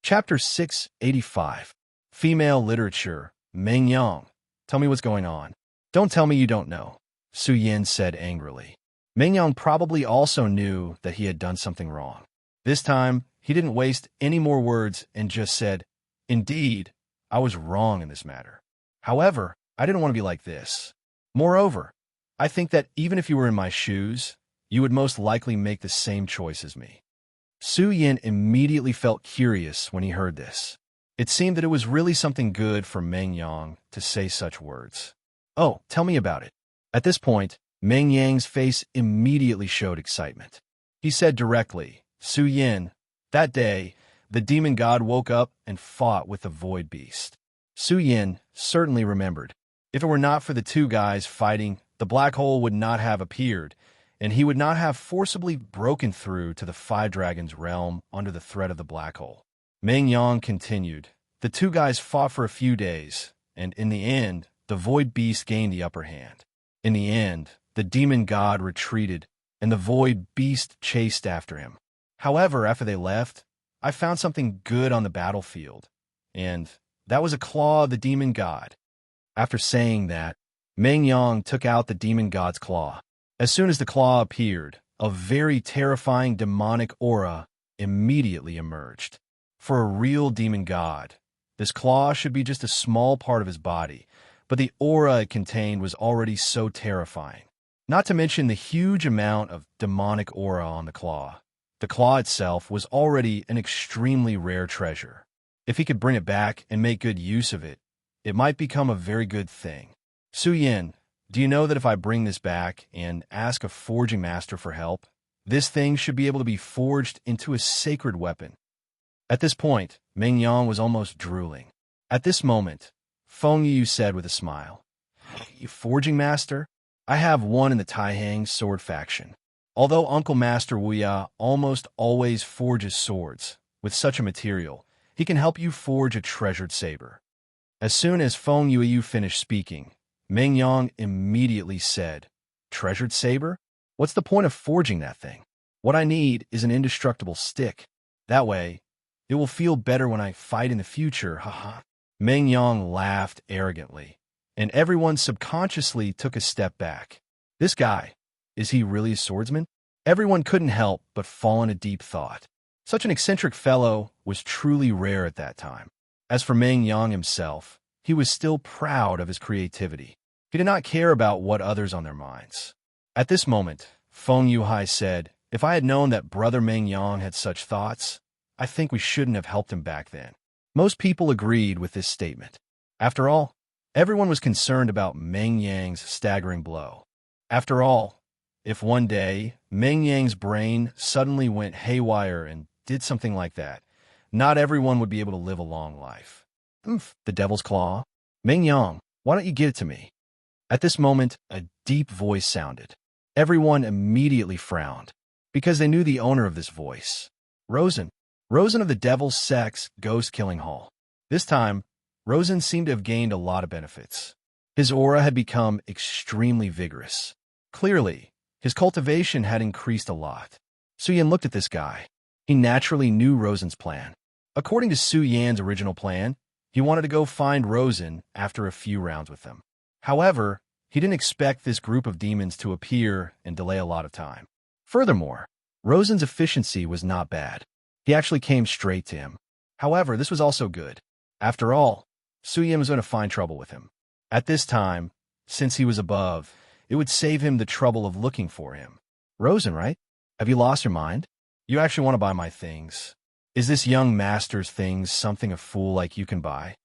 Chapter 685. Female Literature. Meng Yang. Tell me what's going on. Don't tell me you don't know, Su Yin said angrily. Meng Yang probably also knew that he had done something wrong. This time, he didn't waste any more words and just said, "Indeed, I was wrong in this matter. However, I didn't want to be like this. Moreover, I think that even if you were in my shoes, you would most likely make the same choice as me." Su Yin immediately felt curious when he heard this. It seemed that it was really something good for Meng Yang to say such words. "Oh, tell me about it." At this point, Meng Yang's face immediately showed excitement. He said directly, "Su Yin, that day, the demon god woke up and fought with the void beast." Su Yin certainly remembered. If it were not for the two guys fighting, the black hole would not have appeared, and he would not have forcibly broken through to the Five Dragons' realm under the threat of the black hole. Meng Yang continued. The two guys fought for a few days, and in the end, the void beast gained the upper hand. In the end, the demon god retreated, and the void beast chased after him. However, after they left, I found something good on the battlefield, and that was a claw of the demon god. After saying that, Meng Yang took out the demon god's claw. As soon as the claw appeared, a very terrifying demonic aura immediately emerged. For a real demon god, this claw should be just a small part of his body, but the aura it contained was already so terrifying. Not to mention the huge amount of demonic aura on the claw. The claw itself was already an extremely rare treasure. If he could bring it back and make good use of it, it might become a very good thing. Su Yin, do you know that if I bring this back and ask a forging master for help, this thing should be able to be forged into a sacred weapon? At this point, Meng Yang was almost drooling. At this moment, Feng Yu said with a smile, "You forging master? I have one in the Taihang sword faction. Although Uncle Master Wuya almost always forges swords with such a material, he can help you forge a treasured saber." As soon as Feng Yu finished speaking, Meng Yang immediately said, "Treasured saber? What's the point of forging that thing? What I need is an indestructible stick. That way, it will feel better when I fight in the future, haha." Meng Yang laughed arrogantly, and everyone subconsciously took a step back. This guy, is he really a swordsman? Everyone couldn't help but fall in a deep thought. Such an eccentric fellow was truly rare at that time. As for Meng Yang himself, he was still proud of his creativity. He did not care about what others on their minds. At this moment, Feng Yuhai said, "If I had known that Brother Meng Yang had such thoughts, I think we shouldn't have helped him back then." Most people agreed with this statement. After all, everyone was concerned about Meng Yang's staggering blow. After all, if one day Meng Yang's brain suddenly went haywire and did something like that, not everyone would be able to live a long life. The devil's claw? Meng Yang, why don't you give it to me? At this moment, a deep voice sounded. Everyone immediately frowned, because they knew the owner of this voice. Rosen. Rosen of the Devil's Sex Ghost Killing Hall. This time, Rosen seemed to have gained a lot of benefits. His aura had become extremely vigorous. Clearly, his cultivation had increased a lot. Su Yan looked at this guy. He naturally knew Rosen's plan. According to Su Yan's original plan, he wanted to go find Rosen after a few rounds with them. However, he didn't expect this group of demons to appear and delay a lot of time. Furthermore, Rosen's efficiency was not bad. He actually came straight to him. However, this was also good. After all, Su Yan was going to find trouble with him. At this time, since he was above, it would save him the trouble of looking for him. "Rosen, right? Have you lost your mind? You actually want to buy my things? Is this young master's things something a fool like you can buy?"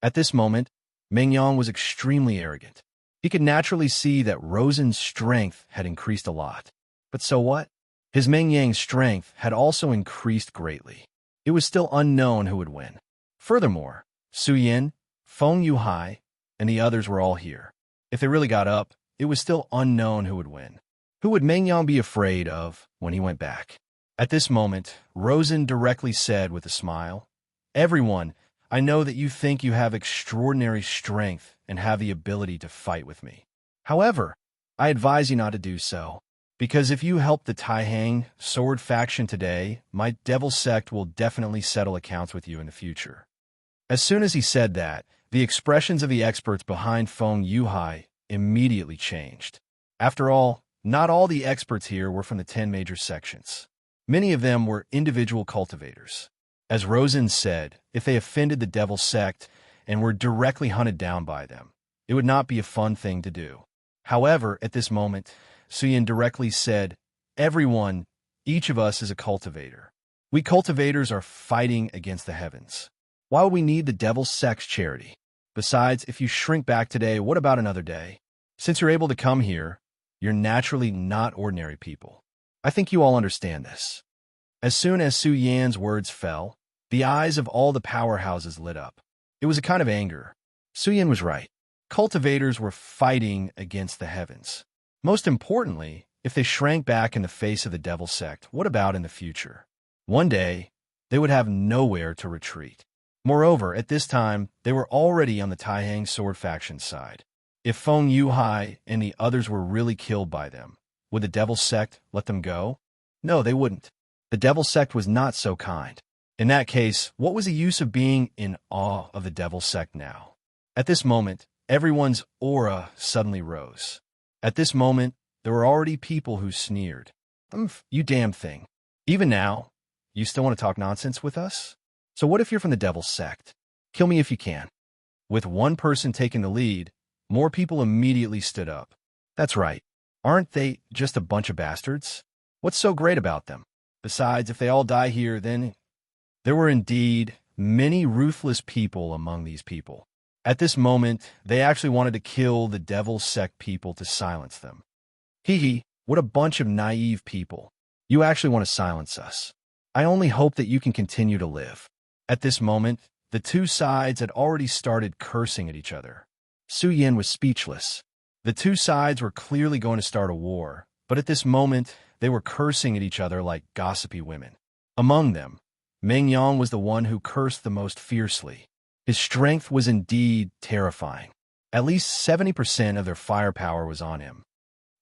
At this moment, Meng Yang was extremely arrogant. He could naturally see that Rosen's strength had increased a lot. But so what? His Meng Yang's strength had also increased greatly. It was still unknown who would win. Furthermore, Su Yin, Feng Yuhai, and the others were all here. If they really got up, it was still unknown who would win. Who would Meng Yang be afraid of when he went back? At this moment, Rosen directly said with a smile, "Everyone, I know that you think you have extraordinary strength and have the ability to fight with me. However, I advise you not to do so, Because if you help the Taihang sword faction today, my devil sect will definitely settle accounts with you in the future. As soon as he said that, the expressions of the experts behind Feng Yuhai immediately changed. After all, not all the experts here were from the 10 major sections. Many of them were individual cultivators. As Rosen said, if they offended the devil sect and were directly hunted down by them, it would not be a fun thing to do. However, at this moment, Suyin directly said, everyone, each of us is a cultivator. We cultivators are fighting against the heavens. Why would we need the devil's sect's charity? Besides, if you shrink back today, what about another day? Since you're able to come here, you're naturally not ordinary people. I think you all understand this. As soon as Su Yan's words fell, the eyes of all the powerhouses lit up. It was a kind of anger. Su Yan was right. Cultivators were fighting against the heavens. Most importantly, if they shrank back in the face of the devil sect, what about in the future? One day, they would have nowhere to retreat. Moreover, at this time, they were already on the Taihang sword faction side. If Feng Yuhai and the others were really killed by them, would the devil sect let them go? No, they wouldn't. The devil sect was not so kind. In that case, what was the use of being in awe of the devil sect now? At this moment, everyone's aura suddenly rose. At this moment, there were already people who sneered. You damn thing. Even now, you still want to talk nonsense with us? So what if you're from the devil sect? Kill me if you can. With one person taking the lead, more people immediately stood up. That's right. Aren't they just a bunch of bastards? What's so great about them? Besides, if they all die here, then... There were indeed many ruthless people among these people. At this moment, they actually wanted to kill the devil sect people to silence them. Hee, what a bunch of naive people. You actually want to silence us. I only hope that you can continue to live. At this moment, the two sides had already started cursing at each other. Su Yan was speechless. The two sides were clearly going to start a war, but at this moment, they were cursing at each other like gossipy women. Among them, Meng Yang was the one who cursed the most fiercely. His strength was indeed terrifying. At least 70% of their firepower was on him.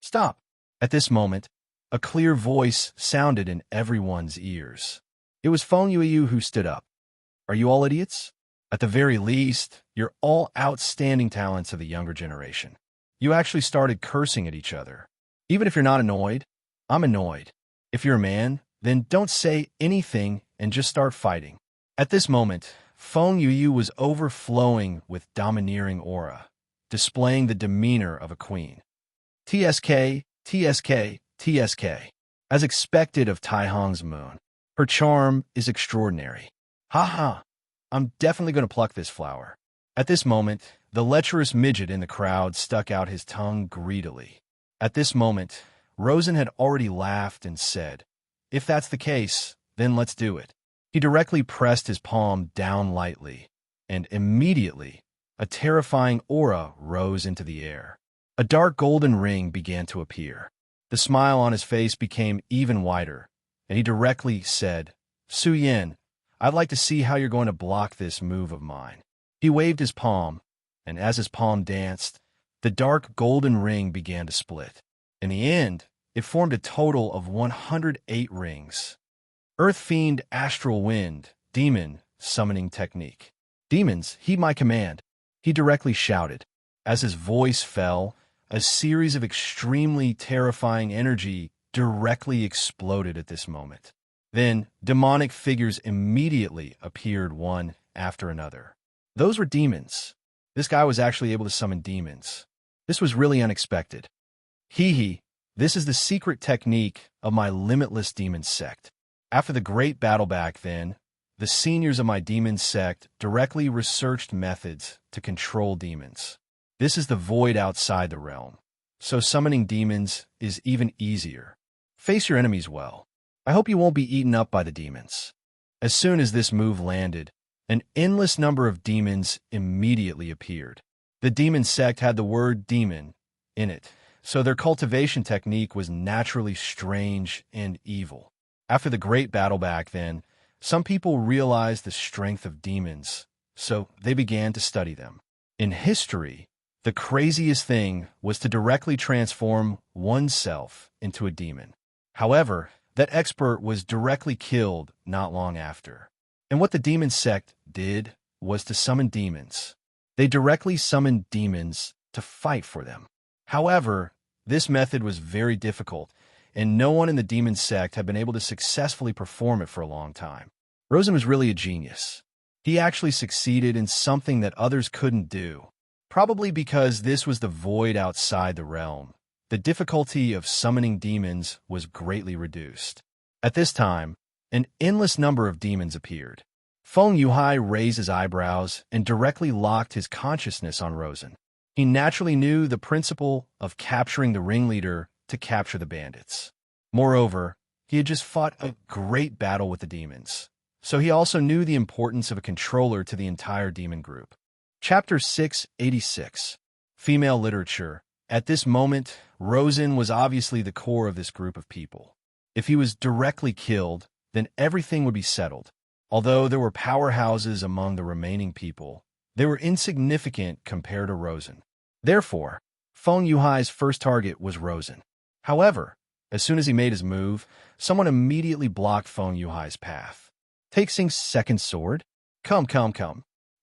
Stop! At this moment, a clear voice sounded in everyone's ears. It was Feng Yuyu who stood up. Are you all idiots? At the very least, you're all outstanding talents of the younger generation. You actually started cursing at each other. Even if you're not annoyed, I'm annoyed. If you're a man, then don't say anything and just start fighting. At this moment, Feng Yuyu was overflowing with domineering aura, displaying the demeanor of a queen. TSK, TSK, TSK. As expected of Taihang's moon, her charm is extraordinary. Ha! I'm definitely going to pluck this flower. At this moment, the lecherous midget in the crowd stuck out his tongue greedily. At this moment, Rosen had already laughed and said, if that's the case, then let's do it. He directly pressed his palm down lightly, and immediately, a terrifying aura rose into the air. A dark golden ring began to appear. The smile on his face became even wider, and he directly said, Su Yan, I'd like to see how you're going to block this move of mine. He waved his palm, and as his palm danced, the dark golden ring began to split. In the end, it formed a total of 108 rings. Earth Fiend, Astral Wind, Demon, Summoning Technique. Demons, heed my command, he directly shouted. As his voice fell, a series of extremely terrifying energy directly exploded at this moment. Then, demonic figures immediately appeared one after another. Those were demons. This guy was actually able to summon demons. This was really unexpected. This is the secret technique of my limitless demon sect. After the great battle back then, the seniors of my demon sect directly researched methods to control demons. This is the void outside the realm, so summoning demons is even easier. Face your enemies well. I hope you won't be eaten up by the demons. As soon as this move landed, an endless number of demons immediately appeared. The demon sect had the word demon in it, so their cultivation technique was naturally strange and evil. After the great battle back then, some people realized the strength of demons, so they began to study them. In history, The craziest thing was to directly transform oneself into a demon. However, that expert was directly killed not long after. And what the demon sect did was to summon demons. They directly summoned demons to fight for them. However, this method was very difficult, and no one in the demon sect had been able to successfully perform it for a long time. Rosen was really a genius. He actually succeeded in something that others couldn't do, probably because this was the void outside the realm. The difficulty of summoning demons was greatly reduced. At this time, an endless number of demons appeared. Feng Yuhai raised his eyebrows and directly locked his consciousness on Rosen. He naturally knew the principle of capturing the ringleader to capture the bandits. Moreover, he had just fought a great battle with the demons, so he also knew the importance of a controller to the entire demon group. Chapter 686. Female Literature. At this moment, Rosen was obviously the core of this group of people. If he was directly killed, then everything would be settled. Although there were powerhouses among the remaining people, they were insignificant compared to Rosen. Therefore, Feng Yuhai's first target was Rosen. However, as soon as he made his move, someone immediately blocked Feng Yuhai's path. Take Xing's second sword? Come.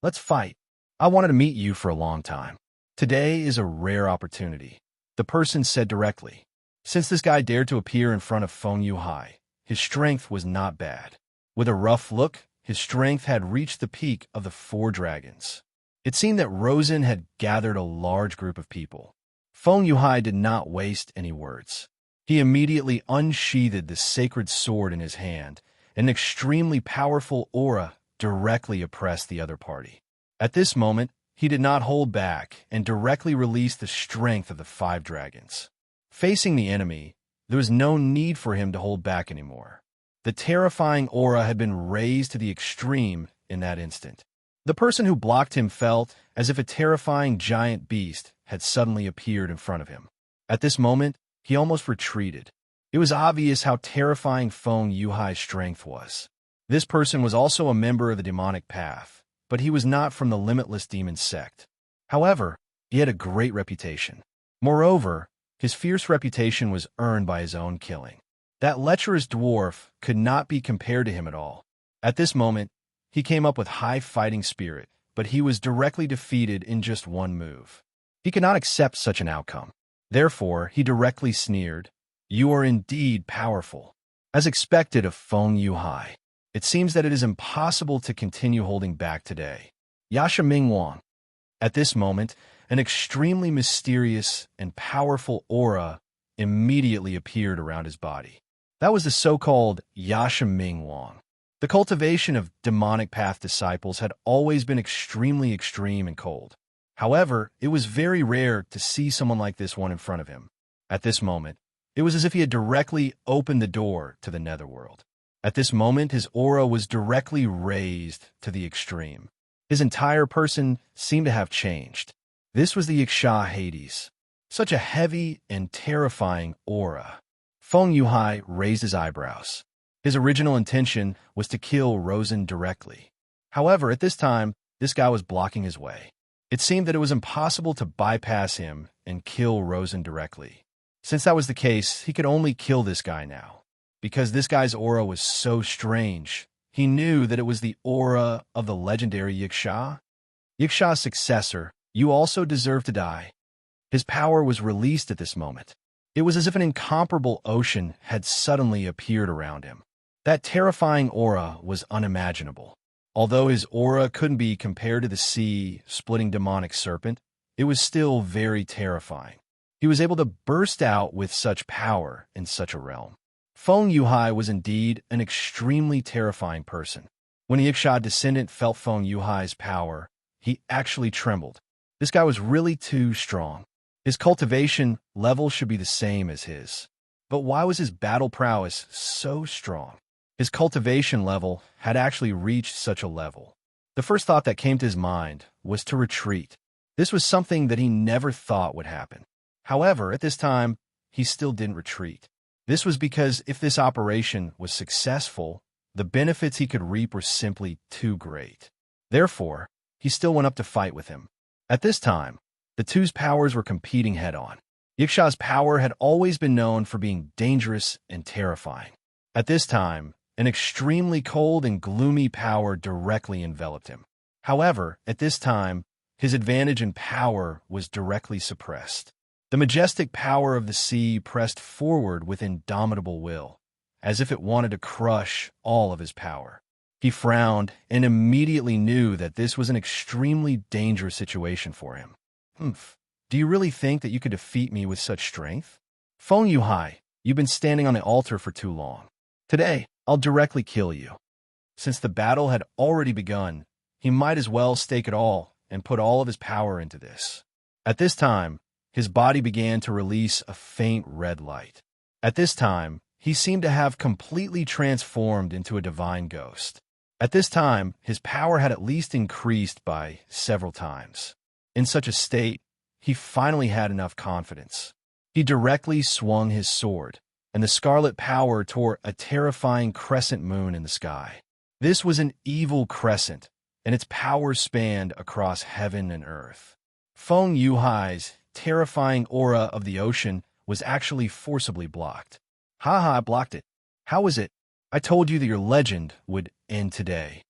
Let's fight. I wanted to meet you for a long time. Today is a rare opportunity, the person said directly. Since this guy dared to appear in front of Feng Yuhai, his strength was not bad. With a rough look, his strength had reached the peak of the 4 dragons. It seemed that Rosen had gathered a large group of people. Feng Yuhai did not waste any words. He immediately unsheathed the sacred sword in his hand, and an extremely powerful aura directly oppressed the other party. At this moment, he did not hold back and directly released the strength of the 5 dragons. Facing the enemy, there was no need for him to hold back anymore. The terrifying aura had been raised to the extreme in that instant. The person who blocked him felt as if a terrifying giant beast had suddenly appeared in front of him. At this moment, he almost retreated. It was obvious how terrifying Feng Yuhai's strength was. This person was also a member of the demonic path, but he was not from the limitless demon sect. However, he had a great reputation. Moreover, his fierce reputation was earned by his own killing. That lecherous dwarf could not be compared to him at all. At this moment, he came up with high fighting spirit, but he was directly defeated in just one move. He could not accept such an outcome. Therefore, he directly sneered, "You are indeed powerful." As expected of Feng Yuhai, it seems that it is impossible to continue holding back today. Yasha Mingwang. At this moment, an extremely mysterious and powerful aura immediately appeared around his body. That was the so-called Yasha Mingwang. The cultivation of demonic path disciples had always been extremely extreme and cold. However, it was very rare to see someone like this one in front of him. At this moment, it was as if he had directly opened the door to the netherworld. At this moment, his aura was directly raised to the extreme. His entire person seemed to have changed. This was the Yaksha Hades. Such a heavy and terrifying aura. Feng Yuhai raised his eyebrows. His original intention was to kill Rosen directly. However, at this time, this guy was blocking his way. It seemed that it was impossible to bypass him and kill Rosen directly. Since that was the case, he could only kill this guy now. Because this guy's aura was so strange, he knew that it was the aura of the legendary Yaksha. Yaksha's successor, you also deserve to die. His power was released at this moment. It was as if an incomparable ocean had suddenly appeared around him. That terrifying aura was unimaginable. Although his aura couldn't be compared to the sea-splitting demonic serpent, it was still very terrifying. He was able to burst out with such power in such a realm. Feng Yuhai was indeed an extremely terrifying person. When the Yaksha descendant felt Feng Yuhai's power, he actually trembled. This guy was really too strong. His cultivation level should be the same as his. But why was his battle prowess so strong? His cultivation level had actually reached such a level. The first thought that came to his mind was to retreat. This was something that he never thought would happen. However, at this time, he still didn't retreat. This was because if this operation was successful, the benefits he could reap were simply too great. Therefore, he still went up to fight with him. At this time, The two's powers were competing head-on. Yiksha's power had always been known for being dangerous and terrifying. At this time, an extremely cold and gloomy power directly enveloped him. However, at this time, his advantage in power was directly suppressed. The majestic power of the sea pressed forward with indomitable will, as if it wanted to crush all of his power. He frowned and immediately knew that this was an extremely dangerous situation for him. Do you really think that you could defeat me with such strength? Feng Yuhai, you've been standing on the altar for too long. Today, I'll directly kill you. Since the battle had already begun, he might as well stake it all and put all of his power into this. At this time, his body began to release a faint red light. At this time, he seemed to have completely transformed into a divine ghost. At this time, his power had at least increased by several times. In such a state, he finally had enough confidence. He directly swung his sword, and the scarlet power tore a terrifying crescent moon in the sky. This was an evil crescent, and its power spanned across heaven and earth. Feng Yuhai's terrifying aura of the ocean was actually forcibly blocked. I blocked it. How was it? I told you that your legend would end today.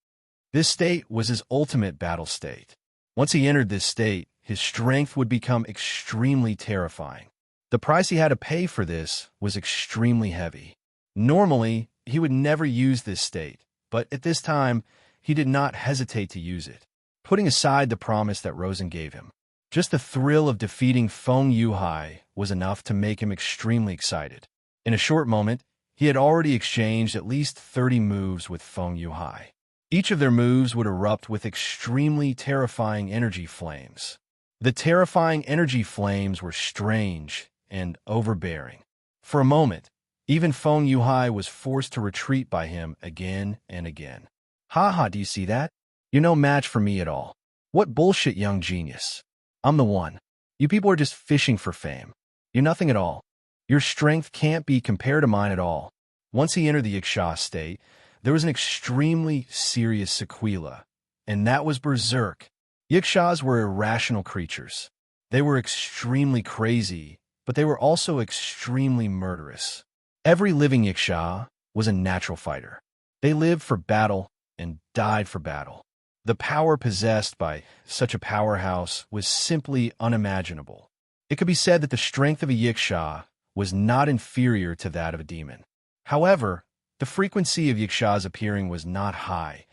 This state was his ultimate battle state. Once he entered this state, his strength would become extremely terrifying. The price he had to pay for this was extremely heavy. Normally, he would never use this state, but at this time, he did not hesitate to use it, putting aside the promise that Rosen gave him. Just the thrill of defeating Feng Yuhai was enough to make him extremely excited. In a short moment, he had already exchanged at least 30 moves with Feng Yuhai. Each of their moves would erupt with extremely terrifying energy flames. The terrifying energy flames were strange and overbearing. For a moment, even Feng Yuhai was forced to retreat by him again and again. Do you see that? You're no match for me at all. What bullshit, young genius. I'm the one. You people are just fishing for fame. You're nothing at all. Your strength can't be compared to mine at all. Once he entered the Yiksha state, there was an extremely serious sequela, and that was berserk. Yikshas were irrational creatures. They were extremely crazy, but they were also extremely murderous. Every living Yiksha was a natural fighter. They lived for battle and died for battle. The power possessed by such a powerhouse was simply unimaginable. It could be said that the strength of a Yiksha was not inferior to that of a demon. However, the frequency of Yikshas appearing was not high,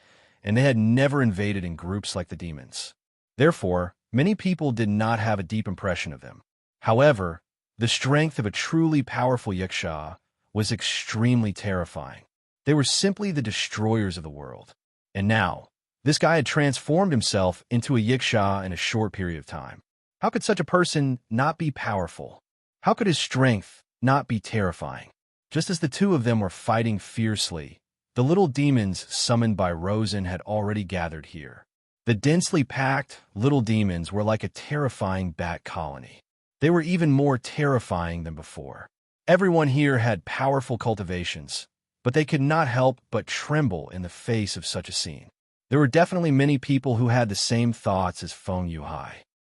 and they had never invaded in groups like the demons. Therefore, many people did not have a deep impression of them. However, the strength of a truly powerful Yiksha was extremely terrifying. They were simply the destroyers of the world. And now, this guy had transformed himself into a Yiksha in a short period of time. How could such a person not be powerful? How could his strength not be terrifying? Just as the two of them were fighting fiercely, the little demons summoned by Rosen had already gathered here. The densely packed little demons were like a terrifying bat colony. They were even more terrifying than before. Everyone here had powerful cultivations, but they could not help but tremble in the face of such a scene. There were definitely many people who had the same thoughts as Feng Yuhai.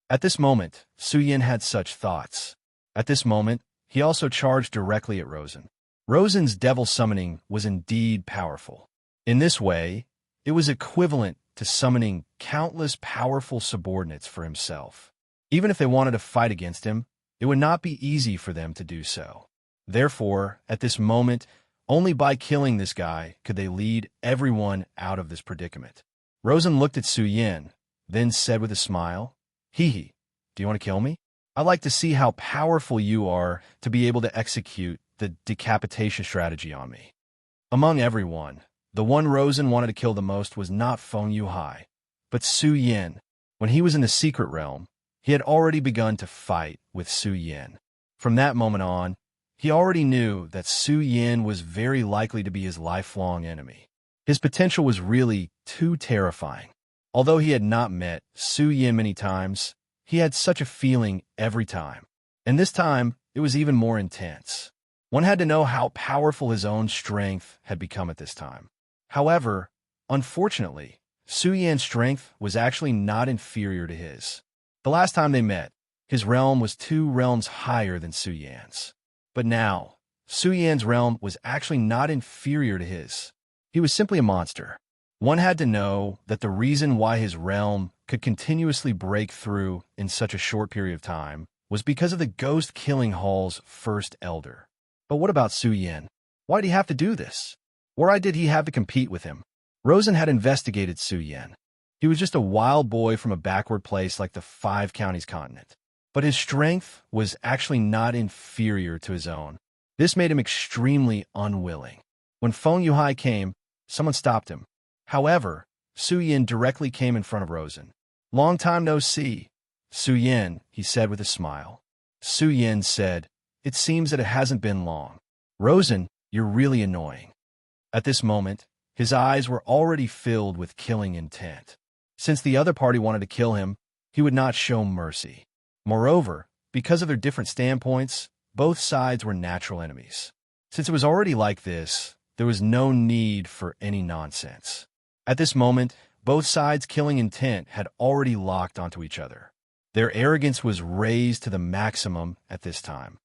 At this moment, Su Yin had such thoughts. At this moment, he also charged directly at Rosen. Rosen's devil summoning was indeed powerful. In this way, it was equivalent to summoning countless powerful subordinates for himself. Even if they wanted to fight against him, it would not be easy for them to do so. Therefore, at this moment, only by killing this guy could they lead everyone out of this predicament. Rosen looked at Su Yin, then said with a smile, "Hee, do you want to kill me? I'd like to see how powerful you are to be able to execute the decapitation strategy on me." Among everyone, the one Rosen wanted to kill the most was not Feng Yuhai, but Su Yin. When he was in the secret realm, he had already begun to fight with Su Yin. From that moment on, he already knew that Su Yin was very likely to be his lifelong enemy. His potential was really too terrifying. Although he had not met Su Yin many times, he had such a feeling every time. And this time, it was even more intense. One had to know how powerful his own strength had become at this time. However, unfortunately, Su Yin's strength was actually not inferior to his. The last time they met, His realm was 2 realms higher than Su Yan's. But now, Su Yan's realm was actually not inferior to his. He was simply a monster. One had to know that the reason why his realm could continuously break through in such a short period of time was because of the Ghost Killing Hall's first elder. But what about Su Yan? Why did he have to do this? Why did he have to compete with him? Rosen had investigated Su Yan. He was just a wild boy from a backward place like the 5 Counties continent. But his strength was actually not inferior to his own. This made him extremely unwilling. When Feng Yuhai came, someone stopped him. However, Su Yan directly came in front of Rosen. "Long time no see, Su Yan," he said with a smile. Su Yan said, "It seems that it hasn't been long. Rosen, you're really annoying." At this moment, his eyes were already filled with killing intent. Since the other party wanted to kill him, he would not show mercy. Moreover, because of their different standpoints, both sides were natural enemies. Since it was already like this, there was no need for any nonsense. At this moment, both sides' killing intent had already locked onto each other. Their arrogance was raised to the maximum at this time.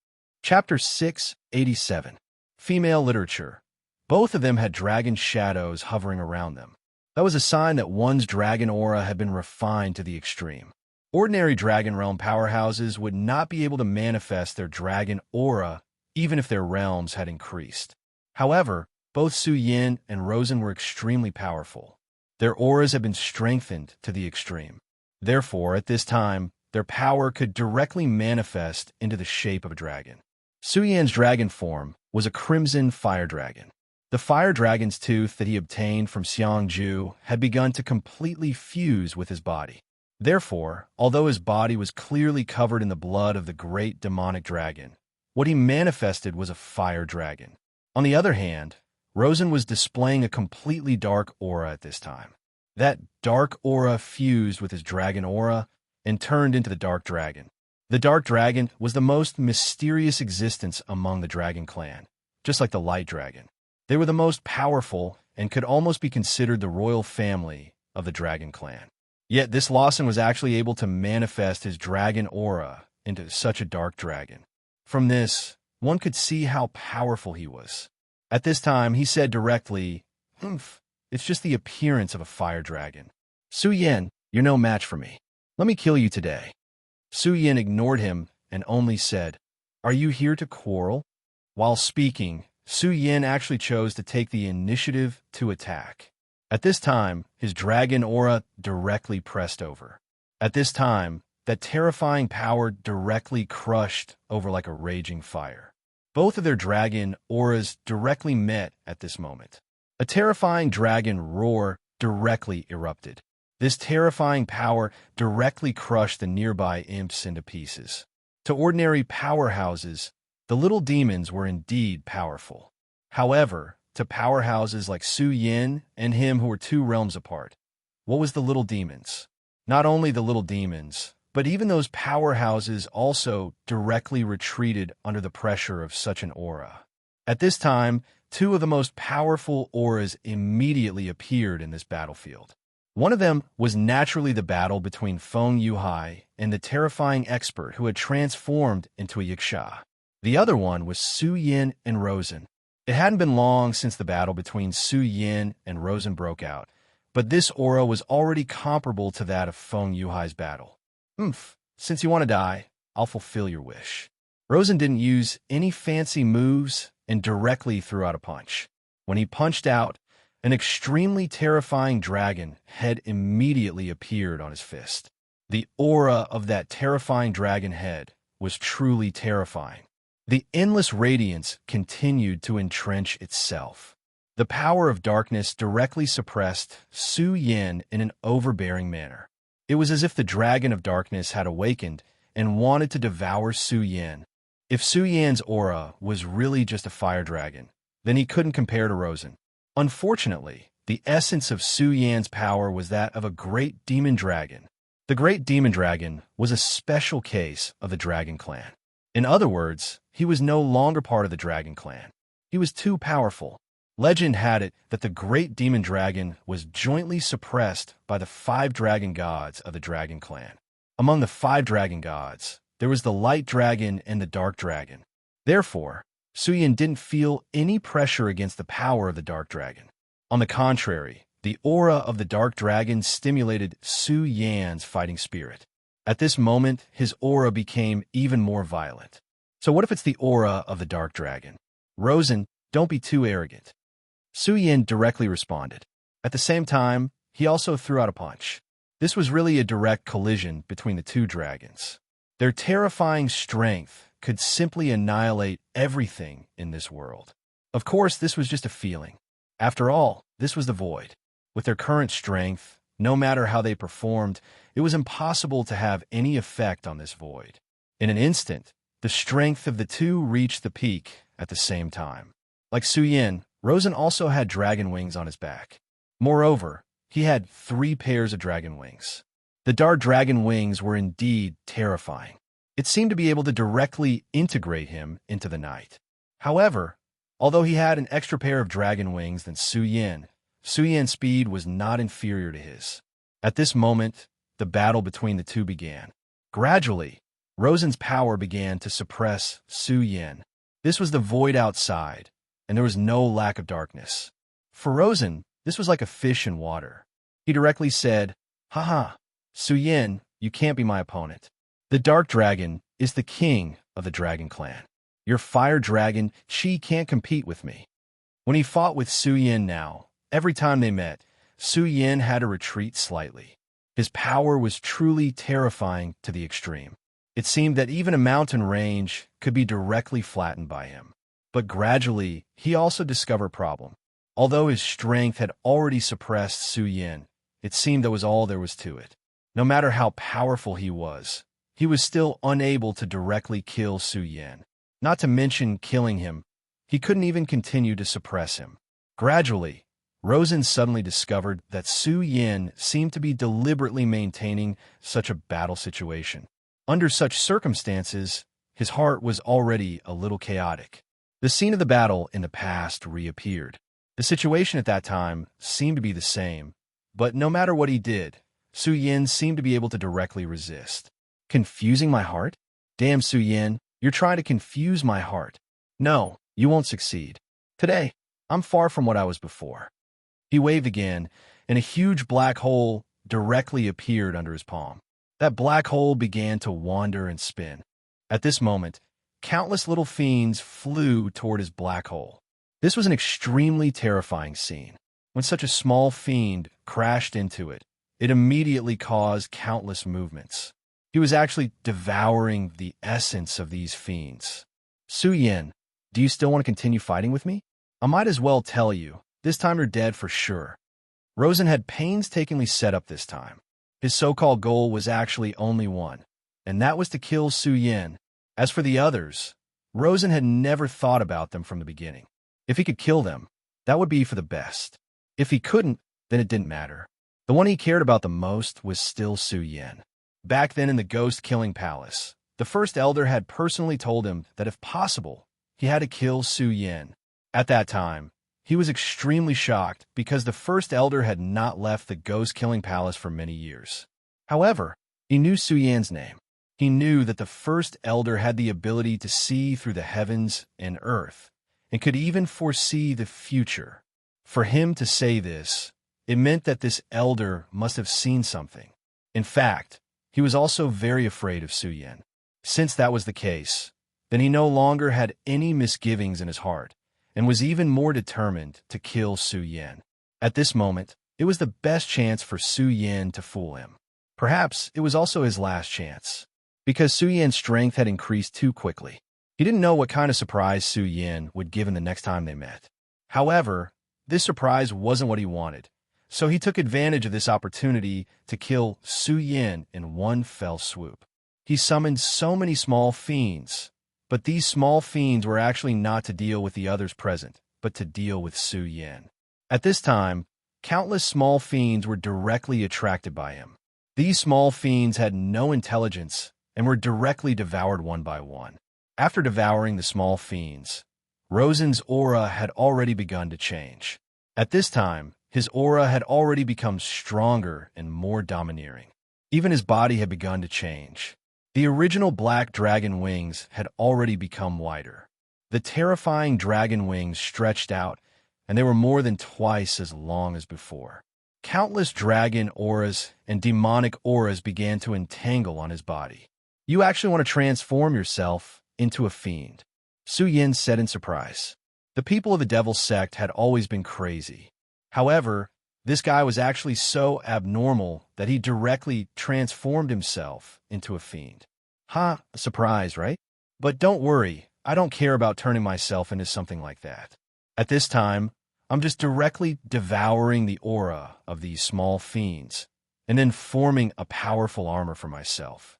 Chapter 687. Female Literature. Both of them had dragon shadows hovering around them. That was a sign that one's dragon aura had been refined to the extreme. Ordinary Dragon Realm powerhouses would not be able to manifest their dragon aura even if their realms had increased. However, both Su Yan and Rosen were extremely powerful. Their auras had been strengthened to the extreme. Therefore, at this time, their power could directly manifest into the shape of a dragon. Su Yan's dragon form was a crimson fire dragon. The fire dragon's tooth that he obtained from Xiangju had begun to completely fuse with his body. Therefore, although his body was clearly covered in the blood of the great demonic dragon, what he manifested was a fire dragon. On the other hand, Rosen was displaying a completely dark aura at this time. That dark aura fused with his dragon aura and turned into the dark dragon. The dark dragon was the most mysterious existence among the dragon clan, just like the light dragon. They were the most powerful and could almost be considered the royal family of the dragon clan. Yet this Lawson was actually able to manifest his dragon aura into such a dark dragon. From this, one could see how powerful he was. At this time, he said directly, "It's just the appearance of a fire dragon. Su Yan, you're no match for me. Let me kill you today." Su Yan ignored him and only said, "Are you here to quarrel?" While speaking, Su Yan actually chose to take the initiative to attack. At this time, his dragon aura directly pressed over. At this time, that terrifying power directly crushed over like a raging fire. Both of their dragon auras directly met at this moment. A terrifying dragon roar directly erupted. This terrifying power directly crushed the nearby imps into pieces. To ordinary powerhouses, the little demons were indeed powerful. However, to powerhouses like Su Yan and him who were 2 realms apart, what was the little demons? Not only the little demons, but even those powerhouses also directly retreated under the pressure of such an aura. At this time, 2 of the most powerful auras immediately appeared in this battlefield. One of them was naturally the battle between Feng Yuhai and the terrifying expert who had transformed into a yiksha. The other one was Su Yan and Rosen. It hadn't been long since the battle between Su Yan and Rosen broke out, but this aura was already comparable to that of Feng Yuhai's battle. Since you want to die, I'll fulfill your wish." Rosen didn't use any fancy moves and directly threw out a punch. When he punched out, an extremely terrifying dragon head immediately appeared on his fist. The aura of that terrifying dragon head was truly terrifying. The endless radiance continued to entrench itself. The power of darkness directly suppressed Su Yan in an overbearing manner. It was as if the dragon of darkness had awakened and wanted to devour Su Yan. If Su Yan's aura was really just a fire dragon, then he couldn't compare to Rosen. Unfortunately, the essence of Su Yan's power was that of a great demon dragon. The great demon dragon was a special case of the dragon clan. In other words, he was no longer part of the dragon clan. He was too powerful. Legend had it that the great demon dragon was jointly suppressed by the 5 dragon gods of the dragon clan. Among the 5 dragon gods, There was the light dragon and the dark dragon. Therefore, Suyin didn't feel any pressure against the power of the dark dragon. On the contrary, the aura of the dark dragon stimulated Su Yan's fighting spirit. At this moment, his aura became even more violent. So what if it's the aura of the dark dragon? Rosen, don't be too arrogant. Su Yan directly responded. At the same time, he also threw out a punch. This was really a direct collision between the two dragons. Their terrifying strength could simply annihilate everything in this world. Of course, this was just a feeling. After all, this was the void. With their current strength, no matter how they performed, it was impossible to have any effect on this void. In an instant, the strength of the two reached the peak at the same time. Like Su Yan, Rosen also had dragon wings on his back. Moreover, he had 3 pairs of dragon wings. The dark dragon wings were indeed terrifying. It seemed to be able to directly integrate him into the night. However, although he had an extra pair of dragon wings than Su Yan's speed was not inferior to his. At this moment, the battle between the two began. Gradually, Rosen's power began to suppress Su Yan. This was the void outside, and there was no lack of darkness. For Rosen, this was like a fish in water. He directly said, "Haha, Su Yan, you can't be my opponent. The dark dragon is the king of the dragon clan. Your fire dragon, she can't compete with me." When he fought with Su Yan now, every time they met, Su Yan had to retreat slightly. His power was truly terrifying to the extreme. It seemed that even a mountain range could be directly flattened by him. But gradually, he also discovered a problem. Although his strength had already suppressed Su Yan, it seemed that was all there was to it. No matter how powerful he was still unable to directly kill Su Yan. Not to mention killing him, he couldn't even continue to suppress him. Gradually, Rosen suddenly discovered that Su Yan seemed to be deliberately maintaining such a battle situation. Under such circumstances, his heart was already a little chaotic. The scene of the battle in the past reappeared. The situation at that time seemed to be the same, but no matter what he did, Su Yan seemed to be able to directly resist. Confusing my heart? Damn, Su Yan, you're trying to confuse my heart. No, you won't succeed. Today, I'm far from what I was before. He waved again, and a huge black hole directly appeared under his palm. That black hole began to wander and spin. At this moment, countless little fiends flew toward his black hole. This was an extremely terrifying scene. When such a small fiend crashed into it, it immediately caused countless movements. He was actually devouring the essence of these fiends. Su Yan, do you still want to continue fighting with me? I might as well tell you, this time you're dead for sure. Rosen had painstakingly set up this time. His so-called goal was actually only one, and that was to kill Su Yan. As for the others, Rosen had never thought about them from the beginning. If he could kill them, that would be for the best. If he couldn't, then it didn't matter. The one he cared about the most was still Su Yan. Back then in the ghost-killing palace, the first elder had personally told him that if possible, he had to kill Su Yan. At that time, he was extremely shocked because the first elder had not left the ghost-killing palace for many years. However, he knew Su Yan's name. He knew that the first elder had the ability to see through the heavens and earth, and could even foresee the future. For him to say this, it meant that this elder must have seen something. In fact, he was also very afraid of Su Yan. Since that was the case, then he no longer had any misgivings in his heart, and was even more determined to kill Su Yan. At this moment, it was the best chance for Su Yan to fool him. Perhaps it was also his last chance, because Su Yan's strength had increased too quickly. He didn't know what kind of surprise Su Yan would give him the next time they met. However, this surprise wasn't what he wanted, so he took advantage of this opportunity to kill Su Yan in one fell swoop. He summoned so many small fiends, but these small fiends were actually not to deal with the others present, but to deal with Su Yan. At this time, countless small fiends were directly attracted by him. These small fiends had no intelligence and were directly devoured one by one. After devouring the small fiends, Rosen's aura had already begun to change. At this time, his aura had already become stronger and more domineering. Even his body had begun to change. The original black dragon wings had already become wider. The terrifying dragon wings stretched out, and they were more than twice as long as before. Countless dragon auras and demonic auras began to entangle on his body. You actually want to transform yourself into a fiend, Su Yin said in surprise. The people of the Devil sect had always been crazy. However, this guy was actually so abnormal that he directly transformed himself into a fiend. A surprise, right? But don't worry, I don't care about turning myself into something like that. At this time, I'm just directly devouring the aura of these small fiends, and then forming a powerful armor for myself.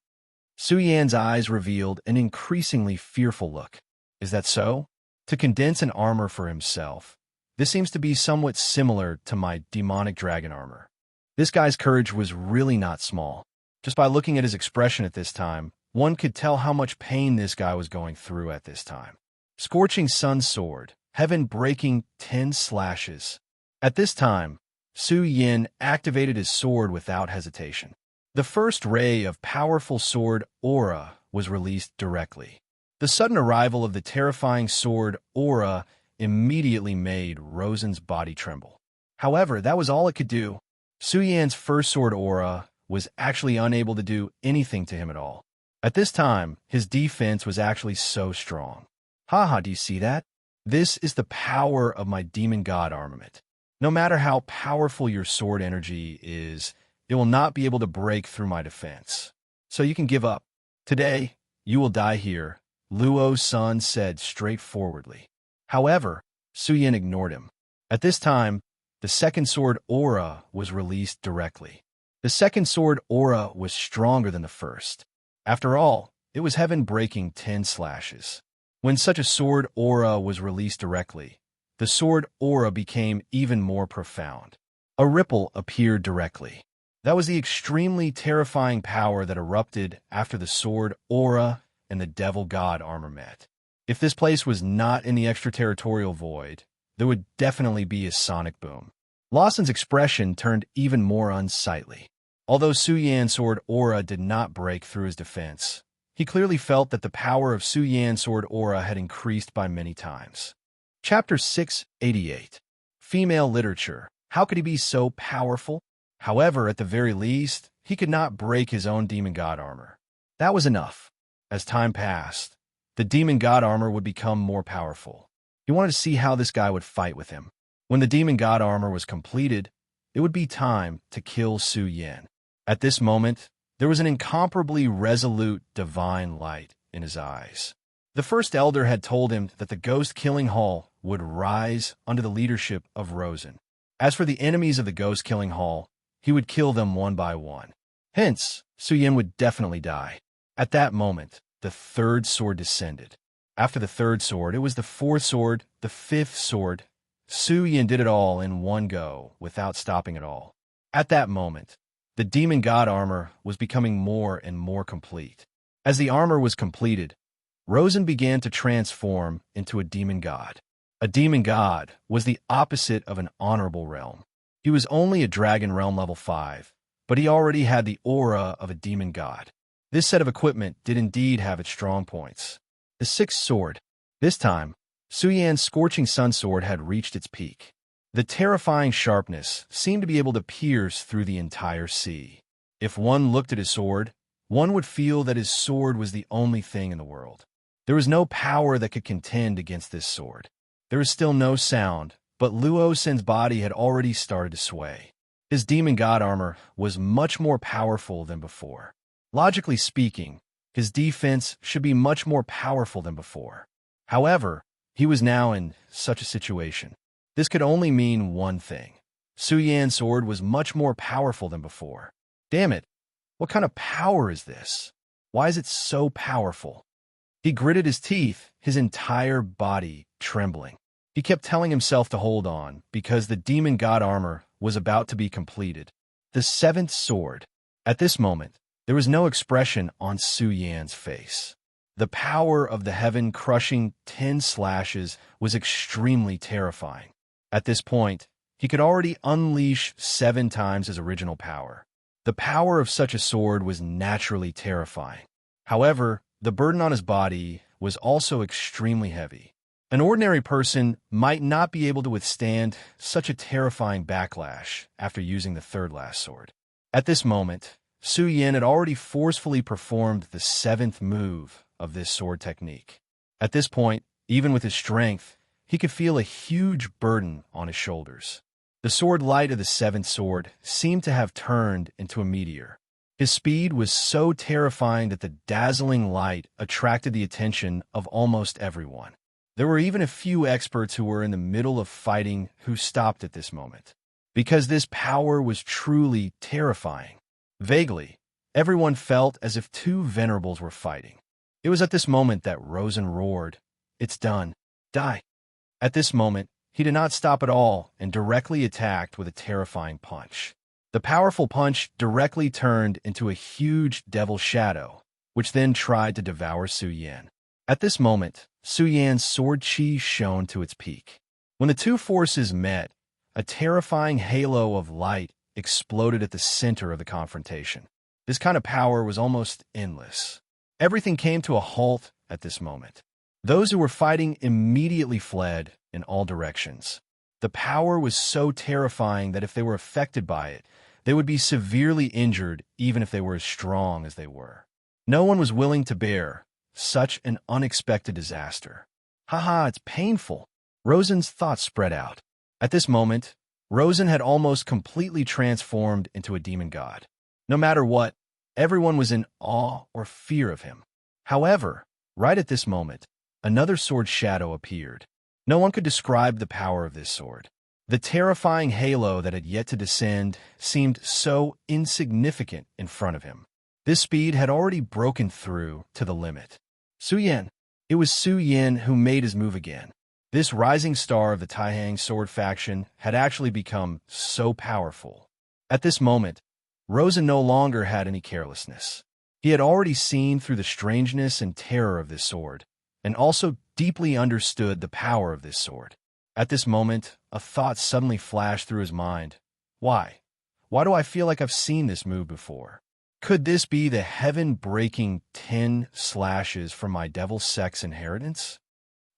Su Yan's eyes revealed an increasingly fearful look. Is that so? To condense an armor for himself, this seems to be somewhat similar to my demonic dragon armor. This guy's courage was really not small. Just by looking at his expression at this time, one could tell how much pain this guy was going through at this time. Scorching Sun Sword, heaven breaking 10 slashes. At this time, Su Yin activated his sword without hesitation. The first ray of powerful sword aura was released directly. The sudden arrival of the terrifying sword aura immediately made Rosen's body tremble. However, that was all it could do. Su Yan's first sword aura was actually unable to do anything to him at all. At this time, his defense was actually so strong. Do you see that? This is the power of my demon god armament. No matter how powerful your sword energy is, it will not be able to break through my defense. So you can give up. Today, you will die here, Luo's son said straightforwardly. However, Su Yin ignored him. At this time, the second sword aura was released directly. The second sword aura was stronger than the first. After all, it was heaven breaking 10 slashes. When such a sword aura was released directly, the sword aura became even more profound. A ripple appeared directly. That was the extremely terrifying power that erupted after the sword aura and the devil god armor met. If this place was not in the extraterritorial void, there would definitely be a sonic boom. Lawson's expression turned even more unsightly. Although Su Yan's sword aura did not break through his defense, he clearly felt that the power of Su Yan's sword aura had increased by many times. Chapter 688. Female Literature. How could he be so powerful? However, at the very least, he could not break his own demon god armor. That was enough. As time passed, the demon god armor would become more powerful. He wanted to see how this guy would fight with him. When the demon god armor was completed, it would be time to kill Su Yin. At this moment, there was an incomparably resolute divine light in his eyes. The first elder had told him that the ghost-killing hall would rise under the leadership of Rosen. As for the enemies of the ghost-killing hall, he would kill them one by one. Hence, Su Yin would definitely die. At that moment, the third sword descended. After the third sword, it was the fourth sword, the fifth sword. Su Yin did it all in one go, without stopping at all. At that moment, the demon god armor was becoming more and more complete. As the armor was completed, Rosen began to transform into a demon god. A demon god was the opposite of an honorable realm. He was only a dragon realm level 5, but he already had the aura of a demon god. This set of equipment did indeed have its strong points. The sixth sword. This time, Su Yan's Scorching Sun Sword had reached its peak. The terrifying sharpness seemed to be able to pierce through the entire sea. If one looked at his sword, one would feel that his sword was the only thing in the world. There was no power that could contend against this sword. There was still no sound, but Luo Sen's body had already started to sway. His demon god armor was much more powerful than before. Logically speaking, his defense should be much more powerful than before. However, he was now in such a situation. This could only mean one thing. Su Yan's sword was much more powerful than before. Damn it, what kind of power is this? Why is it so powerful? He gritted his teeth, his entire body trembling. He kept telling himself to hold on, because the demon god armor was about to be completed. The seventh sword. At this moment, there was no expression on Su Yan's face. The power of the heaven-crushing 10 slashes was extremely terrifying. At this point, he could already unleash 7 times his original power. The power of such a sword was naturally terrifying. However, the burden on his body was also extremely heavy. An ordinary person might not be able to withstand such a terrifying backlash after using the third last sword. At this moment, Su Yin had already forcefully performed the seventh move of this sword technique. At this point, even with his strength, he could feel a huge burden on his shoulders. The sword light of the seventh sword seemed to have turned into a meteor. His speed was so terrifying that the dazzling light attracted the attention of almost everyone. There were even a few experts who were in the middle of fighting who stopped at this moment, because this power was truly terrifying. Vaguely, everyone felt as if two venerables were fighting. It was at this moment that Rosen roared, "It's done. Die." At this moment, he did not stop at all and directly attacked with a terrifying punch. The powerful punch directly turned into a huge devil shadow, which then tried to devour Su Yan. At this moment, Su Yan's sword chi shone to its peak. When the two forces met, a terrifying halo of light exploded at the center of the confrontation. This kind of power was almost endless. Everything came to a halt at this moment. Those who were fighting immediately fled in all directions. The power was so terrifying that if they were affected by it, they would be severely injured even if they were as strong as they were. No one was willing to bear such an unexpected disaster. Haha, it's painful. Rosen's thoughts spread out. At this moment, Rosen had almost completely transformed into a demon god. No matter what, everyone was in awe or fear of him. However, right at this moment, another sword shadow appeared. No one could describe the power of this sword. The terrifying halo that had yet to descend seemed so insignificant in front of him. This speed had already broken through to the limit. Su Yan. It was Su Yan who made his move again. This rising star of the Taihang sword faction had actually become so powerful. At this moment, Rosen no longer had any carelessness. He had already seen through the strangeness and terror of this sword, and also deeply understood the power of this sword. At this moment, a thought suddenly flashed through his mind. Why? Why do I feel like I've seen this move before? Could this be the heaven-breaking 10 slashes from my Devil Sex inheritance?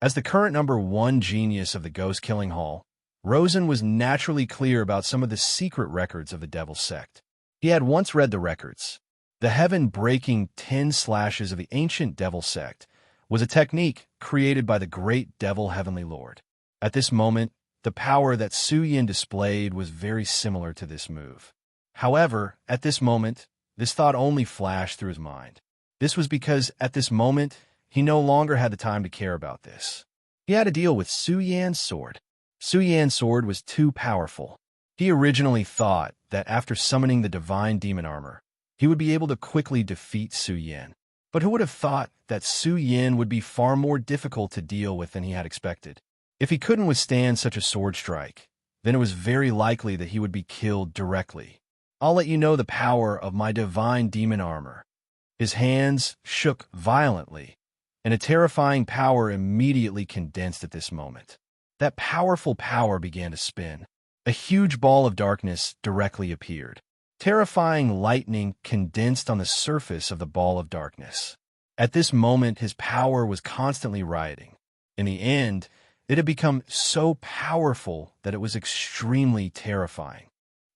As the current #1 genius of the Ghost Killing Hall, Rosen was naturally clear about some of the secret records of the Devil Sect. He had once read the records. The heaven-breaking 10 slashes of the ancient Devil Sect was a technique created by the great Devil Heavenly Lord. At this moment, the power that Su Yin displayed was very similar to this move. However, at this moment, this thought only flashed through his mind. This was because at this moment, he no longer had the time to care about this. He had to deal with Su Yan's sword. Su Yan's sword was too powerful. He originally thought that after summoning the divine demon armor, he would be able to quickly defeat Su Yan. But who would have thought that Su Yan would be far more difficult to deal with than he had expected? If he couldn't withstand such a sword strike, then it was very likely that he would be killed directly. I'll let you know the power of my divine demon armor. His hands shook violently, and a terrifying power immediately condensed at this moment. That powerful power began to spin. A huge ball of darkness directly appeared. Terrifying lightning condensed on the surface of the ball of darkness. At this moment, his power was constantly rioting. In the end, it had become so powerful that it was extremely terrifying.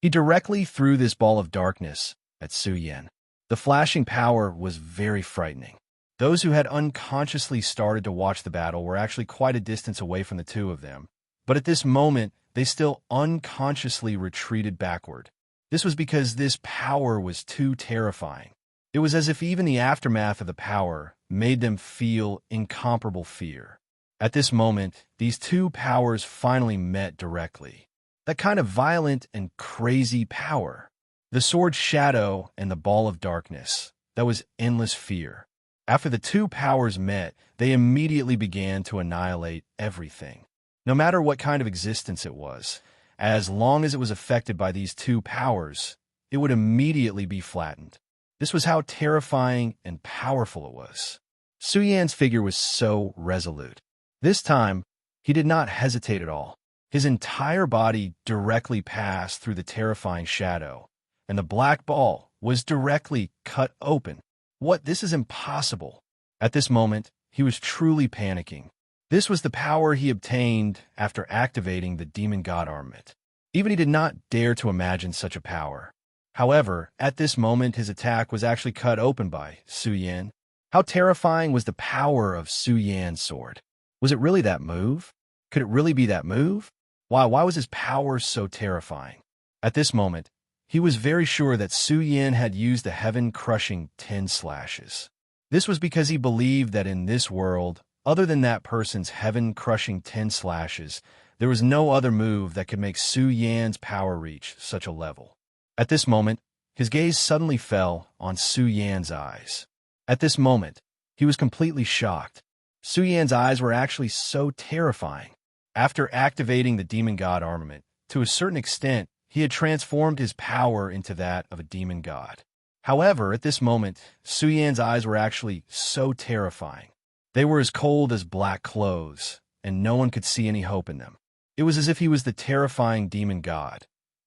He directly threw this ball of darkness at Su Yan. The flashing power was very frightening. Those who had unconsciously started to watch the battle were actually quite a distance away from the two of them, but at this moment, they still unconsciously retreated backward. This was because this power was too terrifying. It was as if even the aftermath of the power made them feel incomparable fear. At this moment, these two powers finally met directly. That kind of violent and crazy power. The sword shadow and the ball of darkness. That was endless fear. After the two powers met, they immediately began to annihilate everything. No matter what kind of existence it was, as long as it was affected by these two powers, it would immediately be flattened. This was how terrifying and powerful it was. Su Yan's figure was so resolute. This time, he did not hesitate at all. His entire body directly passed through the terrifying shadow, and the black ball was directly cut open. What? This is impossible. At this moment, he was truly panicking. This was the power he obtained after activating the demon god armament. Even he did not dare to imagine such a power. However, at this moment his attack was actually cut open by Su Yan. How terrifying was the power of Su Yan's sword? Was it really that move? Could it really be that move? Why was his power so terrifying? At this moment, he was very sure that Su Yan had used the heaven-crushing 10 slashes. This was because he believed that in this world, other than that person's heaven-crushing 10 slashes, there was no other move that could make Su Yan's power reach such a level. At this moment, his gaze suddenly fell on Su Yan's eyes. At this moment, he was completely shocked. Su Yan's eyes were actually so terrifying. After activating the demon god armament, to a certain extent, he had transformed his power into that of a demon god. However, at this moment, Su Yan's eyes were actually so terrifying. They were as cold as black clothes, and no one could see any hope in them. It was as if he was the terrifying demon god,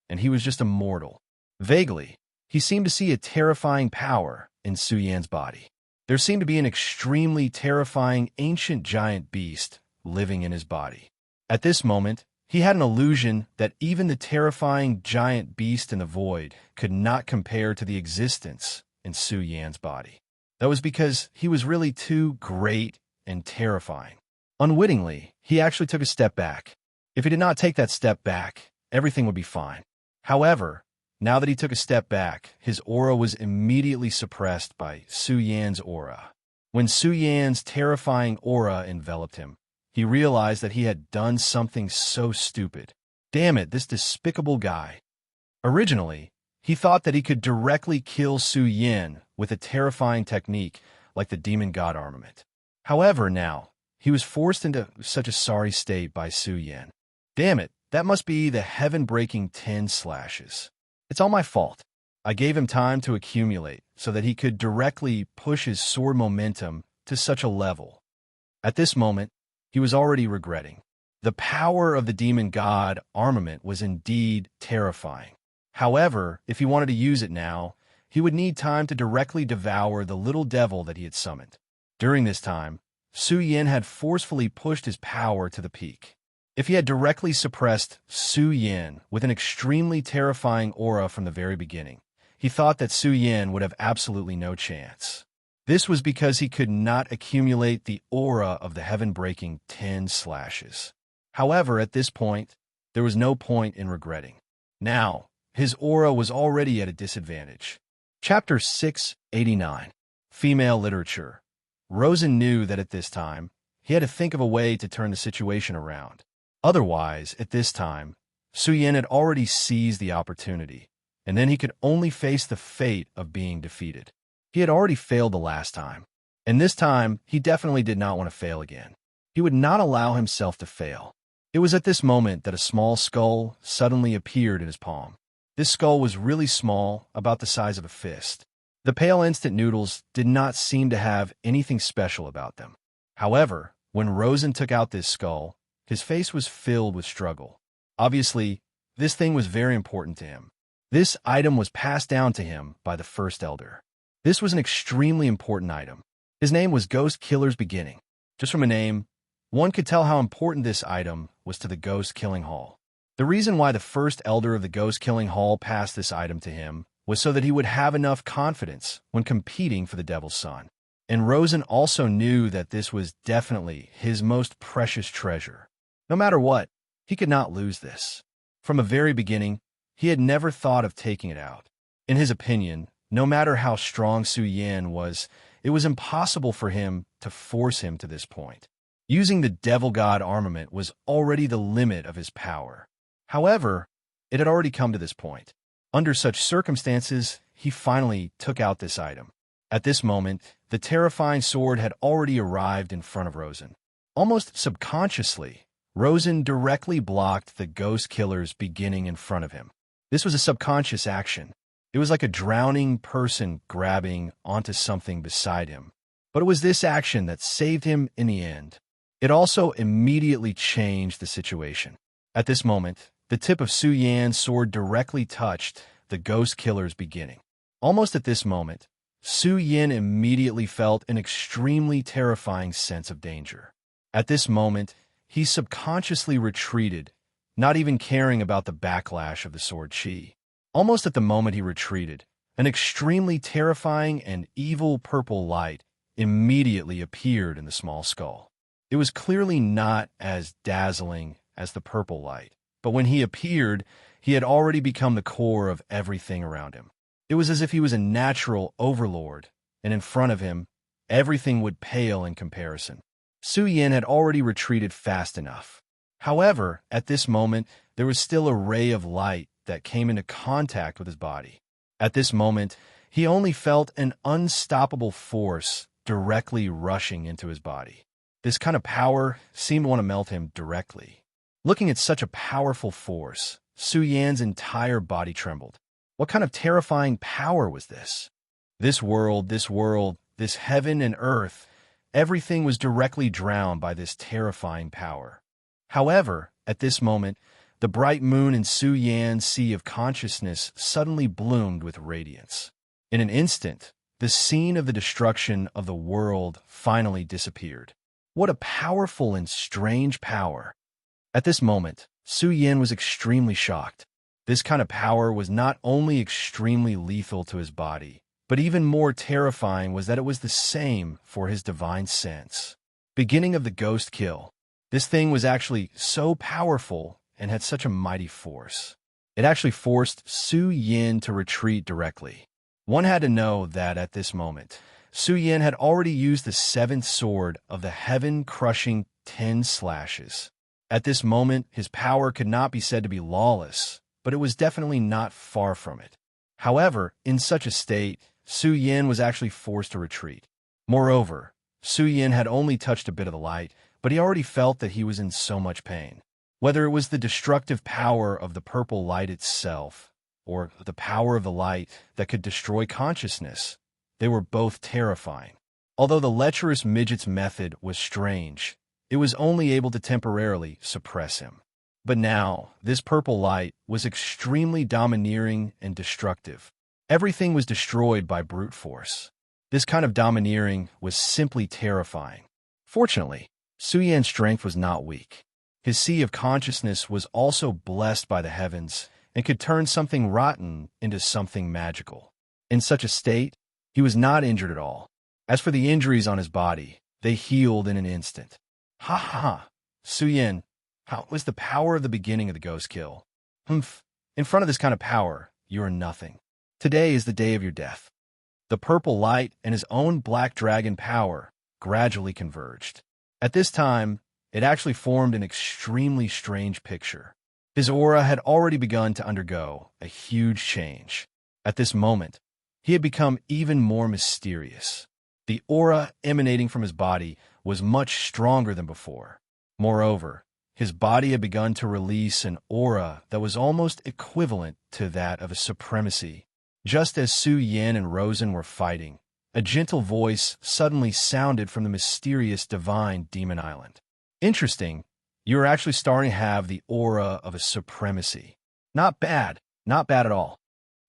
and he was just a mortal. Vaguely, he seemed to see a terrifying power in Su Yan's body. There seemed to be an extremely terrifying ancient giant beast living in his body. At this moment, he had an illusion that even the terrifying giant beast in the void could not compare to the existence in Su Yan's body. That was because he was really too great and terrifying. Unwittingly, he actually took a step back. If he did not take that step back, everything would be fine. However, now that he took a step back, his aura was immediately suppressed by Su Yan's aura. When Su Yan's terrifying aura enveloped him, he realized that he had done something so stupid. Damn it, this despicable guy. Originally, he thought that he could directly kill Su Yan with a terrifying technique like the demon god armament. However, now, he was forced into such a sorry state by Su Yan. Damn it, that must be the heaven-breaking 10 slashes. It's all my fault. I gave him time to accumulate so that he could directly push his sword momentum to such a level. At this moment, he was already regretting. The power of the demon god armament was indeed terrifying. However, if he wanted to use it now, he would need time to directly devour the little devil that he had summoned. During this time, Su Yan had forcefully pushed his power to the peak. If he had directly suppressed Su Yan with an extremely terrifying aura from the very beginning, he thought that Su Yan would have absolutely no chance. This was because he could not accumulate the aura of the heaven-breaking 10 slashes. However, at this point, there was no point in regretting. Now, his aura was already at a disadvantage. Chapter 689, Female Literature. Rosen knew that at this time, he had to think of a way to turn the situation around. Otherwise, at this time, Su Yan had already seized the opportunity, and then he could only face the fate of being defeated. He had already failed the last time, and this time he definitely did not want to fail again. He would not allow himself to fail. It was at this moment that a small skull suddenly appeared in his palm. This skull was really small, about the size of a fist. The pale instant noodles did not seem to have anything special about them. However, when Rosen took out this skull, his face was filled with struggle. Obviously, this thing was very important to him. This item was passed down to him by the first elder. This was an extremely important item. His name was Ghost Killer's Beginning. Just from a name, one could tell how important this item was to the Ghost Killing Hall. The reason why the first elder of the Ghost Killing Hall passed this item to him was so that he would have enough confidence when competing for the Devil's Son. And Rosen also knew that this was definitely his most precious treasure. No matter what, he could not lose this. From the very beginning, he had never thought of taking it out. In his opinion, no matter how strong Su Yan was, it was impossible for him to force him to this point. Using the Devil God armament was already the limit of his power. However, it had already come to this point. Under such circumstances, he finally took out this item. At this moment, the terrifying sword had already arrived in front of Rosen. Almost subconsciously, Rosen directly blocked the Ghost Killer's beginning in front of him. This was a subconscious action. It was like a drowning person grabbing onto something beside him. But it was this action that saved him in the end. It also immediately changed the situation. At this moment, the tip of Su Yan's sword directly touched the Ghost Killer's beginning. Almost at this moment, Su Yin immediately felt an extremely terrifying sense of danger. At this moment, he subconsciously retreated, not even caring about the backlash of the sword chi. Almost at the moment he retreated, an extremely terrifying and evil purple light immediately appeared in the small skull. It was clearly not as dazzling as the purple light, but when he appeared, he had already become the core of everything around him. It was as if he was a natural overlord, and in front of him, everything would pale in comparison. Su Yin had already retreated fast enough. However, at this moment, there was still a ray of light that came into contact with his body. At this moment, he only felt an unstoppable force directly rushing into his body. This kind of power seemed to want to melt him directly. Looking at such a powerful force, Su Yan's entire body trembled. What kind of terrifying power was this? This world, this heaven and earth, everything was directly drowned by this terrifying power. However, at this moment, the bright moon in Su Yan's sea of consciousness suddenly bloomed with radiance. In an instant, the scene of the destruction of the world finally disappeared. What a powerful and strange power! At this moment, Su Yin was extremely shocked. This kind of power was not only extremely lethal to his body, but even more terrifying was that it was the same for his divine sense. Beginning of the ghost kill. This thing was actually so powerful and had such a mighty force. It actually forced Su Yin to retreat directly. One had to know that at this moment, Su Yin had already used the seventh sword of the heaven-crushing 10 slashes. At this moment, his power could not be said to be lawless, but it was definitely not far from it. However, in such a state, Su Yin was actually forced to retreat. Moreover, Su Yin had only touched a bit of the light, but he already felt that he was in so much pain. Whether it was the destructive power of the purple light itself, or the power of the light that could destroy consciousness, they were both terrifying. Although the lecherous midget's method was strange, it was only able to temporarily suppress him. But now, this purple light was extremely domineering and destructive. Everything was destroyed by brute force. This kind of domineering was simply terrifying. Fortunately, Su Yan's strength was not weak. His sea of consciousness was also blessed by the heavens and could turn something rotten into something magical. In such a state, he was not injured at all. As for the injuries on his body, they healed in an instant. Ha ha! Su Yin, how was the power of the beginning of the ghost kill? Humph! In front of this kind of power, you are nothing. Today is the day of your death. The purple light and his own black dragon power gradually converged. At this time, it actually formed an extremely strange picture. His aura had already begun to undergo a huge change. At this moment, he had become even more mysterious. The aura emanating from his body was much stronger than before. Moreover, his body had begun to release an aura that was almost equivalent to that of a supremacy. Just as Su Yin and Rosen were fighting, a gentle voice suddenly sounded from the mysterious divine demon island. Interesting, you are actually starting to have the aura of a supremacy. Not bad at all.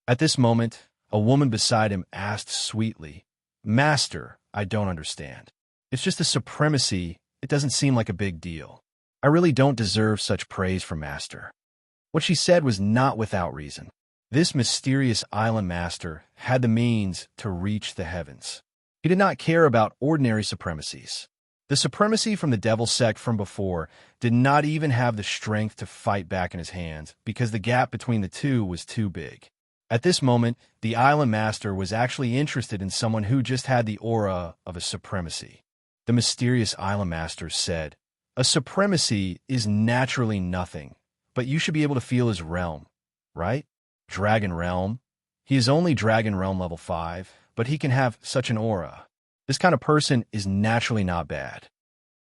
At this moment, a woman beside him asked sweetly, "Master, I don't understand. It's just a supremacy, it doesn't seem like a big deal. I really don't deserve such praise from Master." What she said was not without reason. This mysterious island master had the means to reach the heavens. He did not care about ordinary supremacies. The supremacy from the devil sect from before did not even have the strength to fight back in his hands because the gap between the two was too big. At this moment, the island master was actually interested in someone who just had the aura of a supremacy. The mysterious island master said, "A supremacy is naturally nothing, but you should be able to feel his realm, right? Dragon realm. He is only dragon realm level 5, but he can have such an aura. This kind of person is naturally not bad."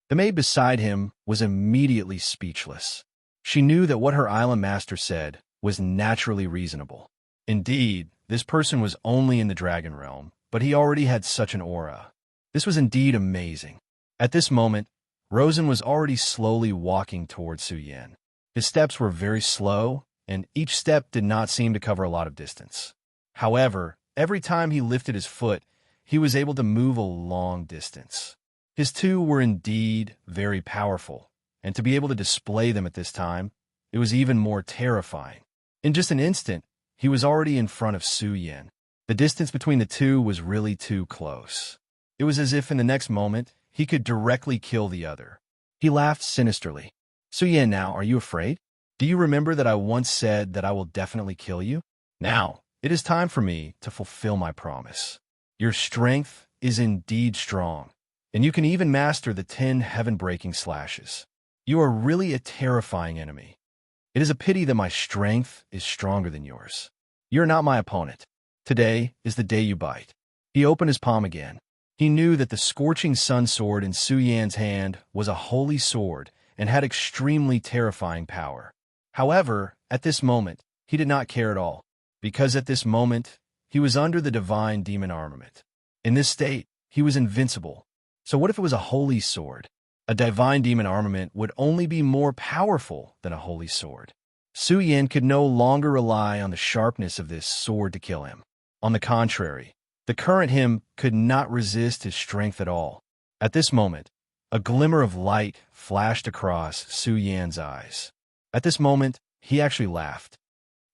The maid beside him was immediately speechless. She knew that what her island master said was naturally reasonable. Indeed, this person was only in the dragon realm, but he already had such an aura. This was indeed amazing. At this moment, Rosen was already slowly walking towards Su Yin. His steps were very slow, and each step did not seem to cover a lot of distance. However, every time he lifted his foot, he was able to move a long distance. His two were indeed very powerful, and to be able to display them at this time, it was even more terrifying. In just an instant, he was already in front of Su Yin. The distance between the two was really too close. It was as if in the next moment, he could directly kill the other. He laughed sinisterly. Su Yin, now, are you afraid? Do you remember that I once said that I will definitely kill you? Now, it is time for me to fulfill my promise. Your strength is indeed strong, and you can even master the 10 heaven-breaking slashes. You are really a terrifying enemy. It is a pity that my strength is stronger than yours. You're not my opponent. Today is the day you bite. He opened his palm again. He knew that the scorching sun sword in Su Yan's hand was a holy sword and had extremely terrifying power. However, at this moment, he did not care at all, because at this moment, he was under the divine demon armament. In this state, he was invincible. So what if it was a holy sword? A divine demon armament would only be more powerful than a holy sword. Su Yin could no longer rely on the sharpness of this sword to kill him. On the contrary, the current him could not resist his strength at all. At this moment, a glimmer of light flashed across Su Yan's eyes. At this moment, he actually laughed.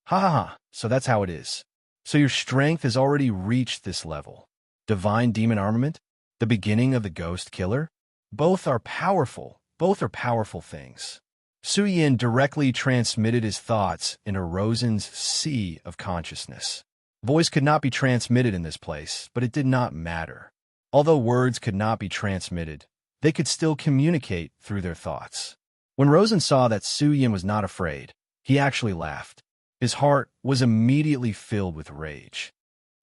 Ha ha ha, so that's how it is. So your strength has already reached this level. Divine demon armament? The beginning of the ghost killer? Both are powerful things. Su Yin directly transmitted his thoughts into Rosen's sea of consciousness. Voice could not be transmitted in this place, but it did not matter. Although words could not be transmitted, they could still communicate through their thoughts. When Rosen saw that Su Yin was not afraid, he actually laughed. His heart was immediately filled with rage.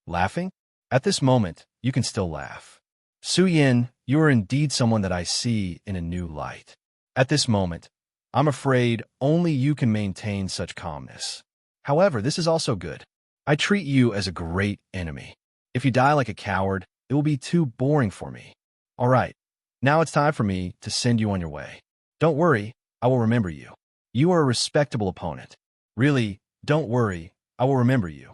Laughing? At this moment, you can still laugh. Su Yin, you are indeed someone that I see in a new light. At this moment, I'm afraid only you can maintain such calmness. However, this is also good. I treat you as a great enemy. If you die like a coward, it will be too boring for me. All right, now it's time for me to send you on your way. Don't worry, I will remember you. You are a respectable opponent. Really, don't worry, I will remember you.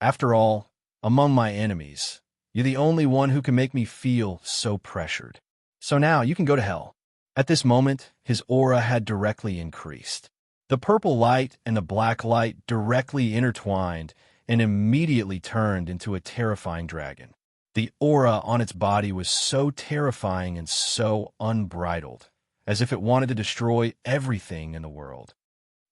After all, among my enemies, you're the only one who can make me feel so pressured. So now you can go to hell. At this moment, his aura had directly increased. The purple light and the black light directly intertwined and immediately turned into a terrifying dragon. The aura on its body was so terrifying and so unbridled, as if it wanted to destroy everything in the world.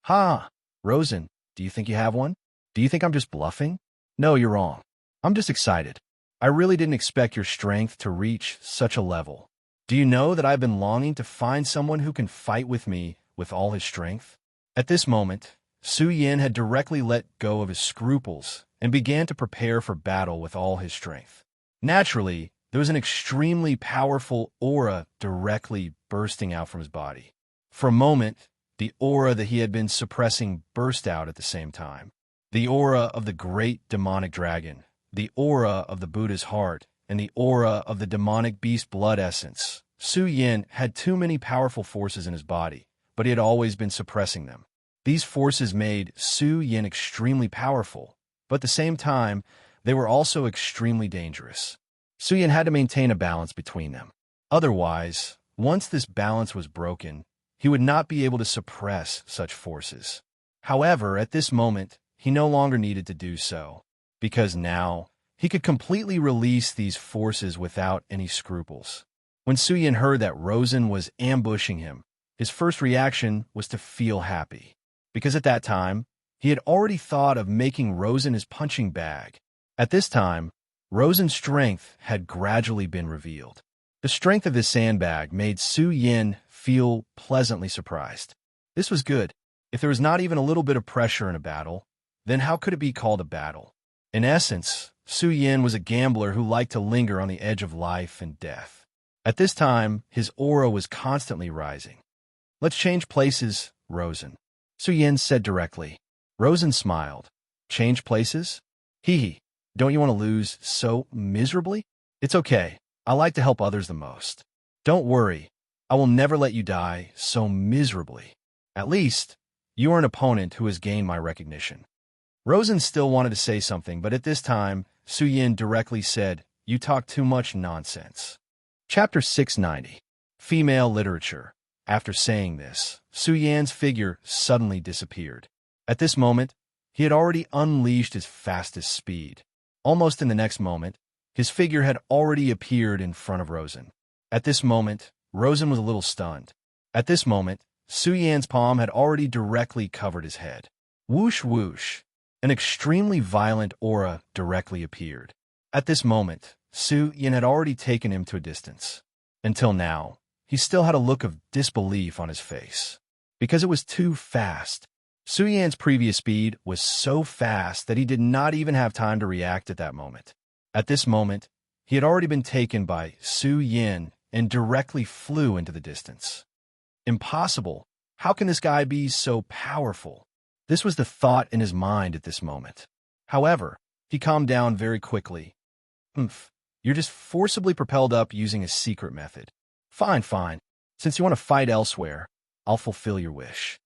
Ha! Rosen, do you think you have one? Do you think I'm just bluffing? No, you're wrong. I'm just excited. I really didn't expect your strength to reach such a level. Do you know that I've been longing to find someone who can fight with me with all his strength? At this moment, Su Yin had directly let go of his scruples and began to prepare for battle with all his strength. Naturally, there was an extremely powerful aura directly bursting out from his body. For a moment, the aura that he had been suppressing burst out at the same time. The aura of the great demonic dragon, the aura of the Buddha's heart, and the aura of the demonic beast blood essence. Su Yin had too many powerful forces in his body, but he had always been suppressing them. These forces made Su Yin extremely powerful, but at the same time, they were also extremely dangerous. Su Yin had to maintain a balance between them. Otherwise, once this balance was broken, he would not be able to suppress such forces. However, at this moment, he no longer needed to do so, because now he could completely release these forces without any scruples. When Su Yin heard that Rosen was ambushing him, his first reaction was to feel happy, because at that time, he had already thought of making Rosen his punching bag. At this time, Rosen's strength had gradually been revealed. The strength of this sandbag made Su Yin feel pleasantly surprised. This was good. If there was not even a little bit of pressure in a battle, then how could it be called a battle? In essence, Su Yin was a gambler who liked to linger on the edge of life and death. At this time, his aura was constantly rising. Let's change places, Rosen, Su Yin said directly. Rosen smiled. Change places? Hee hee. Don't you want to lose so miserably? It's okay. I like to help others the most. Don't worry. I will never let you die so miserably. At least, you are an opponent who has gained my recognition. Rosen still wanted to say something, but at this time, Su Yin directly said, you talk too much nonsense. Chapter 690. Female Literature. After saying this, Su Yan's figure suddenly disappeared. At this moment, he had already unleashed his fastest speed. Almost in the next moment, his figure had already appeared in front of Rosen. At this moment, Rosen was a little stunned. At this moment, Su Yan's palm had already directly covered his head. Whoosh whoosh. An extremely violent aura directly appeared. At this moment, Su Yan had already taken him to a distance. Until now, he still had a look of disbelief on his face. Because it was too fast. Su Yan's previous speed was so fast that he did not even have time to react at that moment. At this moment, he had already been taken by Su Yan and directly flew into the distance. Impossible. How can this guy be so powerful? This was the thought in his mind at this moment. However, he calmed down very quickly. You're just forcibly propelled up using a secret method. Fine. Since you want to fight elsewhere, I'll fulfill your wish.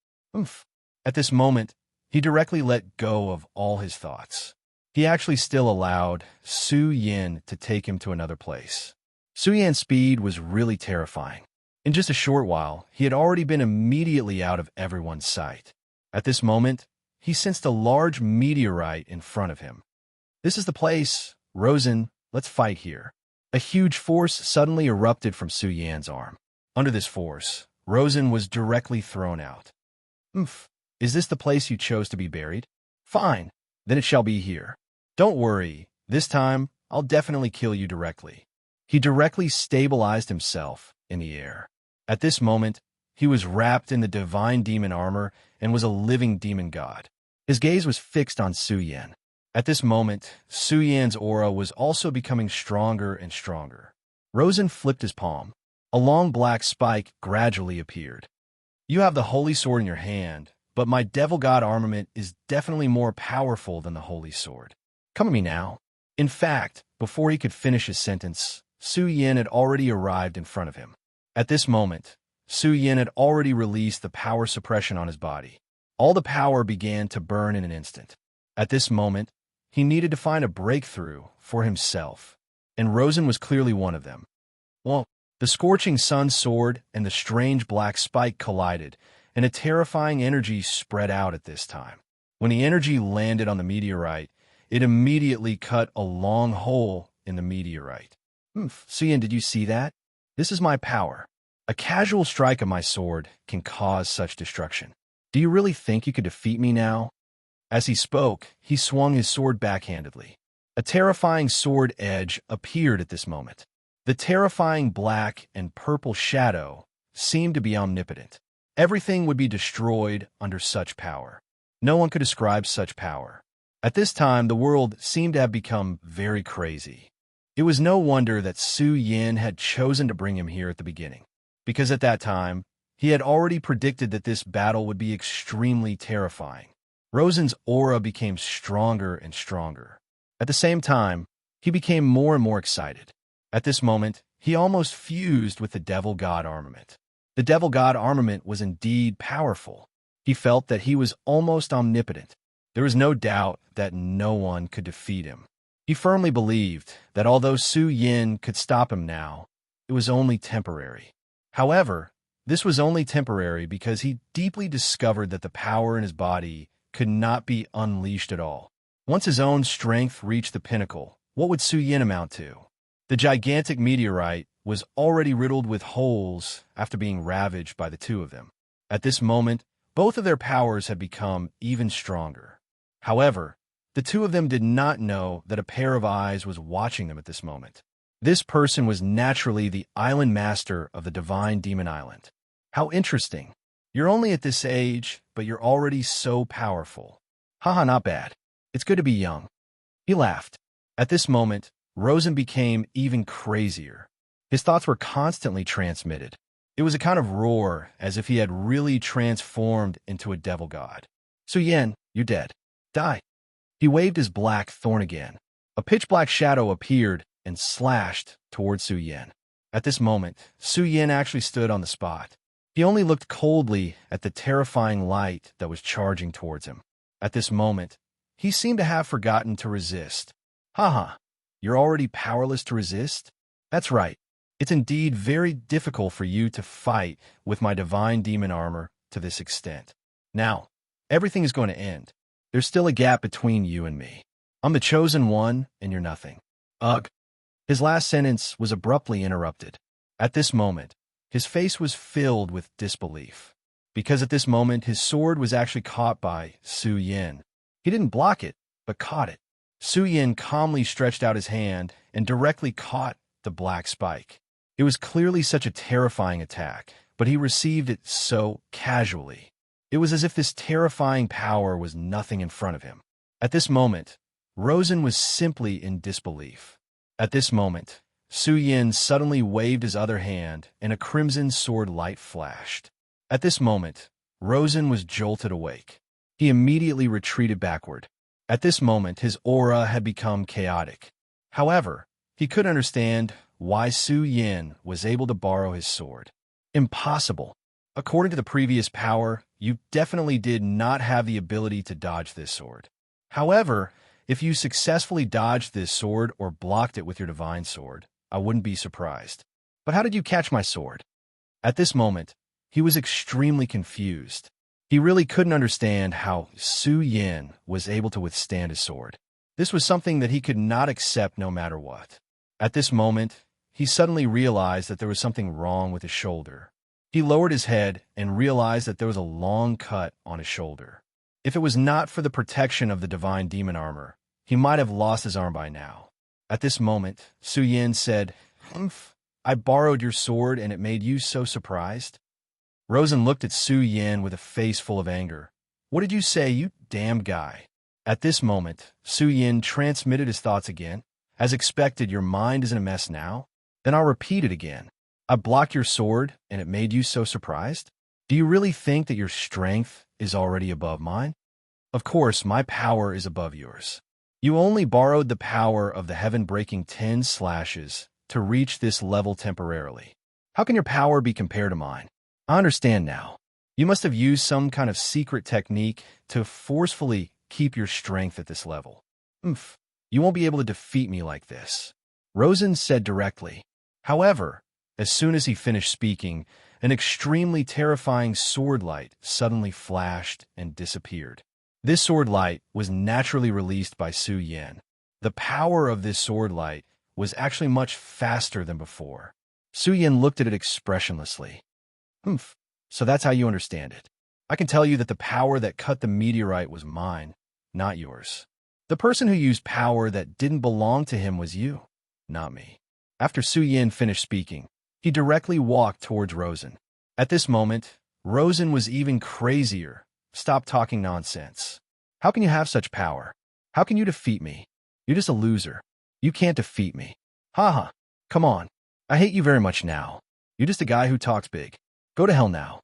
At this moment, he directly let go of all his thoughts. He actually still allowed Su Yan to take him to another place. Su Yan's speed was really terrifying. In just a short while, he had already been immediately out of everyone's sight. At this moment, he sensed a large meteorite in front of him. This is the place. Rosen, let's fight here. A huge force suddenly erupted from Su Yan's arm. Under this force, Rosen was directly thrown out. Is this the place you chose to be buried? Fine, then it shall be here. Don't worry, this time I'll definitely kill you directly. He directly stabilized himself in the air. At this moment, he was wrapped in the divine demon armor and was a living demon god. His gaze was fixed on Su Yan. At this moment, Su Yan's aura was also becoming stronger and stronger. Rosen flipped his palm. A long black spike gradually appeared. You have the holy sword in your hand, but my devil god armament is definitely more powerful than the holy sword. Come at me now. In fact, before he could finish his sentence, Su Yan had already arrived in front of him. At this moment, Su Yan had already released the power suppression on his body. All the power began to burn in an instant. At this moment, he needed to find a breakthrough for himself, and Rosen was clearly one of them. Well, the scorching sun sword and the strange black spike collided, and a terrifying energy spread out at this time. When the energy landed on the meteorite, it immediately cut a long hole in the meteorite. Su Yan, did you see that? This is my power. A casual strike of my sword can cause such destruction. Do you really think you could defeat me now? As he spoke, he swung his sword backhandedly. A terrifying sword edge appeared at this moment. The terrifying black and purple shadow seemed to be omnipotent. Everything would be destroyed under such power. No one could describe such power. At this time, the world seemed to have become very crazy. It was no wonder that Su Yan had chosen to bring him here at the beginning, because at that time, he had already predicted that this battle would be extremely terrifying. Rosen's aura became stronger and stronger. At the same time, he became more and more excited. At this moment, he almost fused with the Devil God armament. The Devil God armament was indeed powerful. He felt that he was almost omnipotent. There was no doubt that no one could defeat him. He firmly believed that although Su Yan could stop him now, it was only temporary. However, this was only temporary because he deeply discovered that the power in his body could not be unleashed at all. Once his own strength reached the pinnacle, what would Su Yan amount to? The gigantic meteorite was already riddled with holes after being ravaged by the two of them. At this moment, both of their powers had become even stronger. However, the two of them did not know that a pair of eyes was watching them at this moment. This person was naturally the island master of the Divine Demon Island. How interesting. You're only at this age, but you're already so powerful. Haha, not bad. It's good to be young. He laughed. At this moment, Rosen became even crazier. His thoughts were constantly transmitted. It was a kind of roar, as if he had really transformed into a devil god. Su Yan, you're dead. Die. He waved his black thorn again. A pitch-black shadow appeared and slashed towards Su Yan. At this moment, Su Yan actually stood on the spot. He only looked coldly at the terrifying light that was charging towards him. At this moment, he seemed to have forgotten to resist. Haha. You're already powerless to resist? That's right. It's indeed very difficult for you to fight with my divine demon armor to this extent. Now, everything is going to end. There's still a gap between you and me. I'm the chosen one, and you're nothing. Ugh. His last sentence was abruptly interrupted. At this moment, his face was filled with disbelief. Because at this moment, his sword was actually caught by Su Yin. He didn't block it, but caught it. Su Yin calmly stretched out his hand and directly caught the black spike. It was clearly such a terrifying attack, but he received it so casually. It was as if this terrifying power was nothing in front of him. At this moment, Rosen was simply in disbelief. At this moment, Su Yin suddenly waved his other hand, and a crimson sword light flashed. At this moment, Rosen was jolted awake. He immediately retreated backward. At this moment, his aura had become chaotic. However, he could understand why Su Yin was able to borrow his sword. Impossible. According to the previous power, you definitely did not have the ability to dodge this sword. However, if you successfully dodged this sword or blocked it with your divine sword, I wouldn't be surprised. But how did you catch my sword? At this moment, he was extremely confused. He really couldn't understand how Su Yin was able to withstand his sword. This was something that he could not accept no matter what. At this moment, he suddenly realized that there was something wrong with his shoulder. He lowered his head and realized that there was a long cut on his shoulder. If it was not for the protection of the divine demon armor, he might have lost his arm by now. At this moment, Su Yin said, "Humph, I borrowed your sword and it made you so surprised?" Rosen looked at Su Yin with a face full of anger. "What did you say, you damned guy?" At this moment, Su Yin transmitted his thoughts again. "As expected, your mind is in a mess now? Then I'll repeat it again. I blocked your sword, and it made you so surprised? Do you really think that your strength is already above mine? Of course, my power is above yours. You only borrowed the power of the heaven-breaking 10 slashes to reach this level temporarily. How can your power be compared to mine? I understand now. You must have used some kind of secret technique to forcefully keep your strength at this level. Oomph. You won't be able to defeat me like this," Rosen said directly. However, as soon as he finished speaking, an extremely terrifying sword light suddenly flashed and disappeared. This sword light was naturally released by Su Yin. The power of this sword light was actually much faster than before. Su Yin looked at it expressionlessly. "Humph, so that's how you understand it. I can tell you that the power that cut the meteorite was mine, not yours. The person who used power that didn't belong to him was you, not me." After Su Yin finished speaking, he directly walked towards Rosen. At this moment, Rosen was even crazier. "Stop talking nonsense. How can you have such power? How can you defeat me? You're just a loser. You can't defeat me. Haha, come on. I hate you very much now. You're just a guy who talks big. Go to hell now."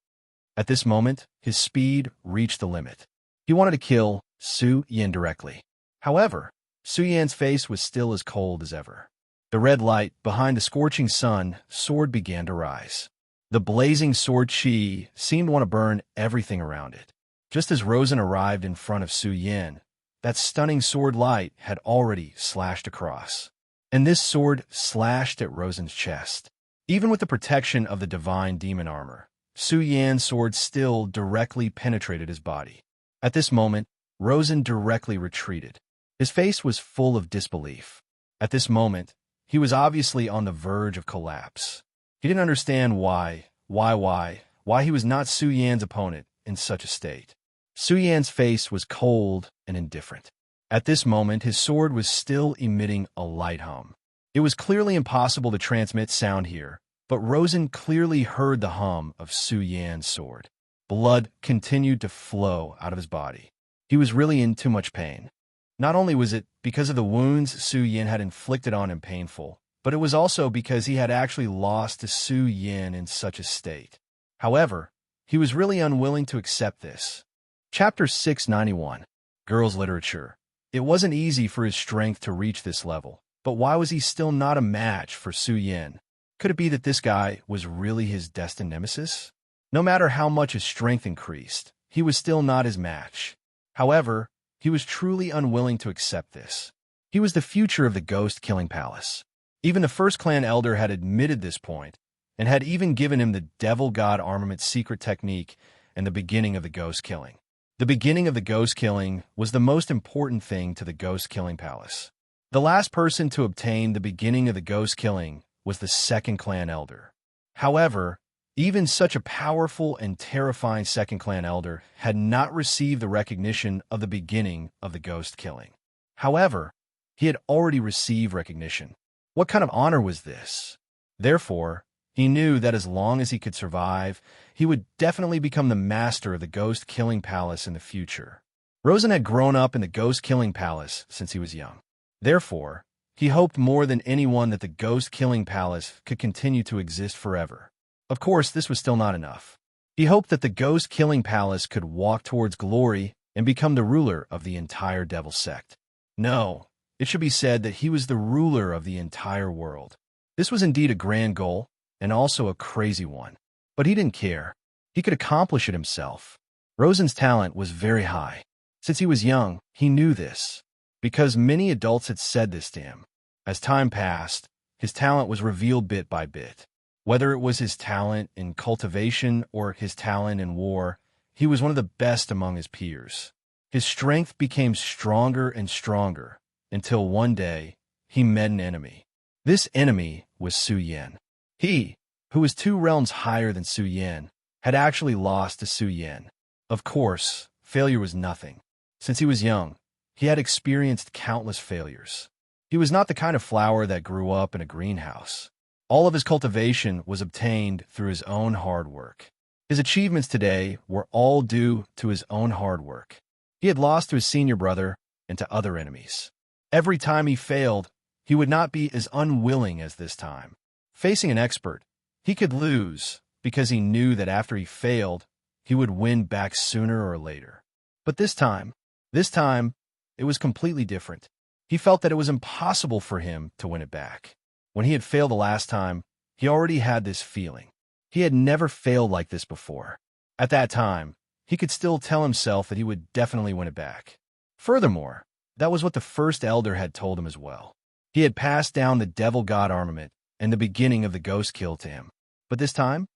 At this moment, his speed reached the limit. He wanted to kill Su Yin directly. However, Su Yin's face was still as cold as ever. The red light behind the scorching sun sword began to rise. The blazing sword chi seemed to want to burn everything around it. Just as Rosen arrived in front of Su Yin, that stunning sword light had already slashed across. And this sword slashed at Rosen's chest. Even with the protection of the divine demon armor, Su Yin's sword still directly penetrated his body. At this moment, Rosen directly retreated. His face was full of disbelief. At this moment, he was obviously on the verge of collapse. He didn't understand why he was not Su Yan's opponent in such a state. Su Yan's face was cold and indifferent. At this moment, his sword was still emitting a light hum. It was clearly impossible to transmit sound here, but Rosen clearly heard the hum of Su Yan's sword. Blood continued to flow out of his body. He was really in too much pain. Not only was it because of the wounds Su Yin had inflicted on him painful, but it was also because he had actually lost to Su Yin in such a state. However, he was really unwilling to accept this. Chapter 691. Girls' Literature. It wasn't easy for his strength to reach this level, but why was he still not a match for Su Yin? Could it be that this guy was really his destined nemesis? No matter how much his strength increased, he was still not his match. However, he was truly unwilling to accept this. He was the future of the ghost-killing palace. Even the first clan elder had admitted this point, and had even given him the Devil God Armament secret technique and the beginning of the ghost killing. The beginning of the ghost killing was the most important thing to the ghost-killing palace. The last person to obtain the beginning of the ghost killing was the second clan elder. However, even such a powerful and terrifying second clan elder had not received the recognition of the beginning of the ghost killing. However, he had already received recognition. What kind of honor was this? Therefore, he knew that as long as he could survive, he would definitely become the master of the ghost-killing palace in the future. Rosen had grown up in the ghost-killing palace since he was young. Therefore, he hoped more than anyone that the ghost-killing palace could continue to exist forever. Of course, this was still not enough. He hoped that the ghost-killing palace could walk towards glory and become the ruler of the entire devil sect. No, it should be said that he was the ruler of the entire world. This was indeed a grand goal, and also a crazy one. But he didn't care. He could accomplish it himself. Rosen's talent was very high. Since he was young, he knew this, because many adults had said this to him. As time passed, his talent was revealed bit by bit. Whether it was his talent in cultivation or his talent in war, he was one of the best among his peers. His strength became stronger and stronger, until one day, he met an enemy. This enemy was Su Yan. He, who was 2 realms higher than Su Yan, had actually lost to Su Yan. Of course, failure was nothing. Since he was young, he had experienced countless failures. He was not the kind of flower that grew up in a greenhouse. All of his cultivation was obtained through his own hard work. His achievements today were all due to his own hard work. He had lost to his senior brother and to other enemies. Every time he failed, he would not be as unwilling as this time. Facing an expert, he could lose because he knew that after he failed, he would win back sooner or later. But this time, it was completely different. He felt that it was impossible for him to win it back. When he had failed the last time, he already had this feeling. He had never failed like this before. At that time, he could still tell himself that he would definitely win it back. Furthermore, that was what the first elder had told him as well. He had passed down the Devil God Armament and the beginning of the ghost kill to him. But this time,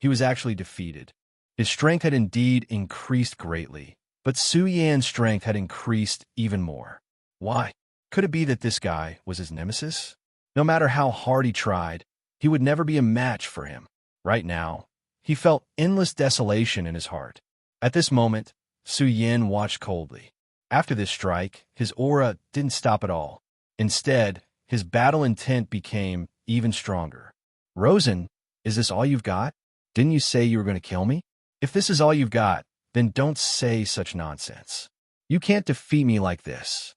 he was actually defeated. His strength had indeed increased greatly, but Su Yan's strength had increased even more. Why? Could it be that this guy was his nemesis? No matter how hard he tried, he would never be a match for him. Right now, he felt endless desolation in his heart. At this moment, Su Yan watched coldly. After this strike, his aura didn't stop at all. Instead, his battle intent became even stronger. Rosen, is this all you've got? Didn't you say you were going to kill me? If this is all you've got, then don't say such nonsense. You can't defeat me like this.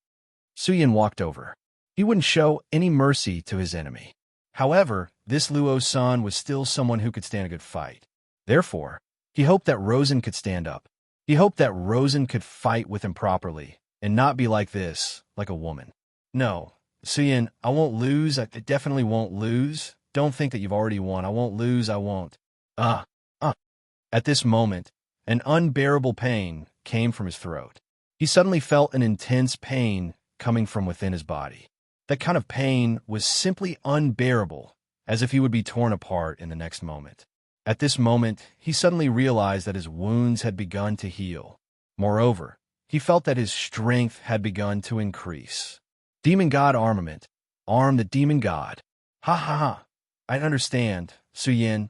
Su Yan walked over. He wouldn't show any mercy to his enemy. However, this Luo-san was still someone who could stand a good fight. Therefore, he hoped that Rosen could stand up. He hoped that Rosen could fight with him properly and not be like this, like a woman. No, Su Yan, I won't lose. I definitely won't lose. Don't think that you've already won. I won't lose. I won't. At this moment, an unbearable pain came from his throat. He suddenly felt an intense pain coming from within his body. That kind of pain was simply unbearable, as if he would be torn apart in the next moment. At this moment, he suddenly realized that his wounds had begun to heal. Moreover, he felt that his strength had begun to increase. Demon God Armament. Arm the Demon God. Ha ha ha. I understand, Su Yan.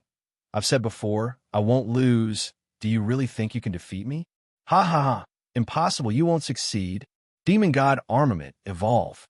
I've said before, I won't lose. Do you really think you can defeat me? Ha ha ha. Impossible, you won't succeed. Demon God Armament, evolve.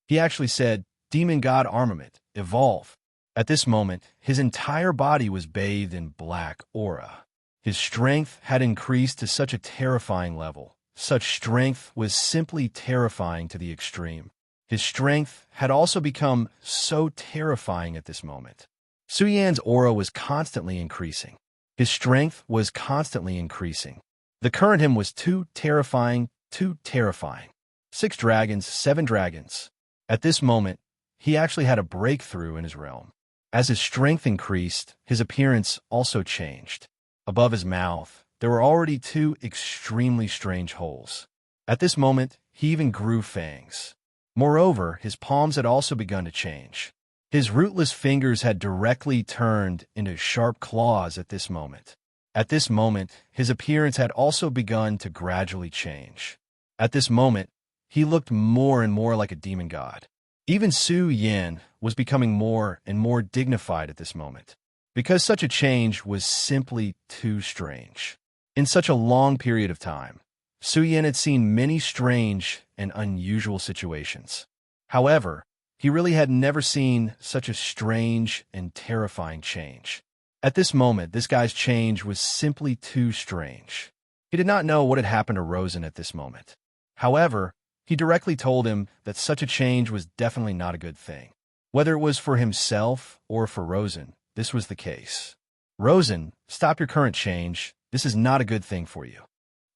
He actually said, Demon God Armament, evolve. At this moment, his entire body was bathed in black aura. His strength had increased to such a terrifying level. Such strength was simply terrifying to the extreme. His strength had also become so terrifying at this moment. Su Yan's aura was constantly increasing. His strength was constantly increasing. The current him was too terrifying, too terrifying. 6 dragons, 7 dragons. At this moment, he actually had a breakthrough in his realm. As his strength increased, his appearance also changed. Above his mouth, there were already 2 extremely strange holes. At this moment, he even grew fangs. Moreover, his palms had also begun to change. His rootless fingers had directly turned into sharp claws at this moment. At this moment, his appearance had also begun to gradually change. At this moment, he looked more and more like a demon god. Even Su Yan was becoming more and more dignified at this moment, because such a change was simply too strange. In such a long period of time, Su Yan had seen many strange and unusual situations. However, he really had never seen such a strange and terrifying change. At this moment, this guy's change was simply too strange. He did not know what had happened to Rosen at this moment. However, he directly told him that such a change was definitely not a good thing. Whether it was for himself or for Rosen, this was the case. Rosen, stop your current change. This is not a good thing for you.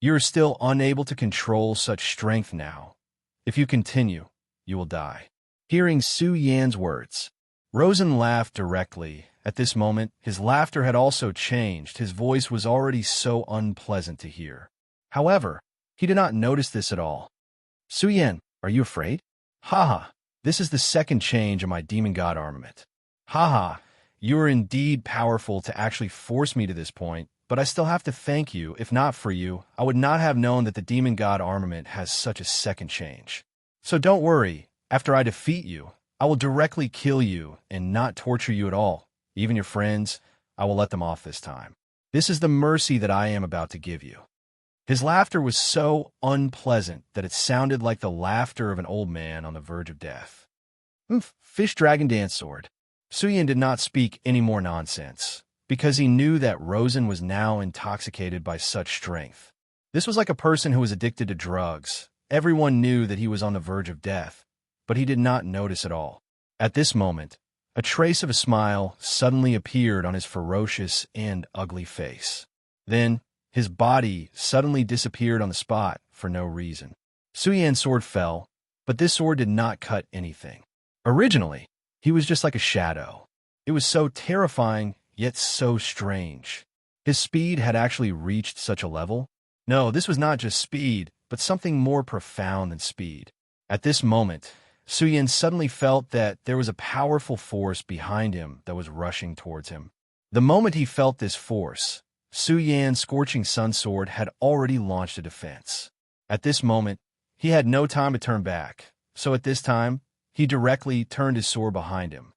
You are still unable to control such strength now. If you continue, you will die. Hearing Su Yan's words, Rosen laughed directly. At this moment, his laughter had also changed. His voice was already so unpleasant to hear. However, he did not notice this at all. Su Yan, are you afraid? Haha, this is the second change of my demon god armament. Haha, you are indeed powerful to actually force me to this point, but I still have to thank you. If not for you, I would not have known that the demon god armament has such a second change. So don't worry, after I defeat you, I will directly kill you and not torture you at all. Even your friends, I will let them off this time. This is the mercy that I am about to give you. His laughter was so unpleasant that it sounded like the laughter of an old man on the verge of death. Fish Dragon Dance Sword. Su Yan did not speak any more nonsense, because he knew that Rosen was now intoxicated by such strength. This was like a person who was addicted to drugs. Everyone knew that he was on the verge of death, but he did not notice at all. At this moment, a trace of a smile suddenly appeared on his ferocious and ugly face. Then, his body suddenly disappeared on the spot for no reason. Su Yan's sword fell, but this sword did not cut anything. Originally, he was just like a shadow. It was so terrifying, yet so strange. His speed had actually reached such a level. No, this was not just speed, but something more profound than speed. At this moment, Su Yan suddenly felt that there was a powerful force behind him that was rushing towards him. The moment he felt this force, Su Yan's scorching sun sword had already launched a defense. At this moment, he had no time to turn back, so at this time, he directly turned his sword behind him.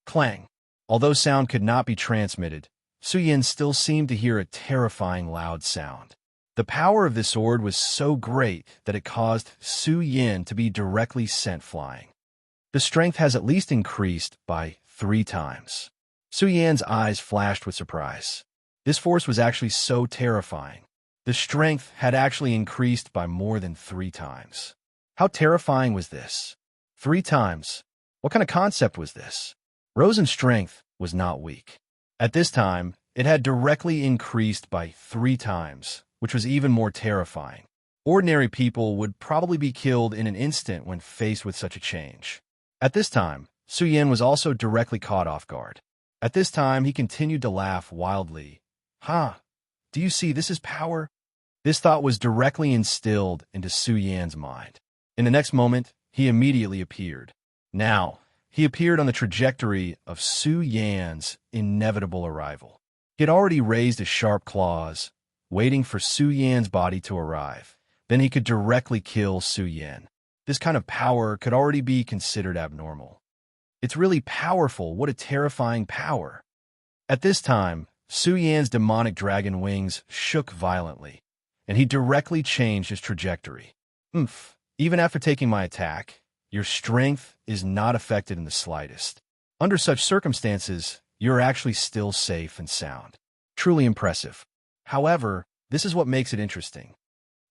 Clang! Although sound could not be transmitted, Su Yan still seemed to hear a terrifying loud sound. The power of this sword was so great that it caused Su Yan to be directly sent flying. The strength has at least increased by 3 times. Su Yan's eyes flashed with surprise. This force was actually so terrifying. The strength had actually increased by more than 3 times. How terrifying was this? 3 times. What kind of concept was this? Rosen's strength was not weak. At this time, it had directly increased by 3 times, which was even more terrifying. Ordinary people would probably be killed in an instant when faced with such a change. At this time, Su Yan was also directly caught off guard. At this time, he continued to laugh wildly. Do you see this is power? This thought was directly instilled into Su Yan's mind. In the next moment, he immediately appeared. Now, he appeared on the trajectory of Su Yan's inevitable arrival. He had already raised his sharp claws, waiting for Su Yan's body to arrive. Then he could directly kill Su Yan. This kind of power could already be considered abnormal. It's really powerful. What a terrifying power. At this time, Su Yan's demonic dragon wings shook violently, and he directly changed his trajectory. Even after taking my attack, your strength is not affected in the slightest. Under such circumstances, you're actually still safe and sound. Truly impressive. However, this is what makes it interesting.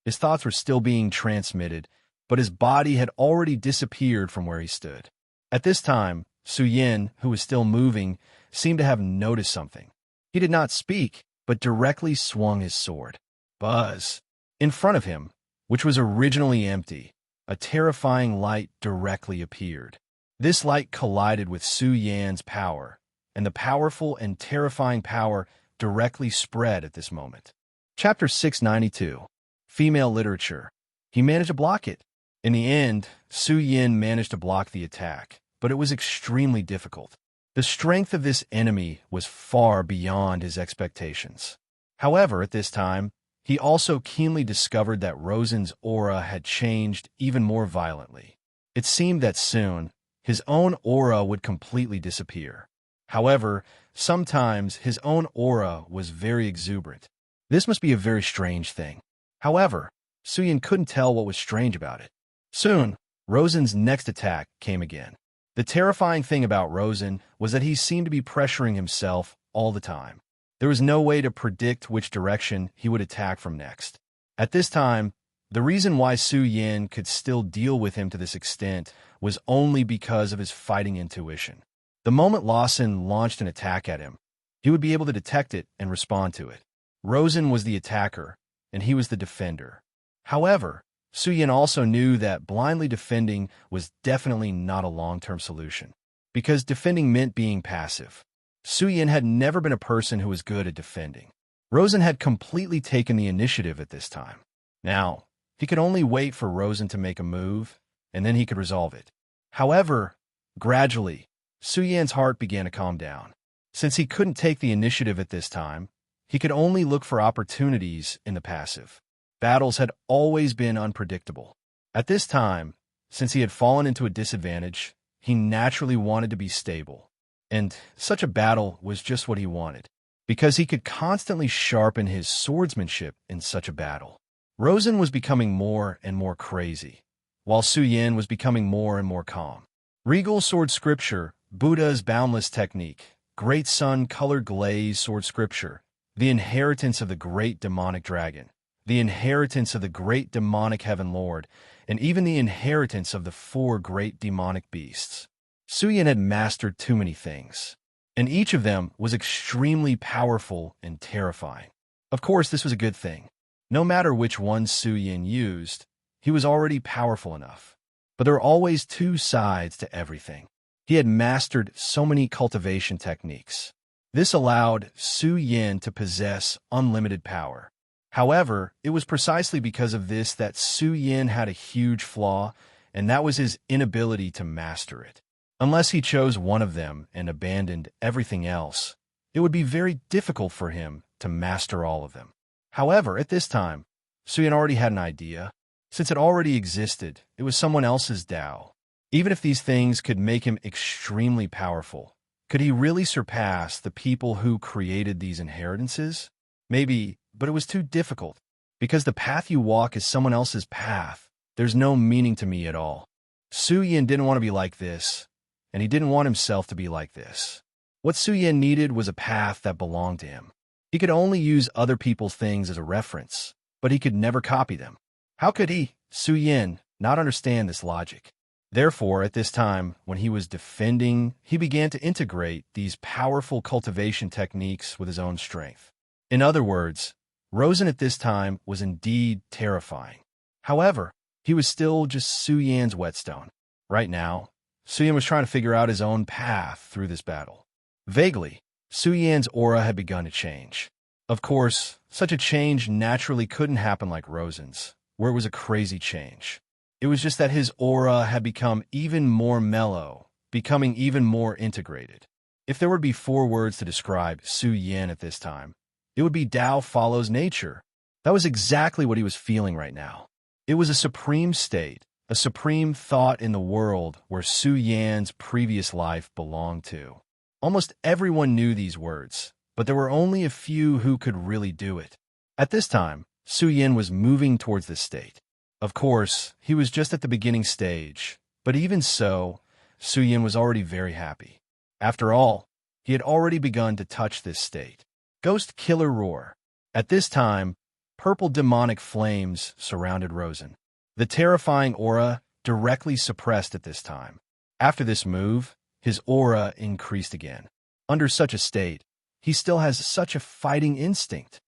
His thoughts were still being transmitted, but his body had already disappeared from where he stood. At this time, Su Yan, who was still moving, seemed to have noticed something. He did not speak, but directly swung his sword. Buzz! In front of him, which was originally empty, a terrifying light directly appeared. This light collided with Su Yan's power, and the powerful and terrifying power directly spread at this moment. Chapter 692. Female Literature. He managed to block it. In the end, Su Yin managed to block the attack, but it was extremely difficult. The strength of this enemy was far beyond his expectations. However, at this time, he also keenly discovered that Rosen's aura had changed even more violently. It seemed that soon, his own aura would completely disappear. However, sometimes his own aura was very exuberant. This must be a very strange thing. However, Su Yin couldn't tell what was strange about it. Soon, Rosen's next attack came again. The terrifying thing about Rosen was that he seemed to be pressuring himself all the time. There was no way to predict which direction he would attack from next. At this time, the reason why Su Yin could still deal with him to this extent was only because of his fighting intuition. The moment Lawson launched an attack at him, he would be able to detect it and respond to it. Rosen was the attacker, and he was the defender. However, Su Yin also knew that blindly defending was definitely not a long-term solution, because defending meant being passive. Su Yin had never been a person who was good at defending. Rosen had completely taken the initiative at this time. Now, he could only wait for Rosen to make a move, and then he could resolve it. However, gradually, Su Yin's heart began to calm down. Since he couldn't take the initiative at this time, he could only look for opportunities in the passive. Battles had always been unpredictable. At this time, since he had fallen into a disadvantage, he naturally wanted to be stable. And such a battle was just what he wanted, because he could constantly sharpen his swordsmanship in such a battle. Rosen was becoming more and more crazy, while Su Yin was becoming more and more calm. Regal Sword Scripture, Buddha's Boundless Technique, Great Sun Colored Glaze Sword Scripture, the inheritance of the great demonic dragon, the inheritance of the great demonic heaven lord, and even the inheritance of the 4 great demonic beasts. Su Yin had mastered too many things, and each of them was extremely powerful and terrifying. Of course, this was a good thing. No matter which one Su Yin used, he was already powerful enough. But there were always 2 sides to everything. He had mastered so many cultivation techniques. This allowed Su Yin to possess unlimited power. However, it was precisely because of this that Su Yin had a huge flaw, and that was his inability to master it. Unless he chose one of them and abandoned everything else, it would be very difficult for him to master all of them. However, at this time, Su Yin already had an idea. Since it already existed, it was someone else's Tao. Even if these things could make him extremely powerful, could he really surpass the people who created these inheritances? Maybe, but it was too difficult. Because the path you walk is someone else's path, there's no meaning to me at all. Su Yin didn't want to be like this, and he didn't want himself to be like this. What Su Yin needed was a path that belonged to him. He could only use other people's things as a reference, but he could never copy them. How could he, Su Yin, not understand this logic? Therefore, at this time, when he was defending, he began to integrate these powerful cultivation techniques with his own strength. In other words, Rosen at this time was indeed terrifying. However, he was still just Su Yin's whetstone. Right now, Su Yin was trying to figure out his own path through this battle. Vaguely, Su Yin's aura had begun to change. Of course, such a change naturally couldn't happen like Rosen's, where it was a crazy change. It was just that his aura had become even more mellow, becoming even more integrated. If there were to be 4 words to describe Su Yin at this time, it would be Tao follows nature. That was exactly what he was feeling right now. It was a supreme state, a supreme thought in the world where Su Yin's previous life belonged to. Almost everyone knew these words, but there were only a few who could really do it. At this time, Su Yin was moving towards this state. Of course, he was just at the beginning stage, but even so, Su Yin was already very happy. After all, he had already begun to touch this state. Ghost Killer Roar. At this time, purple demonic flames surrounded Rosen. The terrifying aura directly suppressed at this time. After this move, his aura increased again. Under such a state, he still has such a fighting instinct.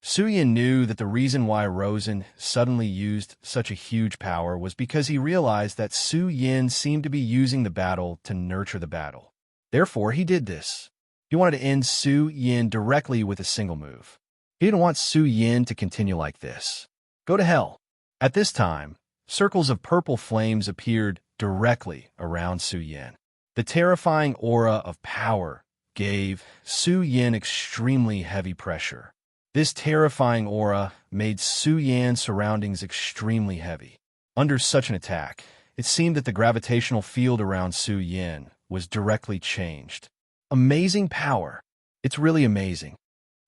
Su Yin knew that the reason why Rosen suddenly used such a huge power was because he realized that Su Yin seemed to be using the battle to nurture the battle. Therefore, he did this. He wanted to end Su Yin directly with a single move. He didn't want Su Yin to continue like this. Go to hell. At this time, Circles of purple flames appeared directly around Su Yin. The terrifying aura of power gave Su Yin extremely heavy pressure. This terrifying aura made Su Yan's surroundings extremely heavy. Under such an attack, it seemed that the gravitational field around Su Yin was directly changed. Amazing power. It's really amazing.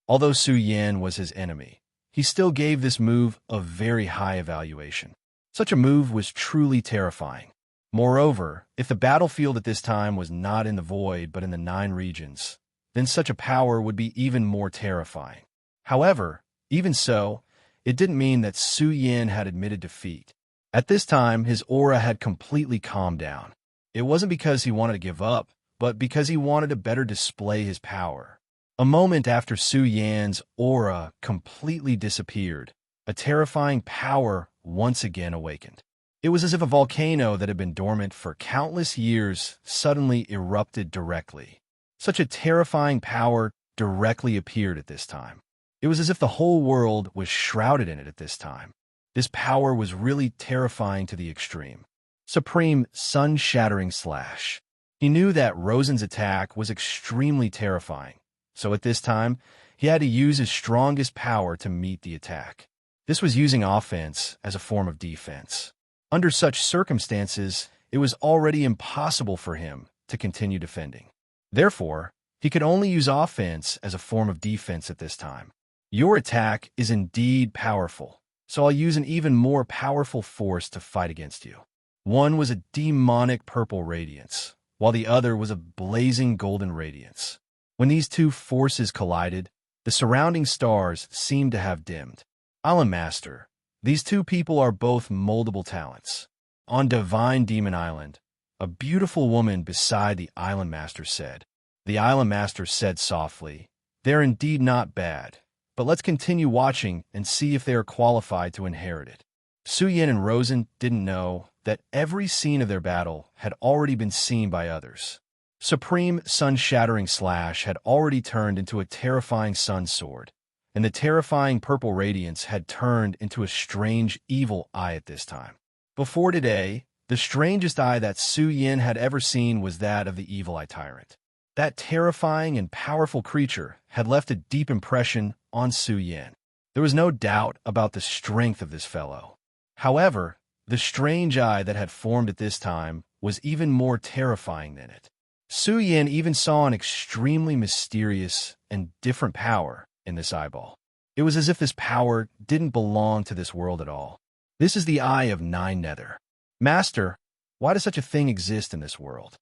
Although Su Yin was his enemy, he still gave this move a very high evaluation. Such a move was truly terrifying. Moreover, if the battlefield at this time was not in the void but in the 9 regions, then such a power would be even more terrifying. However, even so, it didn't mean that Su Yin had admitted defeat. At this time, his aura had completely calmed down. It wasn't because he wanted to give up, but because he wanted to better display his power. A moment after Su Yan's aura completely disappeared, a terrifying power once again awakened. It was as if a volcano that had been dormant for countless years suddenly erupted directly. Such a terrifying power directly appeared at this time. It was as if the whole world was shrouded in it at this time. This power was really terrifying to the extreme. Supreme sun-shattering slash. He knew that Rosen's attack was extremely terrifying, so at this time, he had to use his strongest power to meet the attack. This was using offense as a form of defense. Under such circumstances, it was already impossible for him to continue defending. Therefore, he could only use offense as a form of defense at this time. Your attack is indeed powerful, so I'll use an even more powerful force to fight against you. One was a demonic purple radiance, while the other was a blazing golden radiance. When these two forces collided, the surrounding stars seemed to have dimmed. Island Master, these two people are both moldable talents. On Divine Demon Island, a beautiful woman beside the Island Master said. The Island Master said softly, "They're indeed not bad, but let's continue watching and see if they are qualified to inherit it." Su Yin and Rosen didn't know that every scene of their battle had already been seen by others. Supreme sun-shattering slash had already turned into a terrifying sun sword, and the terrifying purple radiance had turned into a strange evil eye at this time. Before today, the strangest eye that Su Yin had ever seen was that of the Evil Eye Tyrant. That terrifying and powerful creature had left a deep impression on Su Yin. There was no doubt about the strength of this fellow. However, the strange eye that had formed at this time was even more terrifying than it. Su Yin even saw an extremely mysterious and different power in this eyeball. It was as if this power didn't belong to this world at all. This is the Eye of 9 Nether. Master, why does such a thing exist in this world?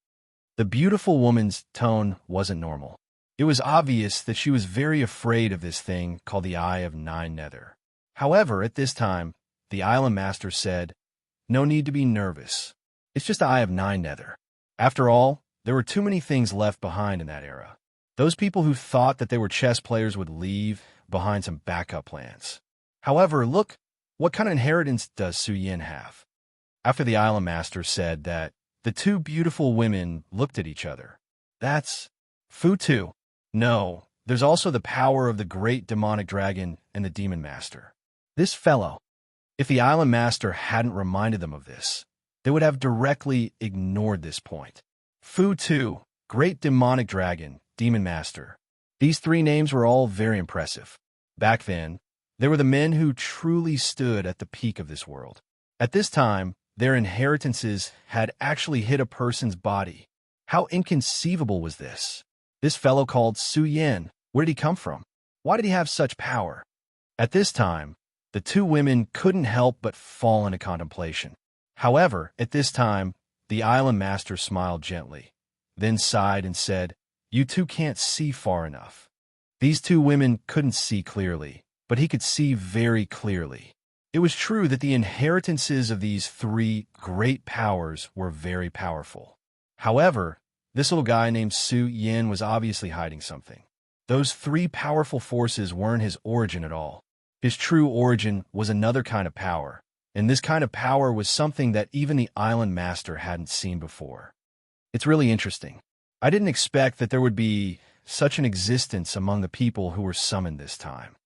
The beautiful woman's tone wasn't normal. It was obvious that she was very afraid of this thing called the Eye of 9 Nether. However, at this time, the Island Master said, "No need to be nervous. It's just the Eye of 9 Nether." After all, there were too many things left behind in that era. Those people who thought that they were chess players would leave behind some backup plans. However, look, what kind of inheritance does Su Yin have? After the Island Master said that, the two beautiful women looked at each other. That's Fu Tu. No, there's also the power of the great demonic dragon and the demon master. This fellow. If the Island Master hadn't reminded them of this, they would have directly ignored this point. Fu Tu, great demonic dragon, demon master. These 3 names were all very impressive. Back then, they were the men who truly stood at the peak of this world. At this time, their inheritances had actually hit a person's body. How inconceivable was this? This fellow called Su Yin, where did he come from? Why did he have such power? At this time, the 2 women couldn't help but fall into contemplation. However, at this time, the Island Master smiled gently, then sighed and said, "You two can't see far enough." These 2 women couldn't see clearly, but he could see very clearly. It was true that the inheritances of these 3 great powers were very powerful. However, this little guy named Su Yin was obviously hiding something. Those 3 powerful forces weren't his origin at all. His true origin was another kind of power, and this kind of power was something that even the Island Master hadn't seen before. It's really interesting. I didn't expect that there would be such an existence among the people who were summoned this time.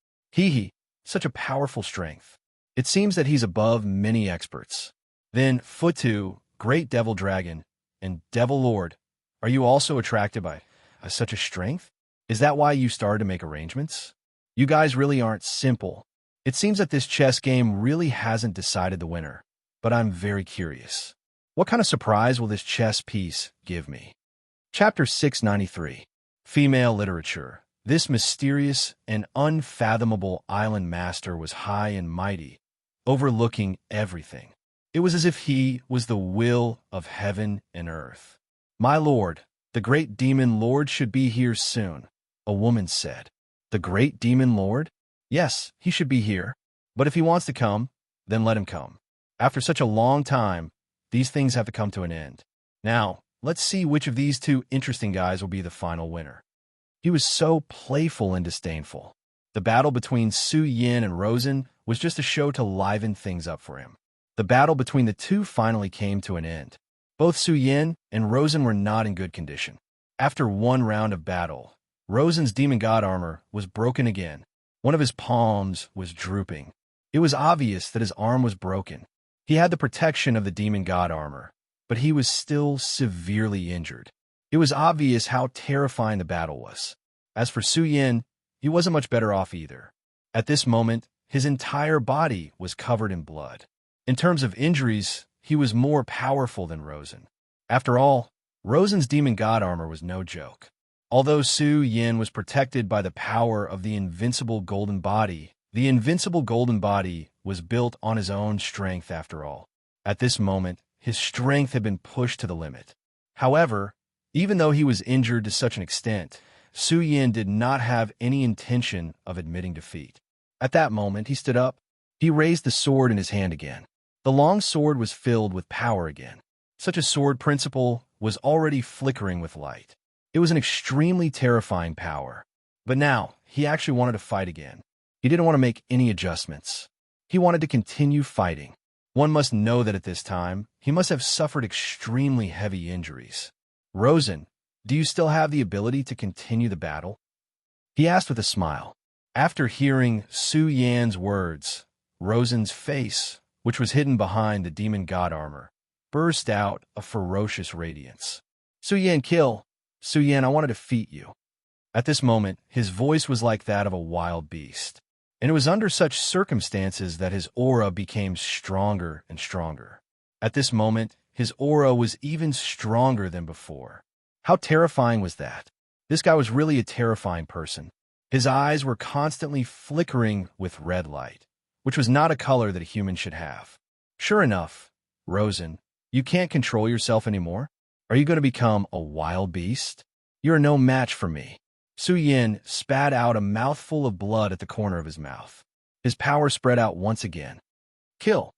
Such a powerful strength. It seems that he's above many experts. Then Futu, Great Devil Dragon, and Devil Lord, are you also attracted by such a strength? Is that why you started to make arrangements? You guys really aren't simple. It seems that this chess game really hasn't decided the winner, but I'm very curious. What kind of surprise will this chess piece give me? Chapter 693. Female Literature. This mysterious and unfathomable island master was high and mighty, overlooking everything. It was as if he was the will of heaven and earth. My lord, the great demon lord should be here soon, a woman said. The great demon lord? Yes, he should be here. But if he wants to come, then let him come. After such a long time, these things have to come to an end. Now, let's see which of these two interesting guys will be the final winner. He was so playful and disdainful. The battle between Su Yin and Rosen was just a show to liven things up for him. The battle between the two finally came to an end. Both Su Yin and Rosen were not in good condition. After one round of battle, Rosen's demon god armor was broken again. One of his palms was drooping. It was obvious that his arm was broken. He had the protection of the demon god armor, but he was still severely injured. It was obvious how terrifying the battle was. As for Su Yin, he wasn't much better off either. At this moment, his entire body was covered in blood. In terms of injuries, he was more powerful than Rosen. After all, Rosen's demon god armor was no joke. Although Su Yin was protected by the power of the invincible golden body was built on his own strength after all. At this moment, his strength had been pushed to the limit. However, even though he was injured to such an extent, Su Yin did not have any intention of admitting defeat. At that moment, he stood up. He raised the sword in his hand again. The long sword was filled with power again. Such a sword principle was already flickering with light. It was an extremely terrifying power. But now, he actually wanted to fight again. He didn't want to make any adjustments. He wanted to continue fighting. One must know that at this time, he must have suffered extremely heavy injuries. Rosen, do you still have the ability to continue the battle? He asked with a smile. After hearing Su Yan's words, Rosen's face, which was hidden behind the demon god armor, burst out a ferocious radiance. Su Yan, kill! Su Yan, I want to defeat you. At this moment, his voice was like that of a wild beast. And it was under such circumstances that his aura became stronger and stronger. At this moment, his aura was even stronger than before. How terrifying was that? This guy was really a terrifying person. His eyes were constantly flickering with red light, which was not a color that a human should have. Sure enough, Rosen, you can't control yourself anymore? Are you going to become a wild beast? You are no match for me. Su Yin spat out a mouthful of blood at the corner of his mouth. His power spread out once again. Kill!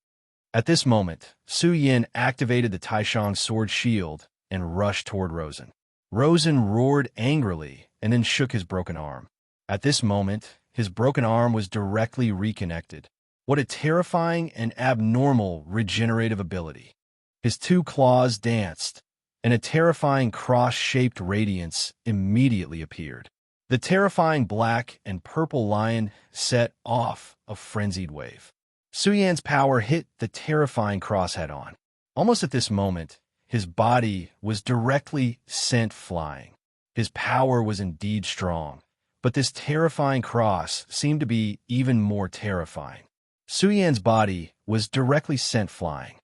At this moment, Su Yin activated the Taishang sword shield and rushed toward Rosen. Rosen roared angrily and then shook his broken arm. At this moment, his broken arm was directly reconnected. What a terrifying and abnormal regenerative ability. His two claws danced, and a terrifying cross-shaped radiance immediately appeared. The terrifying black and purple lion set off a frenzied wave. Su Yan's power hit the terrifying cross head-on. Almost at this moment, his body was directly sent flying. His power was indeed strong, but this terrifying cross seemed to be even more terrifying. Su Yan's body was directly sent flying.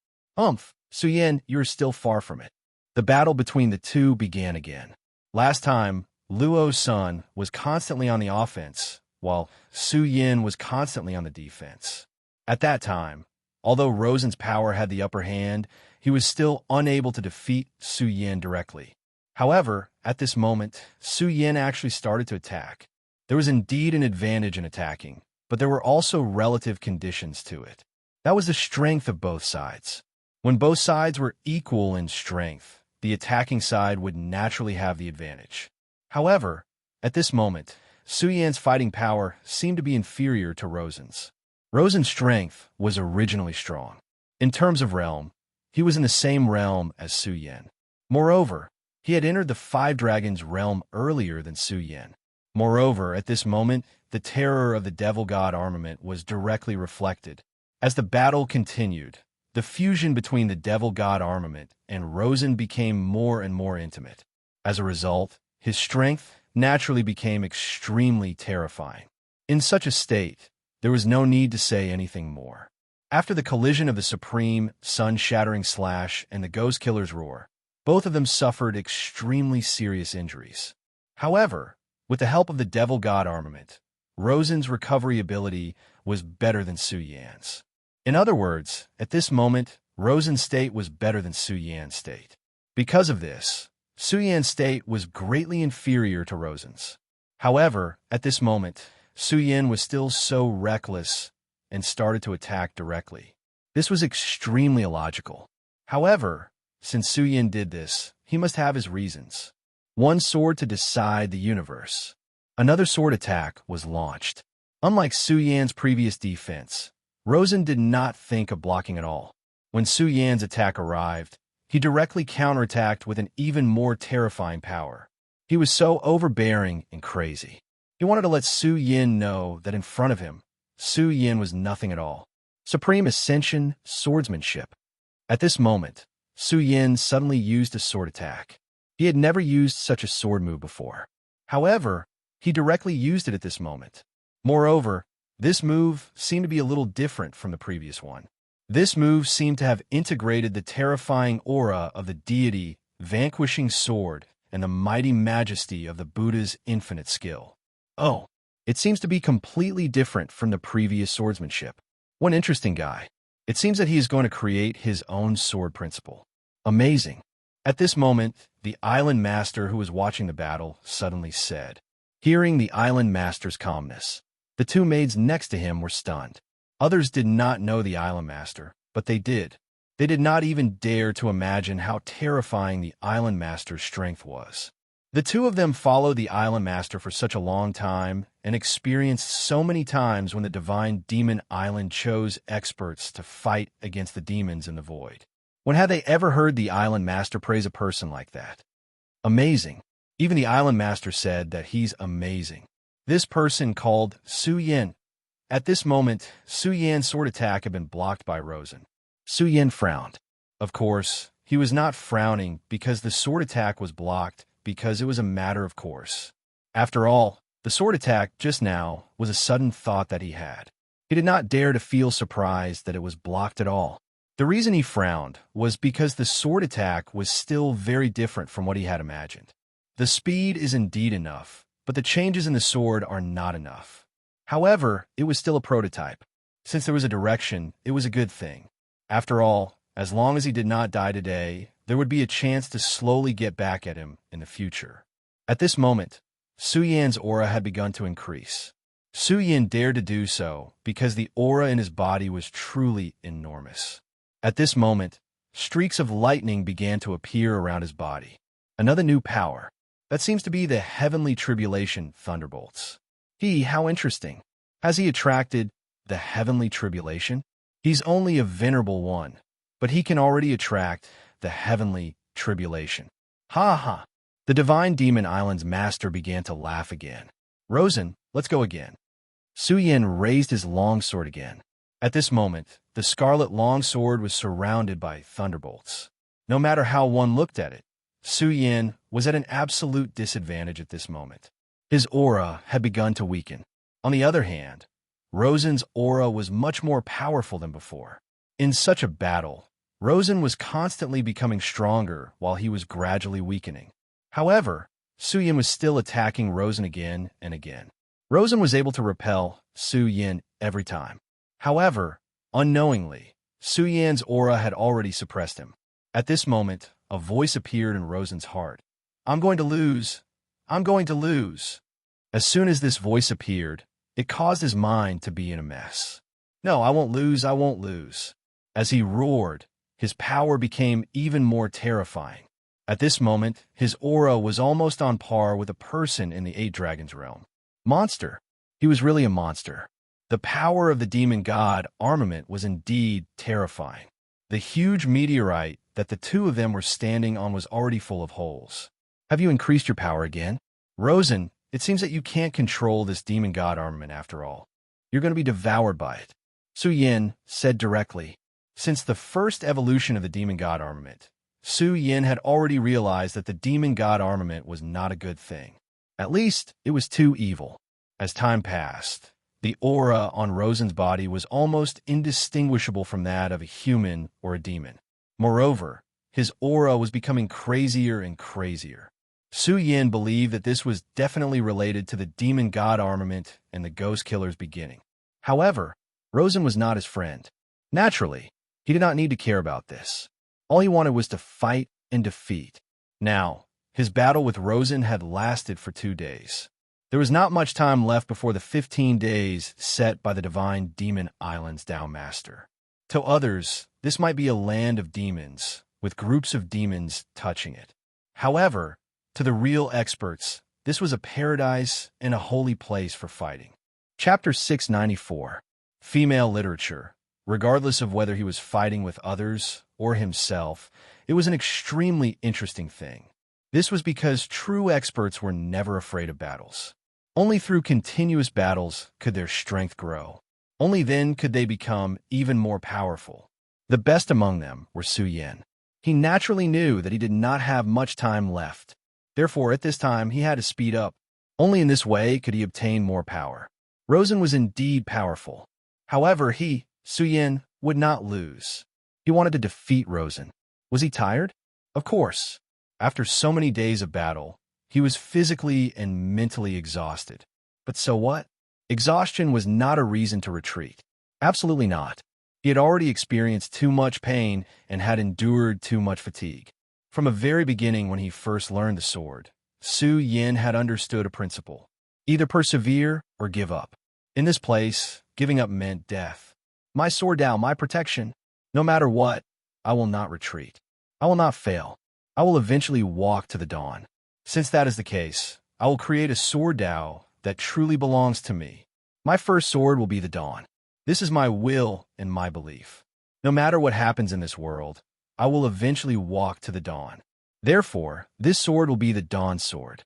Su Yan, you're still far from it. The battle between the two began again. Last time, Luo's son was constantly on the offense, while Su Yin was constantly on the defense. At that time, although Rosen's power had the upper hand, he was still unable to defeat Su Yin directly. However, at this moment, Su Yin actually started to attack. There was indeed an advantage in attacking, but there were also relative conditions to it. That was the strength of both sides. When both sides were equal in strength, the attacking side would naturally have the advantage. However, at this moment, Su Yan's fighting power seemed to be inferior to Rosen's. Rosen's strength was originally strong. In terms of realm, he was in the same realm as Su Yin. Moreover, he had entered the Five Dragons realm earlier than Su Yin. Moreover, at this moment, the terror of the devil god armament was directly reflected. As the battle continued, The fusion between the devil god armament and Rosen became more and more intimate. As a result, his strength naturally became extremely terrifying. In such a state, there was no need to say anything more. After the collision of the supreme, sun-shattering slash and the ghost killer's roar, both of them suffered extremely serious injuries. However, with the help of the devil god armament, Rosen's recovery ability was better than Su Yan's. In other words, at this moment, Rosen's state was better than Su Yan's state. Because of this, Su Yan's state was greatly inferior to Rosen's. However, at this moment, Su Yan was still so reckless and started to attack directly. This was extremely illogical. However, since Su Yan did this, he must have his reasons. One sword to decide the universe. Another sword attack was launched. Unlike Su Yan's previous defense, Rosen did not think of blocking at all. When Su Yan's attack arrived, he directly counterattacked with an even more terrifying power. He was so overbearing and crazy. He wanted to let Su Yan know that in front of him, Su Yan was nothing at all. Supreme Ascension Swordsmanship. At this moment, Su Yan suddenly used a sword attack. He had never used such a sword move before. However, he directly used it at this moment. Moreover, this move seemed to be a little different from the previous one. This move seemed to have integrated the terrifying aura of the deity, vanquishing sword, and the mighty majesty of the Buddha's infinite skill. Oh, it seems to be completely different from the previous swordsmanship. One interesting guy. It seems that he is going to create his own sword principle. Amazing. At this moment, the island master who was watching the battle suddenly said. Hearing the island master's calmness, the two maids next to him were stunned. Others did not know the island master, but they did. They did not even dare to imagine how terrifying the island master's strength was. The two of them followed the island master for such a long time and experienced so many times when the divine demon island chose experts to fight against the demons in the void. When had they ever heard the island master praise a person like that? Amazing. Even the island master said that he's amazing. This person called Su Yan. At this moment, Su Yan's sword attack had been blocked by Rosen. Su Yan frowned. Of course, he was not frowning because the sword attack was blocked, because it was a matter of course. After all, the sword attack just now was a sudden thought that he had. He did not dare to feel surprised that it was blocked at all. The reason he frowned was because the sword attack was still very different from what he had imagined. The speed is indeed enough, but the changes in the sword are not enough. However, it was still a prototype. Since there was a direction, it was a good thing. After all, as long as he did not die today, there would be a chance to slowly get back at him in the future. At this moment, Su Yan's aura had begun to increase. Su Yan dared to do so because the aura in his body was truly enormous. At this moment, streaks of lightning began to appear around his body. Another new power. That seems to be the heavenly tribulation thunderbolts. How interesting. Has he attracted the heavenly tribulation? He's only a venerable one, but he can already attract the heavenly tribulation. Ha ha. The divine demon island's master began to laugh again. Rosen, let's go again. Su Yan raised his longsword again. At this moment, the scarlet longsword was surrounded by thunderbolts. No matter how one looked at it, Su Yan was at an absolute disadvantage at this moment. His aura had begun to weaken. On the other hand, Rosen's aura was much more powerful than before. In such a battle, Rosen was constantly becoming stronger while he was gradually weakening. However, Su Yan was still attacking Rosen again and again. Rosen was able to repel Su Yan every time. However, unknowingly, Su Yan's aura had already suppressed him. At this moment, a voice appeared in Rosen's heart. I'm going to lose. I'm going to lose. As soon as this voice appeared, it caused his mind to be in a mess. No, I won't lose, I won't lose. As he roared, his power became even more terrifying. At this moment, his aura was almost on par with a person in the Eight Dragons realm. Monster. He was really a monster. The power of the demon god armament was indeed terrifying. The huge meteorite that the two of them were standing on was already full of holes. Have you increased your power again? Rosen, it seems that you can't control this demon god armament after all. You're going to be devoured by it. Su Yan said directly. Since the first evolution of the demon god armament, Su Yin had already realized that the demon god armament was not a good thing. At least, it was too evil. As time passed, the aura on Rosen's body was almost indistinguishable from that of a human or a demon. Moreover, his aura was becoming crazier and crazier. Su Yin believed that this was definitely related to the demon god armament and the ghost killer's beginning. However, Rosen was not his friend. Naturally, he did not need to care about this. All he wanted was to fight and defeat. Now, his battle with Rosen had lasted for 2 days. There was not much time left before the 15 days set by the divine demon island's Tao Master. To others, this might be a land of demons, with groups of demons touching it. However, to the real experts, this was a paradise and a holy place for fighting. Chapter 694. Female Literature. Regardless of whether he was fighting with others or himself, it was an extremely interesting thing. This was because true experts were never afraid of battles. Only through continuous battles could their strength grow. Only then could they become even more powerful. The best among them were Su Yin. He naturally knew that he did not have much time left. Therefore, at this time, he had to speed up. Only in this way could he obtain more power. Rosen was indeed powerful. However, Su Yin, would not lose. He wanted to defeat Rosen. Was he tired? Of course. After so many days of battle, he was physically and mentally exhausted. But so what? Exhaustion was not a reason to retreat. Absolutely not. He had already experienced too much pain and had endured too much fatigue. From the very beginning when he first learned the sword, Su Yin had understood a principle. Either persevere or give up. In this place, giving up meant death. My sword Tao, my protection. No matter what, I will not retreat. I will not fail. I will eventually walk to the dawn. Since that is the case, I will create a sword Tao that truly belongs to me. My first sword will be the dawn. This is my will and my belief. No matter what happens in this world, I will eventually walk to the dawn. Therefore, this sword will be the dawn sword.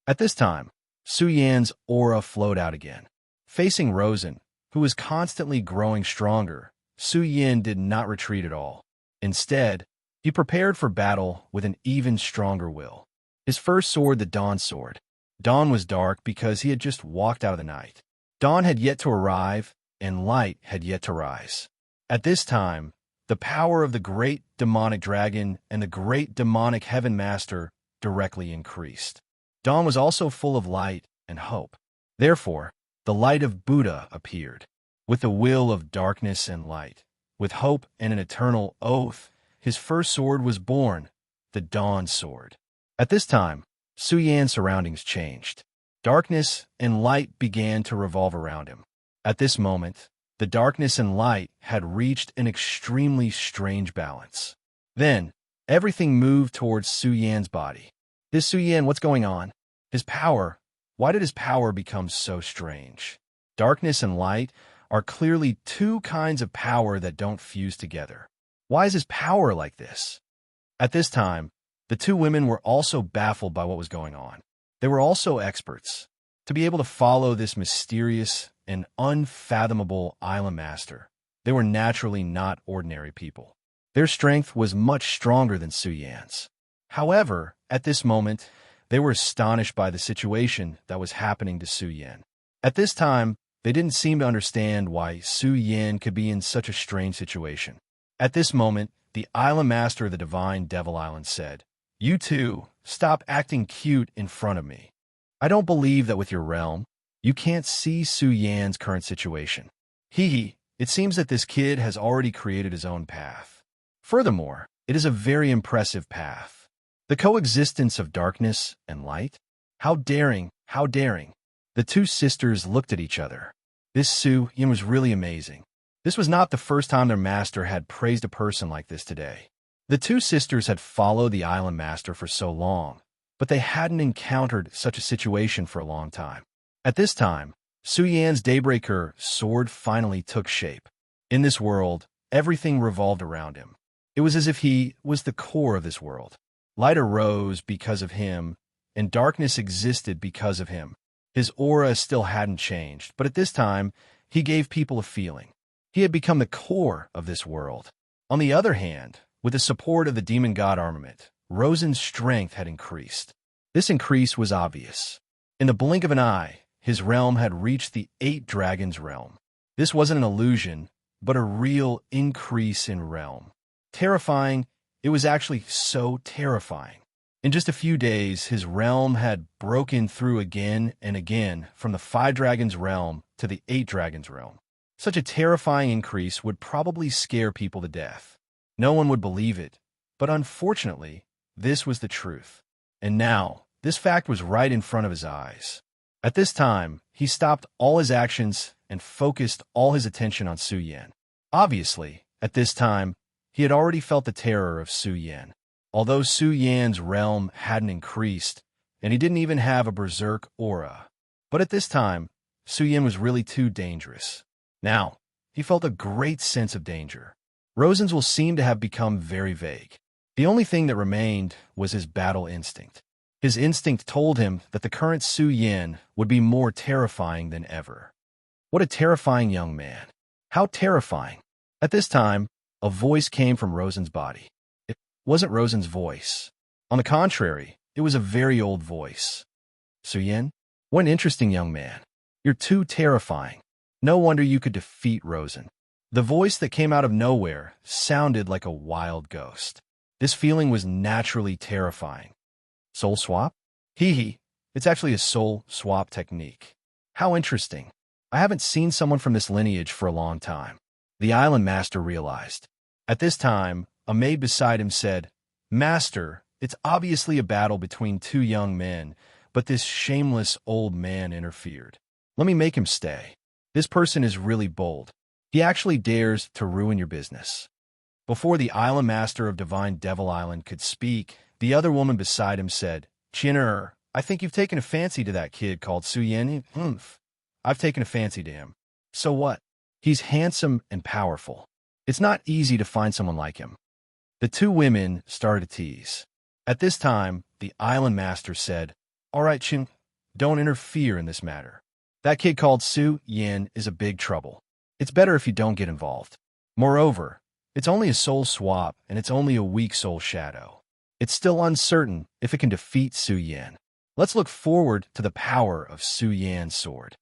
At this time, Su Yan's aura flowed out again. Facing Rosen, who was constantly growing stronger, Su Yin did not retreat at all. Instead, he prepared for battle with an even stronger will. His first sword, the Dawn Sword. Dawn was dark because he had just walked out of the night. Dawn had yet to arrive, and light had yet to rise. At this time, the power of the great demonic dragon and the great demonic heaven master directly increased. Dawn was also full of light and hope. Therefore, the light of Buddha appeared. With the will of darkness and light, with hope and an eternal oath, his first sword was born, the Dawn Sword. At this time, Su Yan's surroundings changed. Darkness and light began to revolve around him. At this moment, the darkness and light had reached an extremely strange balance. Then, everything moved towards Su Yan's body. This Su Yan, what's going on? His power. Why did his power become so strange? Darkness and light are clearly two kinds of power that don't fuse together. Why is his power like this? At this time, the two women were also baffled by what was going on. They were also experts. To be able to follow this mysterious and unfathomable island master, they were naturally not ordinary people. Their strength was much stronger than Su Yan's. However, at this moment, they were astonished by the situation that was happening to Su Yan. At this time, they didn't seem to understand why Su Yan could be in such a strange situation. At this moment, the island master of the Divine Devil Island said, "You two, stop acting cute in front of me. I don't believe that with your realm, you can't see Su Yan's current situation. It seems that this kid has already created his own path. Furthermore, it is a very impressive path. The coexistence of darkness and light? How daring, how daring." The two sisters looked at each other. This Su Yan was really amazing. This was not the first time their master had praised a person like this today. The two sisters had followed the island master for so long, but they hadn't encountered such a situation for a long time. At this time, Su Yan's Daybreaker sword finally took shape. In this world, everything revolved around him. It was as if he was the core of this world. Light arose because of him, and darkness existed because of him. His aura still hadn't changed, but at this time, he gave people a feeling. He had become the core of this world. On the other hand, with the support of the demon god armament, Rosen's strength had increased. This increase was obvious. In the blink of an eye, his realm had reached the 8 dragons realm. This wasn't an illusion, but a real increase in realm. Terrifying, it was actually so terrifying. In just a few days, his realm had broken through again and again from the 5 dragons realm to the 8 dragons realm. Such a terrifying increase would probably scare people to death. No one would believe it, but unfortunately, this was the truth. And now, this fact was right in front of his eyes. At this time, he stopped all his actions and focused all his attention on Su Yan. Obviously, at this time, he had already felt the terror of Su Yan. Although Su Yan's realm hadn't increased, and he didn't even have a berserk aura. But at this time, Su Yan was really too dangerous. Now, he felt a great sense of danger. Rosen's will seem to have become very vague. The only thing that remained was his battle instinct. His instinct told him that the current Su Yan would be more terrifying than ever. What a terrifying young man. How terrifying. At this time, a voice came from Rosen's body. It wasn't Rosen's voice. On the contrary, it was a very old voice. Su Yan? What an interesting young man. You're too terrifying. No wonder you could defeat Rosen. The voice that came out of nowhere sounded like a wild ghost. This feeling was naturally terrifying. Soul swap? Hee. It's actually a soul swap technique. How interesting. I haven't seen someone from this lineage for a long time. The island master realized. At this time, a maid beside him said, "Master, it's obviously a battle between 2 young men, but this shameless old man interfered. Let me make him stay. This person is really bold. He actually dares to ruin your business." Before the island master of Divine Devil Island could speak, the other woman beside him said, "Chinner, I think you've taken a fancy to that kid called Su Yan. I've taken a fancy to him. So what? He's handsome and powerful. It's not easy to find someone like him." The 2 women started to tease. At this time, the island master said, "All right, Chin, don't interfere in this matter. That kid called Su Yan is a big trouble. It's better if you don't get involved. Moreover, it's only a soul swap and it's only a weak soul shadow. It's still uncertain if it can defeat Su Yan. Let's look forward to the power of Su Yan's sword."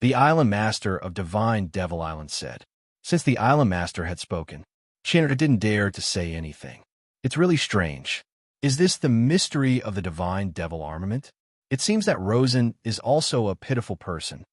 The island master of Divine Devil Island said. Since the island master had spoken, Chinner didn't dare to say anything. It's really strange. Is this the mystery of the Divine Devil armament? It seems that Rosen is also a pitiful person.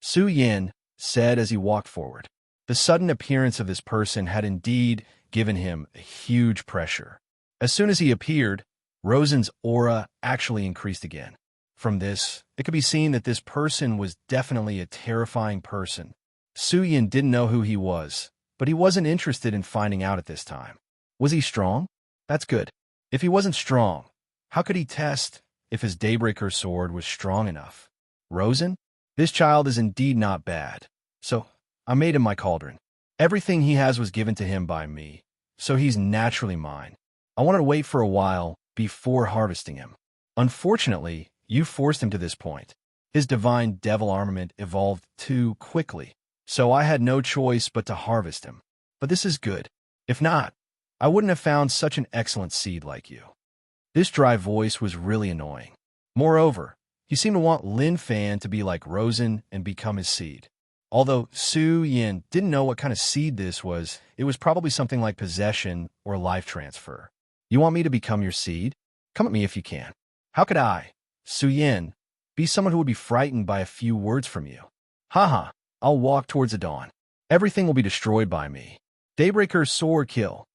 Su Yan said as he walked forward. The sudden appearance of this person had indeed given him a huge pressure. As soon as he appeared, Rosen's aura actually increased again. From this, it could be seen that this person was definitely a terrifying person. Su Yan didn't know who he was, but he wasn't interested in finding out at this time. Was he strong? That's good. If he wasn't strong, how could he test if his Daybreaker sword was strong enough? Rosen? This child is indeed not bad. So, I made him my cauldron. Everything he has was given to him by me, so he's naturally mine. I wanted to wait for a while before harvesting him. Unfortunately, you forced him to this point. His Divine Devil armament evolved too quickly, so I had no choice but to harvest him. But this is good. If not, I wouldn't have found such an excellent seed like you. This dry voice was really annoying. Moreover, he seemed to want Lin Fan to be like Rosen and become his seed. Although Su Yan didn't know what kind of seed this was, it was probably something like possession or life transfer. You want me to become your seed? Come at me if you can. How could I, Su Yan, be someone who would be frightened by a few words from you? Haha, I'll walk towards the dawn. Everything will be destroyed by me. Daybreaker's sword kill.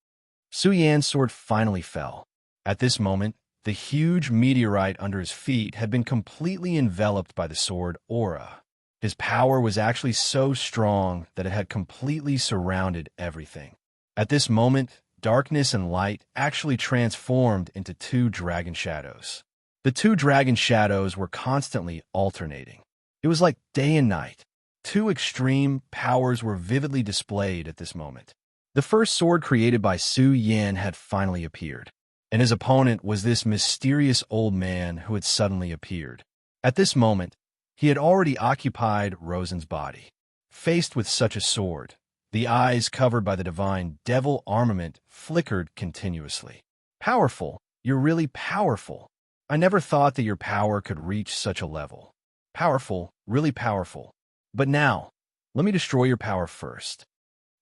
Su Yan's sword finally fell. At this moment, the huge meteorite under his feet had been completely enveloped by the sword aura. His power was actually so strong that it had completely surrounded everything. At this moment, darkness and light actually transformed into 2 dragon shadows. The 2 dragon shadows were constantly alternating. It was like day and night. 2 extreme powers were vividly displayed at this moment. The first sword created by Su Yan had finally appeared, and his opponent was this mysterious old man who had suddenly appeared. At this moment, he had already occupied Rosen's body. Faced with such a sword, The eyes covered by the divine devil armament flickered continuously. Powerful. You're really powerful. I never thought that your power could reach such a level. Powerful, really powerful. But now, let me destroy your power first.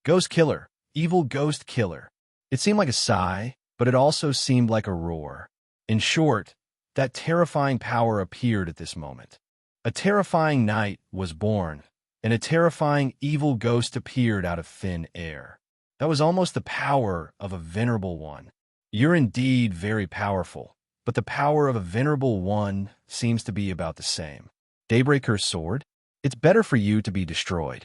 Ghost killer, evil ghost killer. It seemed like a sigh, but it also seemed like a roar. In short, that terrifying power appeared at this moment. A terrifying night was born, and a terrifying evil ghost appeared out of thin air. That was almost the power of a venerable one. You're indeed very powerful, but the power of a venerable one seems to be about the same. Daybreaker's sword? It's better for you to be destroyed.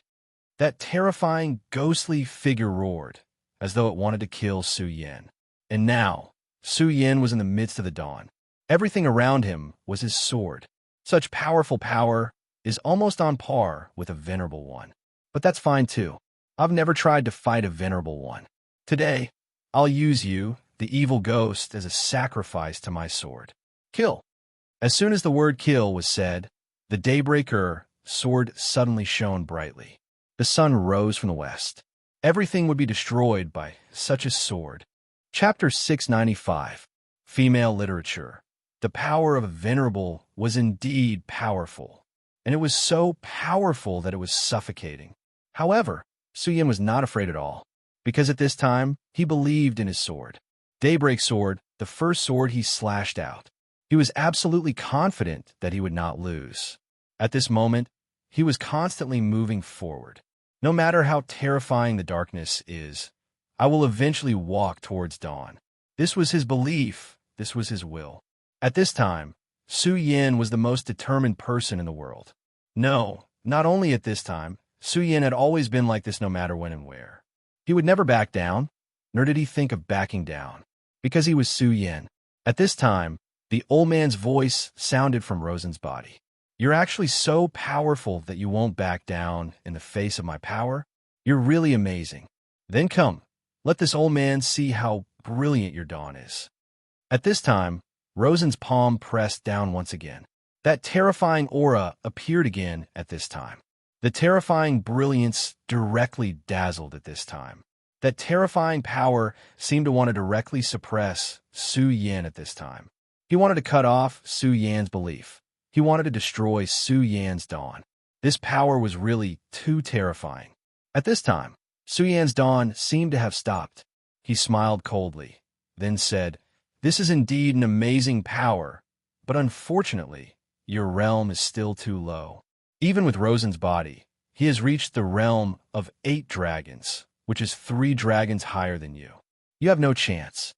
That terrifying, ghostly figure roared, as though it wanted to kill Su Yin. And now, Su Yin was in the midst of the dawn. Everything around him was his sword. Such powerful power is almost on par with a venerable one. But that's fine too. I've never tried to fight a venerable one. Today, I'll use you, the evil ghost, as a sacrifice to my sword. Kill. As soon as the word kill was said, the Daybreaker sword suddenly shone brightly. The sun rose from the west. Everything would be destroyed by such a sword. Chapter 695. Female Literature. The power of a venerable was indeed powerful, and it was so powerful that it was suffocating. However, Su Yin was not afraid at all, because at this time, he believed in his sword. Daybreak sword, the first sword he slashed out. He was absolutely confident that he would not lose. At this moment, he was constantly moving forward. No matter how terrifying the darkness is, I will eventually walk towards dawn. This was his belief. This was his will. At this time, Su Yin was the most determined person in the world. No, not only at this time, Su Yin had always been like this no matter when and where. He would never back down, nor did he think of backing down, because he was Su Yin. At this time, the old man's voice sounded from Rosen's body. You're actually so powerful that you won't back down in the face of my power? You're really amazing. Then come, let this old man see how brilliant your dawn is. At this time, Rosen's palm pressed down once again. That terrifying aura appeared again at this time. The terrifying brilliance directly dazzled at this time. That terrifying power seemed to want to directly suppress Su Yin at this time. He wanted to cut off Su Yan's belief. He wanted to destroy Su Yan's dawn. This power was really too terrifying. At this time, Su Yan's dawn seemed to have stopped. He smiled coldly, then said, "This is indeed an amazing power, but unfortunately, your realm is still too low." Even with Rosen's body, he has reached the realm of 8 dragons, which is 3 dragons higher than you. You have no chance.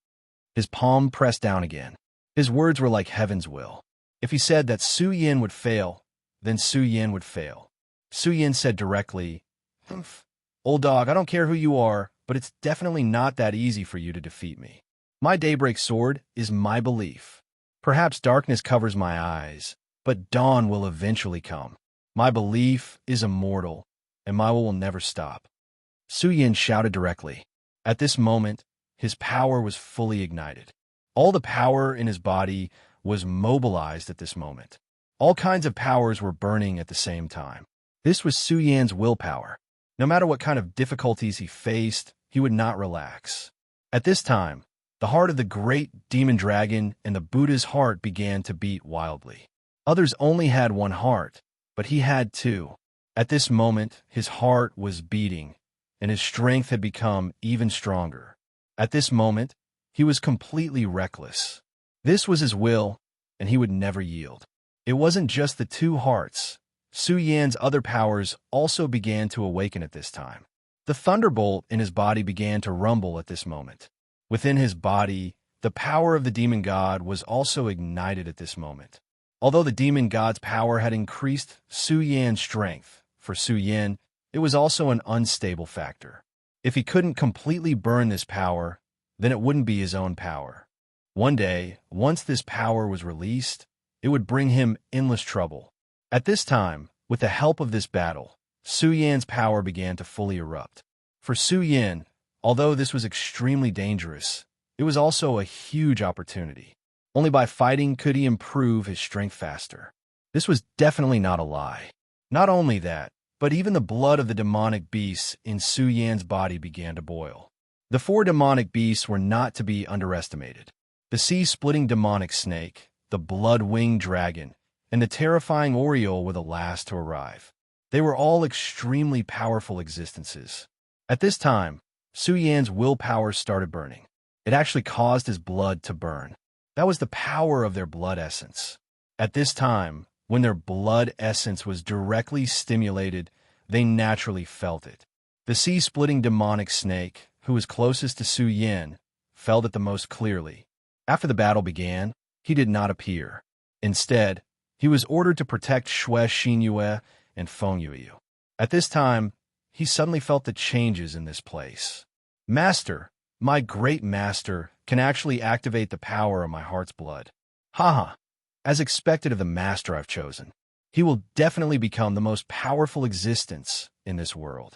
His palm pressed down again. His words were like heaven's will. If he said that Su Yin would fail, then Su Yin would fail. Su Yin said directly, "Humph. Old dog, I don't care who you are, but it's definitely not that easy for you to defeat me. My daybreak sword is my belief. Perhaps darkness covers my eyes, but dawn will eventually come. My belief is immortal, and my will never stop." Su Yin shouted directly. At this moment, his power was fully ignited. All the power in his body was mobilized at this moment. All kinds of powers were burning at the same time. This was Su Yan's willpower. No matter what kind of difficulties he faced, he would not relax. At this time, the heart of the great demon dragon and the Buddha's heart began to beat wildly. Others only had one heart, but he had 2. At this moment, his heart was beating, and his strength had become even stronger. At this moment, he was completely reckless. This was his will, and he would never yield. It wasn't just the 2 hearts. Su Yan's other powers also began to awaken at this time. The thunderbolt in his body began to rumble at this moment. Within his body, the power of the demon god was also ignited at this moment. Although the demon god's power had increased Su Yan's strength, for Su Yan, it was also an unstable factor. If he couldn't completely burn this power, then it wouldn't be his own power. One day, once this power was released, it would bring him endless trouble. At this time, with the help of this battle, Su Yan's power began to fully erupt. For Su Yan, although this was extremely dangerous, it was also a huge opportunity. Only by fighting could he improve his strength faster. This was definitely not a lie. Not only that, But even the blood of the demonic beasts in Su Yan's body began to boil. The 4 demonic beasts were not to be underestimated. The sea-splitting demonic snake, the blood-winged dragon, and the terrifying oriole were the last to arrive. They were all extremely powerful existences. At this time, Su Yan's willpower started burning. It actually caused his blood to burn. That was the power of their blood essence. At this time, when their blood essence was directly stimulated, they naturally felt it. The sea-splitting demonic snake, who was closest to Su Yan, felt it the most clearly. After the battle began, he did not appear. Instead, he was ordered to protect Shui Xinyue and Feng Yuyu. At this time, he suddenly felt the changes in this place. Master, my great master, can actually activate the power of my heart's blood. Haha. As expected of the master I've chosen, he will definitely become the most powerful existence in this world.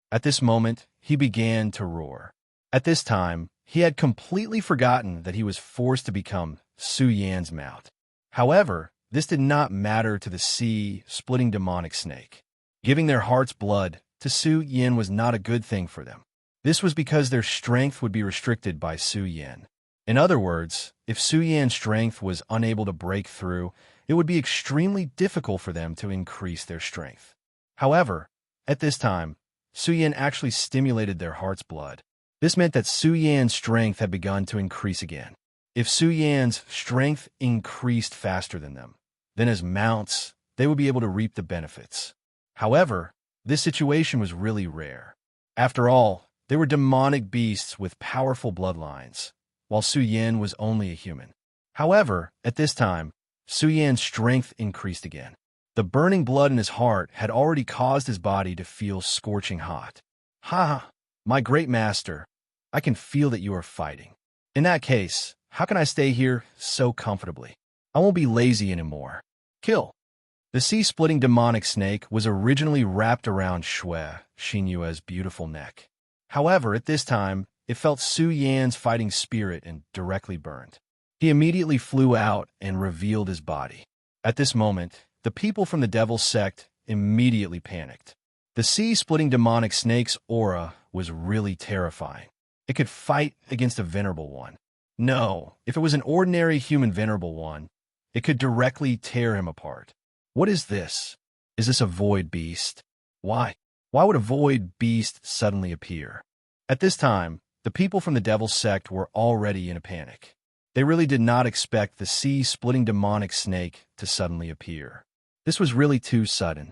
At this moment, he began to roar. At this time, he had completely forgotten that he was forced to become Su Yan's mount. However, this did not matter to the sea-splitting demonic snake. Giving their heart's blood to Su Yan was not a good thing for them. This was because their strength would be restricted by Su Yan. In other words, if Su Yan's strength was unable to break through, it would be extremely difficult for them to increase their strength. However, at this time, Su Yan actually stimulated their heart's blood. This meant that Su Yan's strength had begun to increase again. If Su Yan's strength increased faster than them, then as mounts, they would be able to reap the benefits. However, this situation was really rare. After all, they were demonic beasts with powerful bloodlines, while Su Yan was only a human. However, at this time, Su Yan's strength increased again. The burning blood in his heart had already caused his body to feel scorching hot. Ha! My great master, I can feel that you are fighting. In that case, how can I stay here so comfortably? I won't be lazy anymore. Kill! The sea-splitting demonic snake was originally wrapped around Shui Xinyue's beautiful neck. However, at this time, it felt Su Yan's fighting spirit and directly burned. He immediately flew out and revealed his body. At this moment, the people from the Devil's Sect immediately panicked. The sea-splitting demonic snake's aura was really terrifying. It could fight against a venerable one. No, if it was an ordinary human venerable one, it could directly tear him apart. What is this? Is this a void beast? Why? Why would a void beast suddenly appear? At this time, the people from the Devil's Sect were already in a panic. They really did not expect the sea-splitting demonic snake to suddenly appear. This was really too sudden.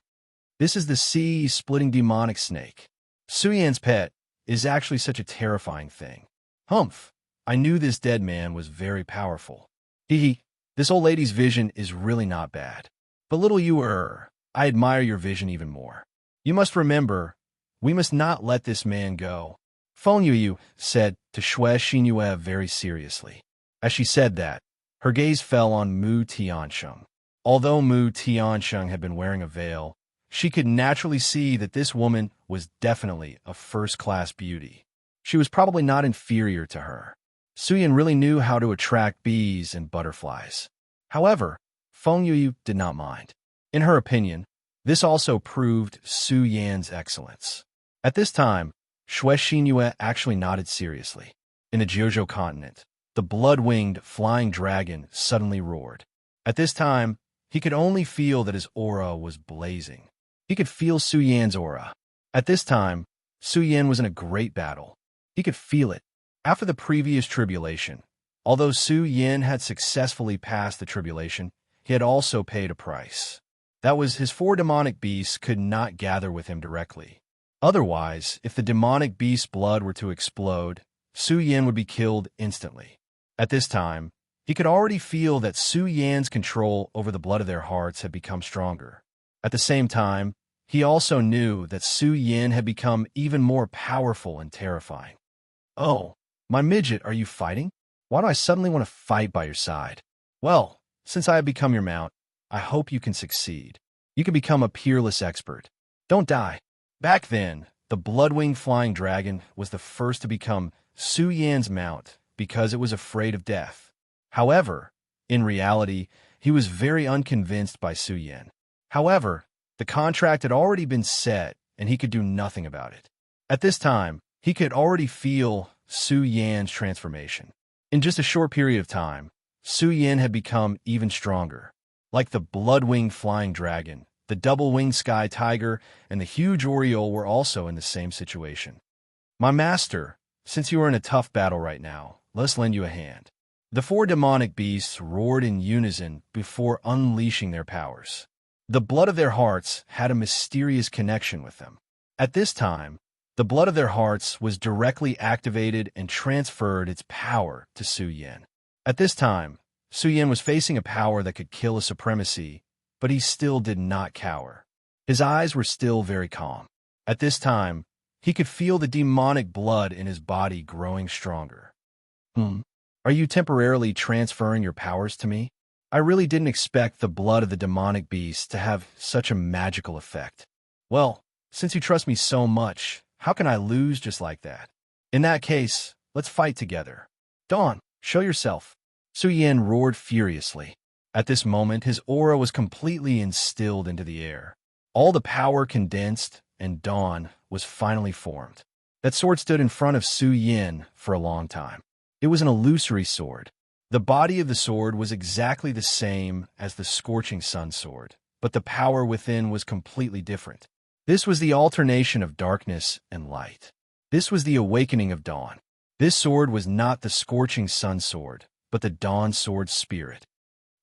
This is the sea-splitting demonic snake. Su Yan's pet is actually such a terrifying thing. Humph! I knew this dead man was very powerful. This old lady's vision is really not bad. But little you I admire your vision even more. You must remember, we must not let this man go. Feng Yuyu said to Shui Xinyue very seriously. As she said that, her gaze fell on Mu Tiansheng. Although Mu Tiansheng had been wearing a veil, she could naturally see that this woman was definitely a first-class beauty. She was probably not inferior to her. Su Yan really knew how to attract bees and butterflies. However, Feng Yuyu did not mind. In her opinion, this also proved Su Yan's excellence. At this time, Shui Xinyue actually nodded seriously. In the Jiuzhou continent, the blood-winged flying dragon suddenly roared. At this time, he could only feel that his aura was blazing. He could feel Su Yan's aura. At this time, Su Yan was in a great battle. He could feel it. After the previous tribulation, although Su Yan had successfully passed the tribulation, he had also paid a price. That was his 4 demonic beasts could not gather with him directly. Otherwise, if the demonic beast's blood were to explode, Su Yan would be killed instantly. At this time, he could already feel that Su Yan's control over the blood of their hearts had become stronger. At the same time, he also knew that Su Yan had become even more powerful and terrifying. Oh, my midget, are you fighting? Why do I suddenly want to fight by your side? Well, since I have become your mount, I hope you can succeed. You can become a peerless expert. Don't die. Back then, the blood-winged flying dragon was the first to become Su Yan's mount because it was afraid of death. However, in reality, he was very unconvinced by Su Yan. However, The contract had already been set, and he could do nothing about it. At this time, he could already feel Su Yan's transformation. In just a short period of time, Su Yan had become even stronger. Like the blood-winged flying dragon, the double-winged sky tiger, and the huge oriole were also in the same situation. "My master, since you are in a tough battle right now, let's lend you a hand." The four demonic beasts roared in unison before unleashing their powers. The blood of their hearts had a mysterious connection with them. At this time, the blood of their hearts was directly activated and transferred its power to Su Yan. At this time, Su Yan was facing a power that could kill a supremacy, but he still did not cower. His eyes were still very calm. At this time, he could feel the demonic blood in his body growing stronger. Are you temporarily transferring your powers to me? I really didn't expect the blood of the demonic beast to have such a magical effect. Well, since you trust me so much, how can I lose just like that? In that case, let's fight together. Dawn, show yourself. Su Yan roared furiously. At this moment, his aura was completely instilled into the air. All the power condensed, and Dawn was finally formed. That sword stood in front of Su Yan for a long time. It was an illusory sword. The body of the sword was exactly the same as the scorching sun sword, but the power within was completely different. This was the alternation of darkness and light. This was the awakening of dawn. This sword was not the scorching sun sword, but the dawn sword spirit.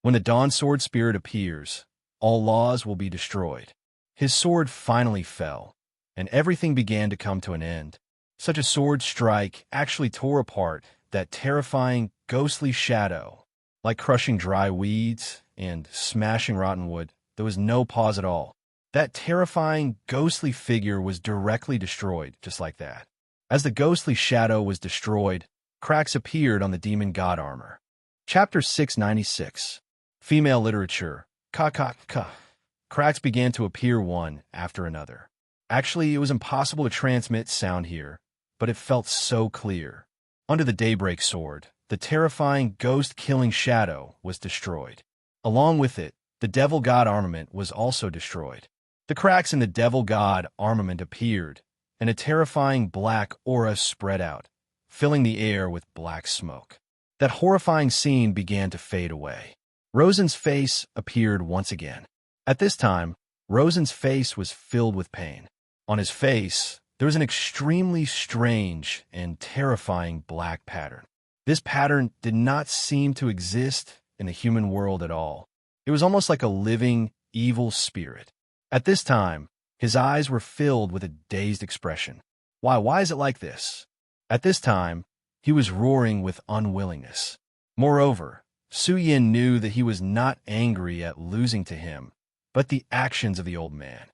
When the dawn sword spirit appears, all laws will be destroyed. His sword finally fell, and everything began to come to an end. Such a sword strike actually tore apart that terrifying, ghostly shadow. Like crushing dry weeds and smashing rotten wood, there was no pause at all. That terrifying, ghostly figure was directly destroyed, just like that. As the ghostly shadow was destroyed, cracks appeared on the demon god armor. Chapter 696. Female Literature. Cracks began to appear one after another. Actually, it was impossible to transmit sound here, but it felt so clear. Under the Daybreak Sword, the terrifying ghost-killing shadow was destroyed. Along with it, the Devil God armament was also destroyed. The cracks in the Devil God armament appeared, and a terrifying black aura spread out, filling the air with black smoke. That horrifying scene began to fade away. Rosen's face appeared once again. At this time, Rosen's face was filled with pain. On his face, there was an extremely strange and terrifying black pattern. This pattern did not seem to exist in the human world at all. It was almost like a living, evil spirit. At this time, his eyes were filled with a dazed expression. Why is it like this? At this time, he was roaring with unwillingness. Moreover, Su Yan knew that he was not angry at losing to him, but the actions of the old man.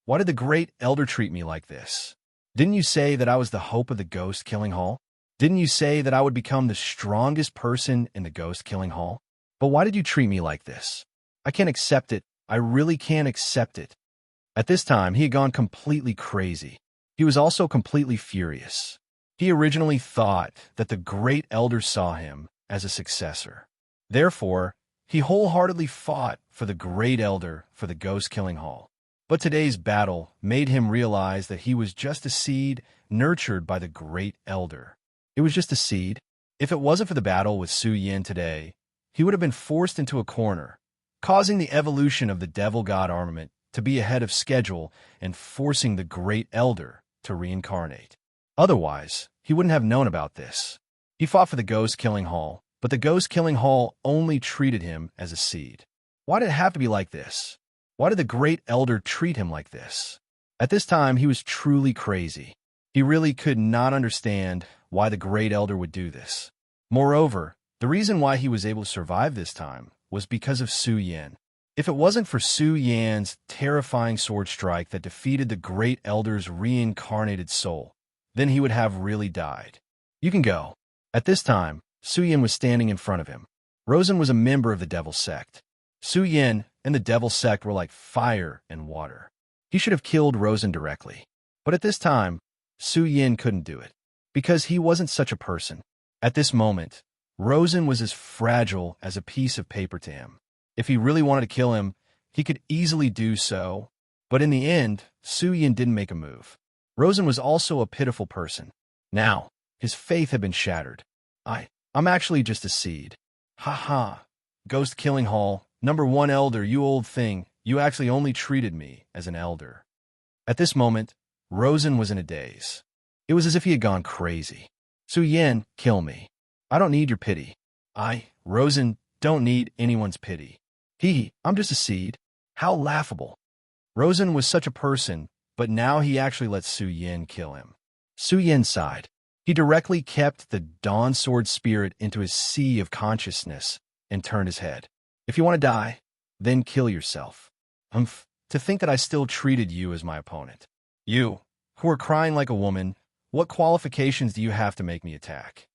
Why did the great elder treat me like this? Didn't you say that I was the hope of the ghost-killing hall? Didn't you say that I would become the strongest person in the ghost-killing hall? But why did you treat me like this? I can't accept it. I really can't accept it. At this time, he had gone completely crazy. He was also completely furious. He originally thought that the great elder saw him as a successor. Therefore, he wholeheartedly fought for the great elder for the ghost-killing hall. But today's battle made him realize that he was just a seed nurtured by the great elder. It was just a seed. If it wasn't for the battle with Su Yan today, he would have been forced into a corner, causing the evolution of the Devil God armament to be ahead of schedule and forcing the great elder to reincarnate. Otherwise, he wouldn't have known about this. He fought for the ghost-killing hall, but the ghost-killing hall only treated him as a seed. Why did it have to be like this? Why did the great elder treat him like this? At this time, he was truly crazy. He really could not understand why the great elder would do this. Moreover, the reason why he was able to survive this time was because of Su Yan. If it wasn't for Su Yan's terrifying sword strike that defeated the great elder's reincarnated soul, then he would have really died. You can go. At this time, Su Yan was standing in front of him. Rosen was a member of the Devil Sect. Su Yan and the Devil Sect were like fire and water. He should have killed Rosen directly. But at this time, Su Yan couldn't do it, because he wasn't such a person. At this moment, Rosen was as fragile as a piece of paper to him. If he really wanted to kill him, He could easily do so, but in the end, Su Yin didn't make a move. Rosen was also a pitiful person. Now, his faith had been shattered. I'm actually just a seed. Ha ha. Ghost Killing Hall, #1 elder, you old thing. You actually only treated me as an elder. At this moment, Rosen was in a daze. It was as if he had gone crazy. Su Yin, kill me. I don't need your pity. Rosen, don't need anyone's pity. I'm just a seed. How laughable. Rosen was such a person, but now he actually let Su Yin kill him. Su Yin sighed. He directly kept the Dawn Sword spirit into his sea of consciousness and turned his head. If you want to die, then kill yourself. To think that I still treated you as my opponent. You, who are crying like a woman, what qualifications do you have to make me attack?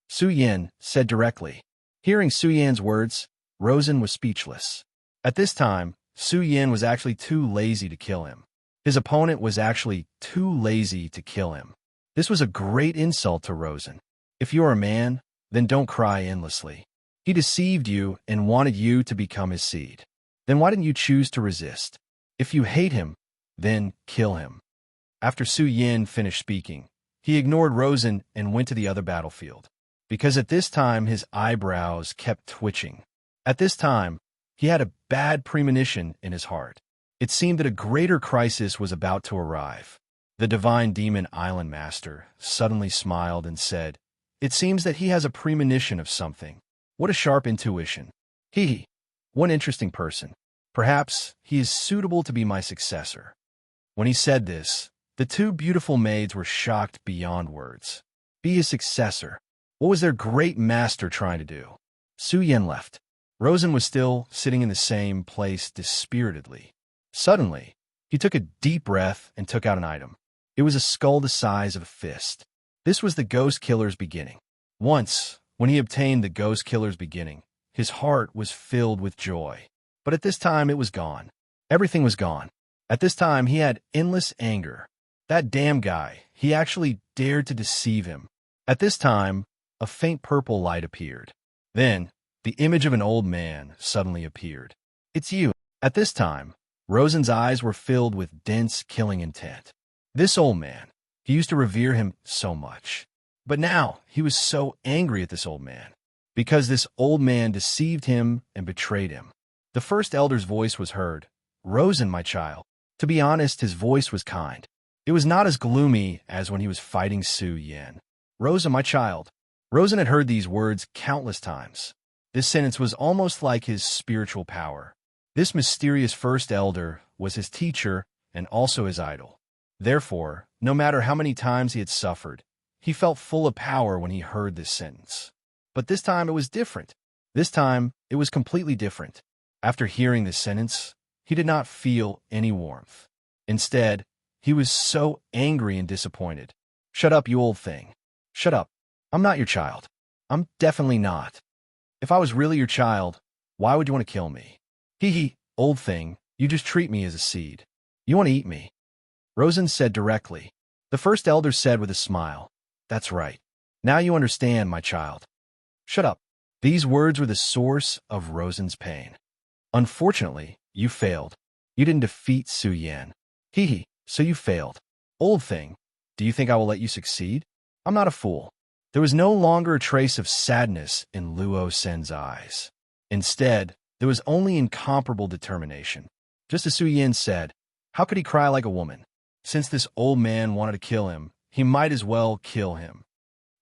Su Yin said directly. Hearing Su Yin's words, Rosen was speechless. At this time, Su Yin was actually too lazy to kill him. His opponent was actually too lazy to kill him. This was a great insult to Rosen. If you are a man, then don't cry endlessly. He deceived you and wanted you to become his seed. Then why didn't you choose to resist? If you hate him, then kill him. After Su Yin finished speaking, he ignored Rosen and went to the other battlefield. Because at this time his eyebrows kept twitching. At this time, he had a bad premonition in his heart. It seemed that a greater crisis was about to arrive. The Divine Demon Island Master suddenly smiled and said, It seems that he has a premonition of something. What a sharp intuition. One interesting person. Perhaps he is suitable to be my successor. When he said this, the two beautiful maids were shocked beyond words. Be his successor. What was their great master trying to do? Su Yin left. Rosen was still sitting in the same place dispiritedly. Suddenly, he took a deep breath and took out an item. It was a skull the size of a fist. This was the Ghost Killer's beginning. Once, when he obtained the Ghost Killer's beginning, his heart was filled with joy. But at this time, it was gone. Everything was gone. At this time, he had endless anger. That damn guy, he actually dared to deceive him. At this time, a faint purple light appeared. Then, the image of an old man suddenly appeared. It's you. At this time, Rosen's eyes were filled with dense, killing intent. This old man, he used to revere him so much. But now, he was so angry at this old man, because this old man deceived him and betrayed him. The first elder's voice was heard. Rosen, my child. To be honest, his voice was kind. It was not as gloomy as when he was fighting Su Yin. Rosen, my child. Rosen had heard these words countless times. This sentence was almost like his spiritual power. This mysterious first elder was his teacher and also his idol. Therefore, no matter how many times he had suffered, he felt full of power when he heard this sentence. But this time it was different. This time it was completely different. After hearing this sentence, he did not feel any warmth. Instead, he was so angry and disappointed. Shut up, you old thing. Shut up. I'm not your child. I'm definitely not. If I was really your child, why would you want to kill me? Old thing, you just treat me as a seed. You want to eat me. Rosen said directly. The first elder said with a smile, That's right. Now you understand, my child. Shut up. These words were the source of Rosen's pain. Unfortunately, you failed. You didn't defeat Su Yin. So you failed. Old thing, do you think I will let you succeed? I'm not a fool. There was no longer a trace of sadness in Luo Sen's eyes. Instead, there was only incomparable determination. Just as Su Yin said, how could he cry like a woman? Since this old man wanted to kill him, he might as well kill him.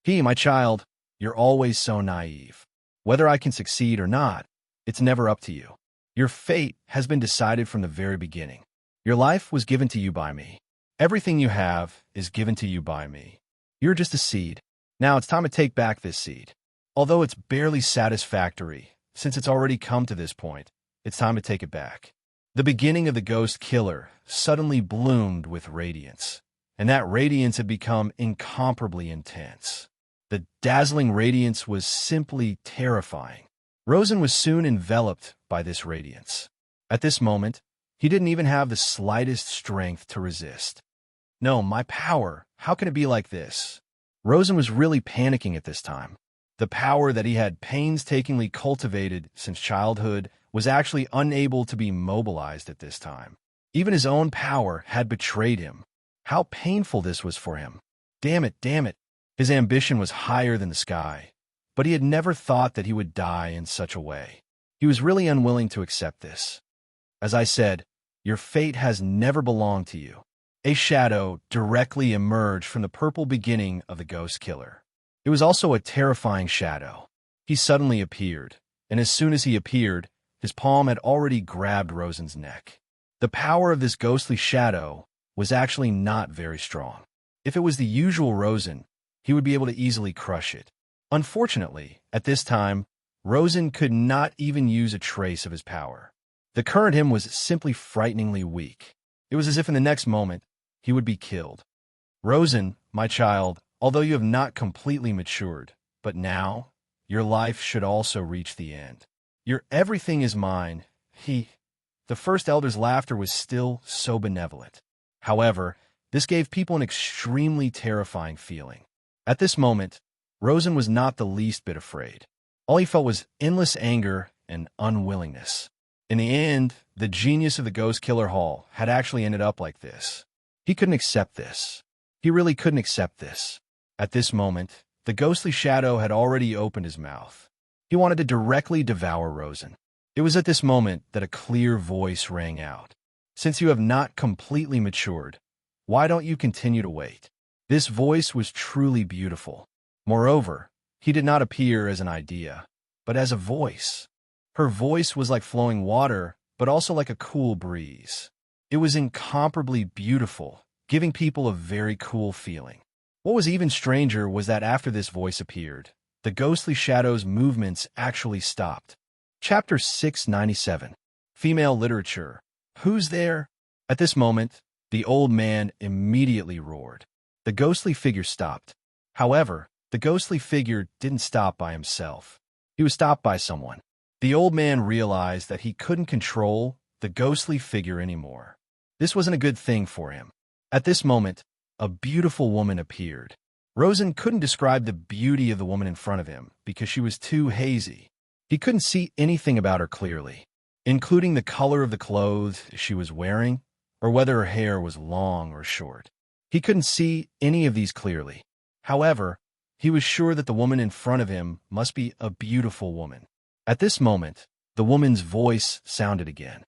My child, you're always so naive. Whether I can succeed or not, it's never up to you. Your fate has been decided from the very beginning. Your life was given to you by me. Everything you have is given to you by me. You're just a seed. Now it's time to take back this seed. Although it's barely satisfactory, since it's already come to this point, it's time to take it back. The beginning of the Ghost Killer suddenly bloomed with radiance, and that radiance had become incomparably intense. The dazzling radiance was simply terrifying. Rosen was soon enveloped by this radiance. At this moment, he didn't even have the slightest strength to resist. No, my power, how can it be like this? Rosen was really panicking at this time. The power that he had painstakingly cultivated since childhood was actually unable to be mobilized at this time. Even his own power had betrayed him. How painful this was for him. Damn it, damn it. His ambition was higher than the sky, but he had never thought that he would die in such a way. He was really unwilling to accept this. As I said, your fate has never belonged to you. A shadow directly emerged from the purple beginning of the ghost killer. It was also a terrifying shadow. He suddenly appeared, and as soon as he appeared, his palm had already grabbed Rosen's neck. The power of this ghostly shadow was actually not very strong. If it was the usual Rosen, he would be able to easily crush it. Unfortunately, at this time, Rosen could not even use a trace of his power. The current him was simply frighteningly weak. It was as if in the next moment, he would be killed. Rosen, my child, although you have not completely matured, but now, your life should also reach the end. Your everything is mine. The first elder's laughter was still so benevolent. However, this gave people an extremely terrifying feeling. At this moment, Rosen was not the least bit afraid. All he felt was endless anger and unwillingness. In the end, the genius of the Ghost Killer Hall had actually ended up like this. He couldn't accept this. He really couldn't accept this. At this moment, the ghostly shadow had already opened his mouth. He wanted to directly devour Rosen. It was at this moment that a clear voice rang out. Since you have not completely matured, why don't you continue to wait? This voice was truly beautiful. Moreover, he did not appear as an idea, but as a voice. Her voice was like flowing water, but also like a cool breeze. It was incomparably beautiful, giving people a very cool feeling. What was even stranger was that after this voice appeared, the ghostly shadow's movements actually stopped. Chapter 697. Female Literature. Who's there? At this moment, the old man immediately roared. The ghostly figure stopped. However, the ghostly figure didn't stop by himself. He was stopped by someone. The old man realized that he couldn't control the ghostly figure anymore. This wasn't a good thing for him. At this moment, a beautiful woman appeared. Rosen couldn't describe the beauty of the woman in front of him because she was too hazy. He couldn't see anything about her clearly, including the color of the clothes she was wearing or whether her hair was long or short. He couldn't see any of these clearly. However, he was sure that the woman in front of him must be a beautiful woman. At this moment, the woman's voice sounded again.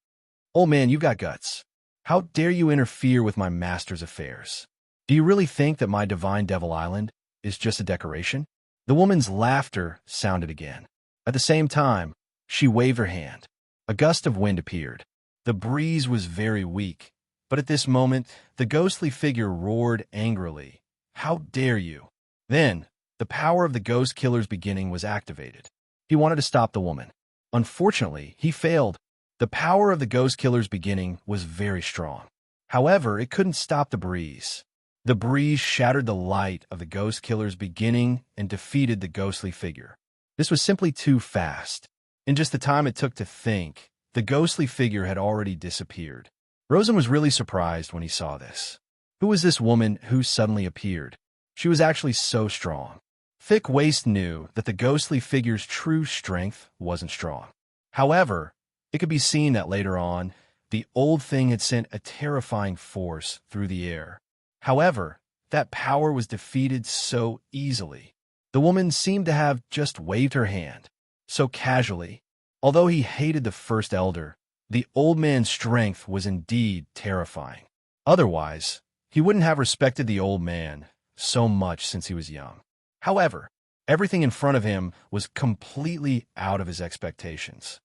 "Old man, you've got guts. How dare you interfere with my master's affairs? Do you really think that my divine Devil Island is just a decoration?" The woman's laughter sounded again. At the same time, she waved her hand. A gust of wind appeared. The breeze was very weak, but at this moment, the ghostly figure roared angrily. "How dare you?" Then, the power of the ghost killer's beginning was activated. He wanted to stop the woman. Unfortunately, he failed. The power of the ghost killer's beginning was very strong. However, it couldn't stop the breeze. The breeze shattered the light of the ghost killer's beginning and defeated the ghostly figure. This was simply too fast. In just the time it took to think, the ghostly figure had already disappeared. Rosen was really surprised when he saw this. Who was this woman who suddenly appeared? She was actually so strong. Thick Waist knew that the ghostly figure's true strength wasn't strong. However, it could be seen that later on, the old thing had sent a terrifying force through the air. However, that power was defeated so easily. The woman seemed to have just waved her hand, so casually. Although he hated the first elder, the old man's strength was indeed terrifying. Otherwise, he wouldn't have respected the old man so much since he was young. However, everything in front of him was completely out of his expectations.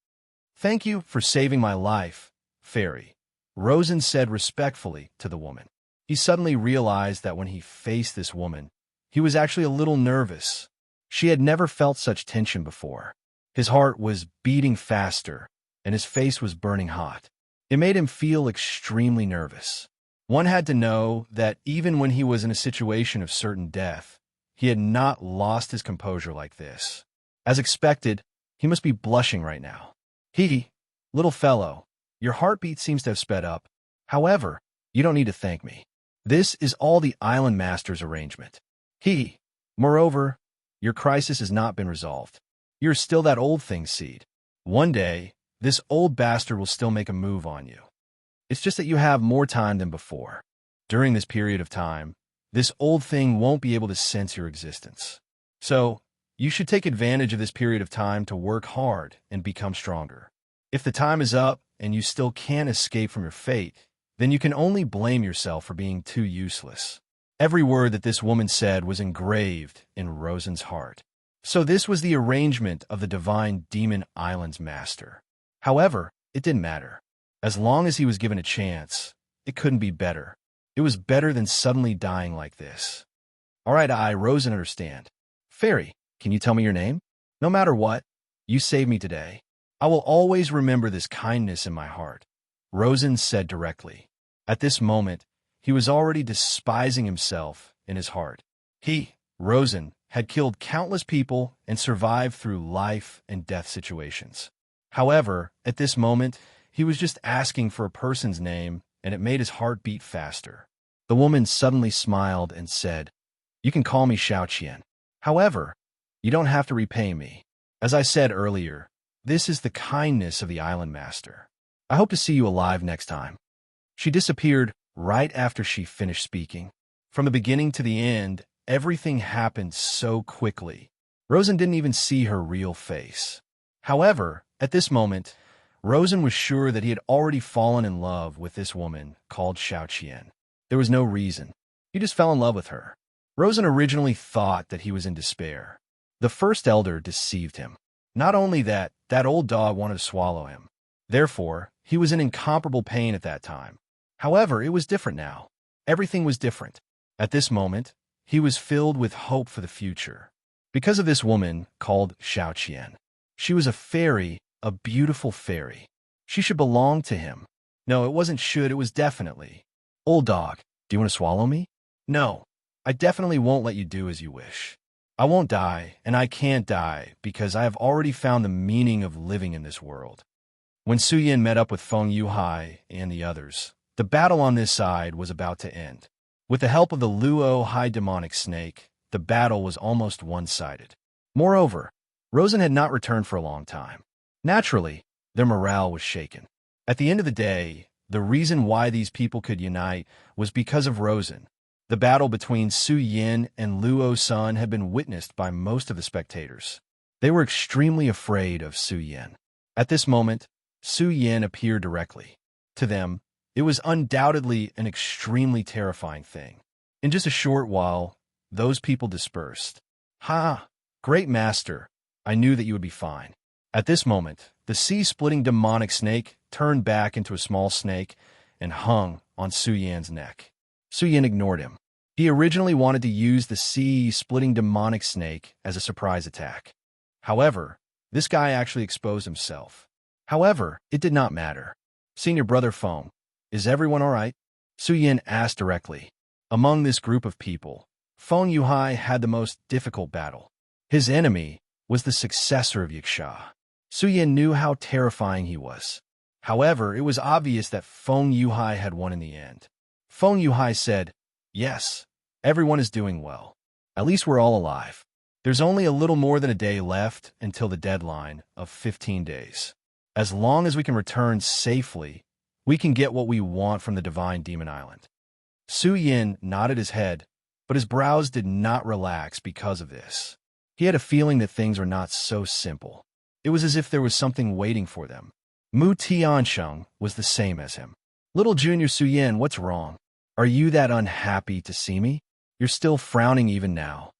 "Thank you for saving my life, fairy," Rosen said respectfully to the woman. He suddenly realized that when he faced this woman, he was actually a little nervous. She had never felt such tension before. His heart was beating faster, and his face was burning hot. It made him feel extremely nervous. One had to know that even when he was in a situation of certain death, he had not lost his composure like this. As expected, he must be blushing right now. Little fellow, your heartbeat seems to have sped up. However, you don't need to thank me. This is all the Island Master's arrangement. Moreover, your crisis has not been resolved. You're still that old thing, Seed. One day, this old bastard will still make a move on you. It's just that you have more time than before. During this period of time, this old thing won't be able to sense your existence. So, you should take advantage of this period of time to work hard and become stronger. If the time is up and you still can't escape from your fate, then you can only blame yourself for being too useless. Every word that this woman said was engraved in Rosen's heart. So this was the arrangement of the divine Demon Island's master. However, it didn't matter. As long as he was given a chance, it couldn't be better. It was better than suddenly dying like this. All right, Rosen, understand. Fairy, can you tell me your name? No matter what, you saved me today. I will always remember this kindness in my heart, Rosen said directly. At this moment, he was already despising himself in his heart. He, Rosen, had killed countless people and survived through life and death situations. However, at this moment, he was just asking for a person's name, and it made his heart beat faster. The woman suddenly smiled and said, "You can call me Xiaoqian. However, you don't have to repay me. As I said earlier, this is the kindness of the island master. I hope to see you alive next time." She disappeared right after she finished speaking. From the beginning to the end, everything happened so quickly. Rosen didn't even see her real face. However, at this moment, Rosen was sure that he had already fallen in love with this woman called Xiaoqian. There was no reason. He just fell in love with her. Rosen originally thought that he was in despair. The first elder deceived him. Not only that, that old dog wanted to swallow him. Therefore, he was in incomparable pain at that time. However, it was different now. Everything was different. At this moment, he was filled with hope for the future. Because of this woman called Xiaoqian. She was a fairy, a beautiful fairy. She should belong to him. No, it wasn't should, it was definitely. Old dog, do you want to swallow me? No, I definitely won't let you do as you wish. I won't die, and I can't die, because I have already found the meaning of living in this world. When Su Yin met up with Feng Yuhai and the others, the battle on this side was about to end. With the help of the Luo High Demonic Snake, the battle was almost one-sided. Moreover, Rosen had not returned for a long time. Naturally, their morale was shaken. At the end of the day, the reason why these people could unite was because of Rosen. The battle between Su Yin and Luo Sun had been witnessed by most of the spectators. They were extremely afraid of Su Yin. At this moment, Su Yin appeared directly. To them, it was undoubtedly an extremely terrifying thing. In just a short while, those people dispersed. "Ha! Great master, I knew that you would be fine." At this moment, the sea-splitting demonic snake turned back into a small snake and hung on Su Yan's neck. Su Yin ignored him. He originally wanted to use the sea-splitting demonic snake as a surprise attack. However, this guy actually exposed himself. However, it did not matter. "Senior brother Feng, is everyone all right?" Su Yin asked directly. Among this group of people, Feng Yuhai had the most difficult battle. His enemy was the successor of Yiksha. Su Yin knew how terrifying he was. However, it was obvious that Feng Yuhai had won in the end. Feng Yuhai said, "Yes, everyone is doing well. At least we're all alive. There's only a little more than a day left until the deadline of 15 days. As long as we can return safely, we can get what we want from the Divine Demon Island." Su Yin nodded his head, but his brows did not relax because of this. He had a feeling that things were not so simple. It was as if there was something waiting for them. Mu Tiansheng was the same as him. "Little Junior Su Yin, what's wrong? Are you that unhappy to see me? You're still frowning even now."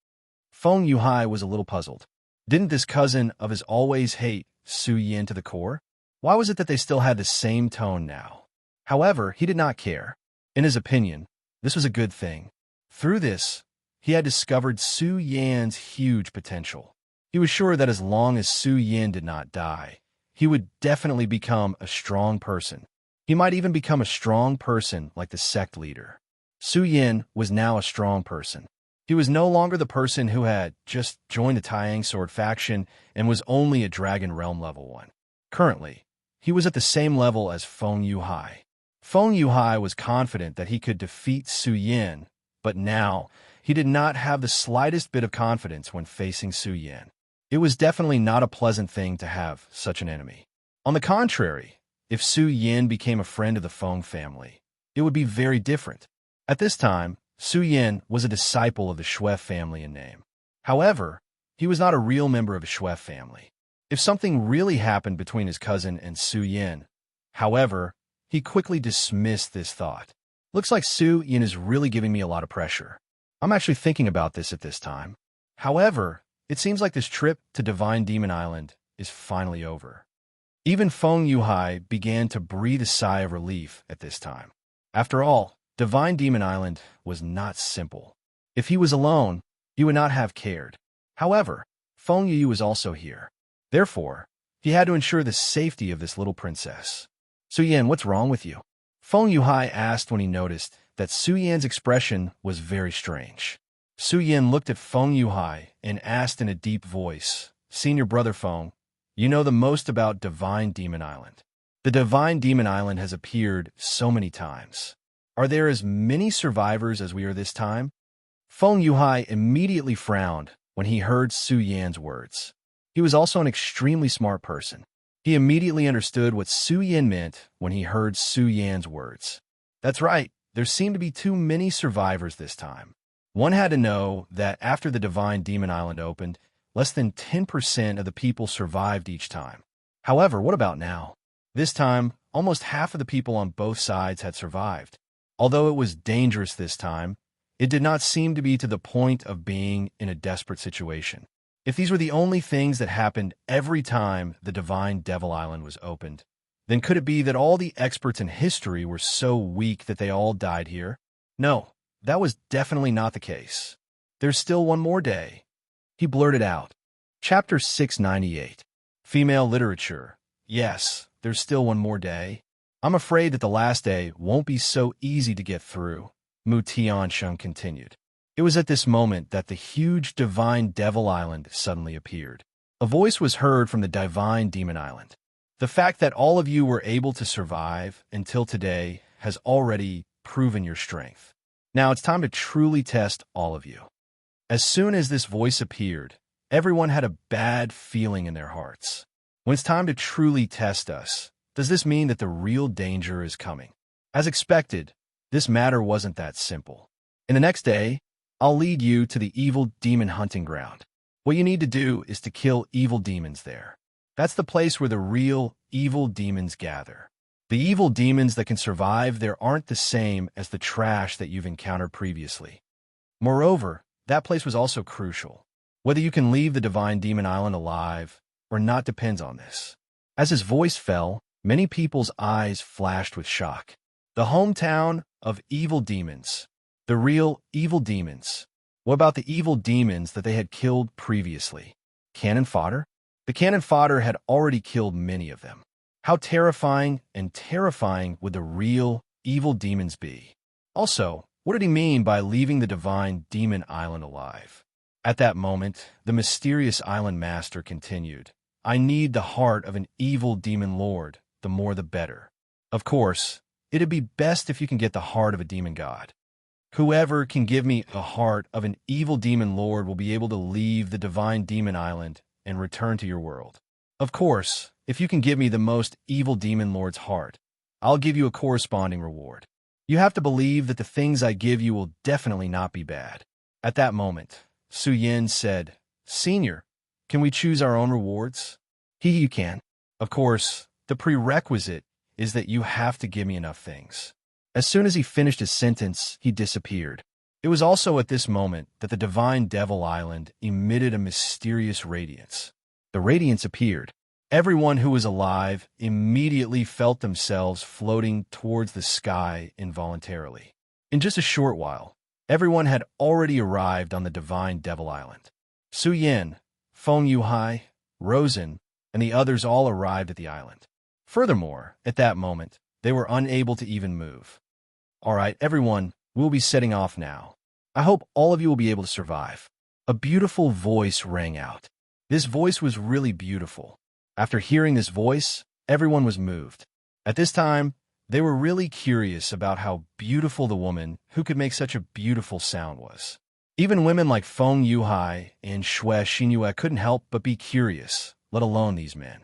Feng Yuhai was a little puzzled. Didn't this cousin of his always hate Su Yin to the core? Why was it that they still had the same tone now? However, he did not care. In his opinion, this was a good thing. Through this, he had discovered Su Yan's huge potential. He was sure that as long as Su Yin did not die, he would definitely become a strong person. He might even become a strong person like the sect leader. Su Yin was now a strong person. He was no longer the person who had just joined the Taiyang Sword faction and was only a Dragon Realm level 1. Currently, he was at the same level as Feng Yuhai. Feng Yuhai was confident that he could defeat Su Yin, but now he did not have the slightest bit of confidence when facing Su Yin. It was definitely not a pleasant thing to have such an enemy. On the contrary, if Su Yin became a friend of the Feng family, it would be very different. At this time, Su Yin was a disciple of the Shui family in name. However, he was not a real member of the Shui family. If something really happened between his cousin and Su Yin, however, he quickly dismissed this thought. Looks like Su Yin is really giving me a lot of pressure. I'm actually thinking about this at this time. However, it seems like this trip to Divine Demon Island is finally over. Even Feng Yuhai began to breathe a sigh of relief at this time. After all, Divine Demon Island was not simple. If he was alone, he would not have cared. However, Feng Yu was also here. Therefore, he had to ensure the safety of this little princess. Su Yan, what's wrong with you? Feng Yuhai asked when he noticed that Su Yan's expression was very strange. Su Yan looked at Feng Yuhai and asked in a deep voice, Senior Brother Feng, you know the most about Divine Demon Island. The Divine Demon Island has appeared so many times. Are there as many survivors as we are this time? Feng Yuhai immediately frowned when he heard Su Yan's words. He was also an extremely smart person. He immediately understood what Su Yan meant when he heard Su Yan's words. That's right, there seemed to be too many survivors this time. One had to know that after the Divine Demon Island opened, less than 10% of the people survived each time. However, what about now? This time, almost half of the people on both sides had survived. Although it was dangerous this time, it did not seem to be to the point of being in a desperate situation. If these were the only things that happened every time the Divine Devil Island was opened, then could it be that all the experts in history were so weak that they all died here? No, that was definitely not the case. There's still one more day. He blurted out. Chapter 698. Female Literature. Yes, there's still one more day. I'm afraid that the last day won't be so easy to get through, Mu Tiansheng continued. It was at this moment that the huge Divine Devil Island suddenly appeared. A voice was heard from the Divine Demon Island. The fact that all of you were able to survive until today has already proven your strength. Now it's time to truly test all of you. As soon as this voice appeared, everyone had a bad feeling in their hearts. When it's time to truly test us, does this mean that the real danger is coming? As expected, this matter wasn't that simple. In the next day, I'll lead you to the evil demon hunting ground. What you need to do is to kill evil demons there. That's the place where the real evil demons gather. The evil demons that can survive there aren't the same as the trash that you've encountered previously. Moreover, that place was also crucial. Whether you can leave the Divine Demon Island alive or not depends on this. As his voice fell, many people's eyes flashed with shock. The hometown of evil demons. The real evil demons. What about the evil demons that they had killed previously? Cannon fodder? The cannon fodder had already killed many of them. How terrifying and terrifying would the real evil demons be? Also, what did he mean by leaving the Divine Demon Island alive? At that moment, the mysterious island master continued, I need the heart of an evil demon lord, the more the better. Of course, it'd be best if you can get the heart of a demon god. Whoever can give me the heart of an evil demon lord will be able to leave the Divine Demon Island and return to your world. Of course, if you can give me the most evil demon lord's heart, I'll give you a corresponding reward. You have to believe that the things I give you will definitely not be bad. At that moment, Su Yin said, Senior, can we choose our own rewards? You can. Of course, the prerequisite is that you have to give me enough things. As soon as he finished his sentence, he disappeared. It was also at this moment that the Divine Devil Island emitted a mysterious radiance. The radiance appeared. Everyone who was alive immediately felt themselves floating towards the sky involuntarily. In just a short while, everyone had already arrived on the Divine Devil Island. Su Yin, Feng Yuhai, Rosen, and the others all arrived at the island. Furthermore, at that moment, they were unable to even move. All right, everyone, we'll be setting off now. I hope all of you will be able to survive. A beautiful voice rang out. This voice was really beautiful. After hearing this voice, everyone was moved. At this time, they were really curious about how beautiful the woman who could make such a beautiful sound was. Even women like Feng Yuhai and Shui Xinyue couldn't help but be curious, let alone these men.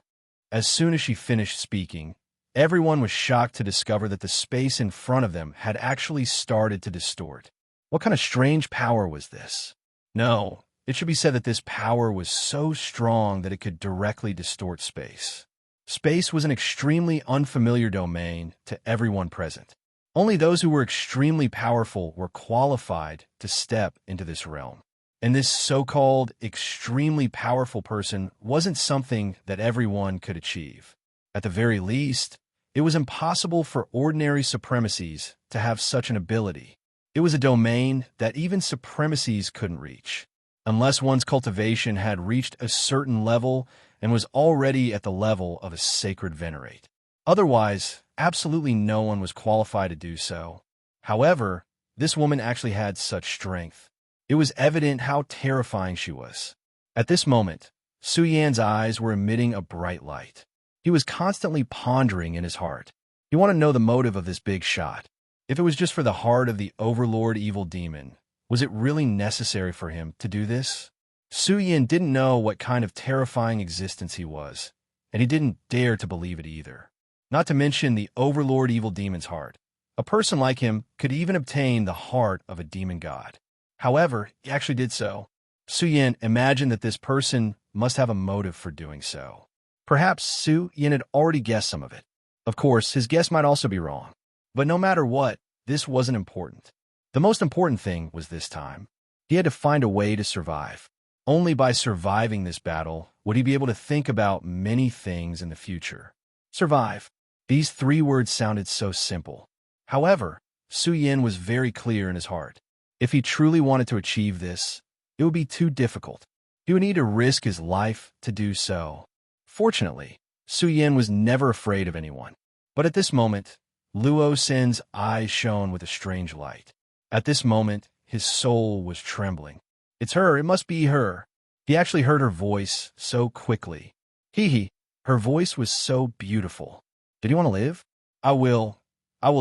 As soon as she finished speaking, everyone was shocked to discover that the space in front of them had actually started to distort. What kind of strange power was this? No, it should be said that this power was so strong that it could directly distort space. Space was an extremely unfamiliar domain to everyone present. Only those who were extremely powerful were qualified to step into this realm. And this so-called extremely powerful person wasn't something that everyone could achieve. At the very least, it was impossible for ordinary supremacies to have such an ability. It was a domain that even supremacies couldn't reach, unless one's cultivation had reached a certain level and was already at the level of a sacred venerate. Otherwise, absolutely no one was qualified to do so. However, this woman actually had such strength. It was evident how terrifying she was. At this moment, Su Yan's eyes were emitting a bright light. He was constantly pondering in his heart. He wanted to know the motive of this big shot. If it was just for the heart of the overlord evil demon, was it really necessary for him to do this? Su Yan didn't know what kind of terrifying existence he was, and he didn't dare to believe it either. Not to mention the overlord evil demon's heart. A person like him could even obtain the heart of a demon god. However, he actually did so. Su Yan imagined that this person must have a motive for doing so. Perhaps Su Yan had already guessed some of it. Of course, his guess might also be wrong. But no matter what, this wasn't important. The most important thing was this time. He had to find a way to survive. Only by surviving this battle would he be able to think about many things in the future. Survive. These 3 words sounded so simple. However, Su Yan was very clear in his heart. If he truly wanted to achieve this, it would be too difficult. He would need to risk his life to do so. Fortunately, Su Yan was never afraid of anyone. But at this moment, Luo Sen's eyes shone with a strange light. At this moment, his soul was trembling. It's her, it must be her. He actually heard her voice so quickly. Hee, her voice was so beautiful. Did he want to live? I will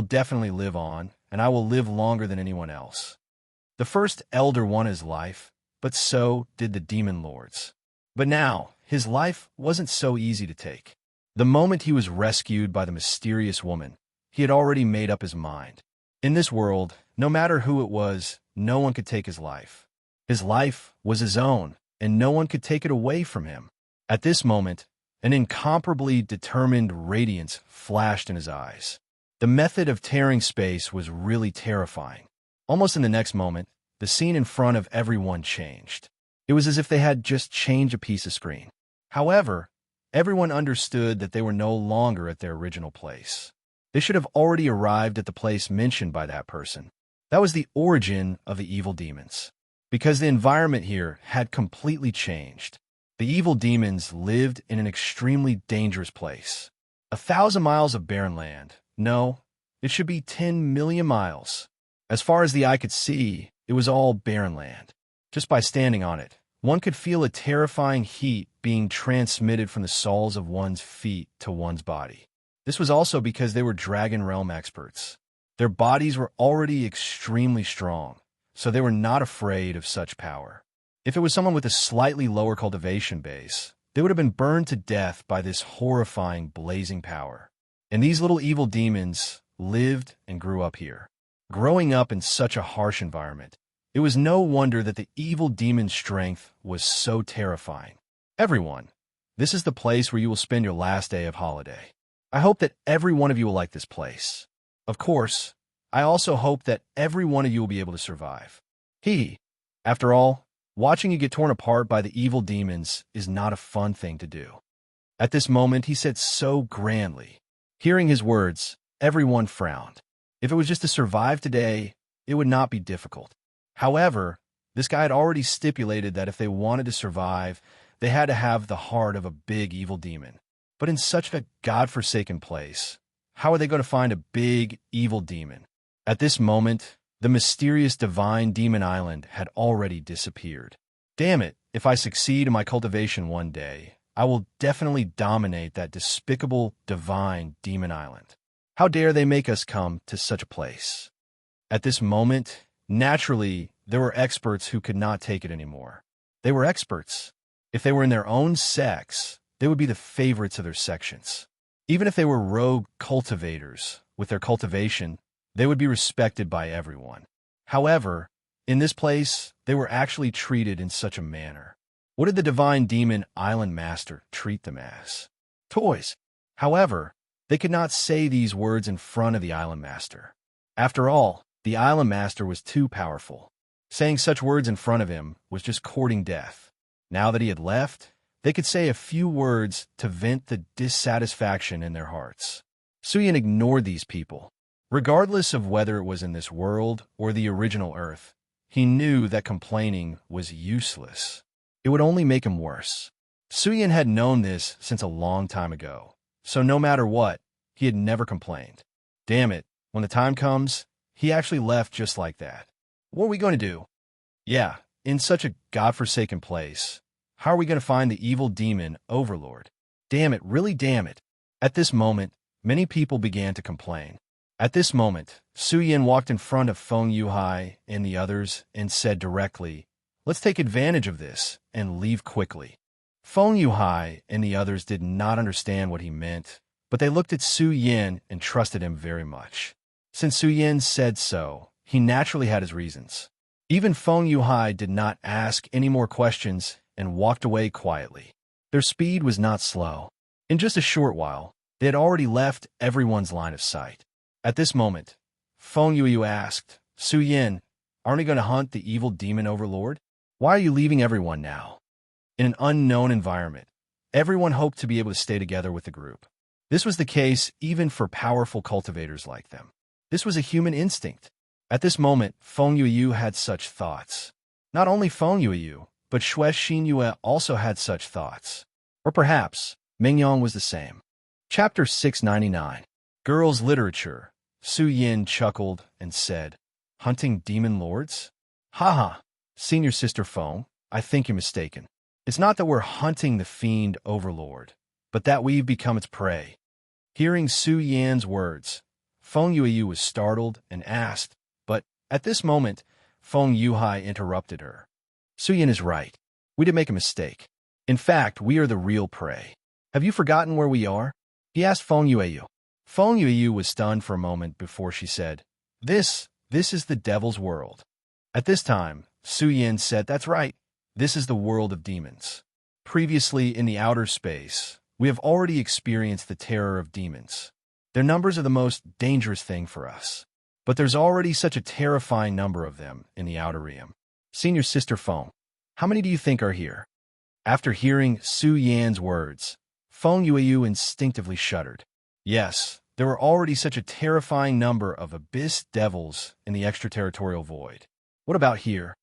definitely live on, and I will live longer than anyone else. The first elder won his life, but so did the demon lords. But now, his life wasn't so easy to take. The moment he was rescued by the mysterious woman, he had already made up his mind. In this world, no matter who it was, no one could take his life. His life was his own, and no one could take it away from him. At this moment, an incomparably determined radiance flashed in his eyes. The method of tearing space was really terrifying. Almost in the next moment, the scene in front of everyone changed. It was as if they had just changed a piece of screen. However, everyone understood that they were no longer at their original place. They should have already arrived at the place mentioned by that person. That was the origin of the evil demons. Because the environment here had completely changed. The evil demons lived in an extremely dangerous place. 1,000 miles of barren land. No, it should be 10 million miles. As far as the eye could see, it was all barren land. Just by standing on it, one could feel a terrifying heat being transmitted from the soles of one's feet to one's body. This was also because they were Dragon Realm experts. Their bodies were already extremely strong, so they were not afraid of such power. If it was someone with a slightly lower cultivation base, they would have been burned to death by this horrifying blazing power. And these little evil demons lived and grew up here. Growing up in such a harsh environment, it was no wonder that the evil demon's strength was so terrifying. Everyone, this is the place where you will spend your last day of holiday. I hope that every one of you will like this place. Of course, I also hope that every one of you will be able to survive. After all, watching you get torn apart by the evil demons is not a fun thing to do. At this moment, he said so grandly. Hearing his words, everyone frowned. If it was just to survive today, it would not be difficult. However, this guy had already stipulated that if they wanted to survive, they had to have the heart of a big evil demon. But in such a godforsaken place, how are they going to find a big evil demon? At this moment, the mysterious divine demon island had already disappeared. Damn it, if I succeed in my cultivation one day, I will definitely dominate that despicable divine demon island. How dare they make us come to such a place? At this moment, naturally, there were experts who could not take it anymore. They were experts. If they were in their own sex, they would be the favorites of their sections. Even if they were rogue cultivators, with their cultivation, they would be respected by everyone. However, in this place, they were actually treated in such a manner. What did the divine demon island master treat them as? Toys. However, they could not say these words in front of the island master. After all, the island master was too powerful. Saying such words in front of him was just courting death. Now that he had left, they could say a few words to vent the dissatisfaction in their hearts. Suyin ignored these people. Regardless of whether it was in this world or the original Earth, he knew that complaining was useless. It would only make him worse. Suyin had known this since a long time ago, so no matter what, he had never complained. Damn it, when the time comes, he actually left just like that. What are we going to do? Yeah, in such a godforsaken place. How are we going to find the evil demon overlord? Damn it, really damn it. At this moment, many people began to complain. At this moment, Suyin walked in front of Feng Yuhai and the others and said directly, "Let's take advantage of this and leave quickly." Feng Yuhai and the others did not understand what he meant, but they looked at Suyin and trusted him very much. Since Suyin said so, he naturally had his reasons. Even Feng Yuhai did not ask any more questions and walked away quietly. Their speed was not slow. In just a short while, they had already left everyone's line of sight. At this moment, Feng Yuyu asked, "Suyin, aren't we going to hunt the evil demon overlord? Why are you leaving everyone now?" In an unknown environment, everyone hoped to be able to stay together with the group. This was the case even for powerful cultivators like them. This was a human instinct. At this moment, Feng Yuyu had such thoughts. Not only Feng Yuyu, but Xue Xinyue also had such thoughts. Or perhaps, Mingyang was the same. Chapter 699. Girls' Literature. Su Yin chuckled and said, "Hunting demon lords? Haha, senior sister Feng, I think you're mistaken. It's not that we're hunting the fiend overlord, but that we've become its prey." Hearing Su Yan's words, Feng Yuyu was startled and asked, but at this moment, Feng Yuhai interrupted her. "Su Yan is right. We did make a mistake. In fact, we are the real prey. Have you forgotten where we are?" he asked Feng Yuyu. Feng Yuyu was stunned for a moment before she said, This is the devil's world." At this time, Su Yin said, "That's right. This is the world of demons. Previously in the outer space, we have already experienced the terror of demons. Their numbers are the most dangerous thing for us. But there's already such a terrifying number of them in the outer realm. Senior sister Feng, how many do you think are here?" After hearing Su Yan's words, Feng Yuyu instinctively shuddered. Yes, there were already such a terrifying number of abyss devils in the extraterritorial void. What about here?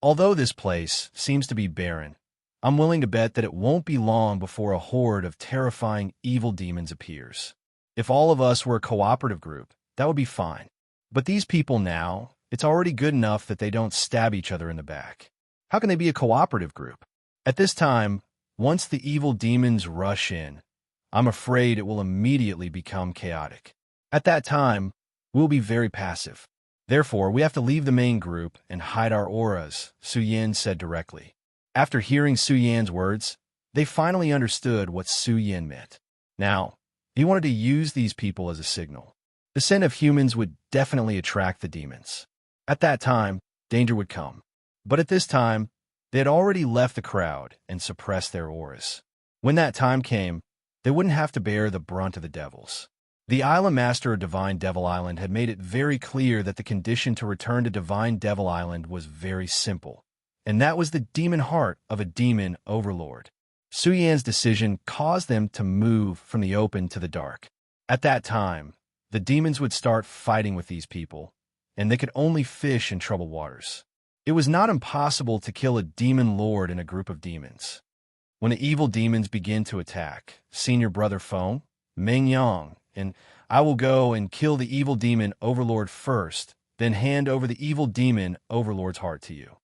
Although this place seems to be barren, I'm willing to bet that it won't be long before a horde of terrifying evil demons appears. If all of us were a cooperative group, that would be fine. But these people now, it's already good enough that they don't stab each other in the back. How can they be a cooperative group? At this time, once the evil demons rush in, I'm afraid it will immediately become chaotic. At that time, we'll be very passive. Therefore, we have to leave the main group and hide our auras, Su Yin said directly. After hearing Su Yan's words, they finally understood what Su Yin meant. Now, he wanted to use these people as a signal. The scent of humans would definitely attract the demons. At that time, danger would come. But at this time, they had already left the crowd and suppressed their auras. When that time came, they wouldn't have to bear the brunt of the devils. The island master of Divine Devil Island had made it very clear that the condition to return to Divine Devil Island was very simple, and that was the demon heart of a demon overlord. Su Yan's decision caused them to move from the open to the dark. At that time, the demons would start fighting with these people, and they could only fish in troubled waters. It was not impossible to kill a demon lord in a group of demons. When the evil demons begin to attack, senior brother Feng, Mingyang, and I will go and kill the evil demon overlord first, then hand over the evil demon overlord's heart to you.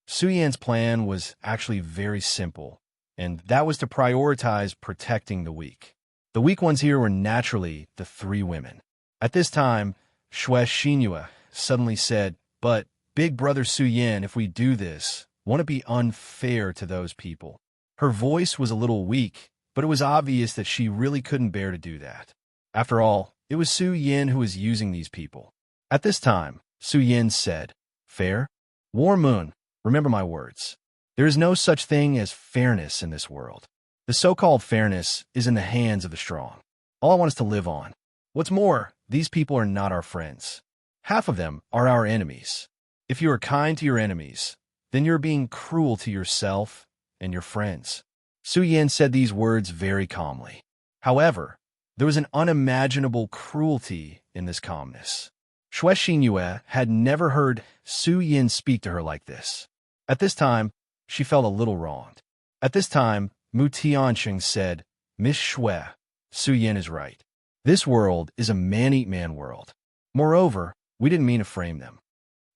Su Yan's plan was actually very simple, and that was to prioritize protecting the weak. The weak ones here were naturally the three women. At this time, Xue Xinyue suddenly said, "But, big brother Su Yin, if we do this, won't it be unfair to those people?" Her voice was a little weak, but it was obvious that she really couldn't bear to do that. After all, it was Su Yin who was using these people. At this time, Su Yin said, "Fair? War Moon, remember my words. There is no such thing as fairness in this world. The so-called fairness is in the hands of the strong. All I want is to live on. What's more, these people are not our friends. Half of them are our enemies. If you are kind to your enemies, then you're being cruel to yourself and your friends." Su Yin said these words very calmly. However, there was an unimaginable cruelty in this calmness. Xue Xinyue had never heard Su Yin speak to her like this. At this time, she felt a little wronged. At this time, Mu Tianxing said, "Miss Xue, Su Yin is right. This world is a man-eat-man world. Moreover, we didn't mean to frame them."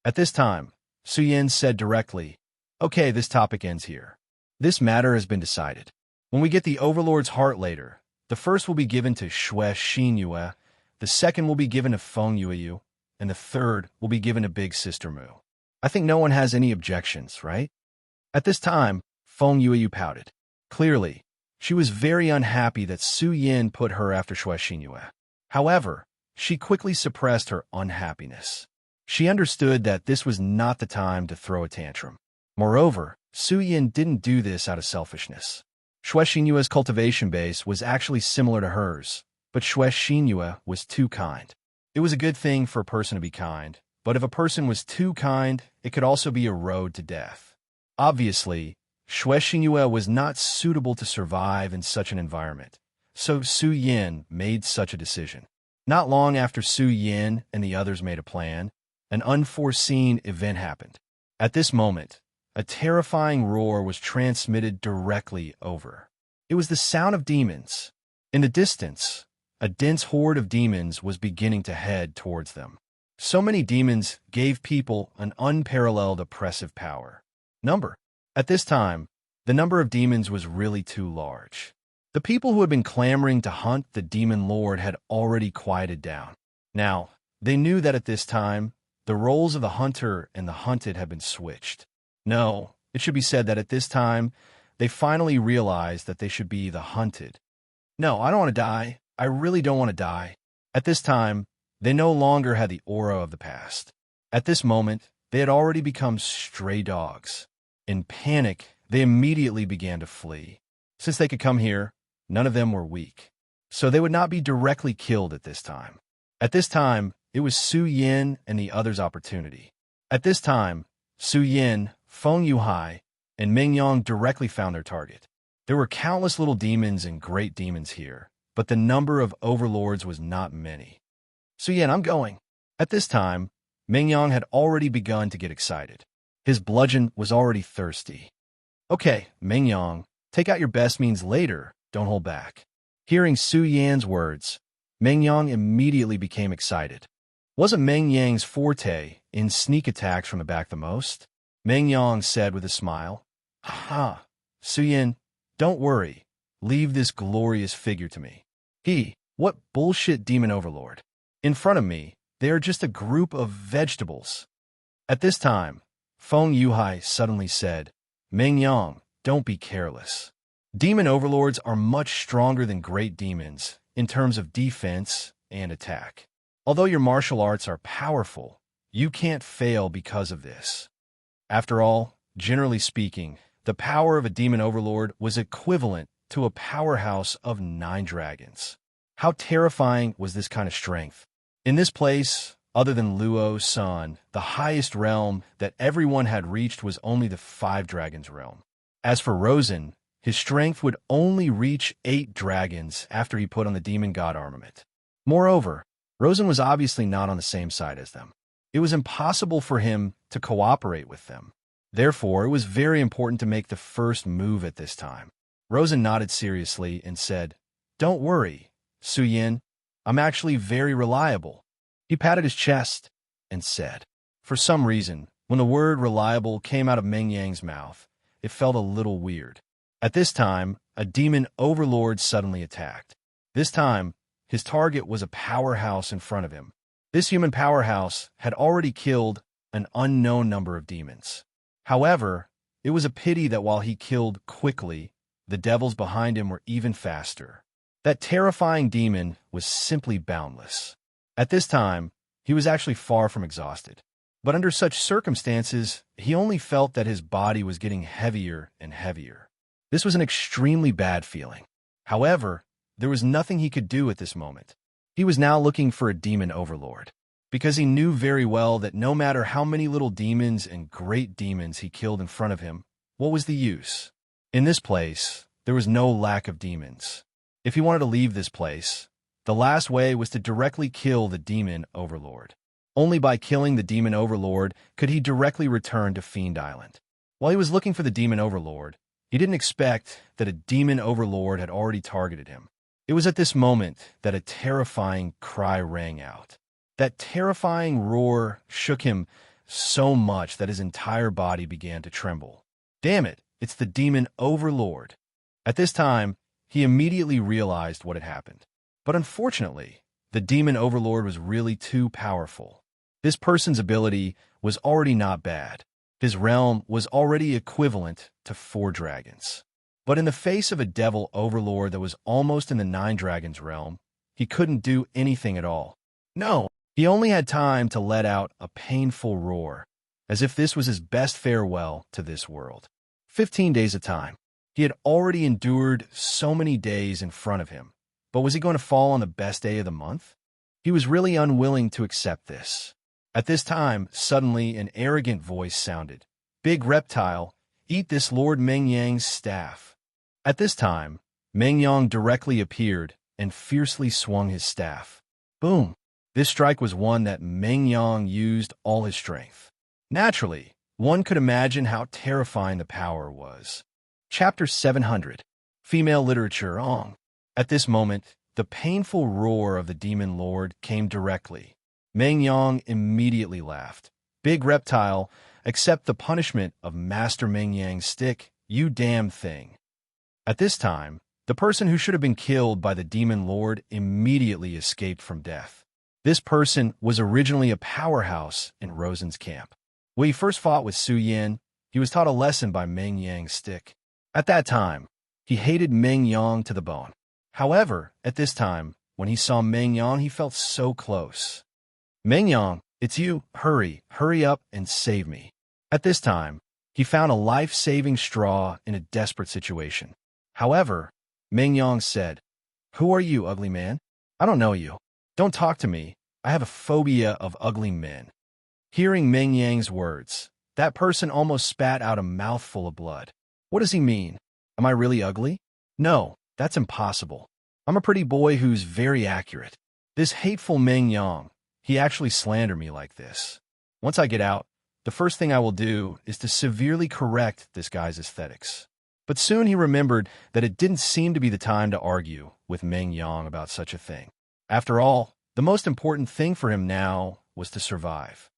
At this time, Su Yin said directly, "Okay, this topic ends here. This matter has been decided. When we get the Overlord's heart later, the first will be given to Xue Xinyue, the second will be given to Feng Yueyu, and the third will be given to Big Sister Mu. I think no one has any objections, right?" At this time, Feng Yueyu pouted. Clearly, she was very unhappy that Su Yin put her after Xue Xinyue. However, she quickly suppressed her unhappiness. She understood that this was not the time to throw a tantrum. Moreover, Su Yin didn't do this out of selfishness. Xue Xinyue's cultivation base was actually similar to hers, but Xue Xinyue was too kind. It was a good thing for a person to be kind, but if a person was too kind, it could also be a road to death. Obviously, Xue Xinyue was not suitable to survive in such an environment, so Su Yin made such a decision. Not long after Su Yin and the others made a plan, an unforeseen event happened. At this moment, a terrifying roar was transmitted directly over. It was the sound of demons. In the distance, a dense horde of demons was beginning to head towards them. So many demons gave people an unparalleled oppressive power. At this time, the number of demons was really too large. The people who had been clamoring to hunt the demon lord had already quieted down. Now, they knew that at this time, the roles of the hunter and the hunted had been switched. No, it should be said that at this time, they finally realized that they should be the hunted. "No, I don't want to die. I really don't want to die." At this time, they no longer had the aura of the past. At this moment, they had already become stray dogs. In panic, they immediately began to flee. Since they could come here, none of them were weak, so they would not be directly killed at this time. At this time, it was Su Yin and the others' opportunity. At this time, Su Yin, Feng Yuhai, and Ming Yang directly found their target. There were countless little demons and great demons here, but the number of overlords was not many. "Su Yin, I'm going." At this time, Ming Yang had already begun to get excited. His bludgeon was already thirsty. "Okay, Ming Yang, take out your best means later, don't hold back." Hearing Su Yan's words, Ming Yang immediately became excited. Wasn't Ming Yang's forte in sneak attacks from the back the most? Ming Yang said with a smile, "Ha, Su Yin, don't worry. Leave this glorious figure to me." What bullshit demon overlord? In front of me, they are just a group of vegetables. At this time, Feng Yuhai suddenly said, "Ming Yang, don't be careless. Demon overlords are much stronger than great demons in terms of defense and attack. Although your martial arts are powerful, you can't fail because of this." After all, generally speaking, the power of a demon overlord was equivalent to a powerhouse of 9 dragons. How terrifying was this kind of strength? In this place, other than Luo's son, the highest realm that everyone had reached was only the 5 dragons realm. As for Rosen, his strength would only reach 8 dragons after he put on the demon god armament. Moreover, Rosen was obviously not on the same side as them. It was impossible for him to cooperate with them. Therefore, it was very important to make the first move at this time. Rosen nodded seriously and said, "Don't worry, Su Yin, I'm actually very reliable." He patted his chest and said, for some reason, when the word reliable came out of Ming Yang's mouth, it felt a little weird. At this time, a demon overlord suddenly attacked. This time, his target was a powerhouse in front of him. This human powerhouse had already killed an unknown number of demons. However, it was a pity that while he killed quickly, the devils behind him were even faster. That terrifying demon was simply boundless. At this time, he was actually far from exhausted. But under such circumstances, he only felt that his body was getting heavier and heavier. This was an extremely bad feeling. However, there was nothing he could do at this moment. He was now looking for a demon overlord, because he knew very well that no matter how many little demons and great demons he killed in front of him, what was the use? In this place, there was no lack of demons. If he wanted to leave this place, the last way was to directly kill the demon overlord. Only by killing the demon overlord could he directly return to Fiend Island. While he was looking for the demon overlord, he didn't expect that a demon overlord had already targeted him. It was at this moment that a terrifying cry rang out. That terrifying roar shook him so much that his entire body began to tremble. Damn it, it's the demon overlord. At this time, he immediately realized what had happened. But unfortunately, the demon overlord was really too powerful. This person's ability was already not bad. His realm was already equivalent to 4 dragons. But in the face of a devil overlord that was almost in the 9 dragons realm, he couldn't do anything at all. No, he only had time to let out a painful roar, as if this was his best farewell to this world. 15 days of time. He had already endured so many days in front of him, but was he going to fall on the best day of the month? He was really unwilling to accept this. At this time, suddenly an arrogant voice sounded. "Big reptile, eat this Lord Mengyang's staff." At this time, Mengyang directly appeared and fiercely swung his staff. Boom! This strike was one that Mengyang used all his strength. Naturally, one could imagine how terrifying the power was. Chapter 700. Female Literature Ong. At this moment, the painful roar of the demon lord came directly. Mengyang immediately laughed. "Big reptile, accept the punishment of Master Mengyang's stick, you damn thing." At this time, the person who should have been killed by the demon lord immediately escaped from death. This person was originally a powerhouse in Rosen's camp. When he first fought with Su Yan, he was taught a lesson by Mengyang's stick. At that time, he hated Mengyang to the bone. However, at this time, when he saw Mengyang, he felt so close. "Mengyang, it's you. Hurry up and save me." At this time, he found a life-saving straw in a desperate situation. However, Mengyang said, "Who are you, ugly man? I don't know you. Don't talk to me. I have a phobia of ugly men." Hearing Mengyang's words, that person almost spat out a mouthful of blood. What does he mean? Am I really ugly? No, that's impossible. I'm a pretty boy who's very accurate. This hateful Mengyang, he actually slandered me like this. Once I get out, the first thing I will do is to severely correct this guy's aesthetics. But soon he remembered that it didn't seem to be the time to argue with Mengyang about such a thing. After all, the most important thing for him now was to survive.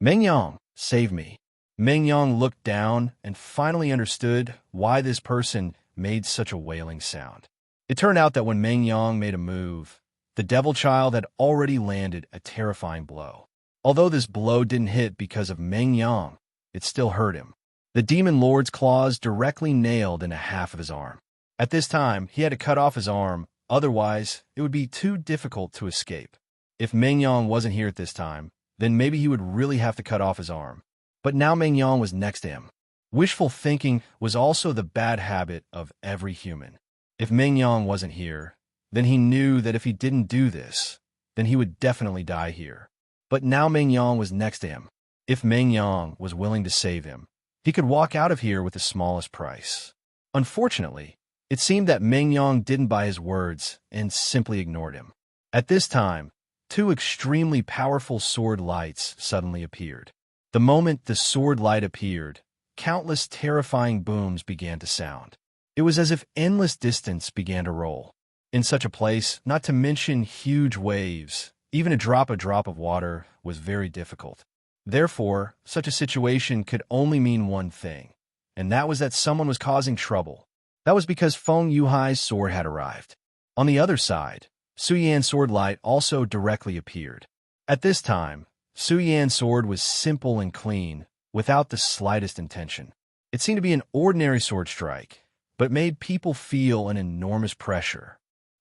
"Mengyang, save me." Mengyang looked down and finally understood why this person made such a wailing sound. It turned out that when Mengyang made a move, the devil child had already landed a terrifying blow. Although this blow didn't hit because of Mengyang, it still hurt him. The demon lord's claws directly nailed into half of his arm. At this time, he had to cut off his arm, otherwise it would be too difficult to escape. If Mengyang wasn't here at this time, then maybe he would really have to cut off his arm. But now Mengyang was next to him. Wishful thinking was also the bad habit of every human. If Mengyang wasn't here, then he knew that if he didn't do this, then he would definitely die here. But now Mengyang was next to him. If Mengyang was willing to save him, he could walk out of here with the smallest price. Unfortunately, it seemed that Mengyang didn't buy his words and simply ignored him. At this time, 2 extremely powerful sword lights suddenly appeared. The moment the sword light appeared, countless terrifying booms began to sound. It was as if endless distance began to roll. In such a place, not to mention huge waves, even a drop of water was very difficult. Therefore, such a situation could only mean one thing, and that was that someone was causing trouble. That was because Feng Yuhai's sword had arrived. On the other side, Su Yan's sword light also directly appeared. At this time, Su Yan's sword was simple and clean, without the slightest intention. It seemed to be an ordinary sword strike, but made people feel an enormous pressure.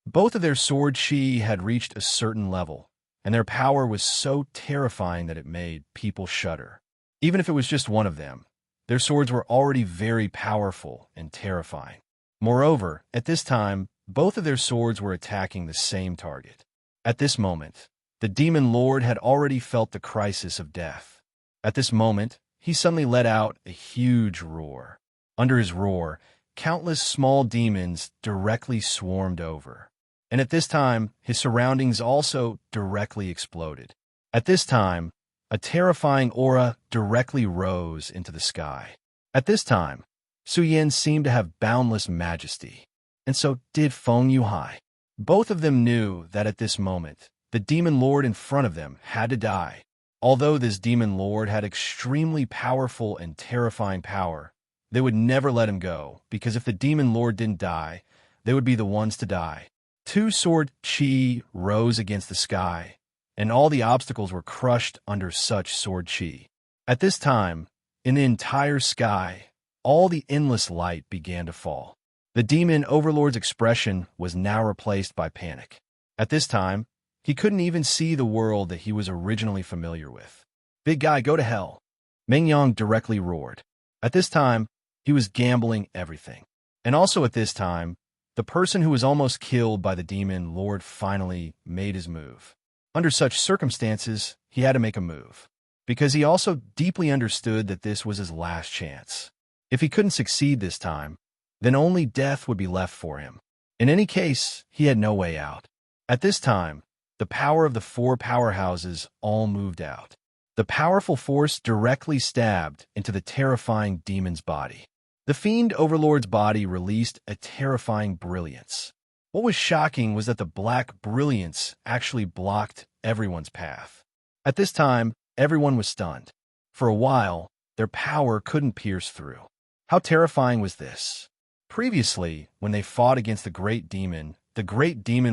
Both of their sword chi had reached a certain level, and their power was so terrifying that it made people shudder. Even if it was just one of them, their swords were already very powerful and terrifying. Moreover, at this time, both of their swords were attacking the same target. At this moment, the demon lord had already felt the crisis of death. At this moment, he suddenly let out a huge roar. Under his roar, countless small demons directly swarmed over. And at this time, his surroundings also directly exploded. At this time, a terrifying aura directly rose into the sky. At this time, Su Yan seemed to have boundless majesty, and so did Feng Yuhai. Both of them knew that at this moment, the demon lord in front of them had to die. Although this demon lord had extremely powerful and terrifying power, they would never let him go, because if the demon lord didn't die, they would be the ones to die. Two sword chi rose against the sky, and all the obstacles were crushed under such sword chi. At this time, in the entire sky, all the endless light began to fall. The demon overlord's expression was now replaced by panic. At this time, he couldn't even see the world that he was originally familiar with. "Big guy, go to hell," Mengyang directly roared. At this time, he was gambling everything. And also at this time, the person who was almost killed by the demon lord finally made his move. Under such circumstances, he had to make a move, because he also deeply understood that this was his last chance. If he couldn't succeed this time, then only death would be left for him. In any case, he had no way out. At this time, the power of the four powerhouses all moved out. The powerful force directly stabbed into the terrifying demon's body. The fiend overlord's body released a terrifying brilliance. What was shocking was that the black brilliance actually blocked everyone's path. At this time, everyone was stunned. For a while, their power couldn't pierce through. How terrifying was this? Previously, when they fought against the great demon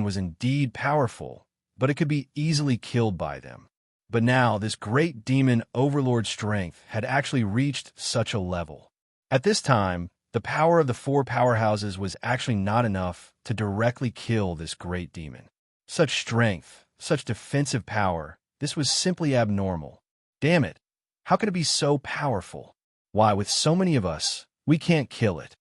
was indeed powerful, but it could be easily killed by them. But now, this great demon overlord's strength had actually reached such a level. At this time, the power of the four powerhouses was actually not enough to directly kill this great demon. Such strength, such defensive power, this was simply abnormal. Damn it, how could it be so powerful? Why, with so many of us, we can't kill it.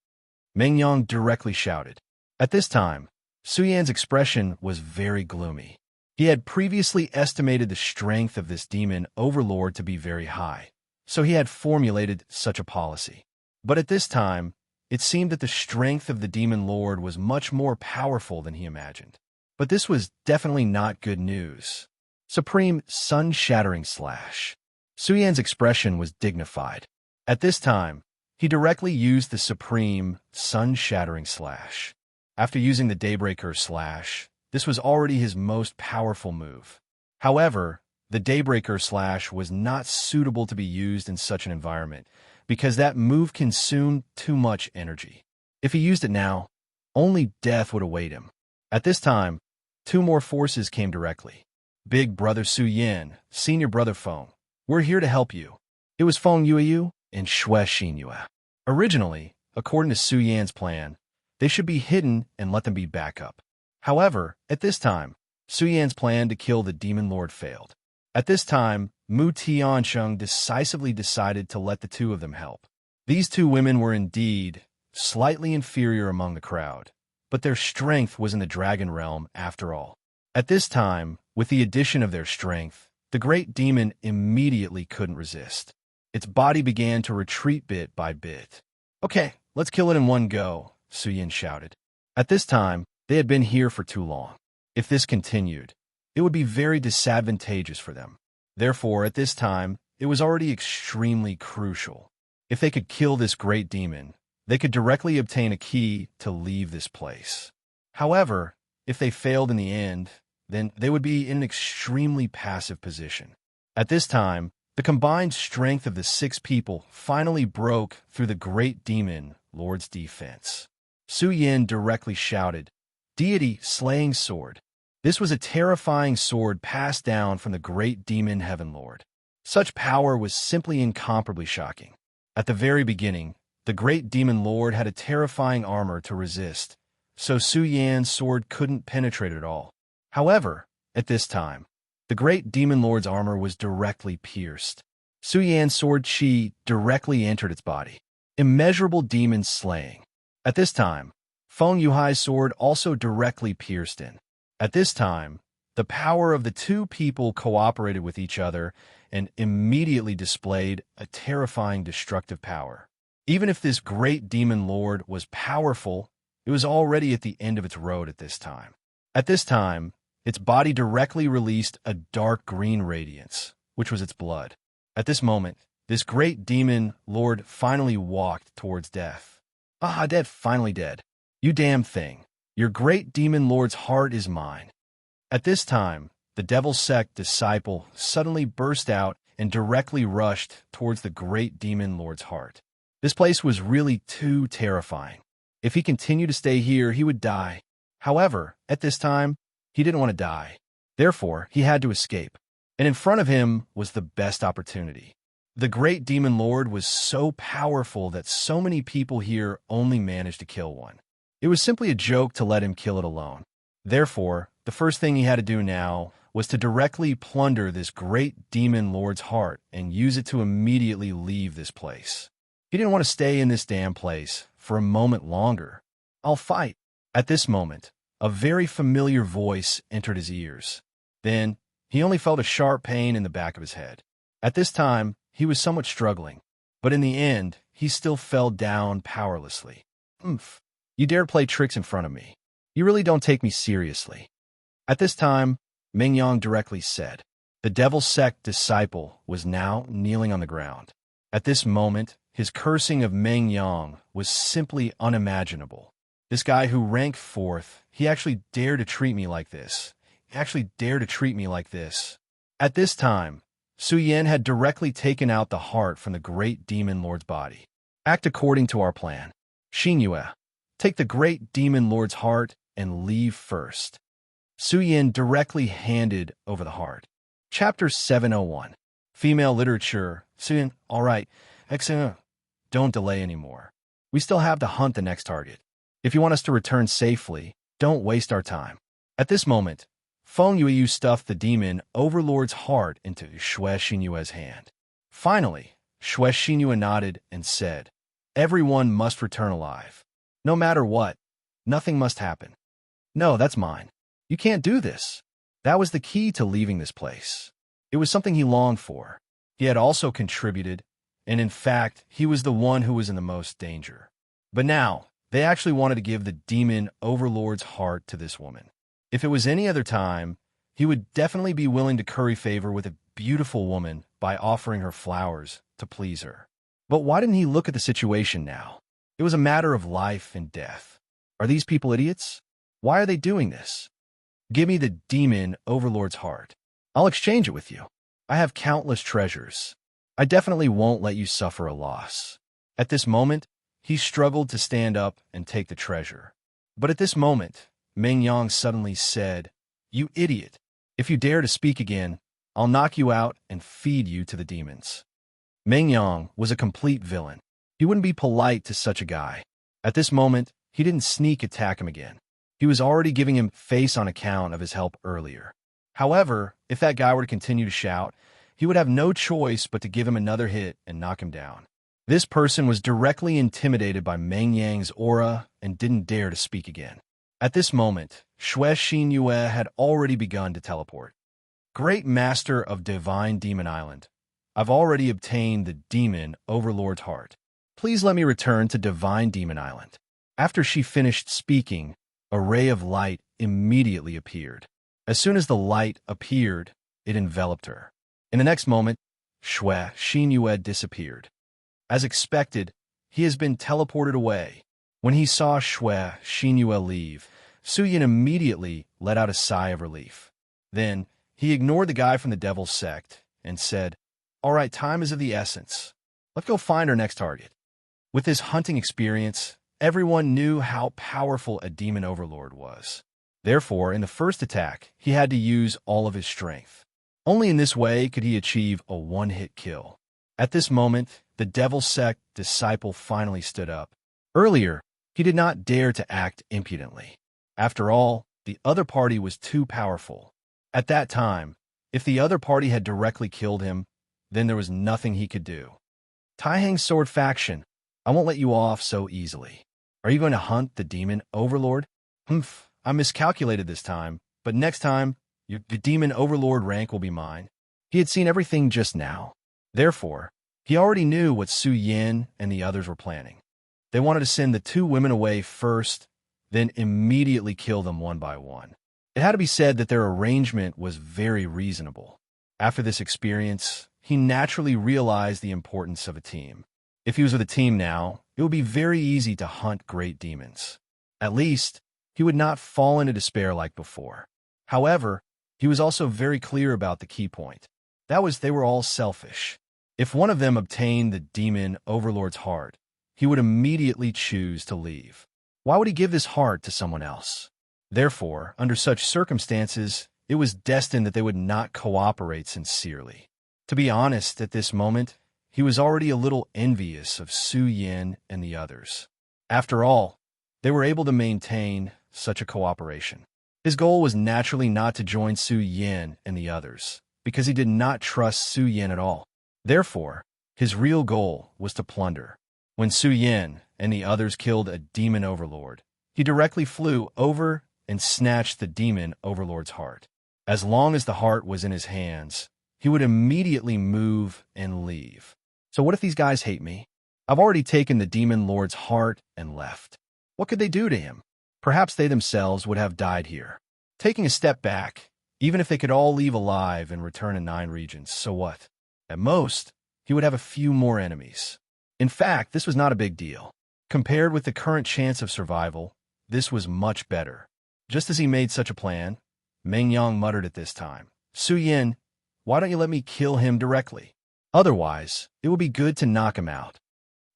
Mengyang directly shouted. At this time, Su Yan's expression was very gloomy. He had previously estimated the strength of this demon overlord to be very high, so he had formulated such a policy. But at this time, it seemed that the strength of the demon lord was much more powerful than he imagined. But this was definitely not good news. Supreme sun-shattering slash. Su Yan's expression was dignified. At this time, he directly used the supreme sun-shattering slash. After using the Daybreaker slash, this was already his most powerful move. However, the Daybreaker slash was not suitable to be used in such an environment, because that move consumed too much energy. If he used it now, only death would await him. At this time, two more forces came directly. Big brother Su Yan, senior brother Feng, we're here to help you. It was Feng Yueyu and Xue Xinyue. Originally, according to Su Yan's plan, they should be hidden and let them be backup. However, at this time, Su Yan's plan to kill the demon lord failed. At this time, Mu Tiansheng decisively decided to let the two of them help. These two women were indeed slightly inferior among the crowd, but their strength was in the dragon realm after all. At this time, with the addition of their strength, the great demon immediately couldn't resist. Its body began to retreat bit by bit. "Okay, let's kill it in one go," Su Yan shouted. At this time, they had been here for too long. If this continued, it would be very disadvantageous for them. Therefore, at this time, it was already extremely crucial. If they could kill this great demon, they could directly obtain a key to leave this place. However, if they failed in the end, then they would be in an extremely passive position. At this time, the combined strength of the 6 people finally broke through the great demon lord's defense. Su Yan directly shouted, "Deity slaying sword." This was a terrifying sword passed down from the great demon heaven lord. Such power was simply incomparably shocking. At the very beginning, The great demon lord had a terrifying armor to resist, so Su Yan's sword couldn't penetrate at all. However, at this time, the great demon lord's armor was directly pierced. Su Yan's sword chi directly entered its body. Immeasurable demon slaying. At this time, Feng Yuhai's sword also directly pierced in. At this time, the power of the two people cooperated with each other and immediately displayed a terrifying destructive power. Even if this great demon lord was powerful, it was already at the end of its road at this time. At this time, its body directly released a dark green radiance, which was its blood. At this moment, this great demon lord finally walked towards death. Ah, dead, finally dead. You damn thing. Your great demon lord's heart is mine. At this time, the devil's sect disciple suddenly burst out and directly rushed towards the great demon lord's heart. This place was really too terrifying. If he continued to stay here, he would die. However, at this time, he didn't want to die. Therefore, he had to escape. And in front of him was the best opportunity. The great demon lord was so powerful that so many people here only managed to kill one. It was simply a joke to let him kill it alone. Therefore, the first thing he had to do now was to directly plunder this great demon lord's heart and use it to immediately leave this place. He didn't want to stay in this damn place for a moment longer. I'll fight. At this moment, a very familiar voice entered his ears. Then, he only felt a sharp pain in the back of his head. At this time, he was somewhat struggling, but in the end, he still fell down powerlessly. Oomph. You dare play tricks in front of me. You really don't take me seriously. At this time, Mengyang directly said. The devil's sect disciple was now kneeling on the ground. At this moment, his cursing of Mengyang was simply unimaginable. This guy who ranked 4th, he actually dared to treat me like this. At this time, Su Yan had directly taken out the heart from the great demon lord's body. Act according to our plan. Xinyue, take the great demon lord's heart and leave first. Su Yan directly handed over the heart. Chapter 701. Female Literature. Su Yan, all right. Excellent. Don't delay anymore. We still have to hunt the next target. If you want us to return safely, don't waste our time. At this moment, Feng Yuyu stuffed the demon overlord's heart into Xue Xinyue's hand. Finally, Xue Xinyue nodded and said, everyone must return alive. No matter what, nothing must happen. No, that's mine. You can't do this. That was the key to leaving this place. It was something he longed for. He had also contributed, and in fact, he was the one who was in the most danger. But now, they actually wanted to give the demon overlord's heart to this woman. If it was any other time, he would definitely be willing to curry favor with a beautiful woman by offering her flowers to please her. But why didn't he look at the situation now? It was a matter of life and death. Are these people idiots? Why are they doing this? Give me the demon overlord's heart. I'll exchange it with you. I have countless treasures. I definitely won't let you suffer a loss. At this moment, he struggled to stand up and take the treasure. But at this moment, Mengyang suddenly said, you idiot. If you dare to speak again, I'll knock you out and feed you to the demons. Mengyang was a complete villain. He wouldn't be polite to such a guy. At this moment, he didn't sneak attack him again. He was already giving him face on account of his help earlier. However, if that guy were to continue to shout, he would have no choice but to give him another hit and knock him down. This person was directly intimidated by Mengyang's aura and didn't dare to speak again. At this moment, Xue Xinyue had already begun to teleport. Great Master of Divine Demon Island, I've already obtained the Demon Overlord's heart. Please let me return to Divine Demon Island. After she finished speaking, a ray of light immediately appeared. As soon as the light appeared, it enveloped her. In the next moment, Xue Xinyue disappeared. As expected, he has been teleported away. When he saw Xue Xinyue leave, Su Yan immediately let out a sigh of relief. Then, he ignored the guy from the devil's sect and said, all right, time is of the essence. Let's go find our next target. With his hunting experience, everyone knew how powerful a demon overlord was. Therefore, in the first attack, he had to use all of his strength. Only in this way could he achieve a one-hit kill. At this moment, the devil sect disciple finally stood up. Earlier, he did not dare to act impudently. After all, the other party was too powerful. At that time, if the other party had directly killed him, then there was nothing he could do. Taihang's sword faction, I won't let you off so easily. Are you going to hunt the demon overlord? Humph, I miscalculated this time, but next time, the demon overlord rank will be mine. He had seen everything just now. Therefore, he already knew what Su Yin and the others were planning. They wanted to send the two women away first, then immediately kill them one by one. It had to be said that their arrangement was very reasonable. After this experience, he naturally realized the importance of a team. If he was with a team now, it would be very easy to hunt great demons. At least, he would not fall into despair like before. However, he was also very clear about the key point. That was they were all selfish. If one of them obtained the demon overlord's heart, he would immediately choose to leave. Why would he give this heart to someone else? Therefore, under such circumstances, it was destined that they would not cooperate sincerely. To be honest, at this moment, he was already a little envious of Su Yin and the others. After all, they were able to maintain such a cooperation. His goal was naturally not to join Su Yin and the others, because he did not trust Su Yin at all. Therefore, his real goal was to plunder. When Su Yin and the others killed a demon overlord, he directly flew over and snatched the demon overlord's heart. As long as the heart was in his hands, he would immediately move and leave. So what if these guys hate me? I've already taken the demon lord's heart and left. What could they do to him? Perhaps they themselves would have died here. Taking a step back, even if they could all leave alive and return in 9 regions, so what? At most, he would have a few more enemies. In fact, this was not a big deal. Compared with the current chance of survival, this was much better. Just as he made such a plan, Meng Yang muttered at this time, Su Yin, why don't you let me kill him directly? Otherwise, it will be good to knock him out.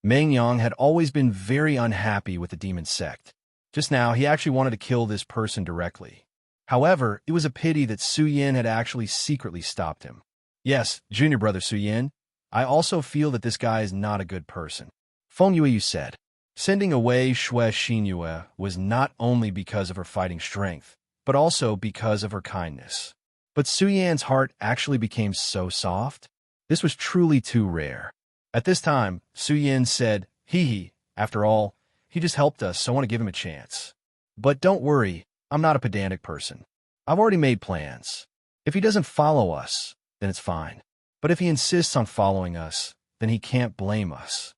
Meng Yang had always been very unhappy with the demon sect. Just now, he actually wanted to kill this person directly. However, it was a pity that Su Yin had actually secretly stopped him. Yes, junior brother Su Yin, I also feel that this guy is not a good person. Feng Yue said. Sending away Shui Xinyue was not only because of her fighting strength, but also because of her kindness. But Su Yan's heart actually became so soft. This was truly too rare. At this time, Su Yin said, hee, after all, he just helped us, so I want to give him a chance. But don't worry, I'm not a pedantic person. I've already made plans. If he doesn't follow us, then it's fine. But if he insists on following us, then he can't blame us.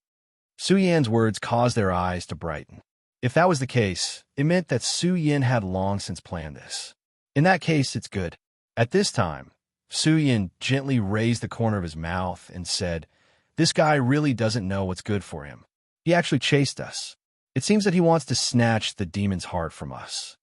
Su Yan's words caused their eyes to brighten. If that was the case, it meant that Su Yin had long since planned this. In that case, it's good. At this time, Su Yin gently raised the corner of his mouth and said, this guy really doesn't know what's good for him. He actually chased us. It seems that he wants to snatch the demon's heart from us.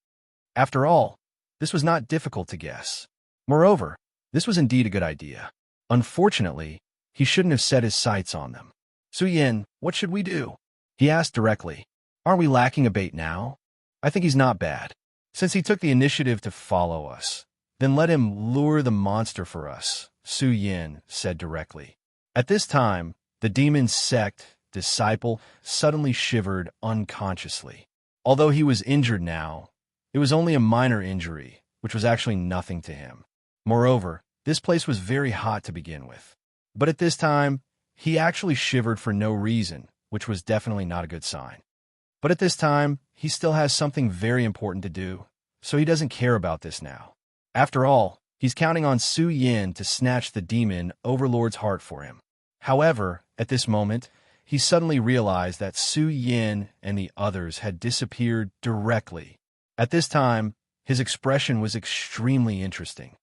After all, this was not difficult to guess. Moreover, this was indeed a good idea. Unfortunately, he shouldn't have set his sights on them. Su Yin, what should we do? He asked directly. Aren't we lacking a bait now? I think he's not bad. Since he took the initiative to follow us, then let him lure the monster for us, Su Yin said directly. At this time, the demon sect disciple suddenly shivered unconsciously. Although he was injured now, it was only a minor injury, which was actually nothing to him. Moreover, this place was very hot to begin with. But at this time, he actually shivered for no reason, which was definitely not a good sign. But at this time, he still has something very important to do, so he doesn't care about this now. After all, he's counting on Su Yin to snatch the demon overlord's heart for him. However, at this moment, he suddenly realized that Su Yin and the others had disappeared directly. At this time, his expression was extremely interesting.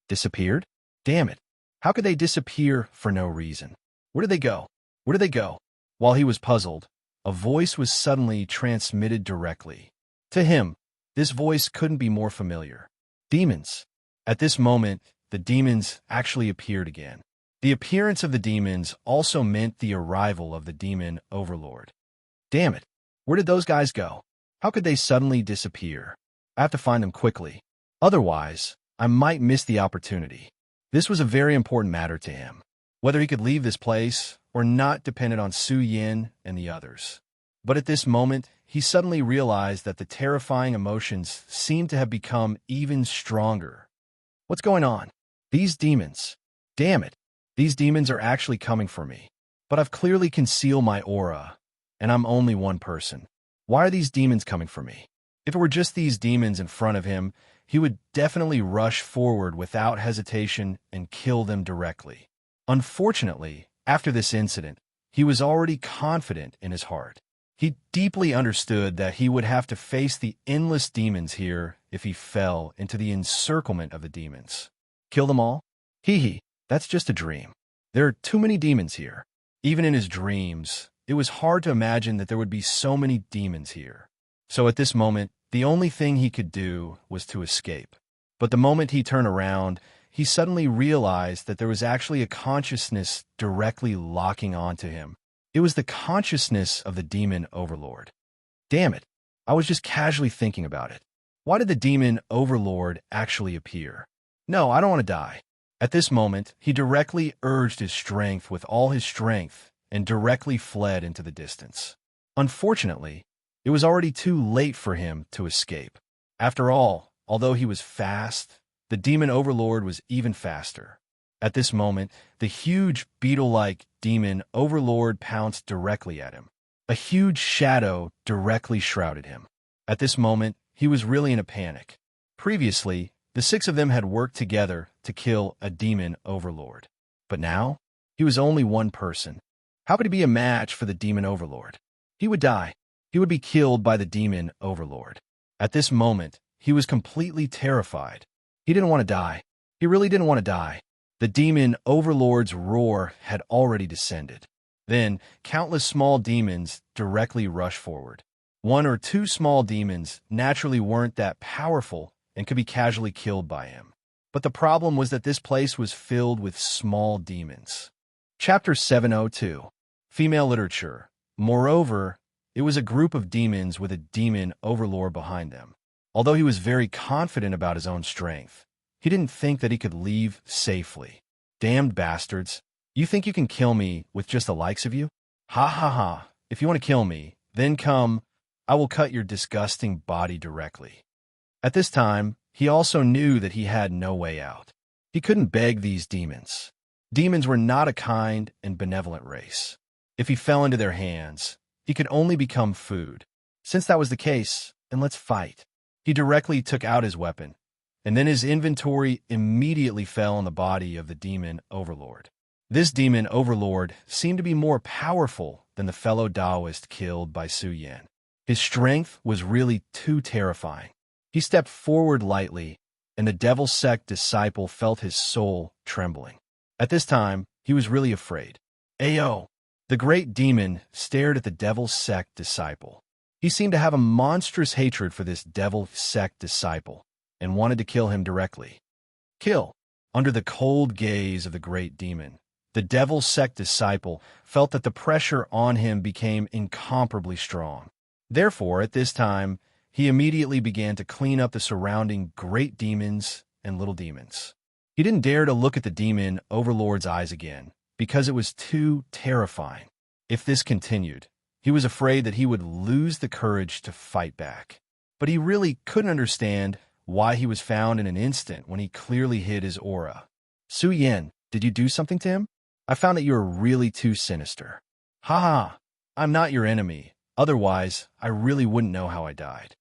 Disappeared? Damn it. How could they disappear for no reason? Where did they go? Where did they go? While he was puzzled, a voice was suddenly transmitted directly. To him, this voice couldn't be more familiar. Demons. At this moment, the demons actually appeared again. The appearance of the demons also meant the arrival of the demon overlord. Damn it. Where did those guys go? How could they suddenly disappear? I have to find them quickly. Otherwise, I might miss the opportunity. This was a very important matter to him. Whether he could leave this place or not depended on Su Yin and the others. But at this moment, he suddenly realized that the terrifying emotions seemed to have become even stronger. What's going on? These demons. Damn it. These demons are actually coming for me. But I've clearly concealed my aura, and I'm only one person. Why are these demons coming for me? If it were just these demons in front of him, he would definitely rush forward without hesitation and kill them directly. Unfortunately, after this incident, he was already confident in his heart. He deeply understood that he would have to face the endless demons here if he fell into the encirclement of the demons. Kill them all? Hee, that's just a dream. There are too many demons here. Even in his dreams, it was hard to imagine that there would be so many demons here. So at this moment, the only thing he could do was to escape. But the moment he turned around, he suddenly realized that there was actually a consciousness directly locking onto him. It was the consciousness of the demon overlord. Damn it, I was just casually thinking about it. Why did the demon overlord actually appear? No, I don't want to die. At this moment, he directly urged his strength with all his strength and directly fled into the distance. Unfortunately, it was already too late for him to escape. After all, although he was fast, the demon overlord was even faster. At this moment, the huge beetle-like demon overlord pounced directly at him. A huge shadow directly shrouded him. At this moment, he was really in a panic. Previously, the six of them had worked together to kill a demon overlord. But now, he was only one person. How could he be a match for the demon overlord? He would die. He would be killed by the demon overlord. At this moment, he was completely terrified. He didn't want to die. He really didn't want to die. The demon overlord's roar had already descended. Then, countless small demons directly rushed forward. One or two small demons naturally weren't that powerful and could be casually killed by him. But the problem was that this place was filled with small demons. Chapter 702. Female Literature. Moreover, it was a group of demons with a demon overlord behind them. Although he was very confident about his own strength, he didn't think that he could leave safely. Damned bastards. You think you can kill me with just the likes of you? Ha ha ha. If you want to kill me, then come. I will cut your disgusting body directly. At this time, he also knew that he had no way out. He couldn't beg these demons. Demons were not a kind and benevolent race. If he fell into their hands, he could only become food. Since that was the case, then let's fight. He directly took out his weapon, and then his inventory immediately fell on the body of the demon overlord. This demon overlord seemed to be more powerful than the fellow Taoist killed by Su Yan. His strength was really too terrifying. He stepped forward lightly, and the devil sect disciple felt his soul trembling. At this time, he was really afraid. Ayo! The great demon stared at the devil sect disciple. He seemed to have a monstrous hatred for this devil sect disciple and wanted to kill him directly. Kill! Under the cold gaze of the great demon, the devil sect disciple felt that the pressure on him became incomparably strong. Therefore, at this time, he immediately began to clean up the surrounding great demons and little demons. He didn't dare to look at the demon overlord's eyes again, because it was too terrifying. If this continued, he was afraid that he would lose the courage to fight back. But he really couldn't understand why he was found in an instant when he clearly hid his aura. Su Yin, did you do something to him? I found that you were really too sinister. Ha ha, I'm not your enemy. Otherwise, I really wouldn't know how I died.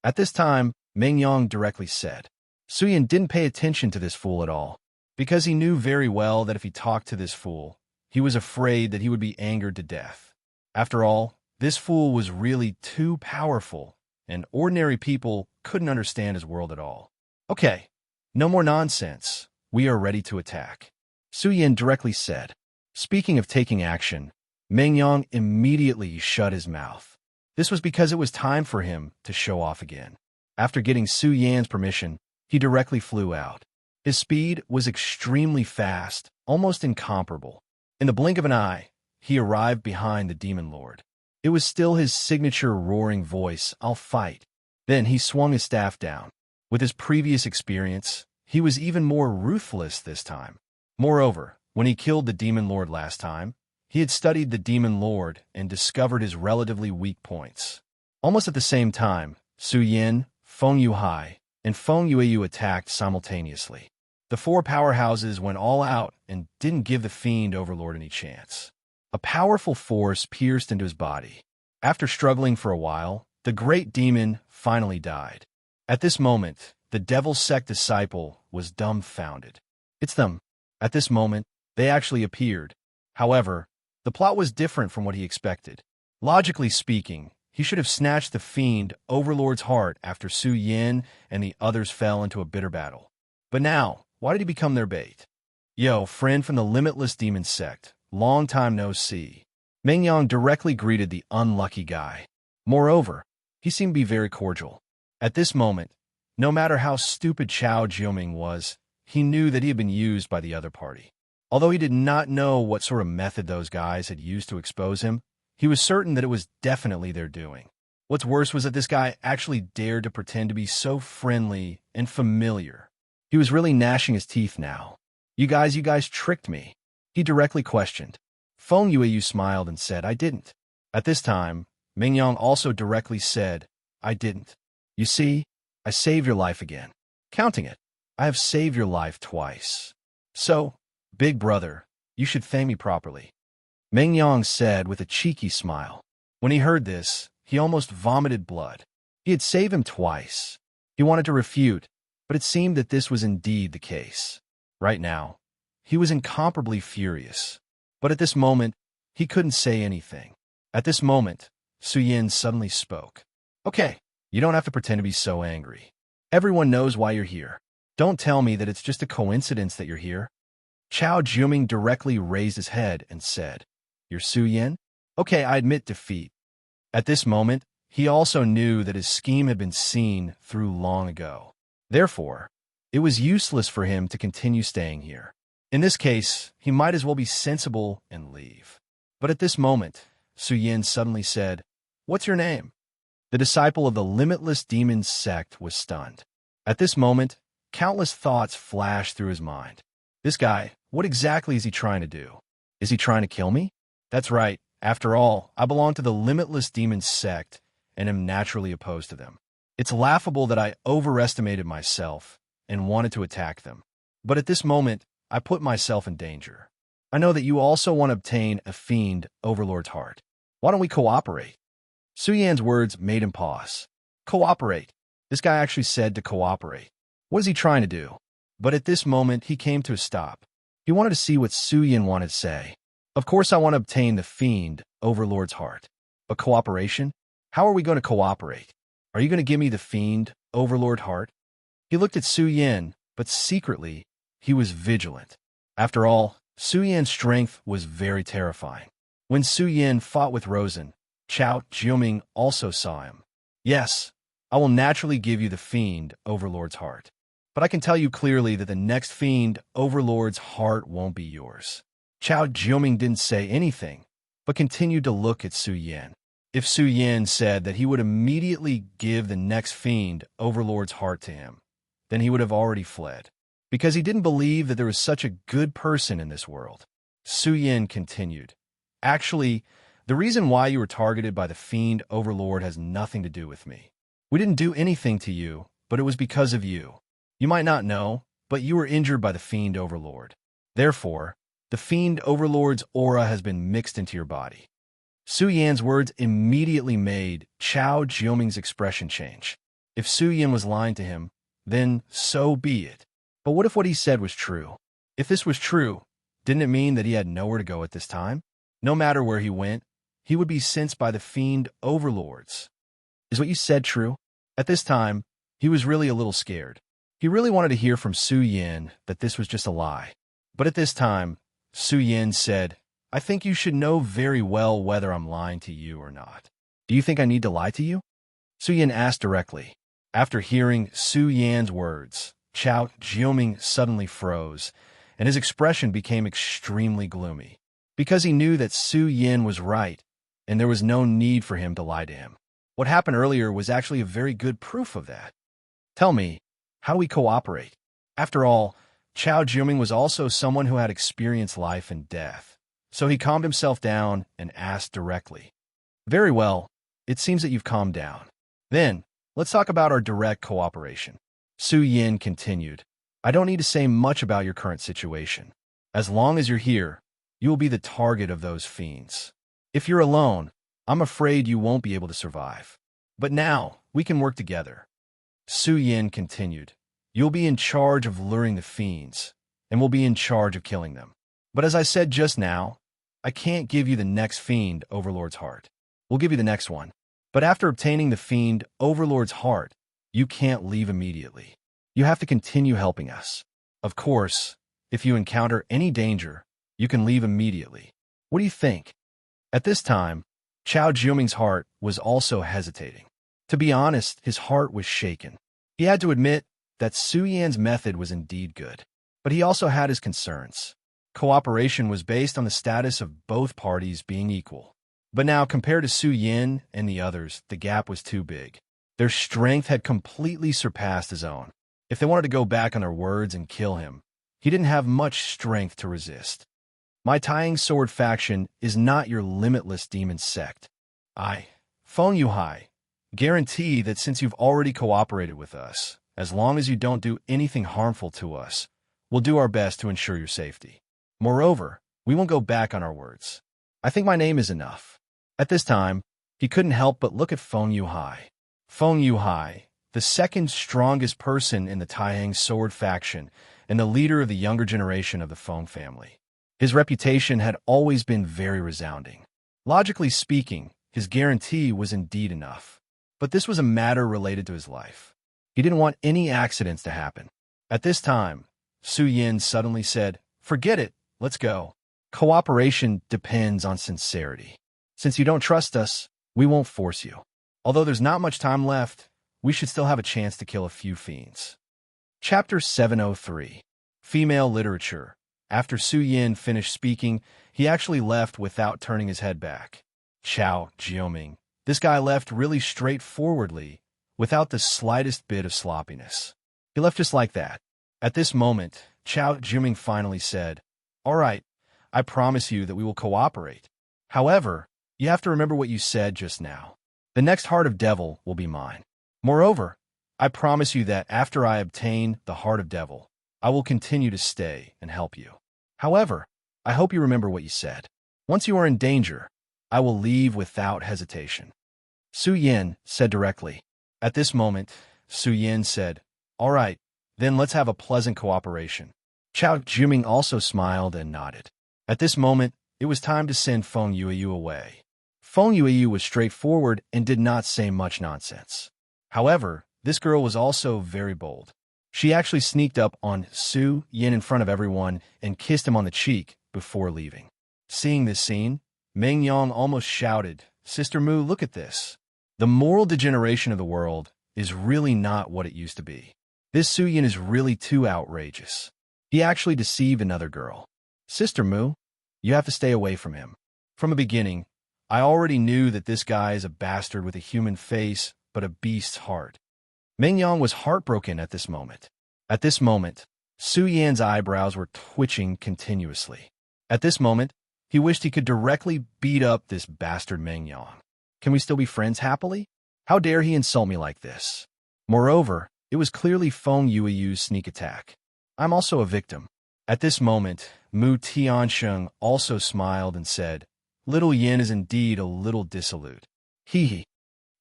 At this time, Meng Yang directly said. Su Yin didn't pay attention to this fool at all, because he knew very well that if he talked to this fool, he was afraid that he would be angered to death. After all, this fool was really too powerful, and ordinary people couldn't understand his world at all. Okay, no more nonsense. We are ready to attack. Su Yin directly said. Speaking of taking action, Meng Yang immediately shut his mouth. This was because it was time for him to show off again. After getting Su Yan's permission, he directly flew out. His speed was extremely fast, almost incomparable. In the blink of an eye, he arrived behind the demon lord. It was still his signature roaring voice, I'll fight. Then he swung his staff down. With his previous experience, he was even more ruthless this time. Moreover, When he killed the Demon Lord last time, he had studied the Demon Lord and discovered his relatively weak points. Almost at the same time, Su Yin, Feng Yuhai, and Feng Yueyu attacked simultaneously. The four powerhouses went all out and didn't give the Fiend Overlord any chance. A powerful force pierced into his body. After struggling for a while, the great demon finally died. At this moment, the Devil's Sect disciple was dumbfounded. It's them. At this moment, they actually appeared. However, the plot was different from what he expected. Logically speaking, he should have snatched the Fiend Overlord's heart after Su Yin and the others fell into a bitter battle. But now, why did he become their bait? Yo, friend from the Limitless Demon Sect, long time no see. Meng Yang directly greeted the unlucky guy. Moreover, he seemed to be very cordial. At this moment, no matter how stupid Chao Jiuming was, he knew that he had been used by the other party. Although he did not know what sort of method those guys had used to expose him, he was certain that it was definitely their doing. What's worse was that this guy actually dared to pretend to be so friendly and familiar. He was really gnashing his teeth now. You guys tricked me," he directly questioned. Feng Yueyu smiled and said, "I didn't." At this time, Ming Yang also directly said, "I didn't. You see, I saved your life again. Counting it, I have saved your life twice. So, big brother, you should thank me properly," Ming Yang said with a cheeky smile. When he heard this, he almost vomited blood. He had saved him twice. He wanted to refute, but it seemed that this was indeed the case. Right now, he was incomparably furious. But at this moment, he couldn't say anything. At this moment, Su Yin suddenly spoke. "Okay, you don't have to pretend to be so angry. Everyone knows why you're here. Don't tell me that it's just a coincidence that you're here." Chao Jiuming directly raised his head and said, "You're Su Yin? Okay, I admit defeat." At this moment, he also knew that his scheme had been seen through long ago. Therefore, it was useless for him to continue staying here. In this case, he might as well be sensible and leave. But at this moment, Su Yin suddenly said, "What's your name?" The disciple of the Limitless Demon Sect was stunned. At this moment, countless thoughts flashed through his mind. This guy, what exactly is he trying to do? Is he trying to kill me? That's right. After all, I belong to the Limitless Demon Sect and am naturally opposed to them. It's laughable that I overestimated myself and wanted to attack them. But at this moment, I put myself in danger. I know that you also want to obtain a Fiend Overlord's heart. Why don't we cooperate? Su Yan's words made him pause. Cooperate. This guy actually said to cooperate. What is he trying to do? But at this moment, he came to a stop. He wanted to see what Su Yin wanted to say. Of course I want to obtain the Fiend Overlord's heart. But cooperation? How are we going to cooperate? Are you going to give me the Fiend Overlord heart? He looked at Su Yin, but secretly, he was vigilant. After all, Su Yan's strength was very terrifying. When Su Yin fought with Rosen, Chao Jiuming also saw him. Yes, I will naturally give you the Fiend Overlord's heart. But I can tell you clearly that the next Fiend Overlord's heart won't be yours. Chao Jiuming didn't say anything, but continued to look at Su Yin. If Su Yin said that he would immediately give the next Fiend Overlord's heart to him, then he would have already fled, because he didn't believe that there was such a good person in this world. Su Yin continued, "Actually, the reason why you were targeted by the Fiend Overlord has nothing to do with me. We didn't do anything to you, but it was because of you. You might not know, but you were injured by the Fiend Overlord. Therefore, the Fiend Overlord's aura has been mixed into your body." Su Yan's words immediately made Chao Jiuming's expression change. If Su Yin was lying to him, then so be it. But what if what he said was true? If this was true, didn't it mean that he had nowhere to go at this time? No matter where he went, he would be sensed by the Fiend Overlords. Is what you said true? At this time, he was really a little scared. He really wanted to hear from Su Yin that this was just a lie. But at this time, Su Yin said, "I think you should know very well whether I'm lying to you or not. Do you think I need to lie to you?" Su Yin asked directly. After hearing Su Yan's words, Chao Jiuming suddenly froze, and his expression became extremely gloomy, because he knew that Su Yin was right, and there was no need for him to lie to him. What happened earlier was actually a very good proof of that. Tell me, how do we cooperate? After all, Chao Jiuming was also someone who had experienced life and death, so he calmed himself down and asked directly. Very well, it seems that you've calmed down. Then, let's talk about our direct cooperation. Su Yin continued. I don't need to say much about your current situation. As long as you're here, you will be the target of those fiends. If you're alone, I'm afraid you won't be able to survive. But now, we can work together. Su Yin continued. You'll be in charge of luring the fiends, and we'll be in charge of killing them. But as I said just now, I can't give you the next fiend, Overlord's heart. We'll give you the next one. But after obtaining the fiend, Overlord's heart, you can't leave immediately. You have to continue helping us. Of course, if you encounter any danger, you can leave immediately. What do you think? At this time, Chao Jiuming's heart was also hesitating. To be honest, his heart was shaken. He had to admit that Su Yan's method was indeed good. But he also had his concerns. Cooperation was based on the status of both parties being equal. But now, compared to Su Yin and the others, the gap was too big. Their strength had completely surpassed his own. If they wanted to go back on their words and kill him, he didn't have much strength to resist. My Tying Sword faction is not your limitless demon sect. I, Feng Yuhai, guarantee that since you've already cooperated with us, as long as you don't do anything harmful to us, we'll do our best to ensure your safety. Moreover, we won't go back on our words. I think my name is enough. At this time, he couldn't help but look at Feng Yuhai. Feng Yuhai, the second strongest person in the Tying Sword faction and the leader of the younger generation of the Feng family. His reputation had always been very resounding. Logically speaking, his guarantee was indeed enough. But this was a matter related to his life. He didn't want any accidents to happen. At this time, Su Yin suddenly said, Forget it, let's go. Cooperation depends on sincerity. Since you don't trust us, we won't force you. Although there's not much time left, we should still have a chance to kill a few fiends. Chapter 703. Female Literature. After Su Yin finished speaking, he actually left without turning his head back. Chao Jiuming. This guy left really straightforwardly, without the slightest bit of sloppiness. He left just like that. At this moment, Chao Jiuming finally said, All right, I promise you that we will cooperate. However, you have to remember what you said just now. The next Heart of Devil will be mine. Moreover, I promise you that after I obtain the Heart of Devil, I will continue to stay and help you. However, I hope you remember what you said. Once you are in danger, I will leave without hesitation. Su Yin said directly. At this moment, Su Yin said, All right, then let's have a pleasant cooperation. Chao Jiuming also smiled and nodded. At this moment, it was time to send Feng Yueyu away. Feng Yueyu was straightforward and did not say much nonsense. However, this girl was also very bold. She actually sneaked up on Su Yin in front of everyone and kissed him on the cheek before leaving. Seeing this scene, Meng Yang almost shouted, Sister Mu, look at this. The moral degeneration of the world is really not what it used to be. This Su Yin is really too outrageous. He actually deceived another girl. Sister Mu, you have to stay away from him. From the beginning, I already knew that this guy is a bastard with a human face, but a beast's heart. Meng Yang was heartbroken at this moment. At this moment, Su Yan's eyebrows were twitching continuously. At this moment, he wished he could directly beat up this bastard Meng Yang. Can we still be friends happily? How dare he insult me like this? Moreover, it was clearly Feng Yueyu's sneak attack. I'm also a victim. At this moment, Mu Tiansheng also smiled and said, Little Yin is indeed a little dissolute. Hee hee.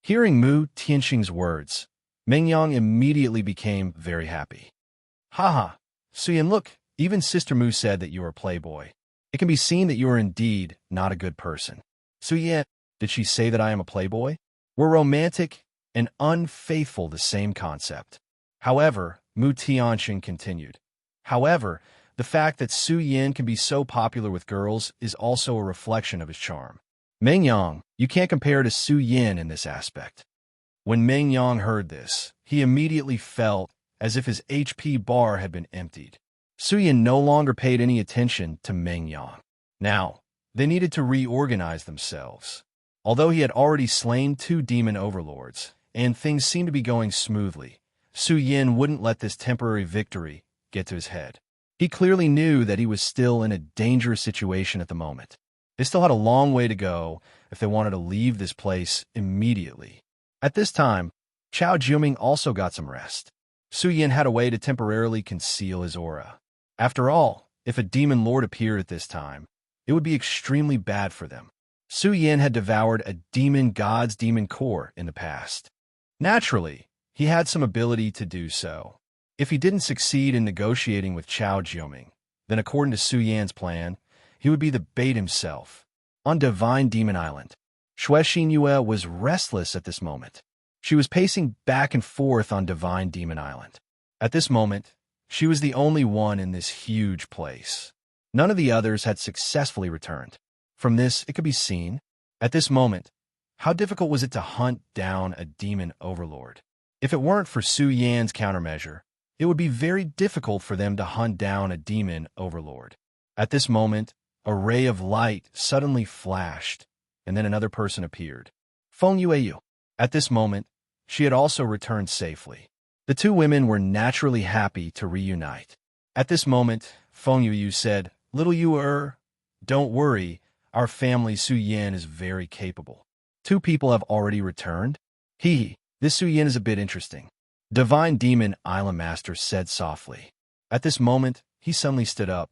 Hearing Mu Tiansheng's words, Meng Yang immediately became very happy. Haha, Su Yin, look, even Sister Mu said that you are a playboy. It can be seen that you are indeed not a good person. Su Yin, did she say that I am a playboy? We're romantic and unfaithful, the same concept. However, Mu Tiansheng continued. However, the fact that Su Yin can be so popular with girls is also a reflection of his charm. Meng Yang, you can't compare to Su Yin in this aspect. When Meng Yang heard this, he immediately felt as if his HP bar had been emptied. Su Yin no longer paid any attention to Meng Yang. Now, they needed to reorganize themselves. Although he had already slain 2 demon overlords, and things seemed to be going smoothly, Su Yin wouldn't let this temporary victory get to his head. He clearly knew that he was still in a dangerous situation at the moment. They still had a long way to go if they wanted to leave this place immediately. At this time, Chao Jiuming also got some rest. Su Yin had a way to temporarily conceal his aura. After all, if a demon lord appeared at this time, it would be extremely bad for them. Su Yin had devoured a demon god's demon core in the past. Naturally, he had some ability to do so. If he didn't succeed in negotiating with Chao Jiuming, then according to Su Yan's plan, he would be the bait himself. On Divine Demon Island, Xue Xinyue was restless at this moment. She was pacing back and forth on Divine Demon Island. At this moment, she was the only one in this huge place. None of the others had successfully returned. From this, it could be seen, at this moment, how difficult was it to hunt down a demon overlord. If it weren't for Su Yan's countermeasure, it would be very difficult for them to hunt down a demon overlord. At this moment, a ray of light suddenly flashed, and then another person appeared. Feng Yueyu. At this moment, she had also returned safely. The two women were naturally happy to reunite. At this moment, Feng Yueyu said, "Little Yu, don't worry, our family Su Yin is very capable. 2 people have already returned. This Su Yin is a bit interesting." Divine Demon Island Master said softly. At this moment, he suddenly stood up.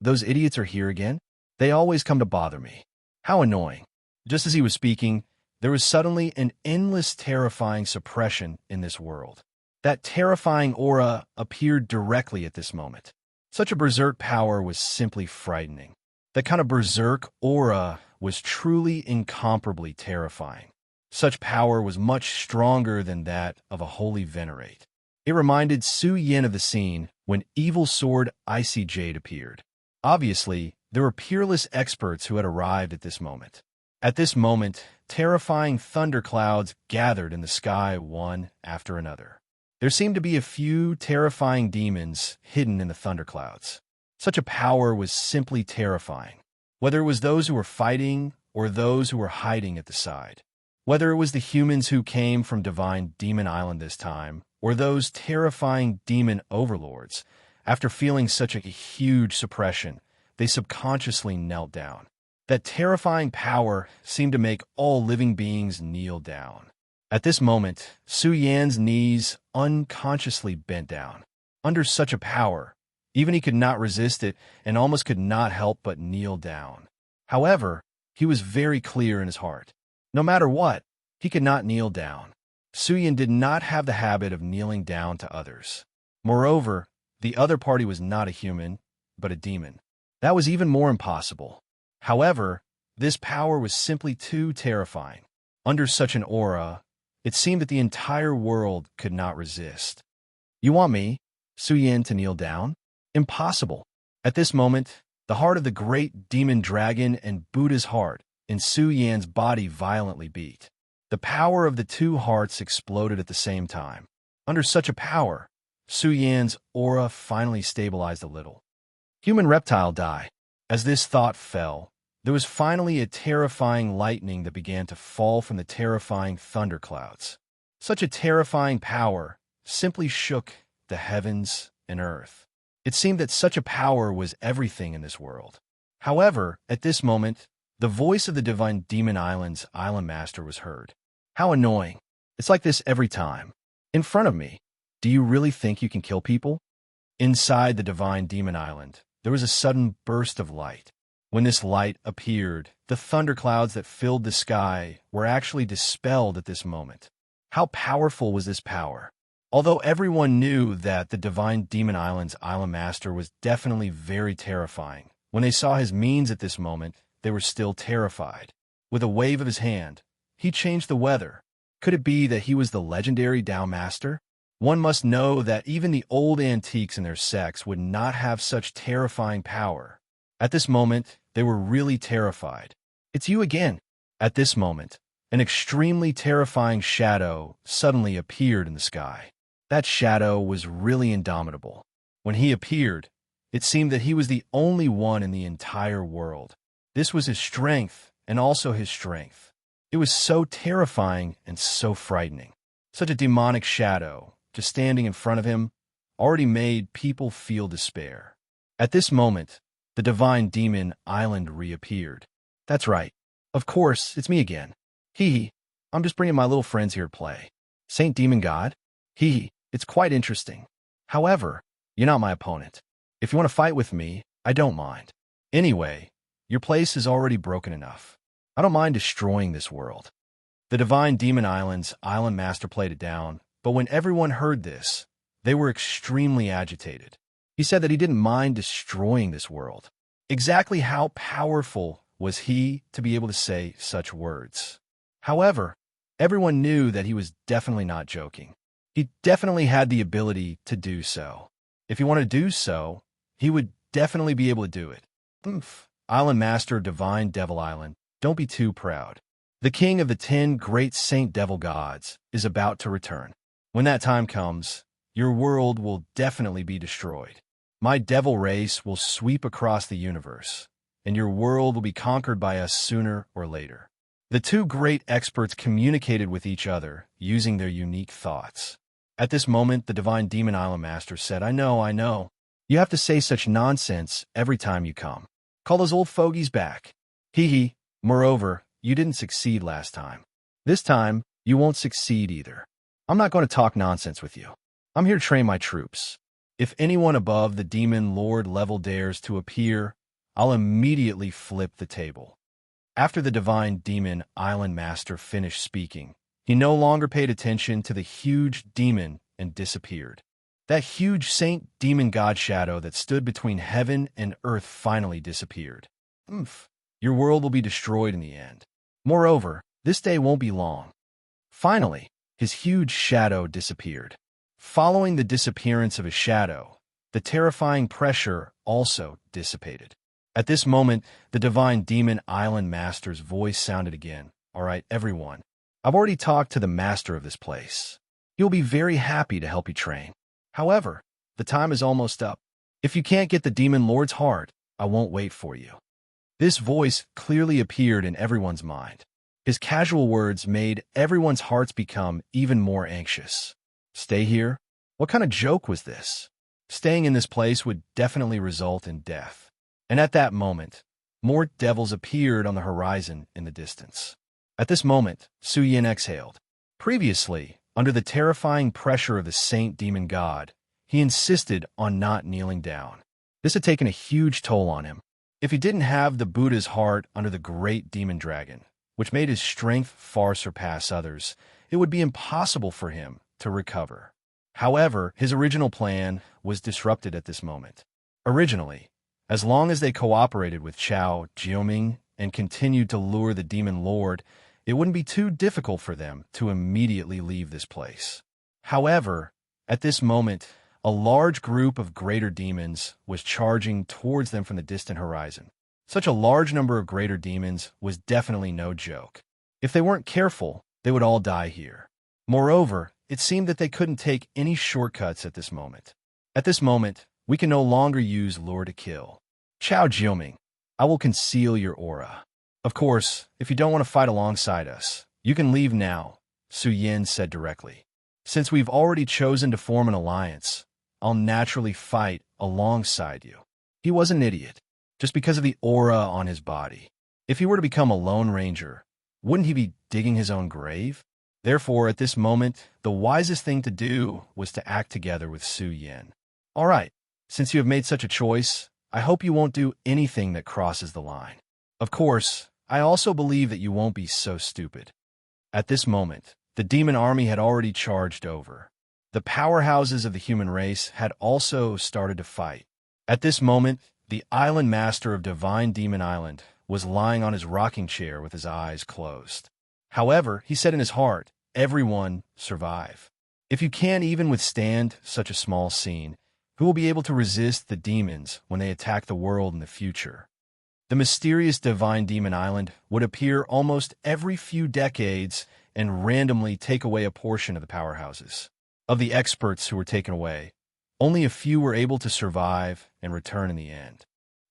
Those idiots are here again? They always come to bother me. How annoying. Just as he was speaking, there was suddenly an endless terrifying suppression in this world. That terrifying aura appeared directly at this moment. Such a berserk power was simply frightening. That kind of berserk aura was truly incomparably terrifying. Such power was much stronger than that of a holy venerate. It reminded Su Yin of the scene when Evil Sword Icy Jade appeared. Obviously, there were peerless experts who had arrived at this moment. At this moment, terrifying thunderclouds gathered in the sky one after another. There seemed to be a few terrifying demons hidden in the thunderclouds. Such a power was simply terrifying. Whether it was those who were fighting or those who were hiding at the side. Whether it was the humans who came from Divine Demon Island this time, or those terrifying demon overlords, after feeling such a huge suppression, they subconsciously knelt down. That terrifying power seemed to make all living beings kneel down. At this moment, Su Yan's knees unconsciously bent down. Under such a power, even he could not resist it and almost could not help but kneel down. However, he was very clear in his heart. No matter what, he could not kneel down. Su Yan did not have the habit of kneeling down to others. Moreover, the other party was not a human, but a demon. That was even more impossible. However, this power was simply too terrifying. Under such an aura, it seemed that the entire world could not resist. "You want me, Su Yan, to kneel down? Impossible." At this moment, the heart of the great demon dragon and Buddha's heart in Su Yan's body violently beat. The power of the two hearts exploded at the same time. Under such a power, Su Yan's aura finally stabilized a little. Human reptile die. As this thought fell, there was finally a terrifying lightning that began to fall from the terrifying thunderclouds. Such a terrifying power simply shook the heavens and earth. It seemed that such a power was everything in this world. However, at this moment, the voice of the Divine Demon Island's Island Master was heard. "How annoying. It's like this every time. In front of me. Do you really think you can kill people?" Inside the Divine Demon Island, there was a sudden burst of light. When this light appeared, the thunderclouds that filled the sky were actually dispelled at this moment. How powerful was this power? Although everyone knew that the Divine Demon Island's Island Master was definitely very terrifying, when they saw his means at this moment, they were still terrified. With a wave of his hand, he changed the weather. Could it be that he was the legendary Tao Master? One must know that even the old antiques in their sects would not have such terrifying power. At this moment, they were really terrified. "It's you again." At this moment, an extremely terrifying shadow suddenly appeared in the sky. That shadow was really indomitable. When he appeared, it seemed that he was the only one in the entire world. This was his strength and also his strength. It was so terrifying and so frightening. Such a demonic shadow, just standing in front of him, already made people feel despair. At this moment, the Divine Demon Island reappeared. That's right. Of course, it's me again. Hee hee. I'm just bringing my little friends here to play. Saint Demon God? Hee hee. It's quite interesting. However, you're not my opponent. If you want to fight with me, I don't mind. Anyway, your place is already broken enough. I don't mind destroying this world. The Divine Demon Island's island master played it down, but when everyone heard this, they were extremely agitated. He said that he didn't mind destroying this world. Exactly how powerful was he to be able to say such words? However, everyone knew that he was definitely not joking. He definitely had the ability to do so. If he wanted to do so, he would definitely be able to do it. Island Master of Divine Devil Island, don't be too proud. The king of the 10 great Saint Devil gods is about to return. When that time comes, your world will definitely be destroyed. My devil race will sweep across the universe, and your world will be conquered by us sooner or later. The two great experts communicated with each other using their unique thoughts. At this moment, the Divine Demon Island Master said, I know. You have to say such nonsense every time you come. Call those old fogies back. Hee hee. Moreover, you didn't succeed last time. This time, you won't succeed either. I'm not going to talk nonsense with you. I'm here to train my troops. If anyone above the Demon Lord level dares to appear, I'll immediately flip the table. After the Divine Demon Island Master finished speaking, he no longer paid attention to the huge demon and disappeared. That huge Saint Demon God shadow that stood between heaven and earth finally disappeared. Your world will be destroyed in the end. Moreover, this day won't be long. Finally, his huge shadow disappeared. Following the disappearance of his shadow, the terrifying pressure also dissipated. At this moment, the Divine Demon Island Master's voice sounded again. All right, everyone. I've already talked to the master of this place. He'll be very happy to help you train. However, the time is almost up. If you can't get the Demon Lord's heart, I won't wait for you. This voice clearly appeared in everyone's mind. His casual words made everyone's hearts become even more anxious. Stay here? What kind of joke was this? Staying in this place would definitely result in death. And at that moment, more devils appeared on the horizon in the distance. At this moment, Su Yin exhaled. Previously, under the terrifying pressure of the Saint Demon God, he insisted on not kneeling down. This had taken a huge toll on him. If he didn't have the Buddha's heart under the great demon dragon, which made his strength far surpass others, it would be impossible for him to recover. However, his original plan was disrupted at this moment. Originally, as long as they cooperated with Chao Jiuming and continued to lure the Demon Lord, it wouldn't be too difficult for them to immediately leave this place. However, at this moment, a large group of greater demons was charging towards them from the distant horizon. Such a large number of greater demons was definitely no joke. If they weren't careful, they would all die here. Moreover, it seemed that they couldn't take any shortcuts at this moment. At this moment, we can no longer use lure to kill. Chao Jiuming, I will conceal your aura. Of course, if you don't want to fight alongside us, you can leave now, Su Yin said directly. Since we've already chosen to form an alliance, I'll naturally fight alongside you. He was an idiot, just because of the aura on his body. If he were to become a Lone Ranger, wouldn't he be digging his own grave? Therefore, at this moment, the wisest thing to do was to act together with Su Yin. All right, since you have made such a choice, I hope you won't do anything that crosses the line. Of course, I also believe that you won't be so stupid. At this moment, the demon army had already charged over. The powerhouses of the human race had also started to fight. At this moment, the island master of Divine Demon Island was lying on his rocking chair with his eyes closed. However, he said in his heart, everyone survive. If you can't even withstand such a small scene, who will be able to resist the demons when they attack the world in the future? The mysterious Divine Demon Island would appear almost every few decades and randomly take away a portion of the powerhouses. Of the experts who were taken away, only a few were able to survive and return in the end.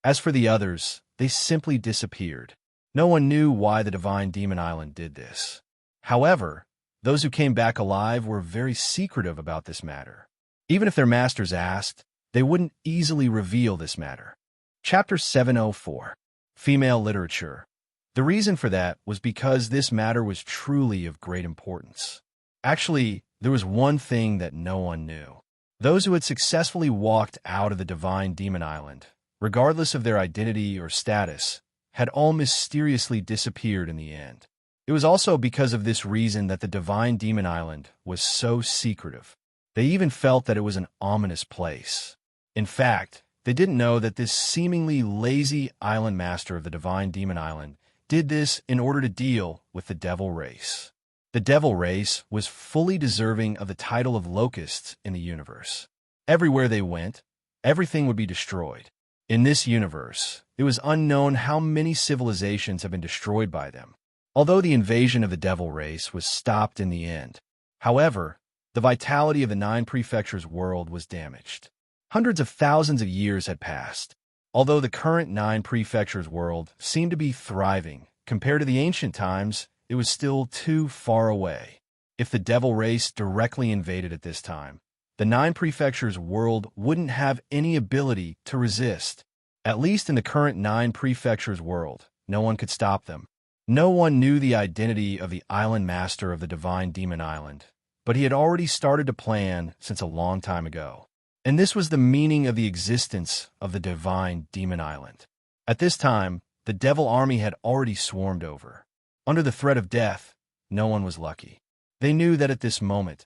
As for the others, they simply disappeared. No one knew why the Divine Demon Island did this. However, those who came back alive were very secretive about this matter. Even if their masters asked, they wouldn't easily reveal this matter. Chapter 704. Female Literature. The reason for that was because this matter was truly of great importance. Actually, there was one thing that no one knew. Those who had successfully walked out of the Divine Demon Island, regardless of their identity or status, had all mysteriously disappeared in the end. It was also because of this reason that the Divine Demon Island was so secretive. They even felt that it was an ominous place. In fact, they didn't know that this seemingly lazy island master of the Divine Demon Island did this in order to deal with the devil race. The devil race was fully deserving of the title of locusts in the universe. Everywhere they went, everything would be destroyed. In this universe, it was unknown how many civilizations have been destroyed by them, although the invasion of the devil race was stopped in the end. However, the vitality of the 9 prefectures world was damaged. Hundreds of thousands of years had passed. Although the current 9 prefectures world seemed to be thriving, compared to the ancient times, it was still too far away. If the devil race directly invaded at this time, the 9 prefectures world wouldn't have any ability to resist. At least in the current 9 prefectures world, no one could stop them. No one knew the identity of the island master of the Divine Demon Island, but he had already started to plan since a long time ago. And this was the meaning of the existence of the Divine Demon Island. At this time, the devil army had already swarmed over. Under the threat of death, no one was lucky. They knew that at this moment,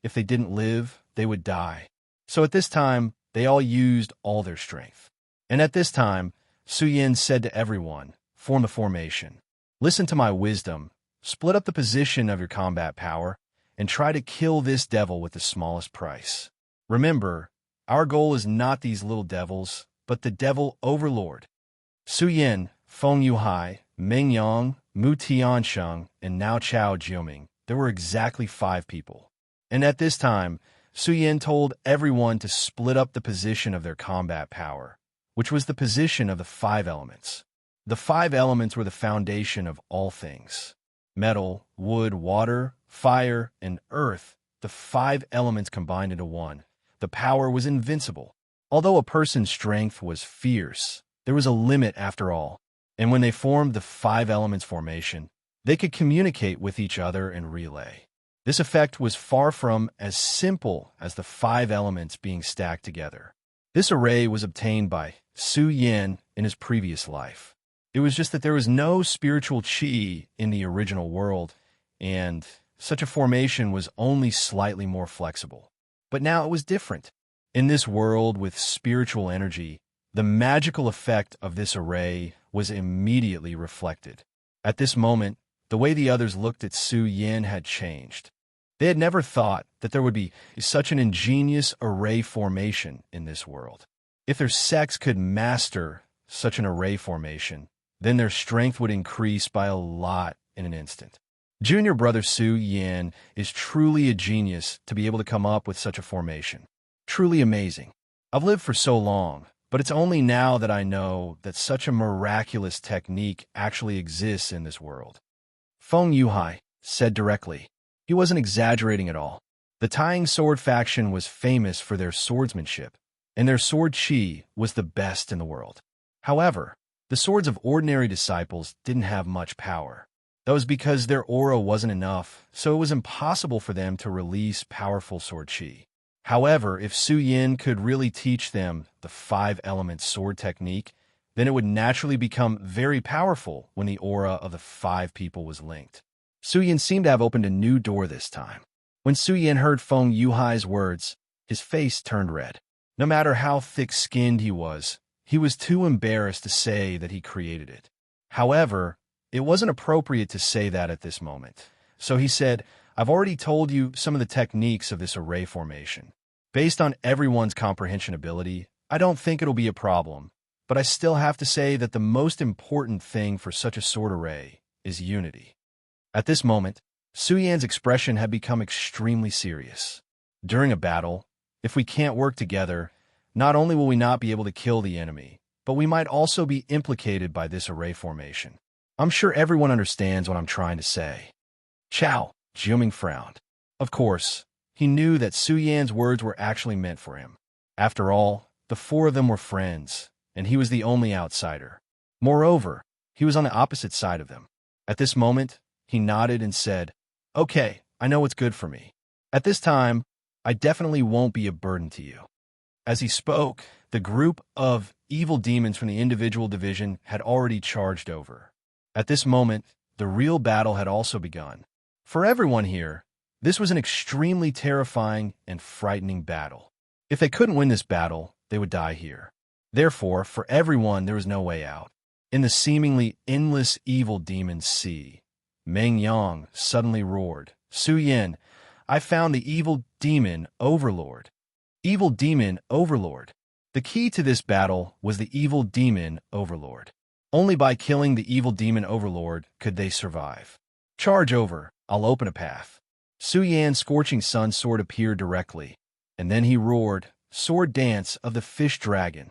if they didn't live, they would die. So at this time, they all used all their strength. And at this time, Su Yin said to everyone, "Form a formation. Listen to my wisdom, split up the position of your combat power, and try to kill this devil with the smallest price. Remember, our goal is not these little devils, but the devil overlord." Su Yin, Feng Yuhai, Meng Yang, Mu Tiansheng, and Nao Chao Jiuming, there were exactly 5 people. And at this time, Su Yin told everyone to split up the position of their combat power, which was the position of the 5 elements. The 5 elements were the foundation of all things. Metal, wood, water, fire, and earth, the 5 elements combined into one. The power was invincible. Although a person's strength was fierce, there was a limit after all. And when they formed the 5 elements formation, they could communicate with each other and relay. This effect was far from as simple as the 5 elements being stacked together. This array was obtained by Su Yin in his previous life. It was just that there was no spiritual qi in the original world, and such a formation was only slightly more flexible. But now it was different. In this world with spiritual energy, the magical effect of this array was immediately reflected. At this moment, the way the others looked at Su Yin had changed. They had never thought that there would be such an ingenious array formation in this world. If their sects could master such an array formation, then their strength would increase by a lot in an instant. Junior brother Su Yin is truly a genius to be able to come up with such a formation. Truly amazing. I've lived for so long, but it's only now that I know that such a miraculous technique actually exists in this world. Feng Yuhai said directly. He wasn't exaggerating at all. The Tying Sword faction was famous for their swordsmanship, and their sword chi was the best in the world. However, the swords of ordinary disciples didn't have much power. That was because their aura wasn't enough, so it was impossible for them to release powerful sword chi. However, if Su Yin could really teach them the 5-element sword technique, then it would naturally become very powerful when the aura of the 5 people was linked. Su Yin seemed to have opened a new door this time. When Su Yin heard Feng Yuhai's words, his face turned red. No matter how thick-skinned he was too embarrassed to say that he created it. However, it wasn't appropriate to say that at this moment. So he said, "I've already told you some of the techniques of this array formation. Based on everyone's comprehension ability, I don't think it'll be a problem, but I still have to say that the most important thing for such a sword array is unity." At this moment, Su Yan's expression had become extremely serious. During a battle, if we can't work together, not only will we not be able to kill the enemy, but we might also be implicated by this array formation. I'm sure everyone understands what I'm trying to say. Chao, Jiuming frowned. Of course, He knew that Su Yan's words were actually meant for him. After all, the four of them were friends, and he was the only outsider. Moreover, he was on the opposite side of them. At this moment, he nodded and said, "Okay, I know what's good for me. At this time, I definitely won't be a burden to you." As he spoke, the group of evil demons from the individual division had already charged over. At this moment, the real battle had also begun. For everyone here, this was an extremely terrifying and frightening battle. If they couldn't win this battle, they would die here. Therefore, for everyone, there was no way out. In the seemingly endless evil demon sea, Meng Yang suddenly roared, "Su Yin, I found the evil demon overlord." Evil demon overlord. The key to this battle was the evil demon overlord. Only by killing the evil demon overlord could they survive. "Charge over, I'll open a path." Su Yan's scorching sun sword appeared directly, and then he roared, "Sword Dance of the Fish Dragon."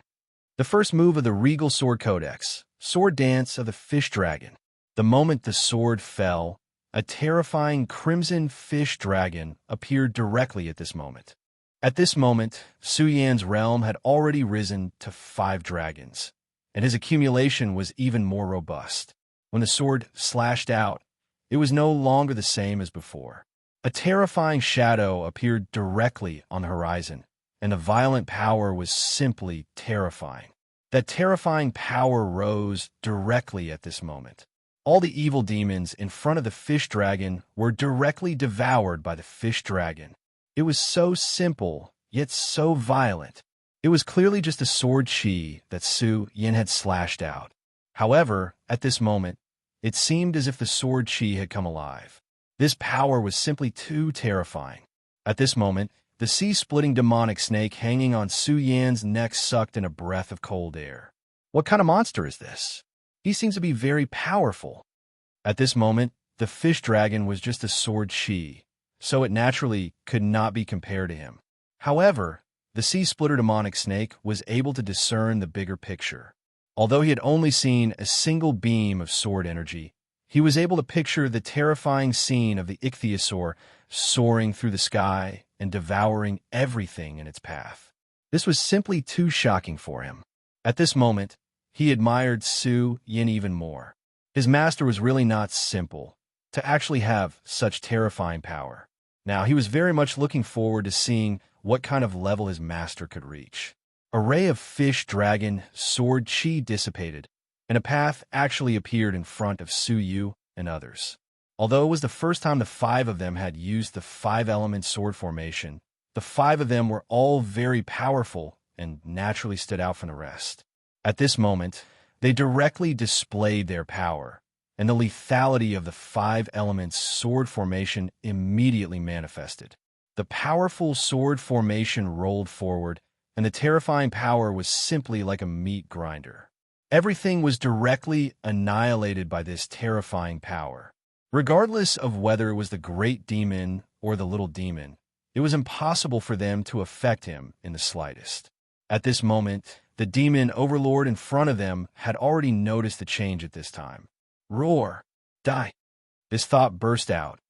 The first move of the Regal Sword Codex, Sword Dance of the Fish Dragon. The moment the sword fell, a terrifying crimson fish dragon appeared directly at this moment. At this moment, Su Yan's realm had already risen to 5 dragons, and his accumulation was even more robust. When the sword slashed out, it was no longer the same as before. A terrifying shadow appeared directly on the horizon, and the violent power was simply terrifying. That terrifying power rose directly at this moment. All the evil demons in front of the fish dragon were directly devoured by the fish dragon. It was so simple, yet so violent. It was clearly just a sword chi that Su Yin had slashed out. However, at this moment, it seemed as if the sword chi had come alive. This power was simply too terrifying. At this moment, the sea-splitting demonic snake hanging on Su Yan's neck sucked in a breath of cold air. What kind of monster is this? He seems to be very powerful. At this moment, the fish dragon was just a sword chi, so it naturally could not be compared to him. However, the sea-splitter demonic snake was able to discern the bigger picture. Although he had only seen a single beam of sword energy, he was able to picture the terrifying scene of the ichthyosaur soaring through the sky and devouring everything in its path. This was simply too shocking for him. At this moment, he admired Su Yin even more. His master was really not simple to actually have such terrifying power. Now, he was very much looking forward to seeing what kind of level his master could reach. A ray of fish dragon sword chi dissipated, and a path actually appeared in front of Su Yu and others. Although it was the first time the 5 of them had used the 5-element sword formation, the 5 of them were all very powerful and naturally stood out from the rest. At this moment, they directly displayed their power, and the lethality of the 5-element sword formation immediately manifested. The powerful sword formation rolled forward, and the terrifying power was simply like a meat grinder. Everything was directly annihilated by this terrifying power. Regardless of whether it was the great demon or the little demon, it was impossible for them to affect him in the slightest. At this moment, the demon overlord in front of them had already noticed the change at this time. "Roar! Die!" This thought burst out,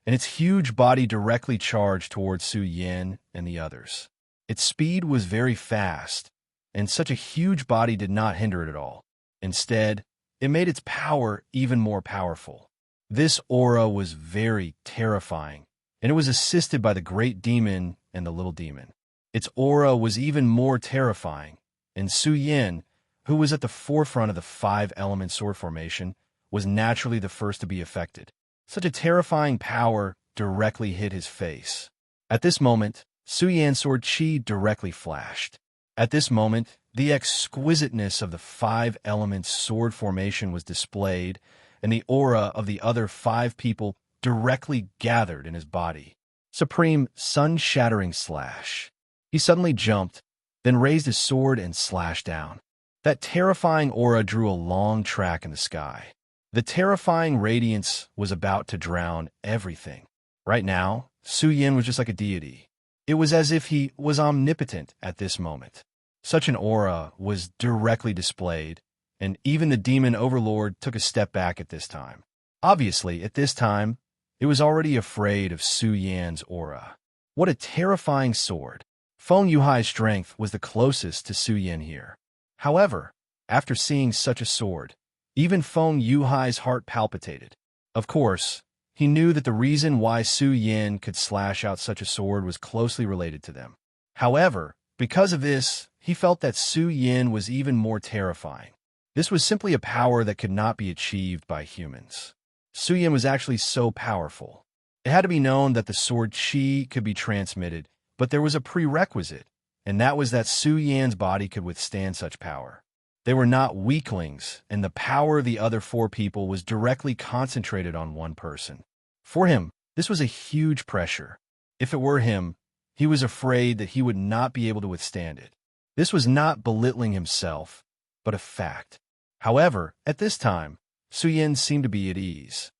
and its huge body directly charged towards Su Yin and the others. Its speed was very fast, and such a huge body did not hinder it at all. Instead, it made its power even more powerful. This aura was very terrifying, and it was assisted by the great demon and the little demon. Its aura was even more terrifying, and Su Yin, who was at the forefront of the 5-element sword formation, was naturally the first to be affected. Such a terrifying power directly hit his face. At this moment, Su Yan's sword chi directly flashed. At this moment, the exquisiteness of the 5-element sword formation was displayed, and the aura of the other 5 people directly gathered in his body. Supreme sun-shattering slash. He suddenly jumped, then raised his sword and slashed down. That terrifying aura drew a long track in the sky. The terrifying radiance was about to drown everything. Right now, Su Yin was just like a deity. It was as if he was omnipotent at this moment. Such an aura was directly displayed, and even the demon overlord took a step back at this time. Obviously, at this time, it was already afraid of Su Yan's aura. What a terrifying sword. Feng Yuhai's strength was the closest to Su Yin here. However, after seeing such a sword, even Feng Yuhai's heart palpitated. Of course, he knew that the reason why Su Yin could slash out such a sword was closely related to them. However, because of this, he felt that Su Yin was even more terrifying. This was simply a power that could not be achieved by humans. Su Yin was actually so powerful. It had to be known that the sword Qi could be transmitted, but there was a prerequisite, and that was that Su Yan's body could withstand such power. They were not weaklings, and the power of the other 4 people was directly concentrated on one person. For him, this was a huge pressure. If it were him, he was afraid that he would not be able to withstand it. This was not belittling himself, but a fact. However, at this time, Su Yin seemed to be at ease.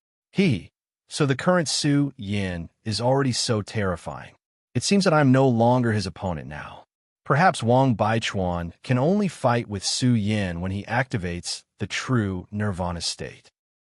So the current Su Yin is already so terrifying. It seems that I am no longer his opponent now. Perhaps Wang Baichuan can only fight with Su Yin when he activates the true nirvana state.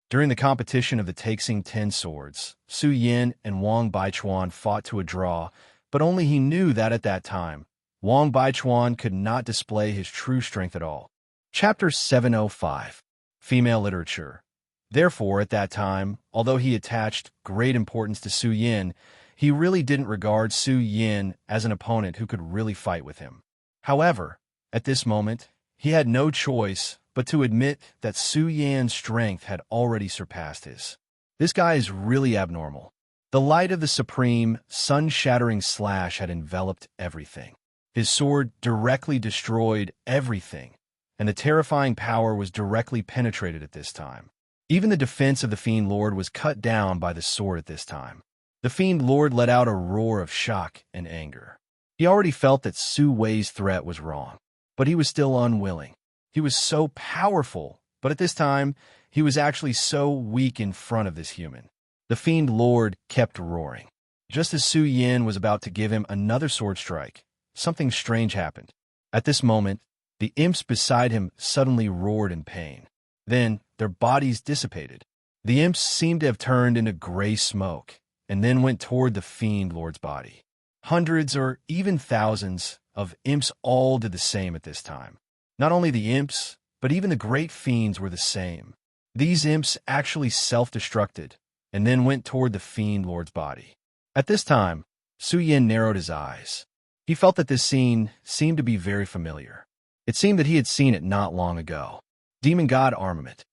During the competition of the Taixing 10 swords, Su Yin and Wang Baichuan fought to a draw, but only he knew that at that time, Wang Baichuan could not display his true strength at all. Chapter 705. Female Literature. Therefore, at that time, although he attached great importance to Su Yin, he really didn't regard Su Yin as an opponent who could really fight with him. However, at this moment, he had no choice but to admit that Su Yan's strength had already surpassed his. This guy is really abnormal. The light of the supreme, sun-shattering slash had enveloped everything. His sword directly destroyed everything, and the terrifying power was directly penetrated at this time. Even the defense of the Fiend Lord was cut down by the sword at this time. The Fiend Lord let out a roar of shock and anger. He already felt that Su Wei's threat was wrong, but he was still unwilling. He was so powerful, but at this time, he was actually so weak in front of this human. The Fiend Lord kept roaring. Just as Su Yin was about to give him another sword strike, something strange happened. At this moment, the imps beside him suddenly roared in pain. Then, their bodies dissipated. The imps seemed to have turned into gray smoke, and then went toward the Fiend Lord's body. Hundreds or even thousands of imps all did the same at this time. Not only the imps, but even the great fiends were the same. These imps actually self-destructed, and then went toward the Fiend Lord's body. At this time, Su Yin narrowed his eyes. He felt that this scene seemed to be very familiar. It seemed that he had seen it not long ago. Demon God Armament.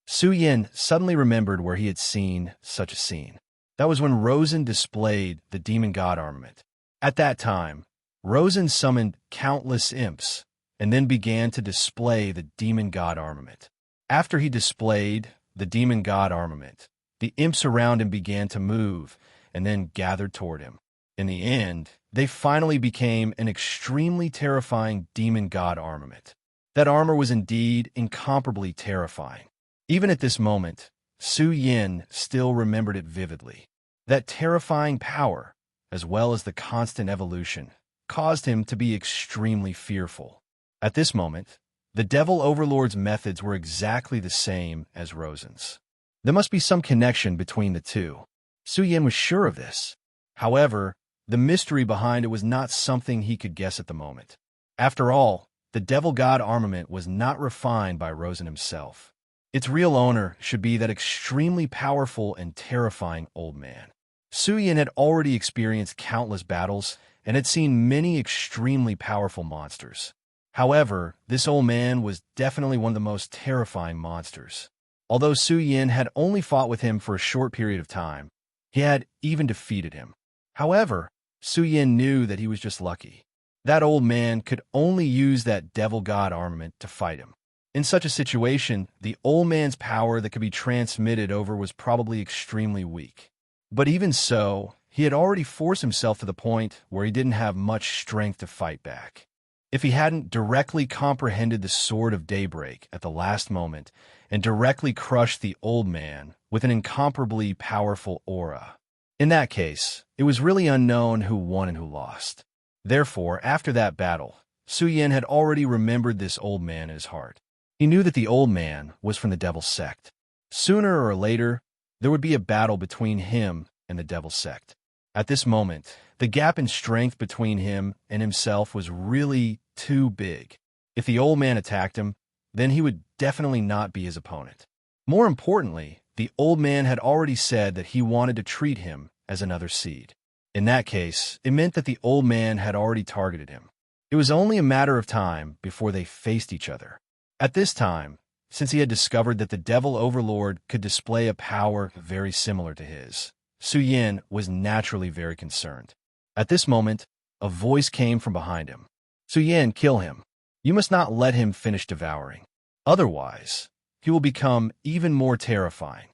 Su Yin suddenly remembered where he had seen such a scene. That was when Rosen displayed the Demon God Armament. At that time, Rosen summoned countless imps, and then began to display the Demon God Armament. After he displayed the Demon God Armament, the imps around him began to move, and then gathered toward him. In the end, they finally became an extremely terrifying Demon God Armament. That armor was indeed incomparably terrifying. Even at this moment, Su Yin still remembered it vividly. That terrifying power, as well as the constant evolution, caused him to be extremely fearful. At this moment, the Devil Overlord's methods were exactly the same as Rosen's. There must be some connection between the two. Su Yin was sure of this. However, the mystery behind it was not something he could guess at the moment. After all, the Devil God Armament was not refined by Rosen himself. Its real owner should be that extremely powerful and terrifying old man. Su Yin had already experienced countless battles and had seen many extremely powerful monsters. However, this old man was definitely one of the most terrifying monsters. Although Su Yin had only fought with him for a short period of time, he had even defeated him. However, Su Yin knew that he was just lucky. That old man could only use that Devil God Armament to fight him. In such a situation, the old man's power that could be transmitted over was probably extremely weak. But even so, he had already forced himself to the point where he didn't have much strength to fight back. If he hadn't directly comprehended the Sword of Daybreak at the last moment and directly crushed the old man with an incomparably powerful aura. In that case, it was really unknown who won and who lost. Therefore, after that battle, Su Yin had already remembered this old man in his heart. He knew that the old man was from the Devil's Sect. Sooner or later, there would be a battle between him and the Devil's Sect. At this moment, the gap in strength between him and himself was really too big. If the old man attacked him, then he would definitely not be his opponent. More importantly, the old man had already said that he wanted to treat him as another seed. In that case, it meant that the old man had already targeted him. It was only a matter of time before they faced each other. At this time, since he had discovered that the Devil Overlord could display a power very similar to his, Su Yin was naturally very concerned. At this moment, a voice came from behind him. Su Yin, kill him. You must not let him finish devouring. Otherwise, he will become even more terrifying.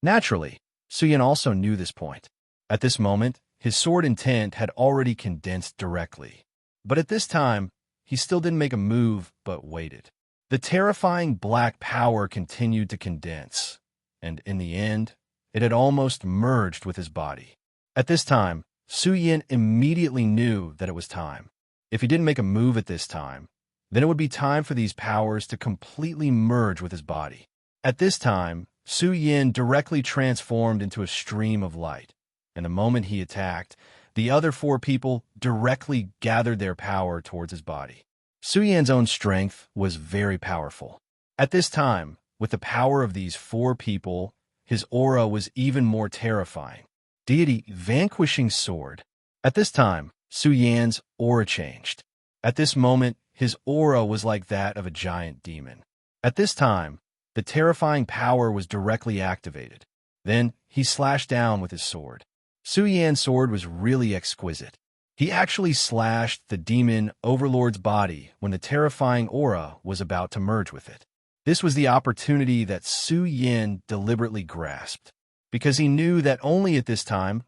Naturally, Su Yin also knew this point. At this moment, his sword intent had already condensed directly. But at this time, he still didn't make a move, but waited. The terrifying black power continued to condense, and in the end, it had almost merged with his body. At this time, Su Yin immediately knew that it was time. If he didn't make a move at this time, then it would be time for these powers to completely merge with his body. At this time, Su Yin directly transformed into a stream of light, and the moment he attacked, the other four people directly gathered their power towards his body. Su Yin's own strength was very powerful. At this time, with the power of these four people, his aura was even more terrifying. Deity Vanquishing Sword. At this time, Su Yin's aura changed. At this moment, his aura was like that of a giant demon. At this time, the terrifying power was directly activated. Then, he slashed down with his sword. Su Yin's sword was really exquisite. He actually slashed the demon overlord's body when the terrifying aura was about to merge with it. This was the opportunity that Su Yin deliberately grasped, because he knew that only at this time,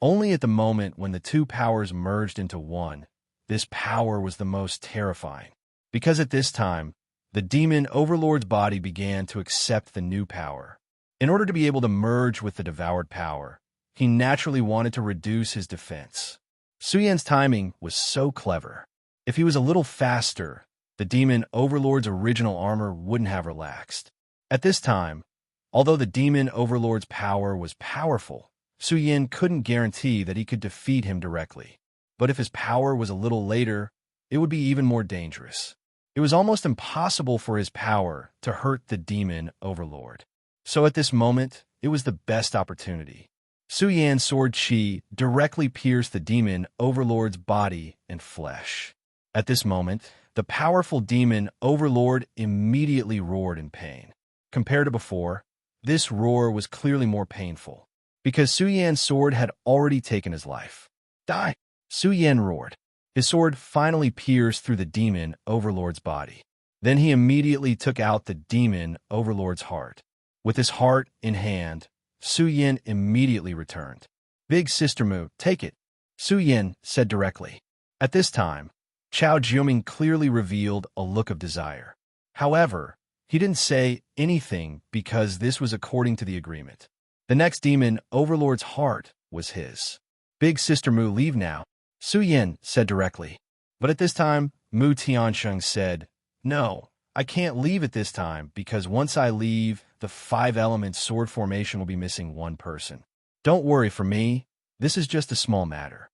only at the moment when the two powers merged into one, this power was the most terrifying. Because at this time, the demon overlord's body began to accept the new power. In order to be able to merge with the devoured power, he naturally wanted to reduce his defense. Su Yin's timing was so clever. If he was a little faster, the demon overlord's original armor wouldn't have relaxed. At this time, although the demon overlord's power was powerful, Su Yin couldn't guarantee that he could defeat him directly. But if his power was a little later, it would be even more dangerous. It was almost impossible for his power to hurt the demon overlord. So at this moment, it was the best opportunity. Su Yin's sword chi directly pierced the demon overlord's body and flesh. At this moment, the powerful demon overlord immediately roared in pain. Compared to before, this roar was clearly more painful, because Su Yin's sword had already taken his life. Die! Su Yin roared. His sword finally pierced through the demon overlord's body. Then he immediately took out the demon overlord's heart. With his heart in hand, Su Yin immediately returned. Big Sister Mu, take it, Su Yin said directly. At this time, Chao Jiuming clearly revealed a look of desire. However, he didn't say anything because this was according to the agreement. The next demon overlord's heart was his. Big Sister Mu, leave now, Su Yin said directly. But at this time, Mu Tiansheng said, no, I can't leave at this time because once I leave, the 5-element sword formation will be missing one person. Don't worry for me, this is just a small matter.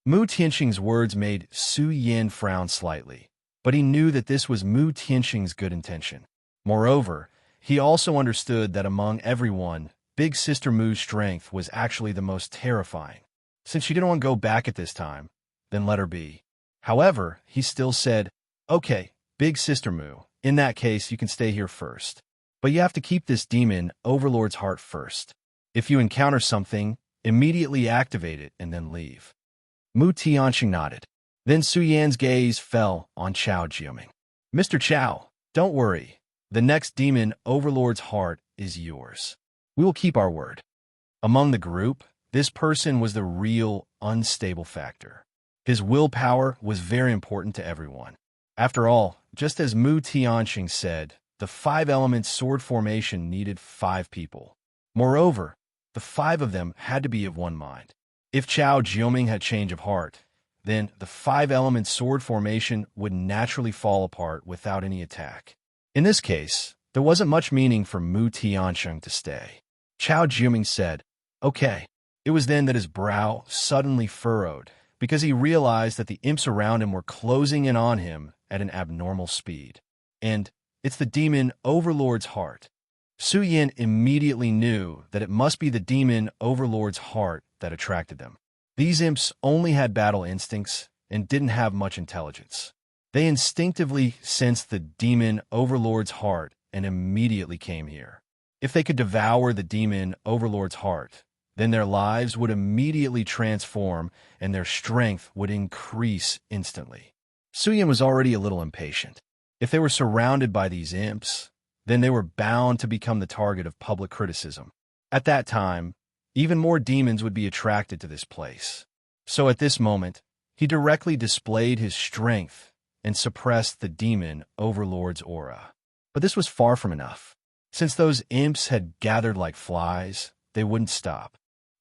Mu Tiansheng's words made Su Yin frown slightly, but he knew that this was Mu Tiansheng's good intention. Moreover, he also understood that among everyone, Big Sister Mu's strength was actually the most terrifying. Since she didn't want to go back at this time, then let her be. However, he still said, okay, Big Sister Mu, in that case you can stay here first. But you have to keep this demon overlord's heart first. If you encounter something, immediately activate it and then leave. Mu Tianxing nodded. Then Su Yan's gaze fell on Chao Jiuming. Mr. Chao, don't worry. The next demon overlord's heart is yours. We will keep our word. Among the group, this person was the real unstable factor. His willpower was very important to everyone. After all, just as Mu Tianxing said, the 5-element sword formation needed 5 people. Moreover, the 5 of them had to be of one mind. If Chao Jiuming had change of heart, then the 5-element sword formation would naturally fall apart without any attack. In this case, there wasn't much meaning for Mu Tianxing to stay. Chao Jiuming said, okay, It was then that his brow suddenly furrowed, because he realized that the imps around him were closing in on him at an abnormal speed. And it's the demon Overlord's heart. Su Yin immediately knew that it must be the demon Overlord's heart that attracted them. These imps only had battle instincts and didn't have much intelligence. They instinctively sensed the demon Overlord's heart and immediately came here. If they could devour the demon Overlord's heart, then their lives would immediately transform and their strength would increase instantly. Su Yin was already a little impatient. If they were surrounded by these imps, then they were bound to become the target of public criticism. At that time, even more demons would be attracted to this place. So at this moment, he directly displayed his strength and suppressed the demon Overlord's aura. But this was far from enough. Since those imps had gathered like flies, they wouldn't stop.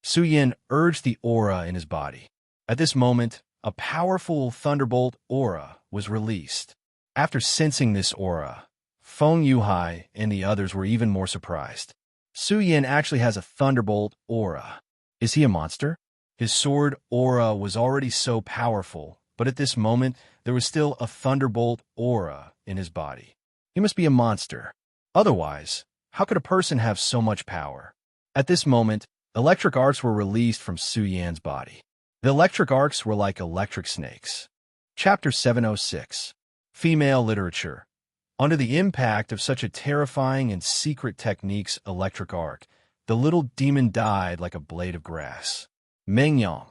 Su Yin urged the aura in his body. At this moment, a powerful thunderbolt aura was released. After sensing this aura, Feng Yuhai and the others were even more surprised. Su Yin actually has a thunderbolt aura. Is he a monster? His sword aura was already so powerful, but at this moment, there was still a thunderbolt aura in his body. He must be a monster. Otherwise, how could a person have so much power? At this moment, electric arcs were released from Su Yan's body. The electric arcs were like electric snakes. Chapter 706. Female Literature. Under the impact of such a terrifying and secret technique's electric arc, the little demon died like a blade of grass. Mengyang,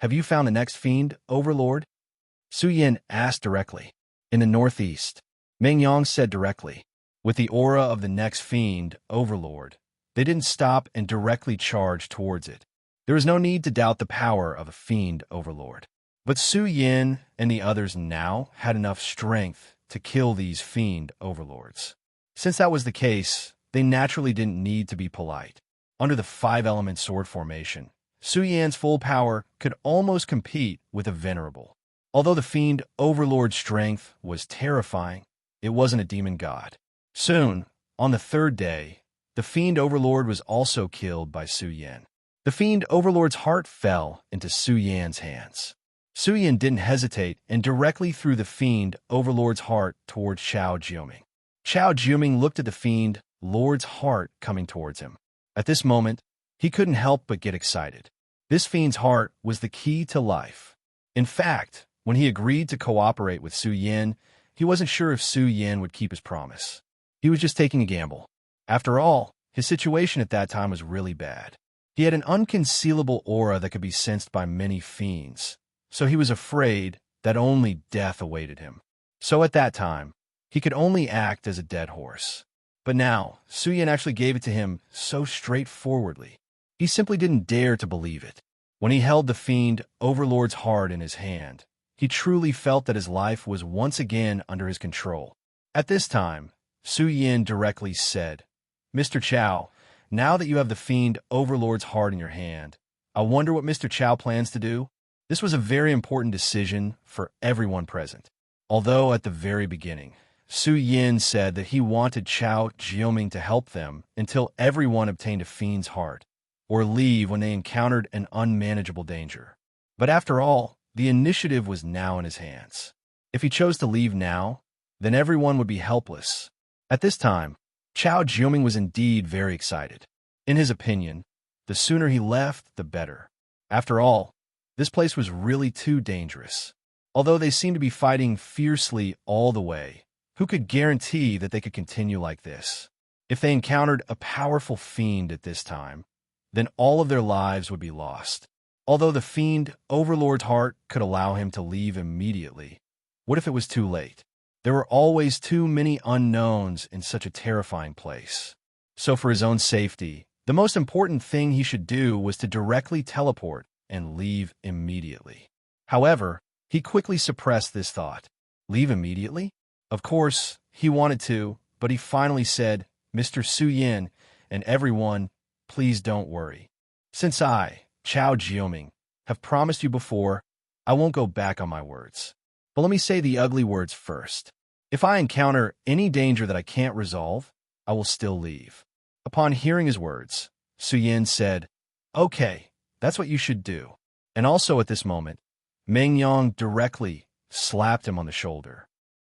have you found the next fiend, Overlord? Su Yin asked directly. In the northeast, Mengyang said directly. With the aura of the next fiend, Overlord, they didn't stop and directly charge towards it. There was no need to doubt the power of a fiend Overlord. But Su Yin and the others now had enough strength to kill these fiend Overlords. Since that was the case, they naturally didn't need to be polite. Under the 5-element sword formation, Su Yan's full power could almost compete with a venerable. Although the fiend Overlord's strength was terrifying, it wasn't a demon god. Soon, on the 3rd day, the fiend Overlord was also killed by Su Yin. The fiend Overlord's heart fell into Su Yan's hands. Su Yin didn't hesitate and directly threw the fiend Overlord's heart towards Xiao Jiuming. Xiao Jiuming looked at the fiend Lord's heart coming towards him. At this moment, he couldn't help but get excited. This fiend's heart was the key to life. In fact, when he agreed to cooperate with Su Yin, he wasn't sure if Su Yin would keep his promise. He was just taking a gamble. After all, his situation at that time was really bad. He had an unconcealable aura that could be sensed by many fiends, so he was afraid that only death awaited him. So at that time, he could only act as a dead horse. But now, Su Yin actually gave it to him so straightforwardly. He simply didn't dare to believe it. When he held the fiend Overlord's heart in his hand, he truly felt that his life was once again under his control. At this time, Su Yin directly said, Mr. Chow, now that you have the fiend Overlord's heart in your hand, I wonder what Mr. Chow plans to do? This was a very important decision for everyone present. Although at the very beginning, Su Yin said that he wanted Xiao Jiuming to help them until everyone obtained a fiend's heart, or leave when they encountered an unmanageable danger. But after all, the initiative was now in his hands. If he chose to leave now, then everyone would be helpless. At this time, Xiao Jiuming was indeed very excited. In his opinion, the sooner he left, the better. After all, this place was really too dangerous. Although they seemed to be fighting fiercely all the way, who could guarantee that they could continue like this? If they encountered a powerful fiend at this time, then all of their lives would be lost. Although the fiend Overlord's heart could allow him to leave immediately, what if it was too late? There were always too many unknowns in such a terrifying place. So for his own safety, the most important thing he should do was to directly teleport and leave immediately. However, he quickly suppressed this thought. Leave immediately? Of course, he wanted to, but he finally said, Mr. Su Yin and everyone, please don't worry. Since I, Xiao Jiuming, have promised you before, I won't go back on my words. But let me say the ugly words first. If I encounter any danger that I can't resolve, I will still leave. Upon hearing his words, Su Yin said, Okay, That's what you should do. And also at this moment, Mengyang directly slapped him on the shoulder.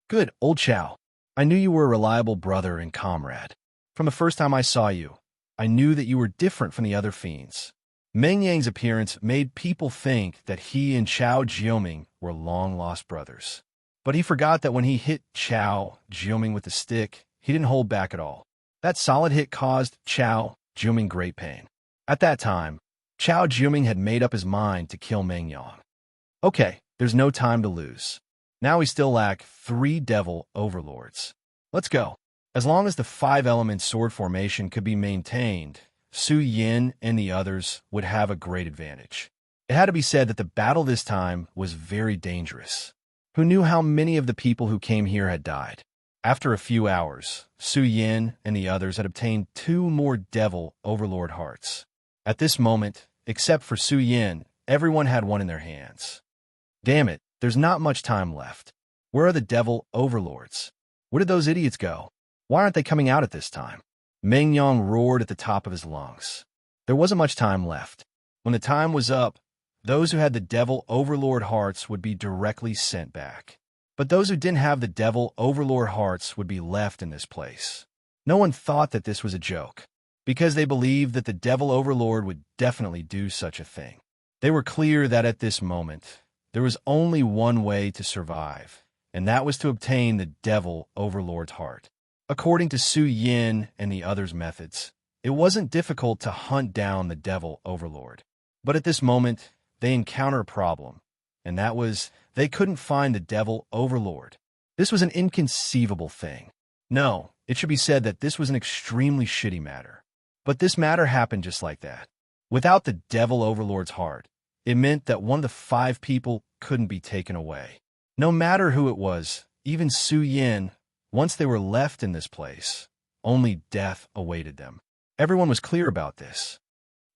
Good, old Chow. I knew you were a reliable brother and comrade. From the first time I saw you, I knew that you were different from the other fiends. Meng Yang's appearance made people think that he and Chao Jiuming were long-lost brothers. But he forgot that when he hit Chao Jiuming with the stick, he didn't hold back at all. That solid hit caused Chao Jiuming great pain. At that time, Chao Jiuming had made up his mind to kill Meng Yang. Okay, there's no time to lose. Now we still lack 3 devil overlords. Let's go. As long as the 5-element sword formation could be maintained, Su Yin and the others would have a great advantage. It had to be said that the battle this time was very dangerous. Who knew how many of the people who came here had died? After a few hours, Su Yin and the others had obtained 2 more devil overlord hearts. At this moment, except for Su Yin, everyone had one in their hands. Damn it, there's not much time left. Where are the devil overlords? Where did those idiots go? Why aren't they coming out at this time? Meng Yang roared at the top of his lungs. There wasn't much time left. When the time was up, those who had the devil overlord hearts would be directly sent back. But those who didn't have the devil overlord hearts would be left in this place. No one thought that this was a joke, because they believed that the devil overlord would definitely do such a thing. They were clear that at this moment, there was only one way to survive, and that was to obtain the devil overlord's heart. According to Su Yin and the others' methods, it wasn't difficult to hunt down the devil overlord. But at this moment, they encountered a problem, and that was they couldn't find the devil overlord. This was an inconceivable thing. No, it should be said that this was an extremely shitty matter. But this matter happened just like that. Without the devil overlord's heart, it meant that one of the 5 people couldn't be taken away. No matter who it was, even Su Yin, once they were left in this place, only death awaited them. Everyone was clear about this.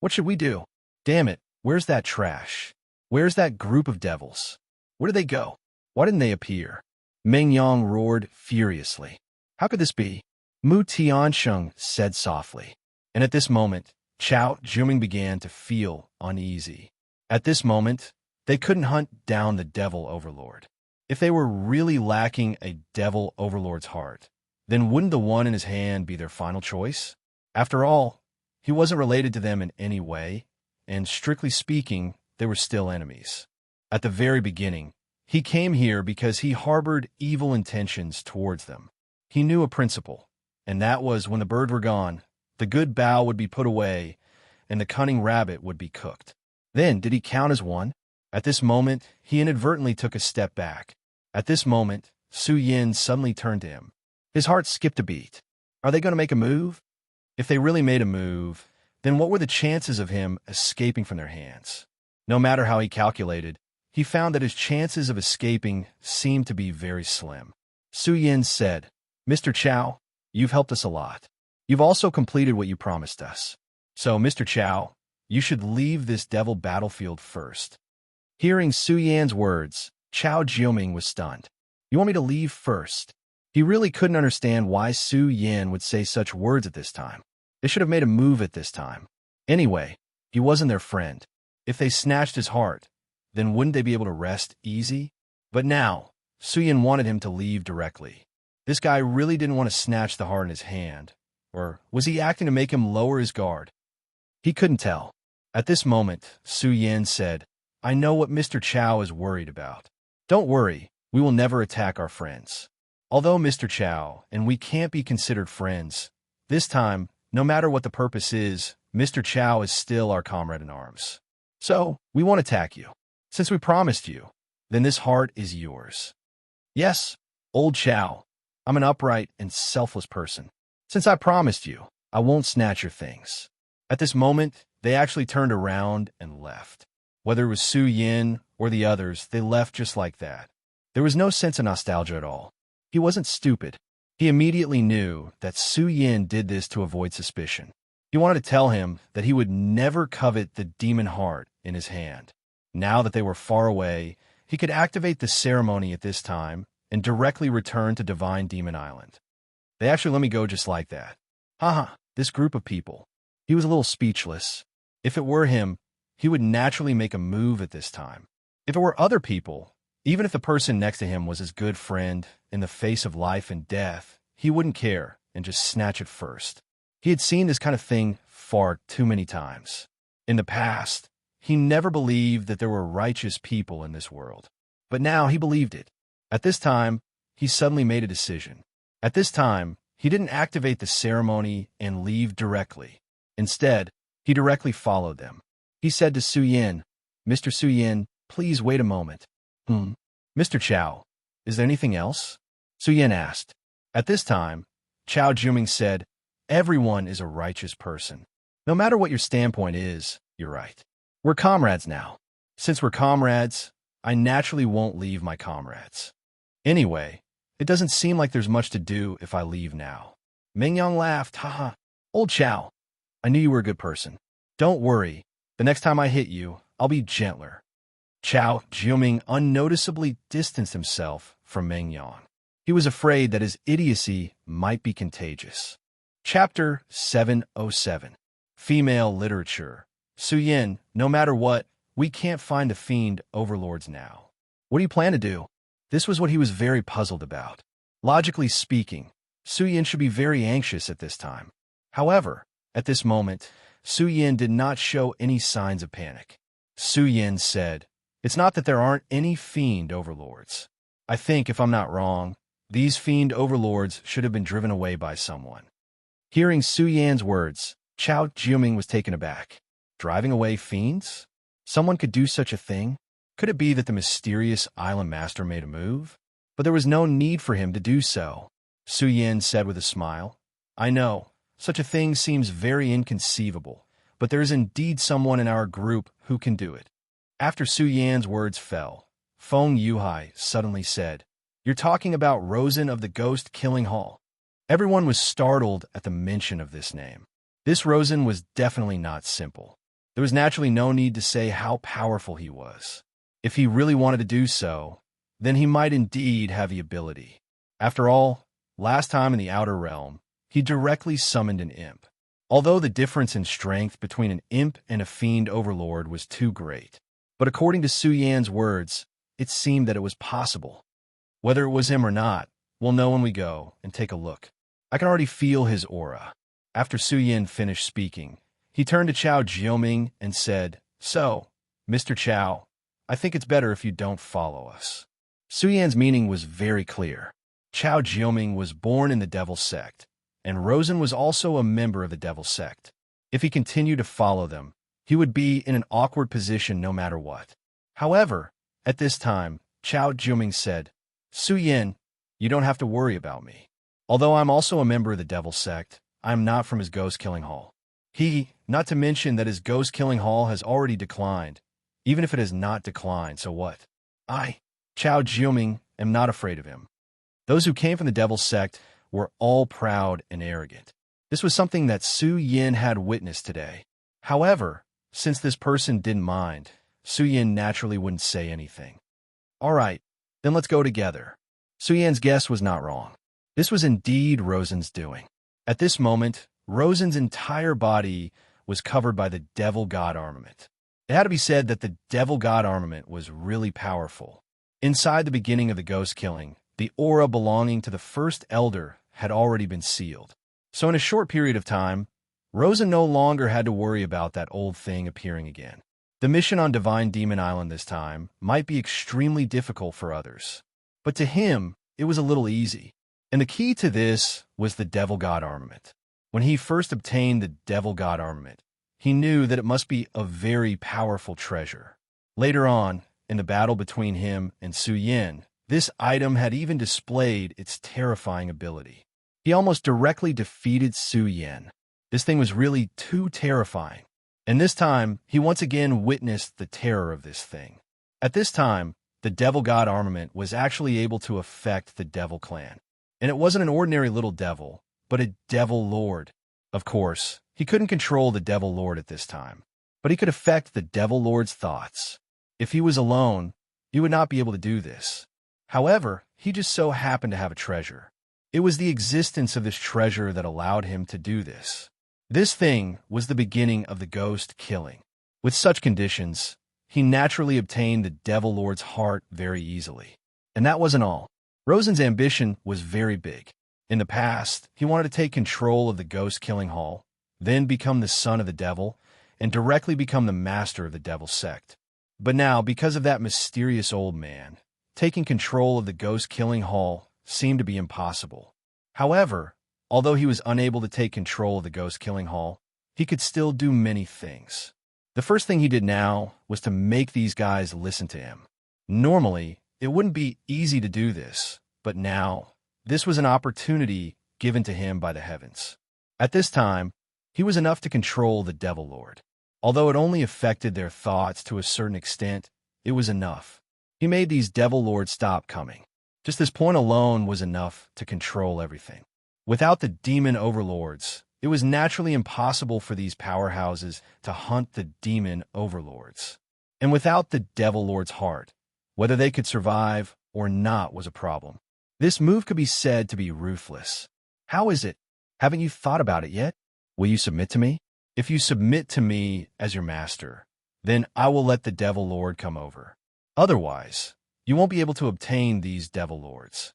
What should we do? Damn it, where's that trash? Where's that group of devils? Where did they go? Why didn't they appear? Meng Yang roared furiously. How could this be? Mu Tiansheng said softly. And at this moment, Chao Jiuming began to feel uneasy. At this moment, they couldn't hunt down the devil overlord. If they were really lacking a devil overlord's heart, then wouldn't the one in his hand be their final choice? After all, he wasn't related to them in any way, and strictly speaking, they were still enemies. At the very beginning, he came here because he harbored evil intentions towards them. He knew a principle, and that was when the birds were gone, the good bough would be put away, and the cunning rabbit would be cooked. Then, did he count as one? At this moment, he inadvertently took a step back. At this moment, Su Yin suddenly turned to him. His heart skipped a beat. Are they going to make a move? If they really made a move, then what were the chances of him escaping from their hands? No matter how he calculated, he found that his chances of escaping seemed to be very slim. Su Yin said, Mr. Chow, you've helped us a lot. You've also completed what you promised us. So, Mr. Chow, you should leave this devil battlefield first. Hearing Su Yan's words, Chao Jiuming was stunned. You want me to leave first? He really couldn't understand why Su Yin would say such words at this time. They should have made a move at this time. Anyway, he wasn't their friend. If they snatched his heart, then wouldn't they be able to rest easy? But now, Su Yin wanted him to leave directly. This guy really didn't want to snatch the heart in his hand. Or was he acting to make him lower his guard? He couldn't tell. At this moment, Su Yin said, I know what Mr. Chow is worried about. Don't worry, we will never attack our friends. Although Mr. Chow and we can't be considered friends, this time, no matter what the purpose is, Mr. Chow is still our comrade in arms. So, we won't attack you. Since we promised you, then this heart is yours. Yes, old Chow, I'm an upright and selfless person. Since I promised you, I won't snatch your things. At this moment, they actually turned around and left. Whether it was Su Yin or the others, they left just like that. There was no sense of nostalgia at all. He wasn't stupid. He immediately knew that Su Yin did this to avoid suspicion. He wanted to tell him that he would never covet the demon heart in his hand. Now that they were far away, he could activate the ceremony at this time and directly return to Divine Demon Island. They actually let me go just like that. Haha, this group of people. He was a little speechless. If it were him, he would naturally make a move at this time. If it were other people, even if the person next to him was his good friend in the face of life and death, he wouldn't care and just snatch it first. He had seen this kind of thing far too many times. In the past, he never believed that there were righteous people in this world. But now he believed it. At this time, he suddenly made a decision. At this time, he didn't activate the ceremony and leave directly. Instead, he directly followed them. He said to Su Yin, "Mr. Su Yin, please wait a moment." Mr. Chow, is there anything else? Su Yin asked. At this time, Chow Juming said, "Everyone is a righteous person. No matter what your standpoint is, you're right. We're comrades now. Since we're comrades, I naturally won't leave my comrades. Anyway, it doesn't seem like there's much to do if I leave now." Mingyang laughed, "Haha, old Chow, I knew you were a good person. Don't worry, the next time I hit you, I'll be gentler." Chow Juming unnoticeably distanced himself from Mingyang. He was afraid that his idiocy might be contagious. Chapter 707. Female Literature. Su Yin, no matter what, we can't find the fiend overlords now. What do you plan to do? This was what he was very puzzled about. Logically speaking, Su Yin should be very anxious at this time. However, at this moment, Su Yin did not show any signs of panic. Su Yin said, "It's not that there aren't any fiend overlords. I think, if I'm not wrong, these fiend overlords should have been driven away by someone." Hearing Su Yin's words, Chow Juming was taken aback. Driving away fiends? Someone could do such a thing? Could it be that the mysterious island master made a move? But there was no need for him to do so. Su Yin said with a smile, "I know, such a thing seems very inconceivable, but there is indeed someone in our group who can do it." After Su Yin's words fell, Feng Yuhai suddenly said, "You're talking about Rosen of the Ghost Killing Hall." Everyone was startled at the mention of this name. This Rosen was definitely not simple. There was naturally no need to say how powerful he was. If he really wanted to do so, then he might indeed have the ability. After all, last time in the Outer Realm, he directly summoned an imp. Although the difference in strength between an imp and a fiend overlord was too great. But according to Su Yan's words, it seemed that it was possible. Whether it was him or not, we'll know when we go and take a look. I can already feel his aura. After Su Yin finished speaking, he turned to Chow Jiuming and said, "So, Mr. Chow, I think it's better if you don't follow us." Su Yan's meaning was very clear. Chow Jiuming was born in the Devil Sect, and Rosen was also a member of the Devil Sect. If he continued to follow them, he would be in an awkward position no matter what. However, at this time, Chow Jiuming said, "Su Yin, you don't have to worry about me. Although I'm also a member of the Devil Sect, I'm not from his ghost-killing hall. Not to mention that his ghost-killing hall has already declined. Even if it has not declined, so what? I, Chow Jiuming, am not afraid of him." Those who came from the Devil Sect were all proud and arrogant. This was something that Su Yin had witnessed today. However, since this person didn't mind, Su Yin naturally wouldn't say anything. "All right, then let's go together." Su Yin's guess was not wrong. This was indeed Rosen's doing. At this moment, Rosen's entire body was covered by the Devil God armament. It had to be said that the Devil God armament was really powerful. Inside the beginning of the ghost killing, the aura belonging to the first elder had already been sealed. So in a short period of time, Rosen no longer had to worry about that old thing appearing again. The mission on Divine Demon Island this time might be extremely difficult for others, but to him, it was a little easy. And the key to this was the Devil God armament. When he first obtained the Devil God armament, he knew that it must be a very powerful treasure. Later on, in the battle between him and Su Yin, this item had even displayed its terrifying ability. He almost directly defeated Su Yin. This thing was really too terrifying. And this time, he once again witnessed the terror of this thing. At this time, the Devil God armament was actually able to affect the Devil Clan. And it wasn't an ordinary little devil, but a Devil Lord. Of course, he couldn't control the Devil Lord at this time, but he could affect the Devil Lord's thoughts. If he was alone, he would not be able to do this. However, he just so happened to have a treasure. It was the existence of this treasure that allowed him to do this. This thing was the beginning of the ghost killing. With such conditions, he naturally obtained the Devil Lord's heart very easily. And that wasn't all. Rosen's ambition was very big. In the past, he wanted to take control of the ghost-killing hall, then become the son of the devil, and directly become the master of the devil sect. But now, because of that mysterious old man, taking control of the ghost-killing hall seemed to be impossible. However, although he was unable to take control of the ghost-killing hall, he could still do many things. The first thing he did now was to make these guys listen to him. Normally, it wouldn't be easy to do this, but now, this was an opportunity given to him by the heavens. At this time, he was enough to control the Devil Lord. Although it only affected their thoughts to a certain extent, it was enough. He made these Devil Lords stop coming. Just this point alone was enough to control everything. Without the demon overlords, it was naturally impossible for these powerhouses to hunt the demon overlords. And without the Devil Lord's heart, whether they could survive or not was a problem. This move could be said to be ruthless. How is it? Haven't you thought about it yet? Will you submit to me? If you submit to me as your master, then I will let the Devil Lord come over. Otherwise, you won't be able to obtain these Devil Lords,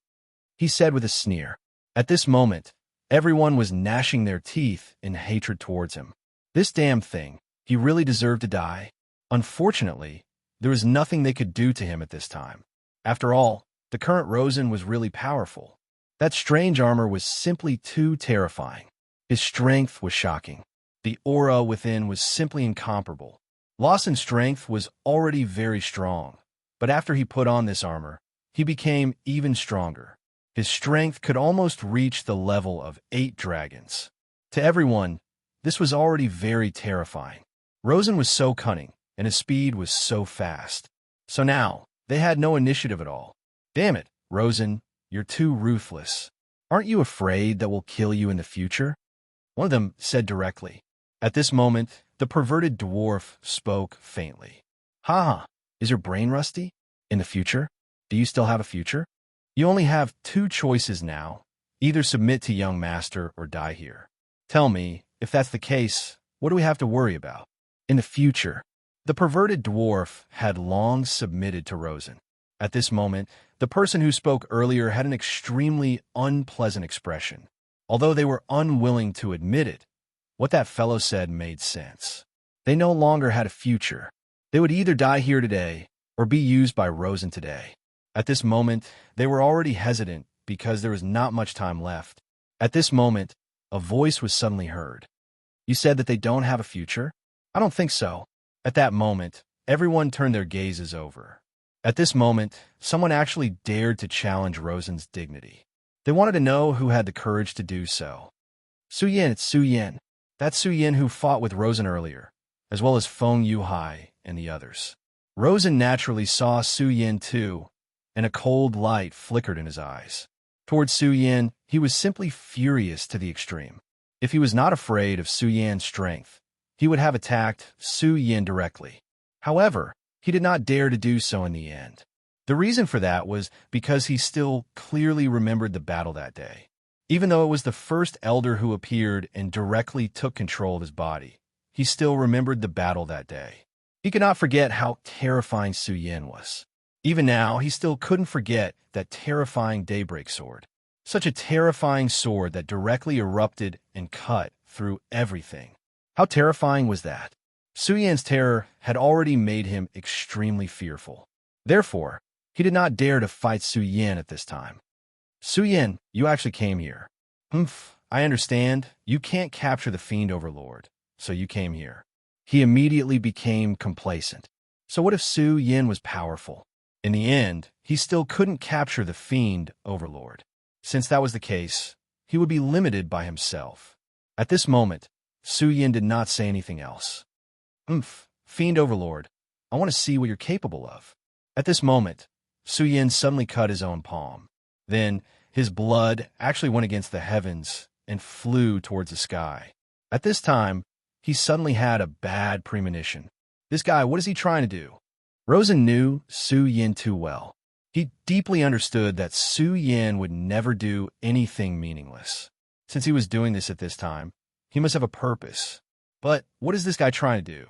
he said with a sneer. At this moment, everyone was gnashing their teeth in hatred towards him. This damn thing, he really deserved to die. Unfortunately, there was nothing they could do to him at this time. After all, the current Rosen was really powerful. That strange armor was simply too terrifying. His strength was shocking. The aura within was simply incomparable. Lawson's strength was already very strong, but after he put on this armor, he became even stronger. His strength could almost reach the level of 8 dragons. To everyone, this was already very terrifying. Rosen was so cunning, and his speed was so fast. So now, they had no initiative at all. Damn it, Rosen, you're too ruthless. Aren't you afraid that we'll kill you in the future? One of them said directly. At this moment, the perverted dwarf spoke faintly. Ha! Is your brain rusty? In the future? Do you still have a future? You only have 2 choices now. Either submit to young master or die here. Tell me, if that's the case, what do we have to worry about? In the future. The perverted dwarf had long submitted to Rosen. At this moment, the person who spoke earlier had an extremely unpleasant expression. Although they were unwilling to admit it, what that fellow said made sense. They no longer had a future. They would either die here today or be used by Rosen today. At this moment, they were already hesitant because there was not much time left. At this moment, a voice was suddenly heard. You said that they don't have a future? I don't think so. At that moment, everyone turned their gazes over. At this moment, someone actually dared to challenge Rosen's dignity. They wanted to know who had the courage to do so. Su Yin, it's Su Yin. That's Su Yin who fought with Rosen earlier, as well as Feng Yuhai and the others. Rosen naturally saw Su Yin too, and a cold light flickered in his eyes. Towards Su Yin, he was simply furious to the extreme. If he was not afraid of Su Yan's strength, he would have attacked Su Yin directly. However, he did not dare to do so in the end. The reason for that was because he still clearly remembered the battle that day. Even though it was the first elder who appeared and directly took control of his body, he still remembered the battle that day. He could not forget how terrifying Su Yin was. Even now, he still couldn't forget that terrifying daybreak sword. Such a terrifying sword that directly erupted and cut through everything. How terrifying was that? Su Yan's terror had already made him extremely fearful. Therefore, he did not dare to fight Su Yin at this time. Su Yin, you actually came here. I understand. You can't capture the Fiend Overlord, so you came here. He immediately became complacent. So what if Su Yin was powerful? In the end, he still couldn't capture the Fiend Overlord. Since that was the case, he would be limited by himself. At this moment, Su Yin did not say anything else. Fiend Overlord, I want to see what you're capable of. At this moment, Su Yin suddenly cut his own palm. Then, his blood actually went against the heavens and flew towards the sky. At this time, he suddenly had a bad premonition. This guy, what is he trying to do? Rosen knew Su Yin too well. He deeply understood that Su Yin would never do anything meaningless. Since he was doing this at this time, he must have a purpose. But what is this guy trying to do?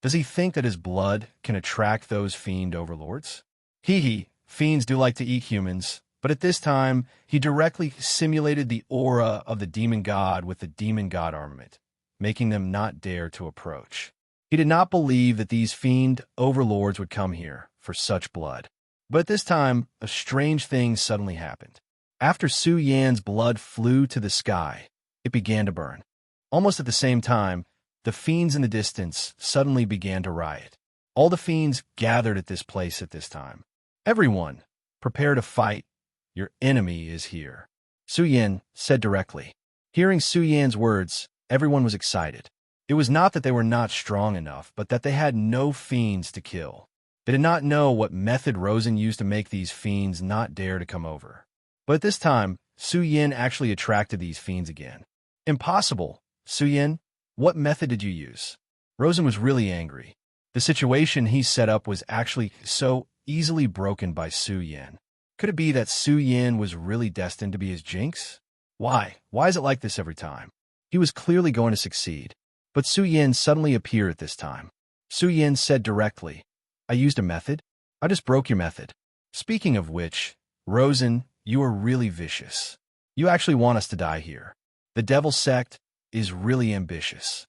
Does he think that his blood can attract those fiend overlords? Fiends do like to eat humans, but at this time, he directly simulated the aura of the demon god with the demon god armament, making them not dare to approach. He did not believe that these fiend overlords would come here for such blood. But at this time, a strange thing suddenly happened. After Su Yan's blood flew to the sky, it began to burn. Almost at the same time, the fiends in the distance suddenly began to riot. All the fiends gathered at this place at this time. Everyone, prepare to fight. Your enemy is here, Su Yan said directly. Hearing Su Yan's words, everyone was excited. It was not that they were not strong enough, but that they had no fiends to kill. They did not know what method Rosen used to make these fiends not dare to come over. But at this time, Su Yan actually attracted these fiends again. Impossible, Su Yan. What method did you use? Rosen was really angry. The situation he set up was actually so easily broken by Su Yan. Could it be that Su Yan was really destined to be his jinx? Why? Why is it like this every time? He was clearly going to succeed. But Su Yan suddenly appeared at this time. Su Yan said directly, I used a method? I just broke your method. Speaking of which, Rosen, you are really vicious. You actually want us to die here. The Devil Sect is really ambitious.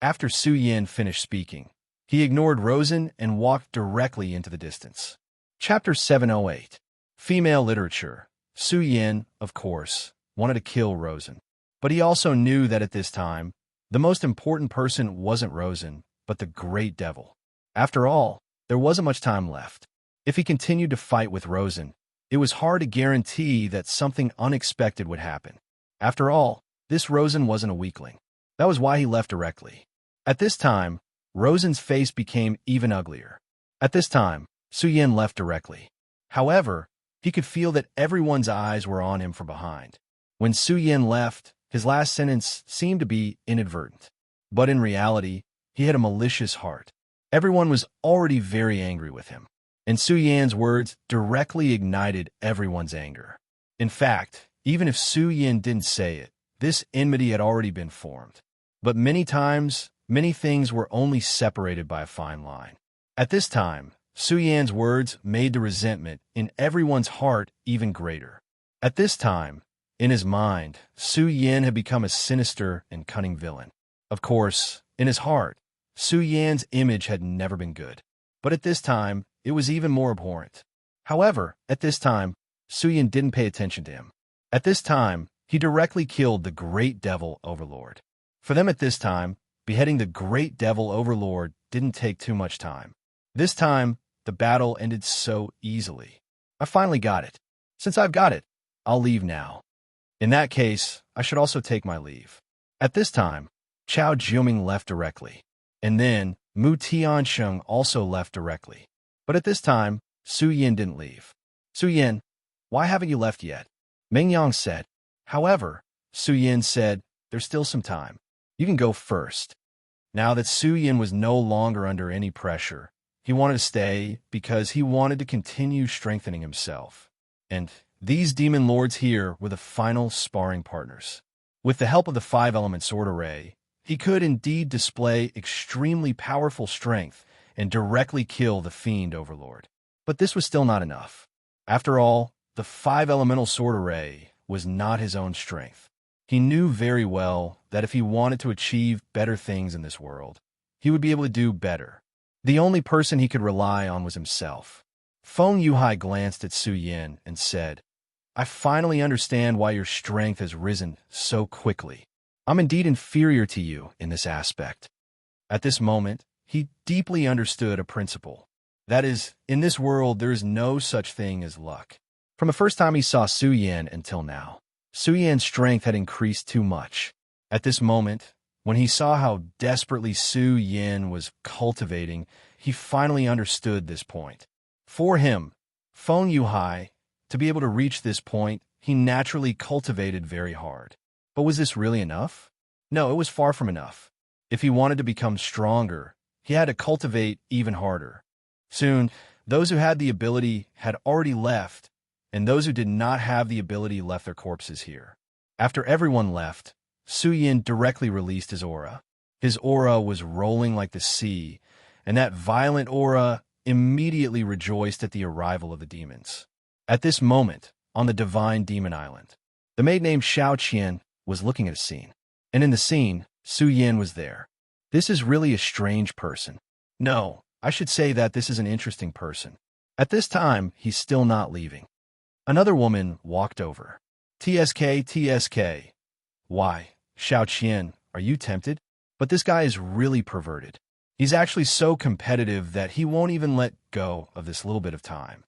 After Su Yan finished speaking, he ignored Rosen and walked directly into the distance. Chapter 708. Female Literature. Su Yan, of course, wanted to kill Rosen. But he also knew that at this time, the most important person wasn't Rosen, but the Great Devil. After all, there wasn't much time left. If he continued to fight with Rosen, it was hard to guarantee that something unexpected would happen. After all, this Rosen wasn't a weakling. That was why he left directly. At this time, Rosen's face became even uglier. At this time, Su Yan left directly. However, he could feel that everyone's eyes were on him from behind. When Su Yan left, his last sentence seemed to be inadvertent. But in reality, he had a malicious heart. Everyone was already very angry with him, and Su Yan's words directly ignited everyone's anger. In fact, even if Su Yan didn't say it, this enmity had already been formed. But many times, many things were only separated by a fine line. At this time, Su Yan's words made the resentment in everyone's heart even greater. At this time, in his mind, Su Yan had become a sinister and cunning villain. Of course, in his heart, Su Yan's image had never been good. But at this time, it was even more abhorrent. However, at this time, Su Yan didn't pay attention to him. At this time, he directly killed the Great Devil Overlord. For them at this time, beheading the Great Devil Overlord didn't take too much time. This time, the battle ended so easily. I finally got it. Since I've got it, I'll leave now. In that case, I should also take my leave. At this time, Chao Jiuming left directly. And then, Mu Tiansheng also left directly. But at this time, Su Yan didn't leave. Su Yan, why haven't you left yet? Meng Yang said. However, Su Yan said, there's still some time. You can go first. Now that Su Yan was no longer under any pressure, he wanted to stay because he wanted to continue strengthening himself. And these demon lords here were the final sparring partners. With the help of the 5-element sword array, he could indeed display extremely powerful strength and directly kill the fiend overlord. But this was still not enough. After all, the 5-elemental sword array was not his own strength. He knew very well that if he wanted to achieve better things in this world, he would be able to do better. The only person he could rely on was himself. Feng Yuhai glanced at Su Yan and said, I finally understand why your strength has risen so quickly. I'm indeed inferior to you in this aspect. At this moment, he deeply understood a principle. That is, in this world there is no such thing as luck. From the first time he saw Su Yan until now, Su Yan's strength had increased too much. At this moment, when he saw how desperately Su Yan was cultivating, he finally understood this point. For him, Feng Yuhai, to be able to reach this point, he naturally cultivated very hard. But was this really enough? No, it was far from enough. If he wanted to become stronger, he had to cultivate even harder. Soon, those who had the ability had already left, and those who did not have the ability left their corpses here. After everyone left, Su Yan directly released his aura. His aura was rolling like the sea, and that violent aura immediately rejoiced at the arrival of the demons. At this moment, on the Divine Demon Island, the maid named Xiao Qian was looking at a scene. And in the scene, Su Yin was there. This is really a strange person. No, I should say that this is an interesting person. At this time, he's still not leaving. Another woman walked over. TSK, TSK. Why, Xiao Qian, are you tempted? But this guy is really perverted. He's actually so competitive that he won't even let go of this little bit of time.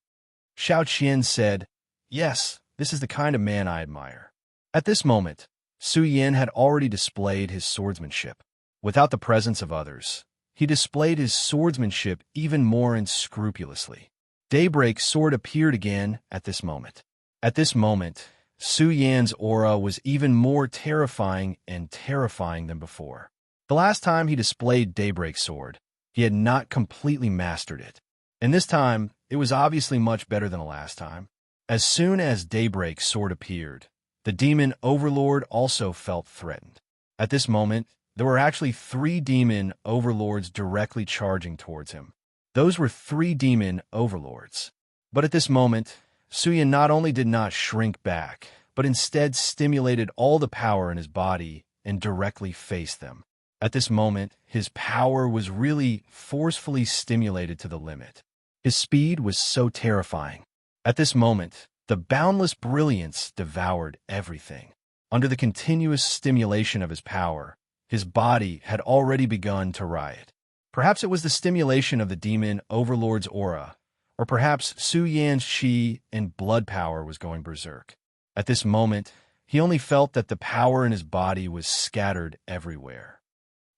Xiao Qian said, yes, this is the kind of man I admire. At this moment, Su Yin had already displayed his swordsmanship. Without the presence of others, he displayed his swordsmanship even more unscrupulously. Daybreak's sword appeared again at this moment. At this moment, Su Yan's aura was even more terrifying than before. The last time he displayed Daybreak's sword, he had not completely mastered it. And this time, it was obviously much better than the last time. As soon as Daybreak's sword appeared, the demon overlord also felt threatened. At this moment, there were actually 3 demon overlords directly charging towards him. Those were 3 demon overlords. But at this moment, Su Yin not only did not shrink back, but instead stimulated all the power in his body and directly faced them. At this moment, his power was really forcefully stimulated to the limit. His speed was so terrifying. At this moment, the boundless brilliance devoured everything. Under the continuous stimulation of his power, his body had already begun to riot. Perhaps it was the stimulation of the demon overlord's aura, or perhaps Su Yan's qi and blood power was going berserk. At this moment, he only felt that the power in his body was scattered everywhere.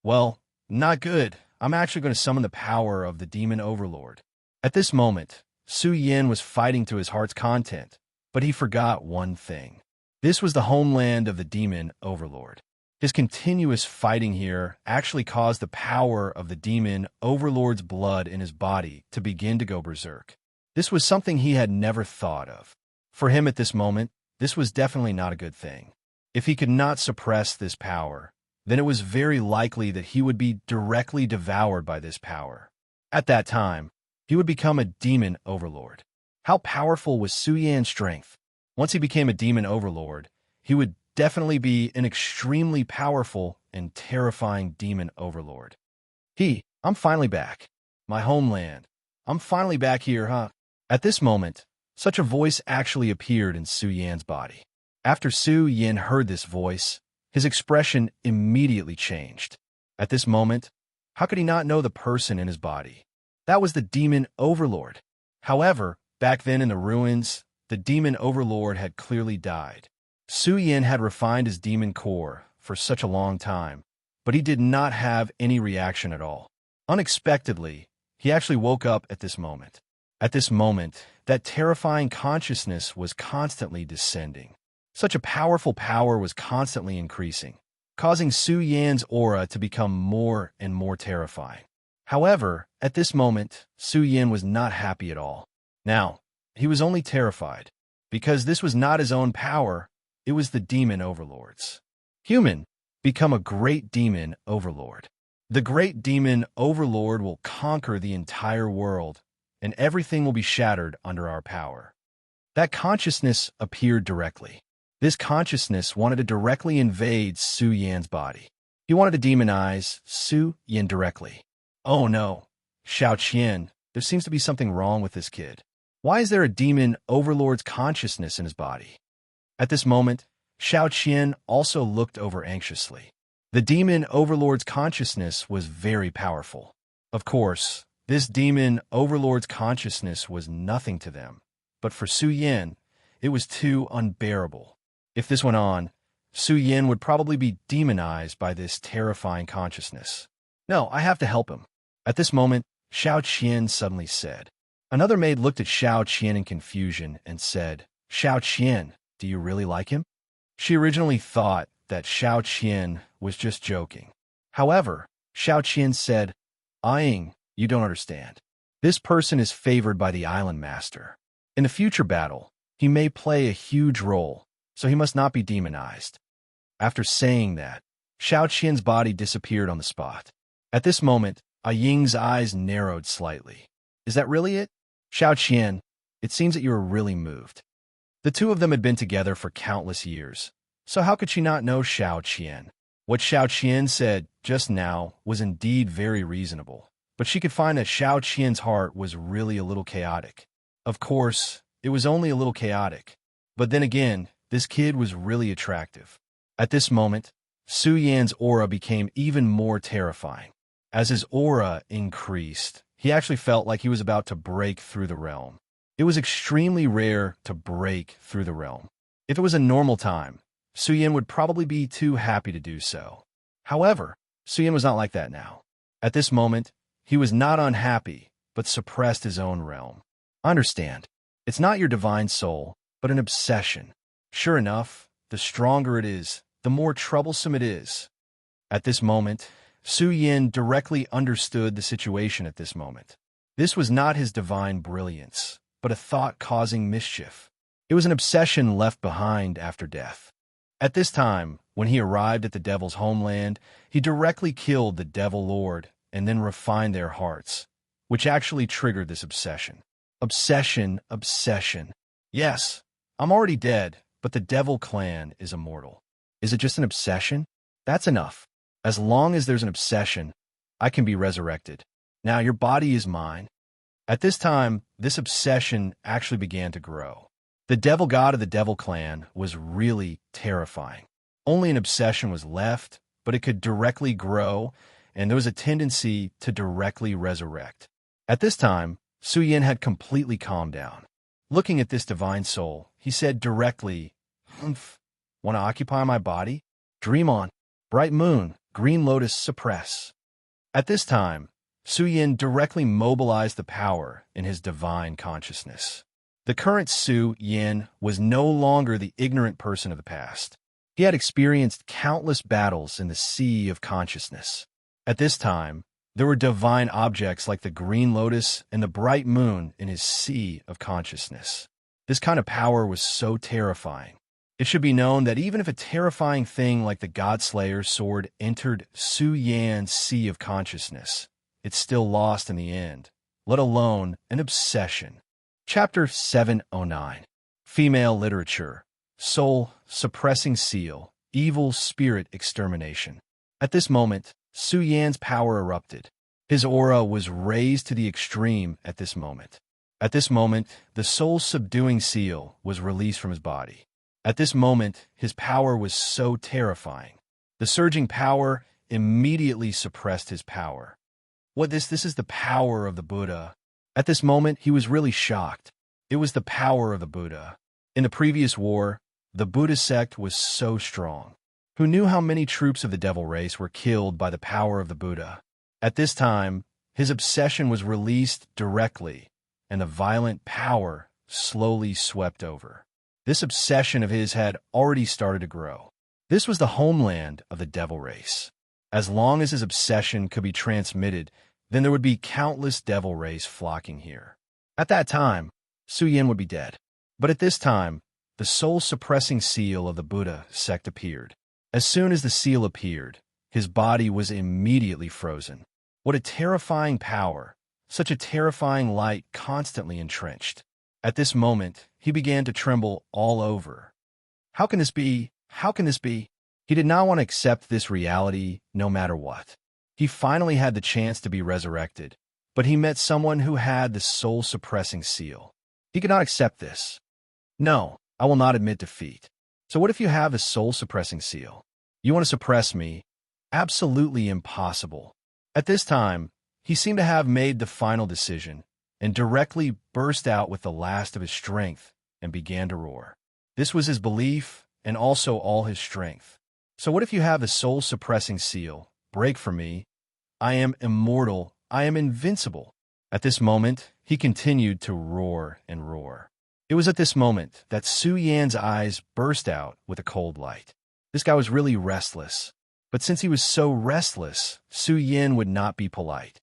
Well, not good. I'm actually going to summon the power of the demon overlord. At this moment, Su Yin was fighting to his heart's content, but he forgot one thing. This was the homeland of the demon overlord. His continuous fighting here actually caused the power of the demon overlord's blood in his body to begin to go berserk. This was something he had never thought of. For him at this moment, this was definitely not a good thing. If he could not suppress this power, then it was very likely that he would be directly devoured by this power. At that time, he would become a demon overlord. How powerful was Su Yan's strength? Once he became a demon overlord, he would definitely be an extremely powerful and terrifying demon overlord. I'm finally back. My homeland. I'm finally back here, huh? At this moment, such a voice actually appeared in Su Yan's body. After Su Yin heard this voice, his expression immediately changed. At this moment, how could he not know the person in his body? That was the demon overlord. However, back then in the ruins, the demon overlord had clearly died. Su Yin had refined his demon core for such a long time, but he did not have any reaction at all. Unexpectedly, he actually woke up at this moment. At this moment, that terrifying consciousness was constantly descending. Such a powerful power was constantly increasing, causing Su Yan's aura to become more and more terrifying. However, at this moment, Su Yin was not happy at all. Now, he was only terrified, because this was not his own power, it was the demon overlord's. Human, become a great demon overlord. The great demon overlord will conquer the entire world, and everything will be shattered under our power. That consciousness appeared directly. This consciousness wanted to directly invade Su Yan's body. He wanted to demonize Su Yin directly. Oh no, Xiao Qian, there seems to be something wrong with this kid. Why is there a demon overlord's consciousness in his body? At this moment, Xiao Qian also looked over anxiously. The demon overlord's consciousness was very powerful. Of course, this demon overlord's consciousness was nothing to them, but for Su Yin, it was too unbearable. If this went on, Su Yin would probably be demonized by this terrifying consciousness. No, I have to help him. At this moment, Xiao Qian suddenly said. Another maid looked at Xiao Qian in confusion and said, Xiao Qian, do you really like him? She originally thought that Xiao Qian was just joking. However, Xiao Qian said, Ying, you don't understand. This person is favored by the island master. In the future battle, he may play a huge role, so he must not be demonized. After saying that, Xiao Qian's body disappeared on the spot. At this moment, Ying's eyes narrowed slightly. Is that really it? Xiao Qian, it seems that you are really moved. The two of them had been together for countless years, so how could she not know Xiao Qian? What Xiao Qian said just now was indeed very reasonable, but she could find that Xiao Qian's heart was really a little chaotic. Of course, it was only a little chaotic, but then again, this kid was really attractive. At this moment, Su Yan's aura became even more terrifying. As his aura increased, he actually felt like he was about to break through the realm. It was extremely rare to break through the realm. If it was a normal time, Su Yan would probably be too happy to do so. However, Su Yan was not like that now. At this moment, he was not unhappy, but suppressed his own realm. Understand, it's not your divine soul, but an obsession. Sure enough, the stronger it is, the more troublesome it is. At this moment, Su Yan directly understood the situation at this moment. This was not his divine brilliance, but a thought causing mischief. It was an obsession left behind after death. At this time, when he arrived at the devil's homeland, he directly killed the devil lord and then refined their hearts, which actually triggered this obsession. Obsession, obsession. Yes, I'm already dead, but the devil clan is immortal. Is it just an obsession? That's enough. As long as there's an obsession, I can be resurrected. Now your body is mine. At this time, this obsession actually began to grow. The devil god of the devil clan was really terrifying. Only an obsession was left, but it could directly grow, and there was a tendency to directly resurrect. At this time, Su Yan had completely calmed down. Looking at this divine soul, he said directly, "Humph, want to occupy my body? Dream on. Bright moon, green lotus, suppress." At this time, Su Yan directly mobilized the power in his divine consciousness. The current Su Yan was no longer the ignorant person of the past. He had experienced countless battles in the sea of consciousness. At this time, there were divine objects like the green lotus and the bright moon in his sea of consciousness. This kind of power was so terrifying. It should be known that even if a terrifying thing like the Godslayer's sword entered Su Yan's sea of consciousness, it's still lost in the end, let alone an obsession. Chapter 709. Female Literature. Soul Suppressing Seal. Evil Spirit Extermination. At this moment, Su Yan's power erupted. His aura was raised to the extreme at this moment. At this moment, the soul-subduing seal was released from his body. At this moment, his power was so terrifying. The surging power immediately suppressed his power. This is the power of the Buddha. At this moment, he was really shocked. It was the power of the Buddha. In the previous war, the Buddha sect was so strong. Who knew how many troops of the devil race were killed by the power of the Buddha? At this time, his obsession was released directly, and the violent power slowly swept over. This obsession of his had already started to grow. This was the homeland of the devil race. As long as his obsession could be transmitted, then there would be countless devil race flocking here. At that time, Su Yan would be dead. But at this time, the soul-suppressing seal of the Buddha sect appeared. As soon as the seal appeared, his body was immediately frozen. What a terrifying power! Such a terrifying light constantly entrenched. At this moment, he began to tremble all over. How can this be? How can this be? He did not want to accept this reality no matter what. He finally had the chance to be resurrected, but he met someone who had the soul-suppressing seal. He could not accept this. No, I will not admit defeat. So what if you have a soul-suppressing seal? You want to suppress me? Absolutely impossible. At this time, he seemed to have made the final decision and directly burst out with the last of his strength and began to roar. This was his belief and also all his strength. So what if you have a soul-suppressing seal? Break for me. I am immortal. I am invincible. At this moment, he continued to roar and roar. It was at this moment that Su Yan's eyes burst out with a cold light. This guy was really restless. But since he was so restless, Su Yan would not be polite.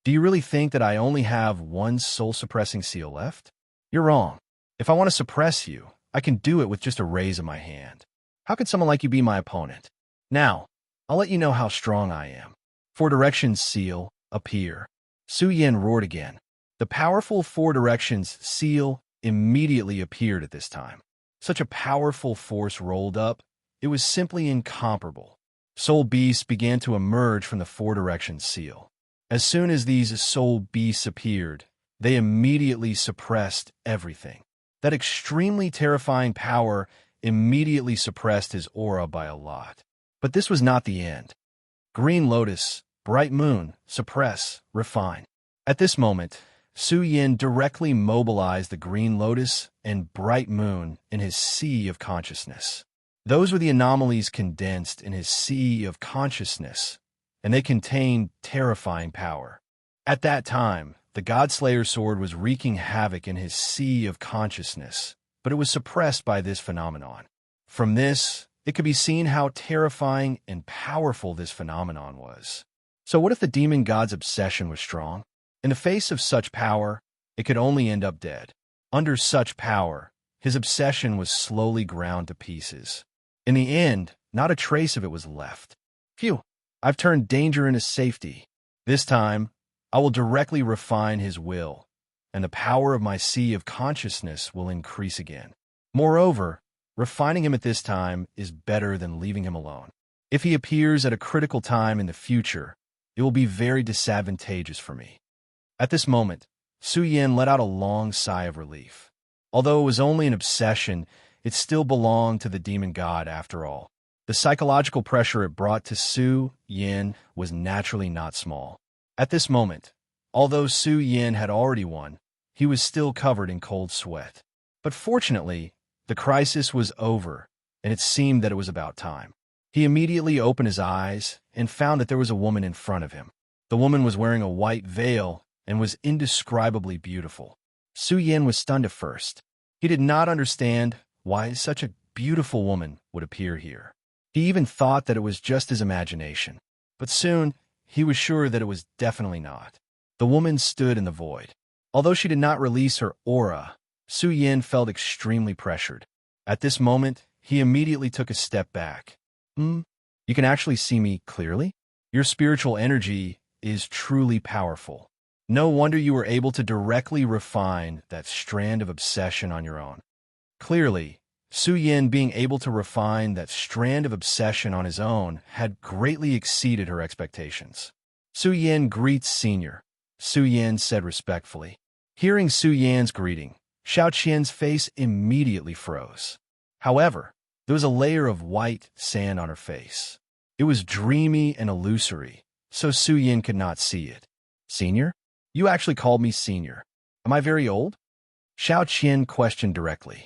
Do you really think that I only have one soul-suppressing seal left? You're wrong. If I want to suppress you, I can do it with just a raise of my hand. How could someone like you be my opponent? Now, I'll let you know how strong I am. 4 directions seal, appear. Su Yin roared again. The powerful Four Directions seal immediately appeared at this time. Such a powerful force rolled up, it was simply incomparable. Soul beasts began to emerge from the Four Directions seal. As soon as these soul beasts appeared, they immediately suppressed everything. That extremely terrifying power immediately suppressed his aura by a lot. But this was not the end. Green Lotus, Bright Moon, suppress, refine. At this moment, Su Yin directly mobilized the Green Lotus and Bright Moon in his sea of consciousness. Those were the anomalies condensed in his sea of consciousness, and they contained terrifying power. At that time, the Godslayer sword was wreaking havoc in his sea of consciousness, but it was suppressed by this phenomenon. From this, it could be seen how terrifying and powerful this phenomenon was. So what if the demon god's obsession was strong? In the face of such power, it could only end up dead. Under such power, his obsession was slowly ground to pieces. In the end, not a trace of it was left. Phew, I've turned danger into safety. This time, I will directly refine his will, and the power of my sea of consciousness will increase again. Moreover, refining him at this time is better than leaving him alone. If he appears at a critical time in the future, it will be very disadvantageous for me. At this moment, Su Yin let out a long sigh of relief. Although it was only an obsession, it still belonged to the demon god after all. The psychological pressure it brought to Su Yin was naturally not small. At this moment, although Su Yin had already won, he was still covered in cold sweat. But fortunately, the crisis was over, and it seemed that it was about time. He immediately opened his eyes and found that there was a woman in front of him. The woman was wearing a white veil and was indescribably beautiful. Su Yin was stunned at first. He did not understand why such a beautiful woman would appear here. He even thought that it was just his imagination. But soon, he was sure that it was definitely not. The woman stood in the void. Although she did not release her aura, Su Yin felt extremely pressured. At this moment, he immediately took a step back. You can actually see me clearly? Your spiritual energy is truly powerful. No wonder you were able to directly refine that strand of obsession on your own. Clearly, Su Yin being able to refine that strand of obsession on his own had greatly exceeded her expectations. Su Yin greets Senior, Su Yin said respectfully. Hearing Su Yin's greeting, Xiao Qian's face immediately froze. However, there was a layer of white sand on her face. It was dreamy and illusory, so Su Yin could not see it. Senior? You actually called me Senior. Am I very old? Xiao Qian questioned directly.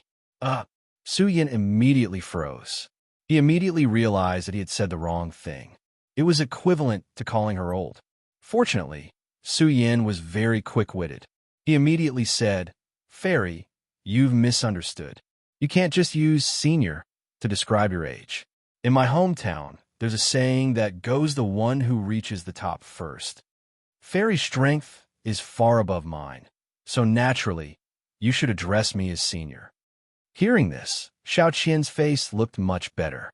Su Yin immediately froze. He immediately realized that he had said the wrong thing. It was equivalent to calling her old. Fortunately, Su Yin was very quick-witted. He immediately said, Fairy, you've misunderstood. You can't just use senior to describe your age. In my hometown, there's a saying that goes the one who reaches the top first. Fairy strength is far above mine, so naturally, you should address me as senior. Hearing this, Xiao Qian's face looked much better.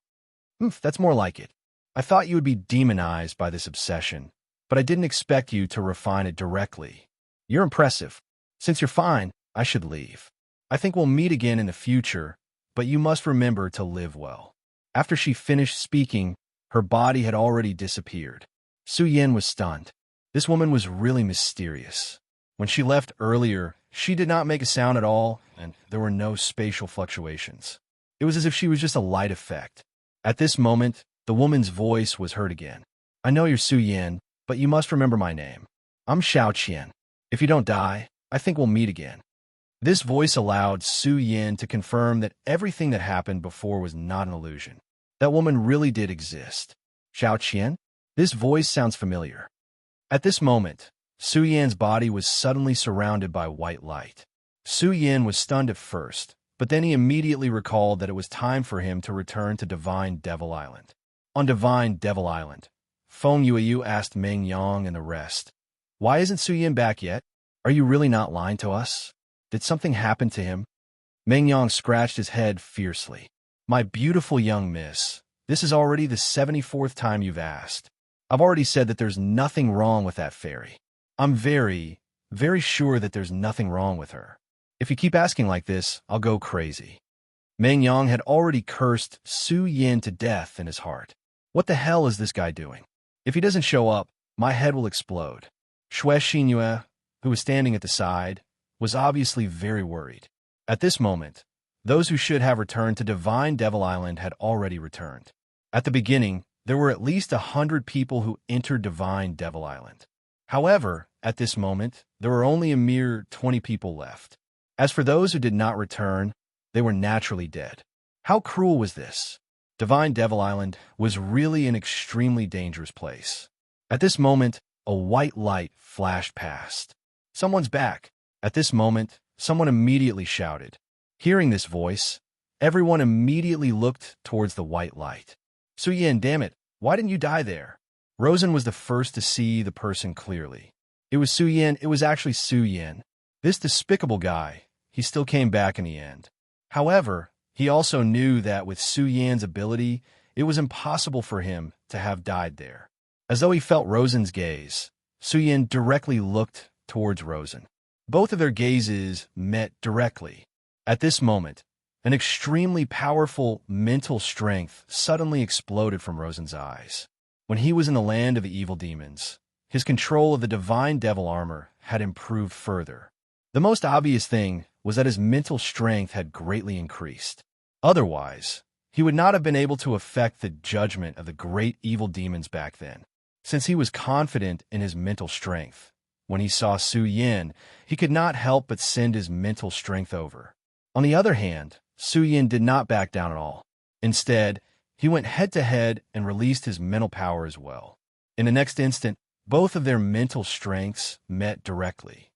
That's more like it. I thought you would be demonized by this obsession, but I didn't expect you to refine it directly. You're impressive. Since you're fine, I should leave. I think we'll meet again in the future, but you must remember to live well. After she finished speaking, her body had already disappeared. Su Yin was stunned. This woman was really mysterious. When she left earlier, she did not make a sound at all, and there were no spatial fluctuations. It was as if she was just a light effect. At this moment, the woman's voice was heard again. I know you're Su Yin, but you must remember my name. I'm Xiao Qian. If you don't die, I think we'll meet again. This voice allowed Su Yin to confirm that everything that happened before was not an illusion. That woman really did exist. Xiao Qian? This voice sounds familiar. At this moment, Su Yin's body was suddenly surrounded by white light. Su Yin was stunned at first, but then he immediately recalled that it was time for him to return to Divine Devil Island. On Divine Devil Island, Feng Yueyu asked Meng Yang and the rest, Why isn't Su Yin back yet? Are you really not lying to us? Did something happen to him? Meng Yang scratched his head fiercely. My beautiful young miss, this is already the 74th time you've asked. I've already said that there's nothing wrong with that fairy. I'm very, very sure that there's nothing wrong with her. If you keep asking like this, I'll go crazy. Meng Yang had already cursed Su Yin to death in his heart. What the hell is this guy doing? If he doesn't show up, my head will explode. Xue Xinyue, who was standing at the side, was obviously very worried. At this moment, those who should have returned to Divine Devil Island had already returned. At the beginning, there were at least 100 people who entered Divine Devil Island. However, at this moment, there were only a mere 20 people left. As for those who did not return, they were naturally dead. How cruel was this? Divine Devil Island was really an extremely dangerous place. At this moment, a white light flashed past. Someone's back. At this moment, someone immediately shouted. Hearing this voice, everyone immediately looked towards the white light. Su Yin, damn it, why didn't you die there? Rosen was the first to see the person clearly. It was Su Yin, it was actually Su Yin. This despicable guy, he still came back in the end. However, he also knew that with Su Yin's ability, it was impossible for him to have died there. As though he felt Rosen's gaze, Su Yin directly looked towards Rosen. Both of their gazes met directly. At this moment, an extremely powerful mental strength suddenly exploded from Rosen's eyes. When he was in the land of the evil demons, his control of the divine devil armor had improved further. The most obvious thing was that his mental strength had greatly increased. Otherwise, he would not have been able to affect the judgment of the great evil demons back then. Since he was confident in his mental strength, when he saw Su Yin, he could not help but send his mental strength over. On the other hand, Su Yin did not back down at all. Instead, he went head-to-head and released his mental power as well. In the next instant, both of their mental strengths met directly.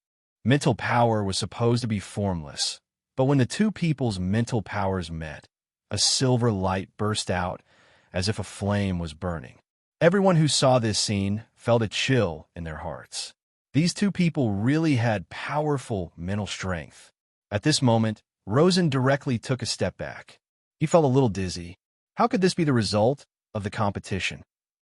Mental power was supposed to be formless, but when the two people's mental powers met, a silver light burst out as if a flame was burning. Everyone who saw this scene felt a chill in their hearts. These two people really had powerful mental strength. At this moment, Rosen directly took a step back. He felt a little dizzy. How could this be the result of the competition?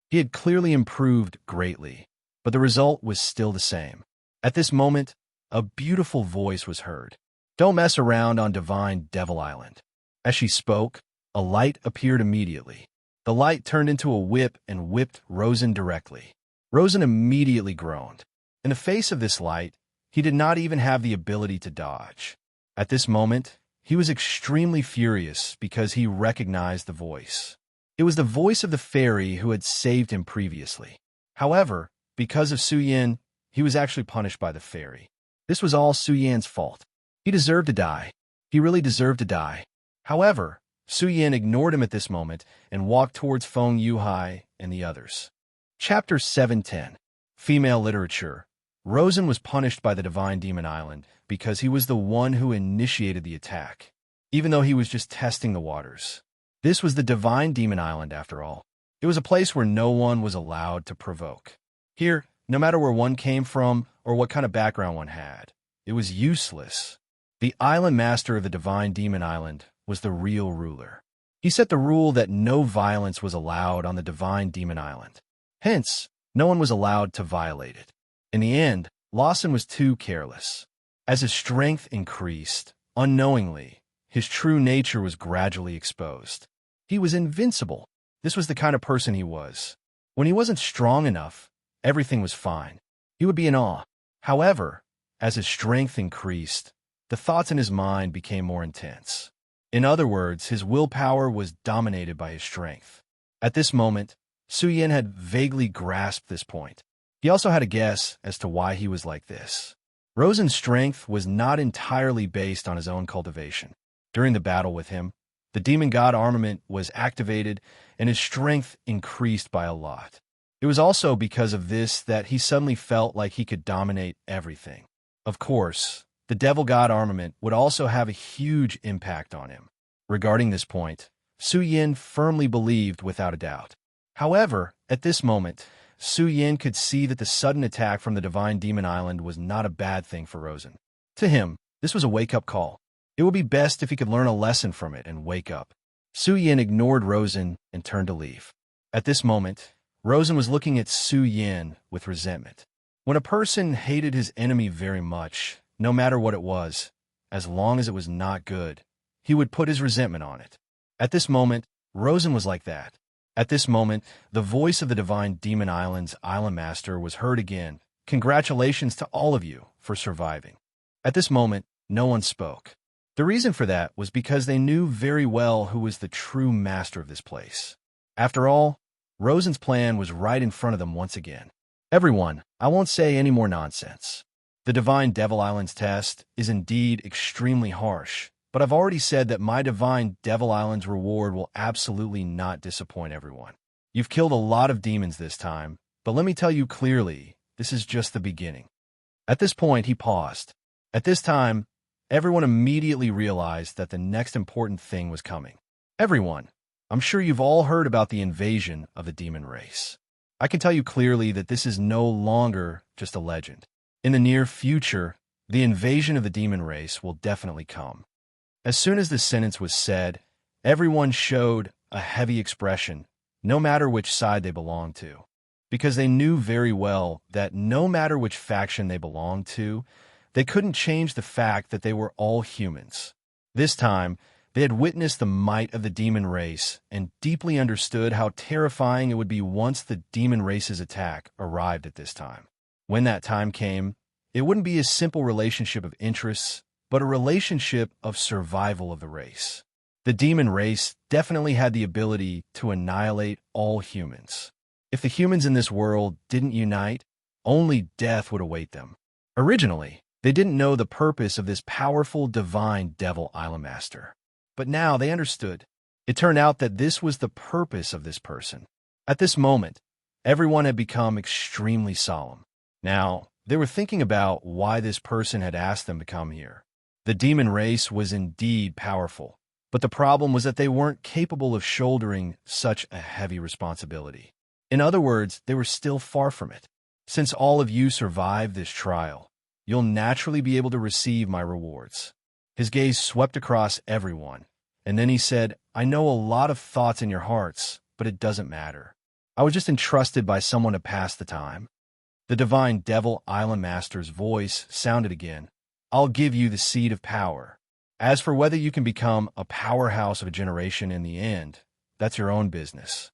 He had clearly improved greatly, but the result was still the same. At this moment, a beautiful voice was heard. Don't mess around on Divine Devil Island. As she spoke, a light appeared immediately. The light turned into a whip and whipped Rosen directly. Rosen immediately groaned. In the face of this light, he did not even have the ability to dodge. At this moment, he was extremely furious because he recognized the voice. It was the voice of the fairy who had saved him previously. However, because of Su Yin, he was actually punished by the fairy. This was all Su Yin's fault. He deserved to die. He really deserved to die. However, Su Yin ignored him at this moment and walked towards Feng Yuhai and the others. Chapter 710. Female Literature. Rosen was punished by the Divine Demon Island because he was the one who initiated the attack, even though he was just testing the waters. This was the Divine Demon Island, after all. It was a place where no one was allowed to provoke. Here, no matter where one came from or what kind of background one had, it was useless. The island master of the Divine Demon Island was the real ruler. He set the rule that no violence was allowed on the Divine Demon Island. Hence, no one was allowed to violate it. In the end, Lawson was too careless. As his strength increased, unknowingly, his true nature was gradually exposed. He was invincible. This was the kind of person he was. When he wasn't strong enough, everything was fine. He would be in awe. However, as his strength increased, the thoughts in his mind became more intense. In other words, his willpower was dominated by his strength. At this moment, Su Yin had vaguely grasped this point. He also had a guess as to why he was like this. Rosen's strength was not entirely based on his own cultivation. During the battle with him, the demon god armament was activated and his strength increased by a lot. It was also because of this that he suddenly felt like he could dominate everything. Of course, the devil god armament would also have a huge impact on him. Regarding this point, Su Yin firmly believed without a doubt. However, at this moment, Su Yin could see that the sudden attack from the Divine Demon Island was not a bad thing for Rosen. To him, this was a wake-up call. It would be best if he could learn a lesson from it and wake up. Su Yin ignored Rosen and turned to leave. At this moment, Rosen was looking at Su Yin with resentment. When a person hated his enemy very much, no matter what it was, as long as it was not good, he would put his resentment on it. At this moment, Rosen was like that. At this moment, the voice of the Divine Demon Island's Island Master was heard again. Congratulations to all of you for surviving. At this moment, no one spoke. The reason for that was because they knew very well who was the true master of this place. After all, Rosen's plan was right in front of them once again. Everyone, I won't say any more nonsense. The Divine Devil Island's test is indeed extremely harsh, but I've already said that my Divine Devil Island's reward will absolutely not disappoint everyone. You've killed a lot of demons this time, but let me tell you clearly, this is just the beginning. At this point, he paused. At this time, everyone immediately realized that the next important thing was coming. Everyone, I'm sure you've all heard about the invasion of the demon race. I can tell you clearly that this is no longer just a legend. In the near future, the invasion of the demon race will definitely come. As soon as this sentence was said, everyone showed a heavy expression, no matter which side they belonged to, because they knew very well that no matter which faction they belonged to, they couldn't change the fact that they were all humans. This time, they had witnessed the might of the demon race and deeply understood how terrifying it would be once the demon race's attack arrived at this time. When that time came, it wouldn't be a simple relationship of interests, but a relationship of survival of the race. The demon race definitely had the ability to annihilate all humans. If the humans in this world didn't unite, only death would await them. Originally, they didn't know the purpose of this powerful divine devil island master. But now they understood. It turned out that this was the purpose of this person. At this moment, everyone had become extremely solemn. Now, they were thinking about why this person had asked them to come here. The demon race was indeed powerful, but the problem was that they weren't capable of shouldering such a heavy responsibility. In other words, they were still far from it. Since all of you survived this trial, you'll naturally be able to receive my rewards. His gaze swept across everyone, and then he said, I know a lot of thoughts in your hearts, but it doesn't matter. I was just entrusted by someone to pass the time. The Divine Devil Island Master's voice sounded again. I'll give you the seed of power. As for whether you can become a powerhouse of a generation in the end, that's your own business.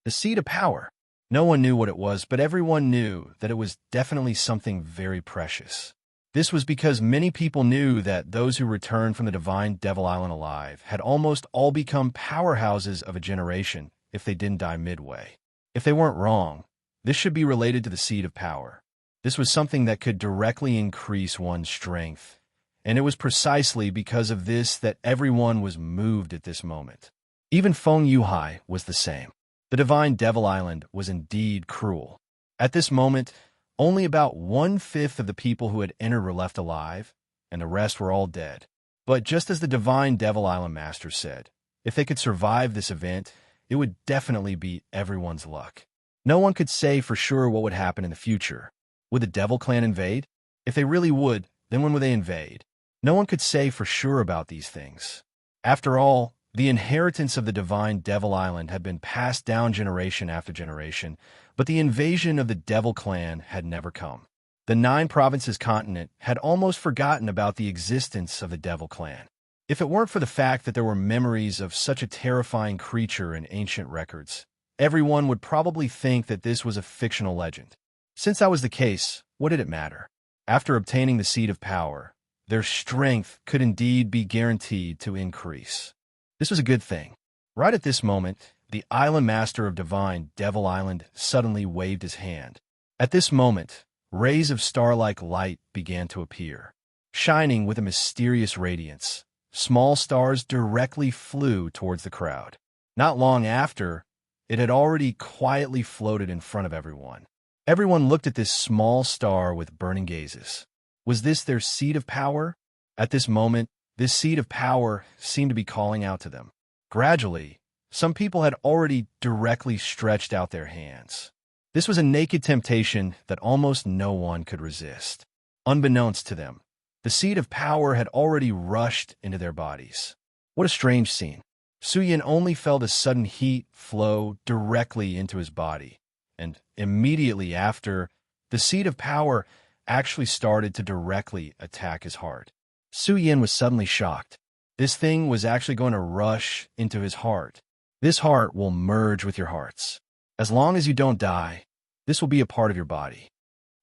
The seed of power. No one knew what it was, but everyone knew that it was definitely something very precious. This was because many people knew that those who returned from the Divine Devil Island alive had almost all become powerhouses of a generation if they didn't die midway. If they weren't wrong, this should be related to the seed of power. This was something that could directly increase one's strength, and it was precisely because of this that everyone was moved at this moment. Even Feng Yuhai was the same. The Divine Devil Island was indeed cruel. At this moment, only about 1/5 of the people who had entered were left alive, and the rest were all dead. But just as the Divine Devil Island Master said, if they could survive this event, it would definitely be everyone's luck. No one could say for sure what would happen in the future. Would the Devil Clan invade? If they really would, then when would they invade? No one could say for sure about these things. After all, the inheritance of the Divine Devil Island had been passed down generation after generation, but the invasion of the Devil Clan had never come. The 9 provinces continent had almost forgotten about the existence of the Devil Clan. If it weren't for the fact that there were memories of such a terrifying creature in ancient records, everyone would probably think that this was a fictional legend. Since that was the case, what did it matter? After obtaining the seed of power, their strength could indeed be guaranteed to increase. This was a good thing. Right at this moment, the Island Master of Divine Devil Island suddenly waved his hand. At this moment, rays of star-like light began to appear. Shining with a mysterious radiance, small stars directly flew towards the crowd. Not long after, it had already quietly floated in front of everyone. Everyone looked at this small star with burning gazes. Was this their seed of power? At this moment, this seed of power seemed to be calling out to them. Gradually, some people had already directly stretched out their hands. This was a naked temptation that almost no one could resist. Unbeknownst to them, the seed of power had already rushed into their bodies. What a strange scene. Su Yin only felt a sudden heat flow directly into his body, and immediately after, the seed of power actually started to directly attack his heart. Su Yin was suddenly shocked. This thing was actually going to rush into his heart. This heart will merge with your hearts. As long as you don't die, this will be a part of your body.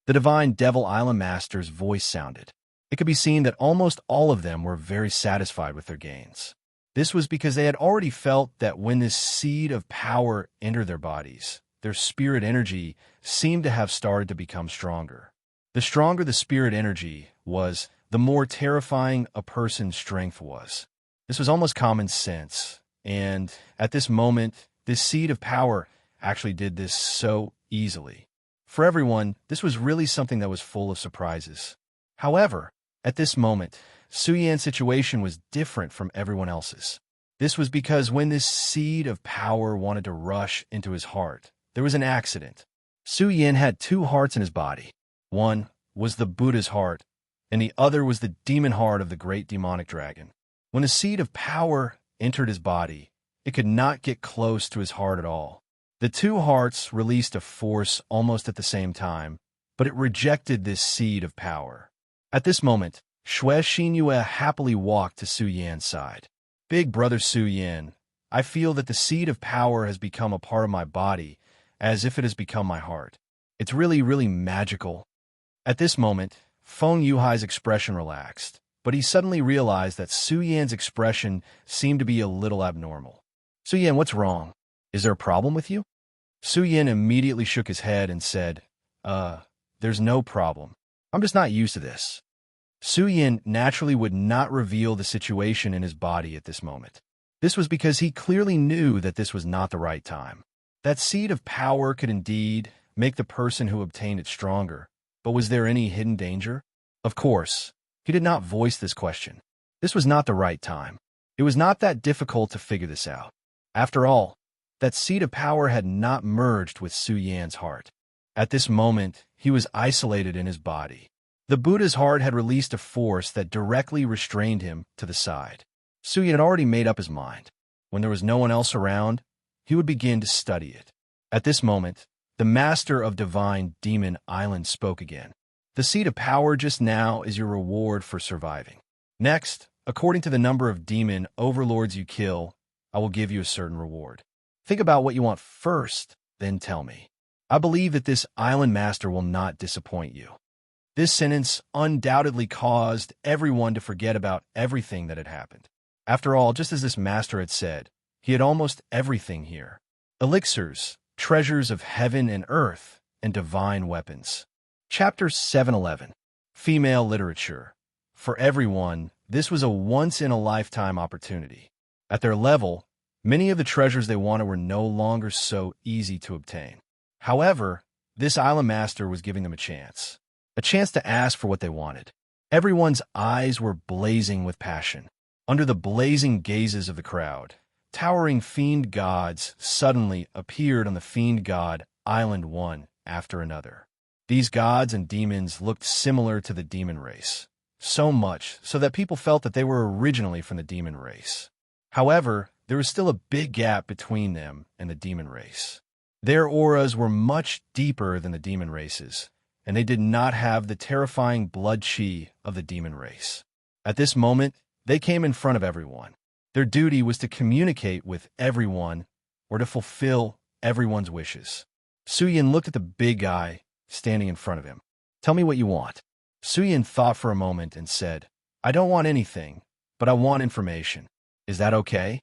The divine Devil Island Master's voice sounded. It could be seen that almost all of them were very satisfied with their gains. This was because they had already felt that when this seed of power entered their bodies, their spirit energy seemed to have started to become stronger. The stronger the spirit energy was, the more terrifying a person's strength was. This was almost common sense, and at this moment, this seed of power actually did this so easily. For everyone, this was really something that was full of surprises. However, at this moment, Su Yan's situation was different from everyone else's. This was because when this seed of power wanted to rush into his heart, there was an accident. Su Yan had two hearts in his body. One was the Buddha's heart, and the other was the demon heart of the great demonic dragon. When the seed of power entered his body, it could not get close to his heart at all. The two hearts released a force almost at the same time, but it rejected this seed of power. At this moment, Xue Xinyue happily walked to Su Yan's side. Big brother Su Yan, I feel that the seed of power has become a part of my body, as if it has become my heart. It's really, really magical. At this moment, Feng Yuhai's expression relaxed, but he suddenly realized that Su Yan's expression seemed to be a little abnormal. Su Yan, what's wrong? Is there a problem with you? Su Yan immediately shook his head and said, there's no problem. I'm just not used to this. Su Yan naturally would not reveal the situation in his body at this moment. This was because he clearly knew that this was not the right time. That seed of power could indeed make the person who obtained it stronger, but was there any hidden danger? Of course, he did not voice this question. This was not the right time. It was not that difficult to figure this out. After all, that seed of power had not merged with Su Yan's heart. At this moment, he was isolated in his body. The Buddha's heart had released a force that directly restrained him to the side. Su Yan had already made up his mind. When there was no one else around, he would begin to study it. At this moment, the master of Divine Demon Island spoke again. The seed of power just now is your reward for surviving. Next, according to the number of demon overlords you kill, I will give you a certain reward. Think about what you want first, then tell me. I believe that this island master will not disappoint you. This sentence undoubtedly caused everyone to forget about everything that had happened. After all, just as this master had said, he had almost everything here. Elixirs, treasures of heaven and earth, and divine weapons. Chapter 711. Female Literature. For everyone, this was a once-in-a-lifetime opportunity. At their level, many of the treasures they wanted were no longer so easy to obtain. However, this island master was giving them a chance to ask for what they wanted. Everyone's eyes were blazing with passion. Under the blazing gazes of the crowd, towering fiend gods suddenly appeared on the fiend god island one after another. These gods and demons looked similar to the demon race, so much so that people felt that they were originally from the demon race. However, there was still a big gap between them and the demon race. Their auras were much deeper than the demon races, and they did not have the terrifying blood chi of the demon race. At this moment, they came in front of everyone. Their duty was to communicate with everyone or to fulfill everyone's wishes. Su Yan looked at the big guy standing in front of him. Tell me what you want. Su Yan thought for a moment and said, I don't want anything, but I want information. Is that okay?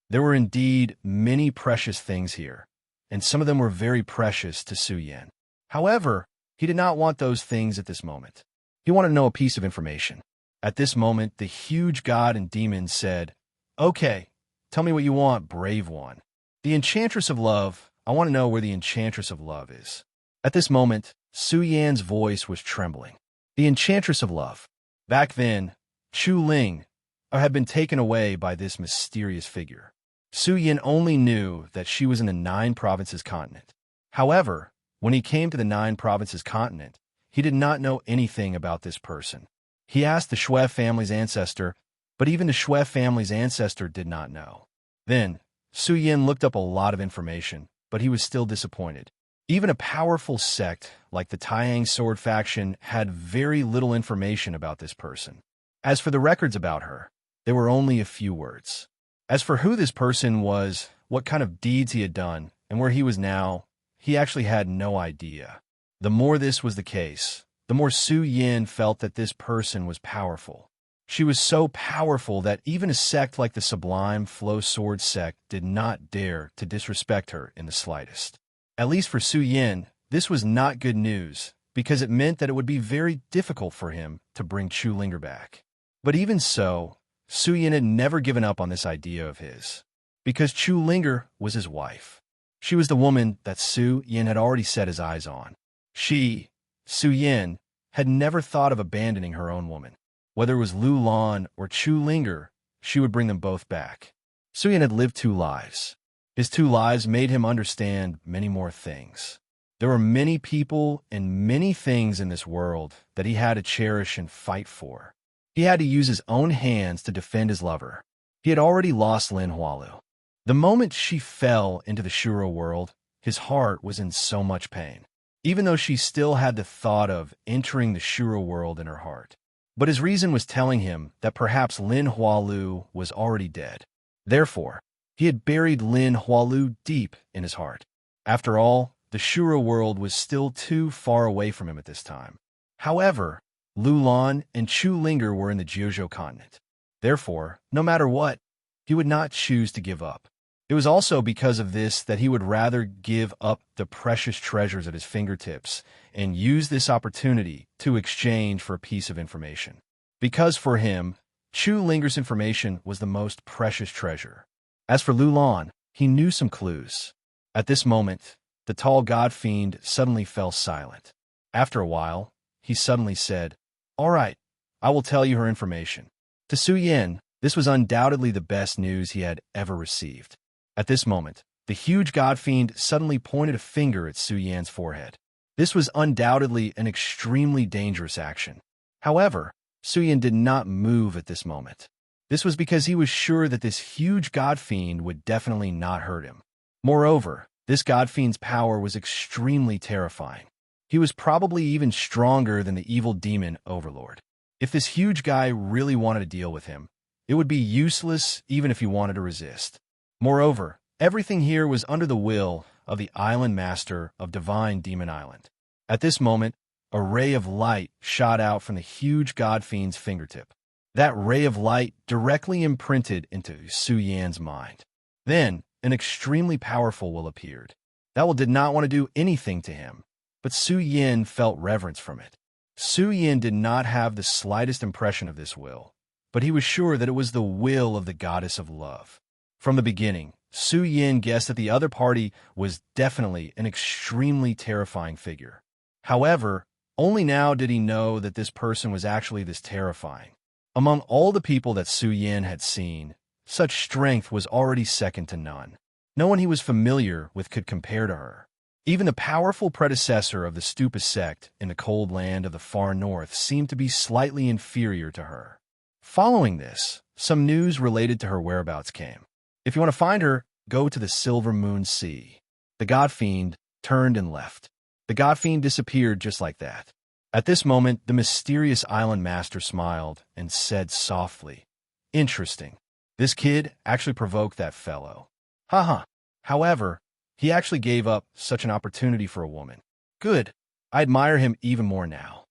There were indeed many precious things here, and some of them were very precious to Su Yan. However, he did not want those things at this moment. He wanted to know a piece of information. At this moment, the huge god and demon said, Okay, tell me what you want, brave one. The Enchantress of Love, I want to know where the Enchantress of Love is. At this moment, Su Yan's voice was trembling. The Enchantress of Love. Back then, Chu Ling had been taken away by this mysterious figure. Su Yan only knew that she was in the 9 provinces continent. However, when he came to the 9 provinces continent, he did not know anything about this person. He asked the Xue family's ancestor, but even the Xue family's ancestor did not know. Then, Su Yan looked up a lot of information, but he was still disappointed. Even a powerful sect like the Taiyang Sword faction had very little information about this person. As for the records about her, there were only a few words. As for who this person was, what kind of deeds he had done, and where he was now, he actually had no idea. The more this was the case, the more Su Yin felt that this person was powerful. She was so powerful that even a sect like the Sublime Flow Sword sect did not dare to disrespect her in the slightest. At least for Su Yin, this was not good news, because it meant that it would be very difficult for him to bring Chu Linger back. But even so, Su Yin had never given up on this idea of his, because Chu Linger was his wife. She was the woman that Su Yin had already set his eyes on. She, Su Yin, had never thought of abandoning her own woman. Whether it was Lu Lan or Chu Linger, she would bring them both back. Su Yin had lived 2 lives. His 2 lives made him understand many more things. There were many people and many things in this world that he had to cherish and fight for. He had to use his own hands to defend his lover. He had already lost Lin Hualu. The moment she fell into the Shuro world, his heart was in so much pain, even though she still had the thought of entering the Shuro world in her heart. But his reason was telling him that perhaps Lin Hualu was already dead. Therefore, he had buried Lin Hualu deep in his heart. After all, the Shuro world was still too far away from him at this time. However, Lu Lan and Chu Linger were in the Jiuzhou continent. Therefore, no matter what, he would not choose to give up. It was also because of this that he would rather give up the precious treasures at his fingertips and use this opportunity to exchange for a piece of information. Because for him, Chu Linger's information was the most precious treasure. As for Lu Lan, he knew some clues. At this moment, the tall god fiend suddenly fell silent. After a while, he suddenly said, "All right, I will tell you her information." To Su Yin, this was undoubtedly the best news he had ever received. At this moment, the huge god fiend suddenly pointed a finger at Su Yin's forehead. This was undoubtedly an extremely dangerous action. However, Su Yin did not move at this moment. This was because he was sure that this huge god fiend would definitely not hurt him. Moreover, this god fiend's power was extremely terrifying. He was probably even stronger than the evil demon overlord. If this huge guy really wanted to deal with him, it would be useless even if he wanted to resist. Moreover, everything here was under the will of the island master of Divine Demon Island. At this moment, a ray of light shot out from the huge god fiend's fingertip. That ray of light directly imprinted into Su Yan's mind. Then, an extremely powerful will appeared. That will did not want to do anything to him, but Su Yin felt reverence from it. Su Yin did not have the slightest impression of this will, but he was sure that it was the will of the goddess of love. From the beginning, Su Yin guessed that the other party was definitely an extremely terrifying figure. However, only now did he know that this person was actually this terrifying. Among all the people that Su Yin had seen, such strength was already second to none. No one he was familiar with could compare to her. Even the powerful predecessor of the Stupa sect in the cold land of the far north seemed to be slightly inferior to her. Following this, some news related to her whereabouts came. If you want to find her, go to the Silver Moon Sea. The god fiend turned and left. The god fiend disappeared just like that. At this moment, the mysterious island master smiled and said softly, "Interesting. This kid actually provoked that fellow. Haha. However, he actually gave up such an opportunity for a woman. Good. I admire him even more now."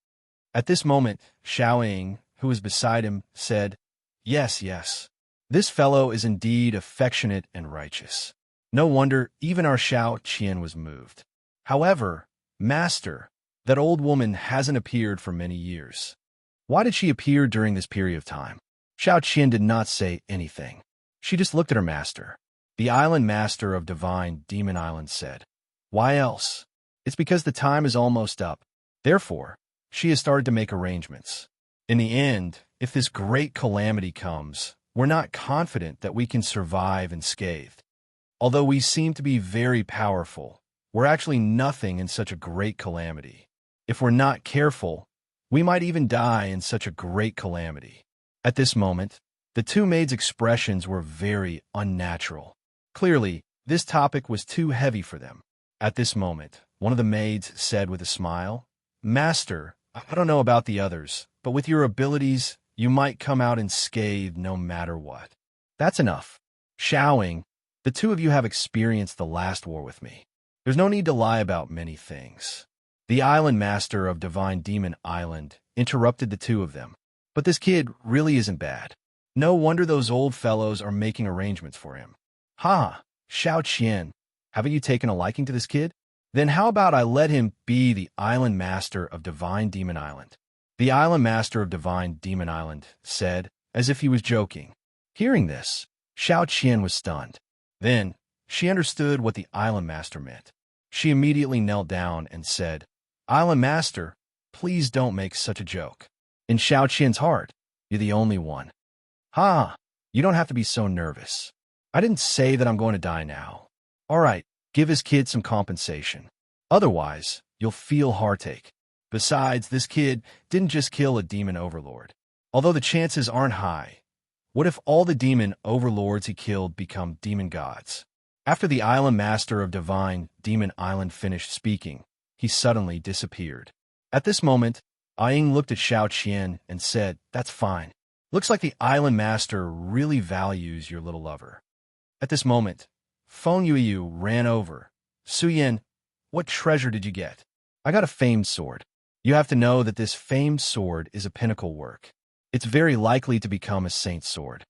At this moment, Xiao Ying, who was beside him, said, Yes. This fellow is indeed affectionate and righteous. No wonder even our Xiao Qian was moved. However, Master, that old woman hasn't appeared for many years. Why did she appear during this period of time? Xiao Qian did not say anything. She just looked at her master. The island master of Divine Demon Island said, "Why else? It's because the time is almost up. Therefore, she has started to make arrangements. In the end, if this great calamity comes, we're not confident that we can survive unscathed. Although we seem to be very powerful, we're actually nothing in such a great calamity. If we're not careful, we might even die in such a great calamity." At this moment, the two maids' expressions were very unnatural. Clearly, this topic was too heavy for them. At this moment, one of the maids said with a smile. Master, I don't know about the others, but with your abilities, you might come out unscathed no matter what. That's enough. Xiaoying, the two of you have experienced the last war with me. There's no need to lie about many things. The island master of Divine Demon Island interrupted the two of them. But this kid really isn't bad. No wonder those old fellows are making arrangements for him. Ha! Xiao Qian, haven't you taken a liking to this kid? Then how about I let him be the island master of Divine Demon Island? The island master of Divine Demon Island said, as if he was joking. Hearing this, Xiao Qian was stunned. Then, she understood what the island master meant. She immediately knelt down and said, Island master, please don't make such a joke. In Xiao Qian's heart, you're the only one. Ha! You don't have to be so nervous. I didn't say that I'm going to die now. All right, give his kid some compensation. Otherwise, you'll feel heartache. Besides, this kid didn't just kill a demon overlord. Although the chances aren't high, what if all the demon overlords he killed become demon gods? After the island master of Divine Demon Island finished speaking, he suddenly disappeared. At this moment, Ying looked at Xiao Qian and said, That's fine. Looks like the island master really values your little lover. At this moment, Feng Yuyu ran over. Suyin, what treasure did you get? I got a famed sword. You have to know that this famed sword is a pinnacle work. It's very likely to become a saint's sword.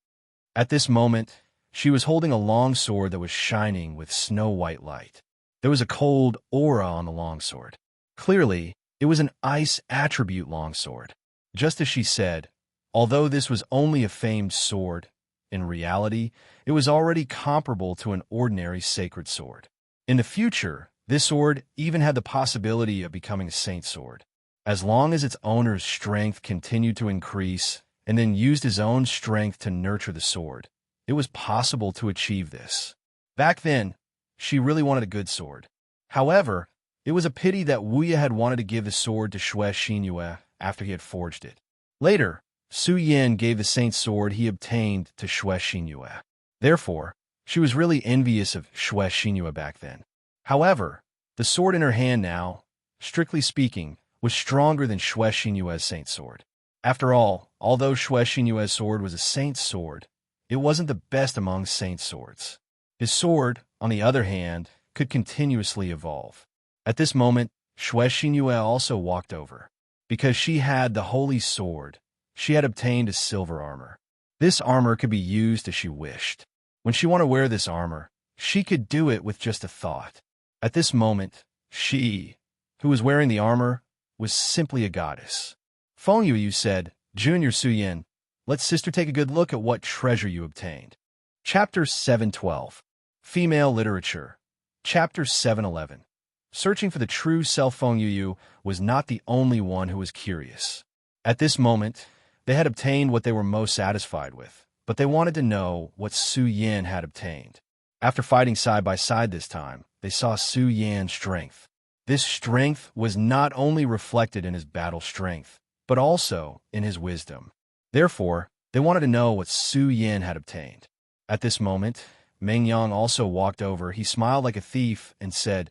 At this moment, she was holding a long sword that was shining with snow-white light. There was a cold aura on the longsword. Clearly, it was an ice attribute longsword. Just as she said, although this was only a famed sword, in reality, it was already comparable to an ordinary sacred sword. In the future, this sword even had the possibility of becoming a saint's sword. As long as its owner's strength continued to increase and then used his own strength to nurture the sword, it was possible to achieve this. Back then, she really wanted a good sword. However, it was a pity that Wu Ye had wanted to give the sword to Xue Xinyue after he had forged it. Later, Su Yin gave the saint's sword he obtained to Xue Xinyue. Therefore, she was really envious of Xue Xinyue back then. However, the sword in her hand now, strictly speaking, was stronger than Xue Xinyue's saint's sword. After all, although Xue Xinyue's sword was a saint's sword, it wasn't the best among saint's swords. His sword, on the other hand, could continuously evolve. At this moment, Xue Xinyue also walked over. Because she had the holy sword, she had obtained a silver armor. This armor could be used as she wished. When she wanted to wear this armor, she could do it with just a thought. At this moment, she, who was wearing the armor, was simply a goddess. Feng Yuyu said, Junior Suyin, let sister take a good look at what treasure you obtained. Chapter 712. Female Literature. Chapter 711. Searching for the true self. Feng Yuyu was not the only one who was curious. At this moment, they had obtained what they were most satisfied with, but they wanted to know what Su Yin had obtained. After fighting side by side this time, they saw Su Yan's strength. This strength was not only reflected in his battle strength, but also in his wisdom. Therefore, they wanted to know what Su Yin had obtained. At this moment, Meng Yang also walked over. He smiled like a thief and said,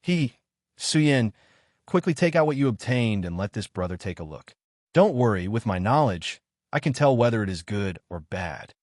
Su Yin, quickly take out what you obtained and let this brother take a look. Don't worry, with my knowledge, I can tell whether it is good or bad.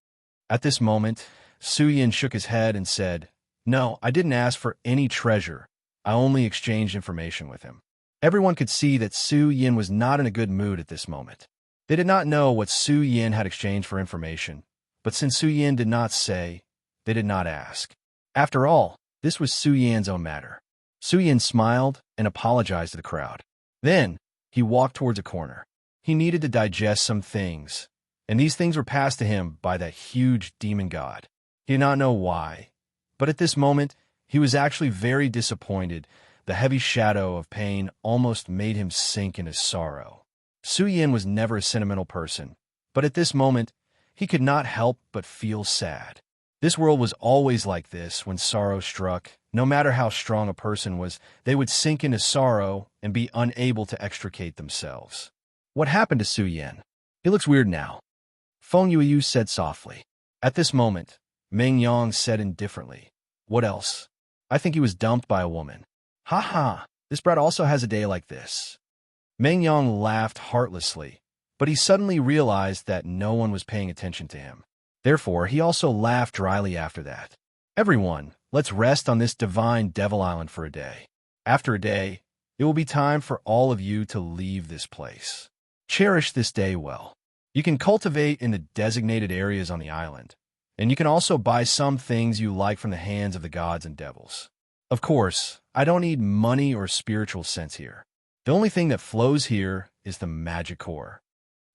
At this moment, Su Yin shook his head and said, No, I didn't ask for any treasure. I only exchanged information with him. Everyone could see that Su Yin was not in a good mood at this moment. They did not know what Su Yin had exchanged for information, but since Su Yin did not say, they did not ask. After all, this was Su Yin's own matter. Su Yin smiled and apologized to the crowd. Then, he walked towards a corner. He needed to digest some things, and these things were passed to him by that huge demon god. He did not know why, but at this moment, he was actually very disappointed. The heavy shadow of pain almost made him sink into sorrow. Su Yin was never a sentimental person, but at this moment, he could not help but feel sad. This world was always like this when sorrow struck. No matter how strong a person was, they would sink into sorrow and be unable to extricate themselves. What happened to Su Yin? He looks weird now. Feng Yuyu said softly. At this moment, Meng Yang said indifferently, What else? I think he was dumped by a woman. Ha ha! This brat also has a day like this. Meng Yang laughed heartlessly, but he suddenly realized that no one was paying attention to him. Therefore, he also laughed dryly after that. Everyone, let's rest on this divine Devil Island for a day. After a day, it will be time for all of you to leave this place. Cherish this day well. You can cultivate in the designated areas on the island, and you can also buy some things you like from the hands of the gods and devils. Of course, I don't need money or spiritual sense here. The only thing that flows here is the magic core.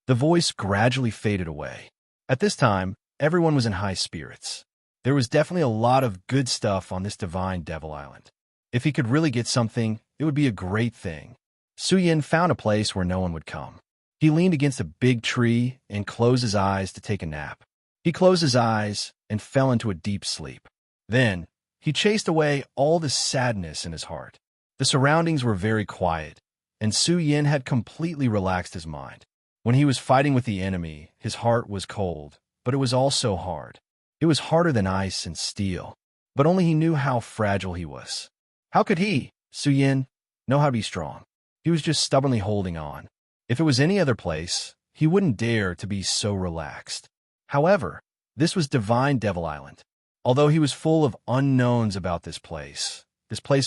The voice gradually faded away. At this time, everyone was in high spirits. There was definitely a lot of good stuff on this divine Devil Island. If he could really get something, it would be a great thing. Su Yin found a place where no one would come. He leaned against a big tree and closed his eyes to take a nap. He closed his eyes and fell into a deep sleep. Then, he chased away all the sadness in his heart. The surroundings were very quiet, and Su Yin had completely relaxed his mind. When he was fighting with the enemy, his heart was cold, but it was also hard. It was harder than ice and steel, but only he knew how fragile he was. How could he, Su Yin, know how to be strong? He was just stubbornly holding on. If it was any other place, he wouldn't dare to be so relaxed. However, this was Divine Devil Island. Although he was full of unknowns about this place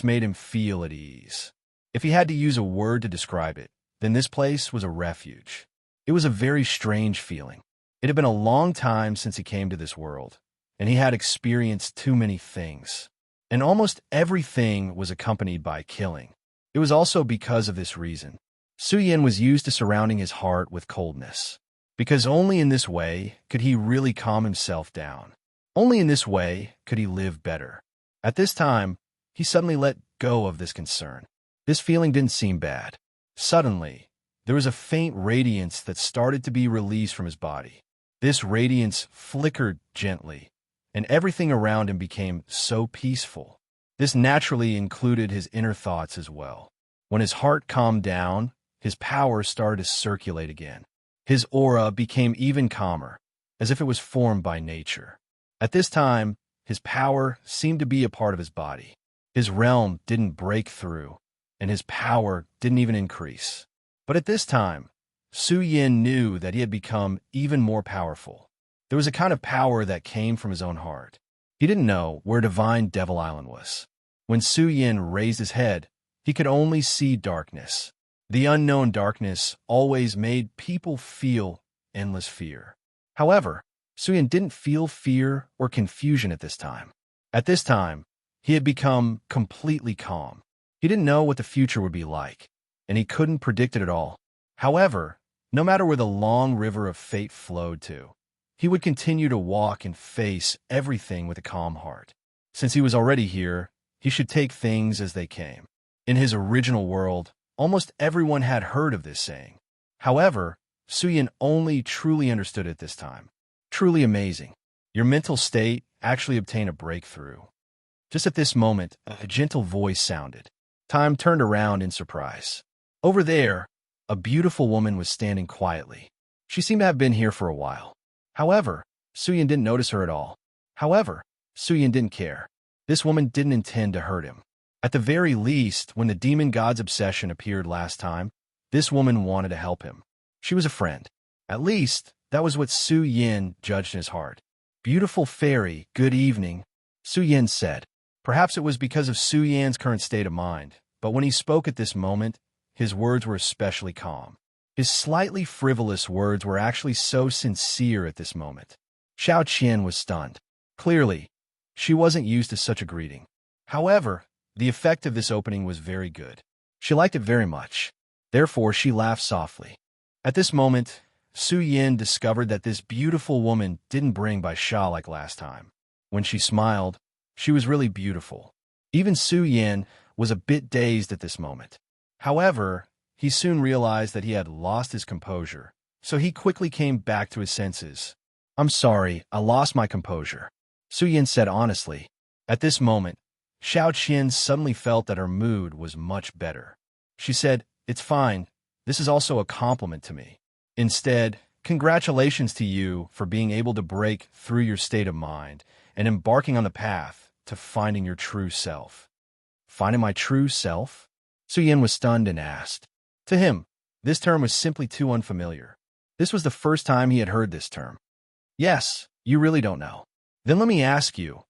made him feel at ease. If he had to use a word to describe it, then this place was a refuge. It was a very strange feeling. It had been a long time since he came to this world, and he had experienced too many things. And almost everything was accompanied by killing. It was also because of this reason. Su Yin was used to surrounding his heart with coldness, because only in this way could he really calm himself down. Only in this way could he live better. At this time, he suddenly let go of this concern. This feeling didn't seem bad. Suddenly, there was a faint radiance that started to be released from his body. This radiance flickered gently, and everything around him became so peaceful. This naturally included his inner thoughts as well. When his heart calmed down, his power started to circulate again. His aura became even calmer, as if it was formed by nature. At this time, his power seemed to be a part of his body. His realm didn't break through, and his power didn't even increase. But at this time, Su Yin knew that he had become even more powerful. There was a kind of power that came from his own heart. He didn't know where Divine Devil Island was. When Su Yin raised his head, he could only see darkness. The unknown darkness always made people feel endless fear. However, Su Yin didn't feel fear or confusion at this time. At this time, he had become completely calm. He didn't know what the future would be like, and he couldn't predict it at all. However, no matter where the long river of fate flowed to, he would continue to walk and face everything with a calm heart. Since he was already here, he should take things as they came. In his original world, almost everyone had heard of this saying. However, Su Yin only truly understood it this time. Truly amazing. Your mental state actually obtained a breakthrough. Just at this moment, a gentle voice sounded. Time turned around in surprise. Over there, a beautiful woman was standing quietly. She seemed to have been here for a while. However, Su Yin didn't notice her at all. However, Su Yin didn't care. This woman didn't intend to hurt him. At the very least, when the demon god's obsession appeared last time, this woman wanted to help him. She was a friend. At least, that was what Su Yin judged in his heart. Beautiful fairy, good evening, Su Yin said. Perhaps it was because of Su Yin's current state of mind, but when he spoke at this moment, his words were especially calm. His slightly frivolous words were actually so sincere at this moment. Xiao Qian was stunned. Clearly, she wasn't used to such a greeting. However, the effect of this opening was very good. She liked it very much. Therefore, she laughed softly. At this moment, Su Yin discovered that this beautiful woman didn't bring by Sha like last time. When she smiled, she was really beautiful. Even Su Yin was a bit dazed at this moment. However, he soon realized that he had lost his composure, so he quickly came back to his senses. I'm sorry, I lost my composure, Su Yin said honestly. At this moment, Xiao Qian suddenly felt that her mood was much better. She said, it's fine, this is also a compliment to me. Instead, congratulations to you for being able to break through your state of mind and embarking on the path to finding your true self. Finding my true self? Su Yin was stunned and asked. To him, this term was simply too unfamiliar. This was the first time he had heard this term. Yes, you really don't know. Then let me ask you,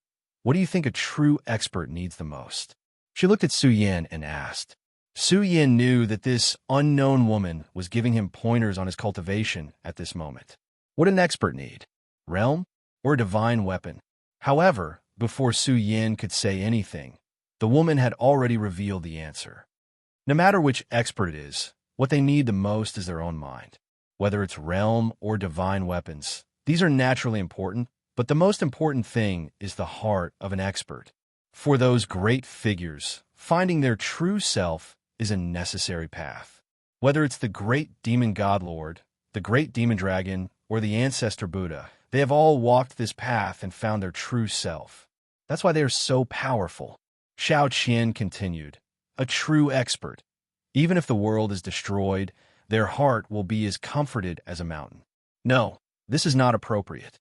what do you think a true expert needs the most? She looked at Su Yin and asked. Su Yin knew that this unknown woman was giving him pointers on his cultivation at this moment. What did an expert need? Realm or a divine weapon? However, before Su Yin could say anything, the woman had already revealed the answer. No matter which expert it is, what they need the most is their own mind. Whether it's realm or divine weapons, these are naturally important, but the most important thing is the heart of an expert. For those great figures, finding their true self is a necessary path. Whether it's the great demon god lord, the great demon dragon, or the ancestor Buddha, they have all walked this path and found their true self. That's why they are so powerful. Xiao Qian continued, a true expert. Even if the world is destroyed, their heart will be as comforted as a mountain. No, this is not appropriate.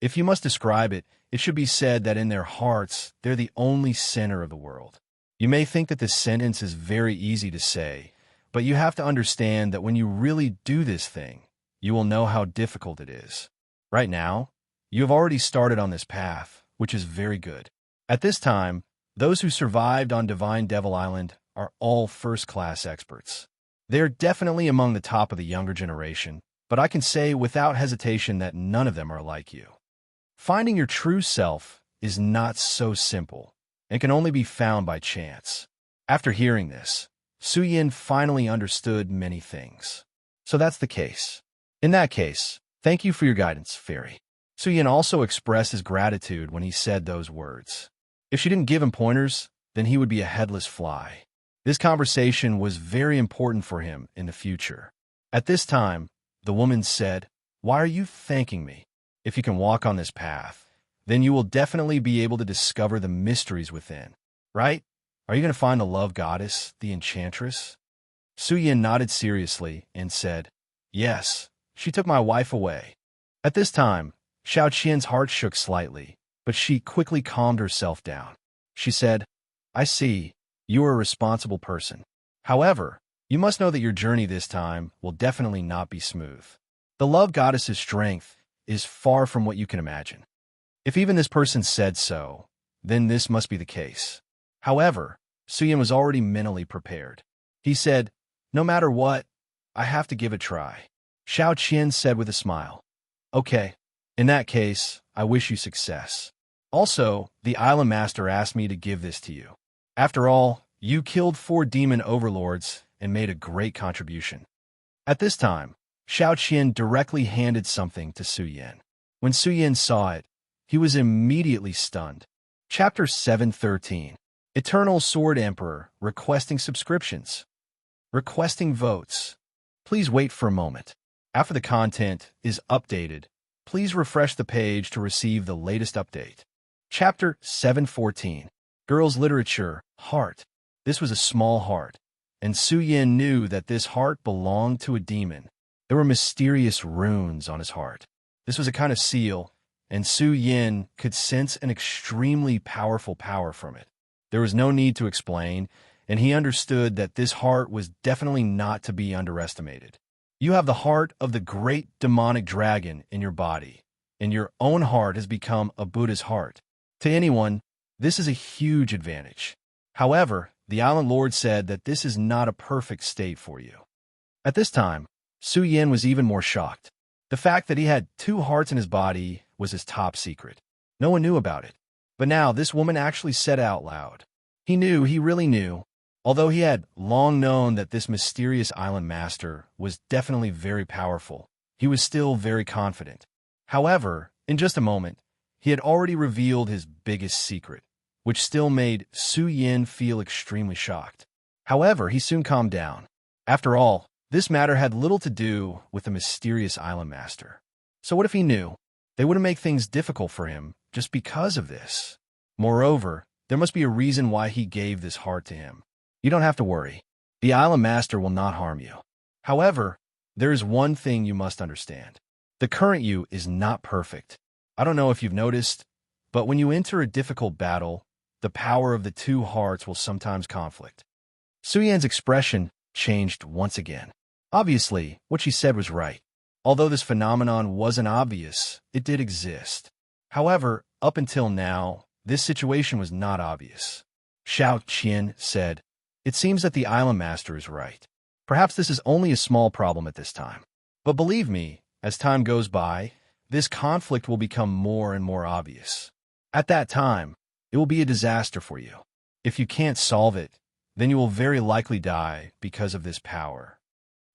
If you must describe it, it should be said that in their hearts, they're the only center of the world. You may think that this sentence is very easy to say, but you have to understand that when you really do this thing, you will know how difficult it is. Right now, you have already started on this path, which is very good. At this time, those who survived on Divine Devil Island are all first-class experts. They're definitely among the top of the younger generation, but I can say without hesitation that none of them are like you. Finding your true self is not so simple and can only be found by chance. After hearing this, Su Yin finally understood many things. So that's the case. In that case, thank you for your guidance, Fairy. Su Yin also expressed his gratitude when he said those words. If she didn't give him pointers, then he would be a headless fly. This conversation was very important for him in the future. At this time, the woman said, "Why are you thanking me? If you can walk on this path, then you will definitely be able to discover the mysteries within, right? Are you going to find the love goddess, the enchantress?" Su Yin nodded seriously and said, "Yes, she took my wife away." At this time, Xiao Qian's heart shook slightly, but she quickly calmed herself down. She said, "I see. You are a responsible person. However, you must know that your journey this time will definitely not be smooth. The love goddess's strength is far from what you can imagine. If even this person said so, then this must be the case." However, Su Yin was already mentally prepared. He said, "No matter what, I have to give it a try." Xiao Qian said with a smile, "Okay, in that case, I wish you success. Also, the Island Master asked me to give this to you. After all, you killed 4 demon overlords and made a great contribution." At this time, Xiao Qian directly handed something to Su Yin. When Su Yin saw it, he was immediately stunned. Chapter 713. Eternal Sword Emperor requesting subscriptions. Requesting votes. Please wait for a moment. After the content is updated, please refresh the page to receive the latest update. Chapter 714. Girls' Literature, Heart. This was a small heart, and Su Yin knew that this heart belonged to a demon. There were mysterious runes on his heart. This was a kind of seal, and Su Yin could sense an extremely powerful power from it. There was no need to explain, and he understood that this heart was definitely not to be underestimated. You have the heart of the great demonic dragon in your body, and your own heart has become a Buddha's heart. To anyone, this is a huge advantage. However, the Island Lord said that this is not a perfect state for you. At this time, Su Yin was even more shocked. The fact that he had 2 hearts in his body was his top secret. No one knew about it. But now this woman actually said it out loud. He really knew. Although he had long known that this mysterious island master was definitely very powerful, he was still very confident. However, in just a moment, he had already revealed his biggest secret, which still made Su Yin feel extremely shocked. However, he soon calmed down. After all, this matter had little to do with the mysterious island master. So what if he knew? They wouldn't make things difficult for him just because of this. Moreover, there must be a reason why he gave this heart to him. You don't have to worry. The island master will not harm you. However, there is one thing you must understand. The current you is not perfect. I don't know if you've noticed, but when you enter a difficult battle, the power of the 2 hearts will sometimes conflict. Suyan's expression changed once again. Obviously, what she said was right. Although this phenomenon wasn't obvious, it did exist. However, up until now, this situation was not obvious. Xiao Qian said, "It seems that the island master is right. Perhaps this is only a small problem at this time. But believe me, as time goes by, this conflict will become more and more obvious. At that time, it will be a disaster for you. If you can't solve it, then you will very likely die because of this power.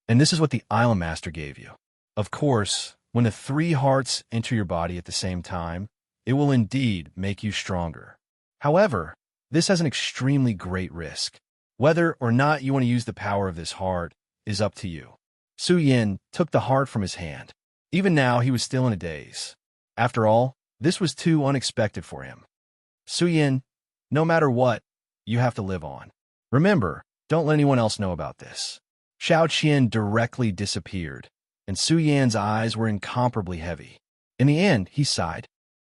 And this is what the island master gave you. Of course, when the 3 hearts enter your body at the same time, it will indeed make you stronger. However, this has an extremely great risk. Whether or not you want to use the power of this heart is up to you." Suyan took the heart from his hand. Even now, he was still in a daze. After all, this was too unexpected for him. "Suyan, no matter what, you have to live on. Remember, don't let anyone else know about this." Xiao Qian directly disappeared, and Suyan's eyes were incomparably heavy. In the end, he sighed.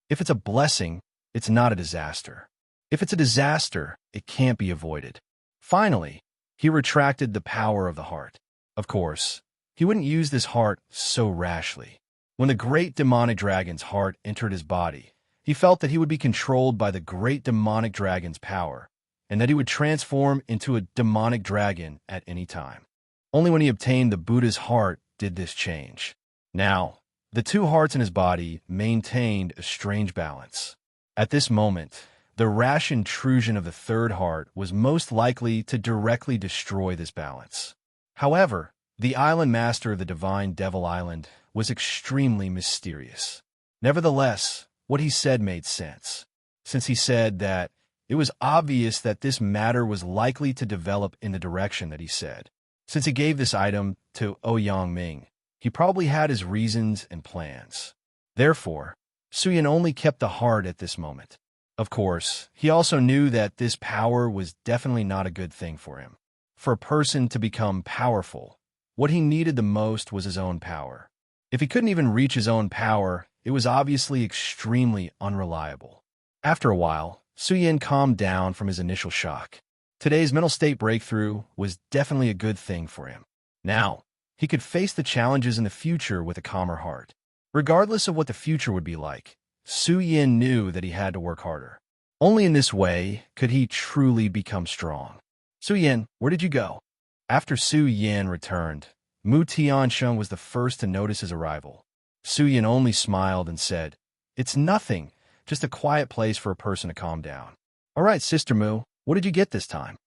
If it's a blessing, it's not a disaster. If it's a disaster, it can't be avoided. Finally, he retracted the power of the heart. Of course, he wouldn't use this heart so rashly. When the great demonic dragon's heart entered his body, he felt that he would be controlled by the great demonic dragon's power, and that he would transform into a demonic dragon at any time. Only when he obtained the Buddha's heart did this change. Now, the 2 hearts in his body maintained a strange balance. At this moment, the rash intrusion of the 3rd heart was most likely to directly destroy this balance. However, the island master of the Divine Devil Island was extremely mysterious. Nevertheless, what he said made sense, since he said that it was obvious that this matter was likely to develop in the direction that he said. Since he gave this item to Ouyang Ming, he probably had his reasons and plans. Therefore, Suyan only kept the heart at this moment. Of course, he also knew that this power was definitely not a good thing for him. For a person to become powerful, what he needed the most was his own power. If he couldn't even reach his own power, it was obviously extremely unreliable. After a while, Suyan calmed down from his initial shock. Today's mental state breakthrough was definitely a good thing for him. Now, he could face the challenges in the future with a calmer heart. Regardless of what the future would be like, Suyan knew that he had to work harder. Only in this way could he truly become strong. "Suyan, where did you go?" After Suyan returned, Mu Tiansheng was the first to notice his arrival. Suyan only smiled and said, "It's nothing, just a quiet place for a person to calm down." "All right, Sister Mu, what did you get this time?"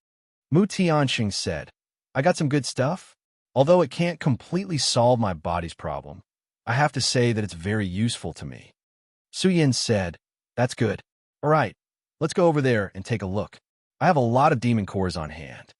Mu Tiansheng said, "I got some good stuff. Although it can't completely solve my body's problem, I have to say that it's very useful to me." Suyan said, "That's good. All right, let's go over there and take a look. I have a lot of demon cores on hand."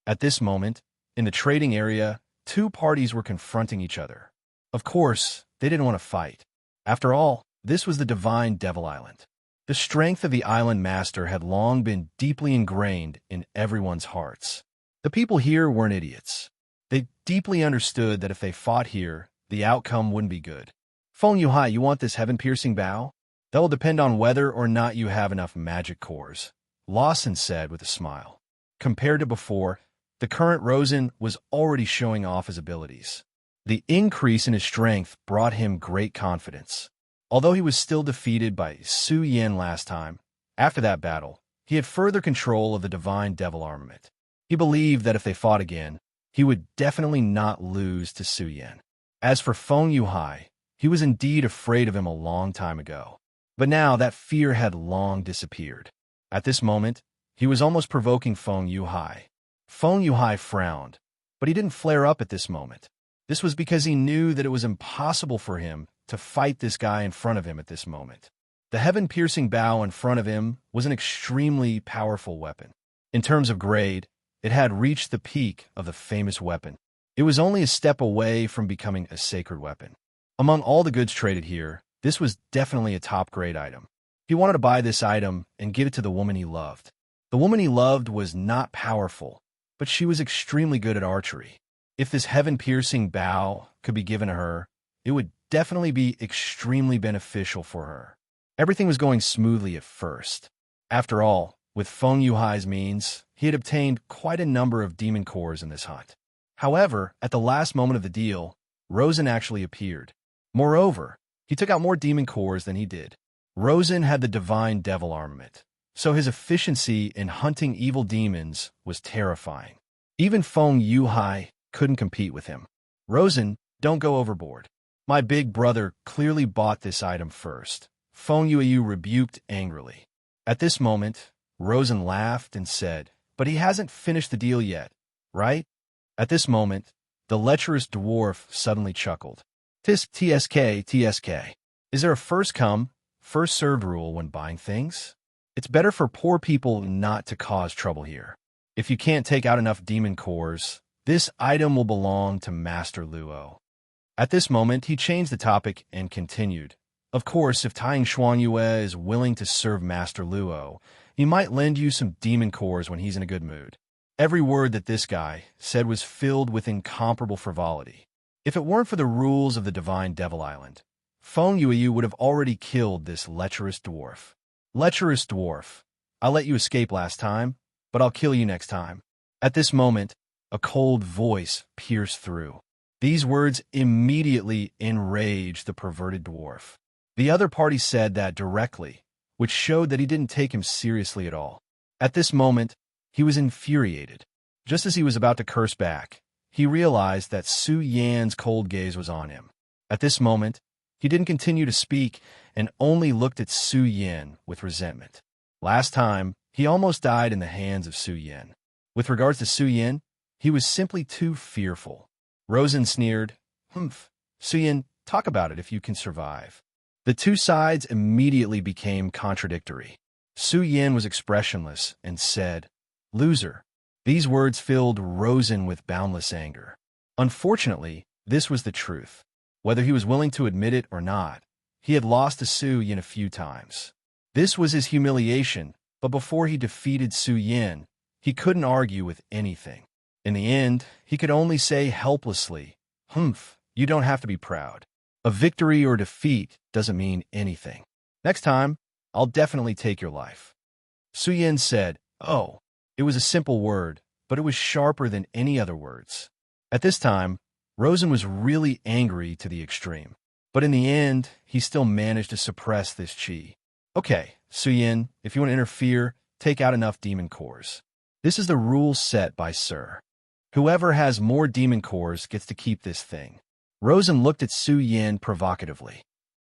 At this moment, in the trading area, 2 parties were confronting each other. Of course, they didn't want to fight. After all, this was the Divine Devil Island. The strength of the island master had long been deeply ingrained in everyone's hearts. The people here weren't idiots. They deeply understood that if they fought here, the outcome wouldn't be good. "Feng Yuhai, you want this heaven-piercing bow? That will depend on whether or not you have enough magic cores," Lawson said with a smile. Compared to before, the current Rosen was already showing off his abilities. The increase in his strength brought him great confidence. Although he was still defeated by Suyan last time, after that battle, he had further control of the Divine Devil armament. He believed that if they fought again, he would definitely not lose to Suyan. As for Feng Yuhai, he was indeed afraid of him a long time ago. But now that fear had long disappeared. At this moment, he was almost provoking Feng Yuhai. Feng Yuhai frowned, but he didn't flare up at this moment. This was because he knew that it was impossible for him to fight this guy in front of him at this moment. The heaven-piercing bow in front of him was an extremely powerful weapon. In terms of grade, it had reached the peak of the famous weapon. It was only a step away from becoming a sacred weapon. Among all the goods traded here, this was definitely a top-grade item. He wanted to buy this item and give it to the woman he loved. The woman he loved was not powerful, but she was extremely good at archery. If this heaven-piercing bow could be given to her, it would definitely be extremely beneficial for her. Everything was going smoothly at first. After all, With Feng Yuhai's means, he had obtained quite a number of demon cores in this hunt. However, at the last moment of the deal, Rosen actually appeared. Moreover, he took out more demon cores than he did. Rosen had the divine devil armament, so his efficiency in hunting evil demons was terrifying. Even Feng Yuhai couldn't compete with him. Rosen, don't go overboard. My big brother clearly bought this item first. Feng Yuyu rebuked angrily. At this moment, Rosen laughed and said, but he hasn't finished the deal yet, right? At this moment, the lecherous dwarf suddenly chuckled. TSK. Is there a first come, first served rule when buying things? It's better for poor people not to cause trouble here. If you can't take out enough demon cores, this item will belong to Master Luo. At this moment, he changed the topic and continued. Of course, if Tying Xuanyue is willing to serve Master Luo, he might lend you some demon cores when he's in a good mood. Every word that this guy said was filled with incomparable frivolity. If it weren't for the rules of the Divine Devil Island, Feng Yuyu would have already killed this lecherous dwarf. Lecherous dwarf, I let you escape last time, but I'll kill you next time. At this moment, a cold voice pierced through. These words immediately enraged the perverted dwarf. The other party said that directly, which showed that he didn't take him seriously at all. At this moment, he was infuriated. Just as he was about to curse back, he realized that Su Yan's cold gaze was on him. At this moment, he didn't continue to speak and only looked at Su Yan with resentment. Last time, he almost died in the hands of Su Yan. With regards to Su Yan, he was simply too fearful. Rosen sneered, Su Yan, talk about it if you can survive. The two sides immediately became contradictory. Su Yan was expressionless and said, loser. These words filled Rosen with boundless anger. Unfortunately, this was the truth. Whether he was willing to admit it or not, he had lost to Su Yan a few times. This was his humiliation, but before he defeated Su Yan, he couldn't argue with anything. In the end, he could only say helplessly, you don't have to be proud. A victory or defeat doesn't mean anything. Next time, I'll definitely take your life. Su Yan said, oh. It was a simple word, but it was sharper than any other words. At this time, Rosen was really angry to the extreme. But in the end, he still managed to suppress this chi. Okay, Su Yan, if you want to interfere, take out enough demon cores. This is the rule set by Sir. Whoever has more demon cores gets to keep this thing. Rosen looked at Su Yan provocatively.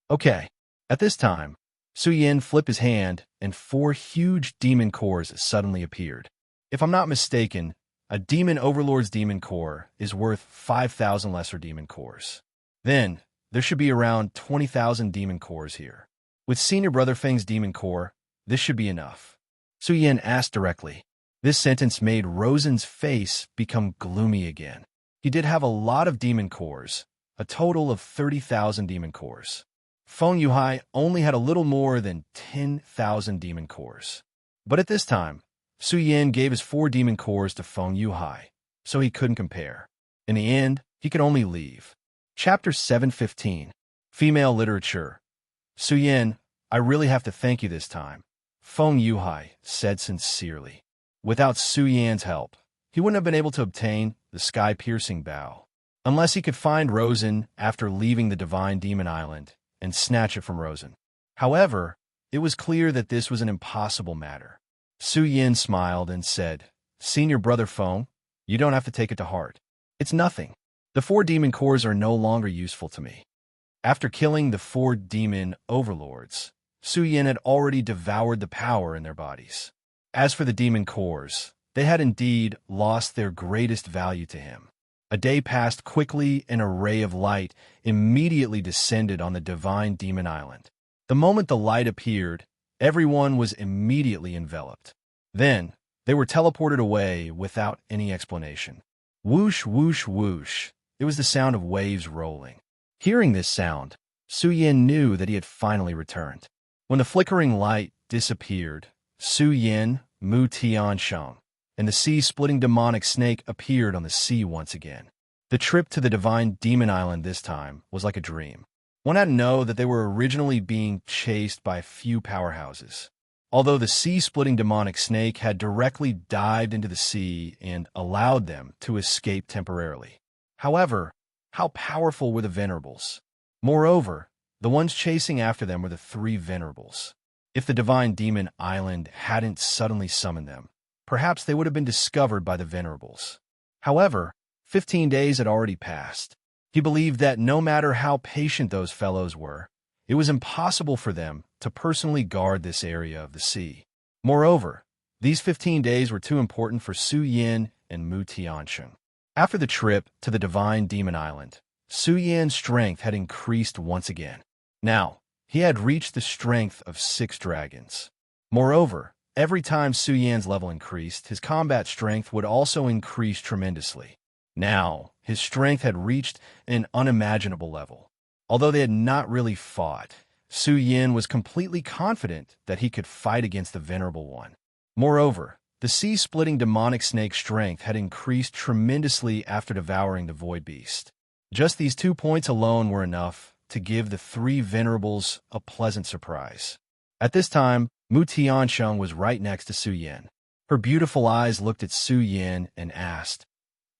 Okay. At this time, Su Yan flipped his hand, and 4 huge demon cores suddenly appeared. If I'm not mistaken, a demon overlord's demon core is worth 5,000 lesser demon cores. Then, there should be around 20,000 demon cores here. With Senior Brother Feng's demon core, this should be enough. Su Yan asked directly. This sentence made Rosen's face become gloomy again. He did have a lot of demon cores, a total of 30,000 demon cores. Feng Yuhai only had a little more than 10,000 demon cores. But at this time, Su Yan gave his 4 demon cores to Feng Yuhai, so he couldn't compare. In the end, he could only leave. Chapter 715, Female Literature. Su Yan, I really have to thank you this time, Feng Yuhai said sincerely. Without Su Yan's help, he wouldn't have been able to obtain the sky-piercing bow, unless he could find Rosen after leaving the Divine Demon Island and snatch it from Rosen. However, it was clear that this was an impossible matter. Su Yan smiled and said, Senior Brother Feng, you don't have to take it to heart. It's nothing. The 4 demon cores are no longer useful to me. After killing the 4 demon overlords, Su Yan had already devoured the power in their bodies. As for the demon cores, they had indeed lost their greatest value to him. A day passed quickly, and a ray of light immediately descended on the Divine Demon Island. The moment the light appeared, everyone was immediately enveloped. Then, they were teleported away without any explanation. Whoosh, whoosh, whoosh. It was the sound of waves rolling. Hearing this sound, Su Yan knew that he had finally returned. When the flickering light disappeared, Su Yan, Mu Tiansheng, and the sea-splitting demonic snake appeared on the sea once again. The trip to the Divine Demon Island this time was like a dream. One had to know that they were originally being chased by a few powerhouses. although the sea-splitting demonic snake had directly dived into the sea and allowed them to escape temporarily. However, how powerful were the Venerables? Moreover, the ones chasing after them were the three Venerables. If the Divine Demon Island hadn't suddenly summoned them, perhaps they would have been discovered by the Venerables. However, 15 days had already passed. He believed that no matter how patient those fellows were, it was impossible for them to personally guard this area of the sea. Moreover, these 15 days were too important for Su Yin and Mu Tiansheng. After the trip to the Divine Demon Island, Su Yin's strength had increased once again. Now, he had reached the strength of 6 dragons. Moreover, every time Su Yin's level increased, his combat strength would also increase tremendously. Now, his strength had reached an unimaginable level. Although they had not really fought, Su Yin was completely confident that he could fight against the Venerable One. Moreover, the sea-splitting demonic snake's strength had increased tremendously after devouring the Void Beast. Just these 2 points alone were enough to give the 3 Venerables a pleasant surprise. At this time, Mu Tiansheng was right next to Su Yin. Her beautiful eyes looked at Su Yin and asked,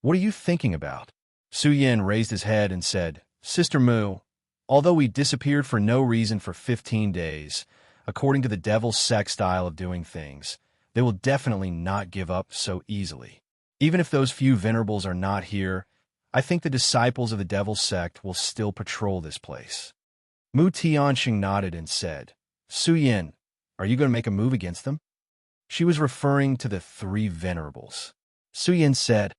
"What are you thinking about?" Su Yin raised his head and said, "Sister Mu, although we disappeared for no reason for 15 days, according to the Devil's Sect style of doing things, they will definitely not give up so easily. Even if those few Venerables are not here, I think the disciples of the Devil's Sect will still patrol this place." Mu Tianxing nodded and said, "Su Yin, are you going to make a move against them?" She was referring to the 3 Venerables. Su Yin said,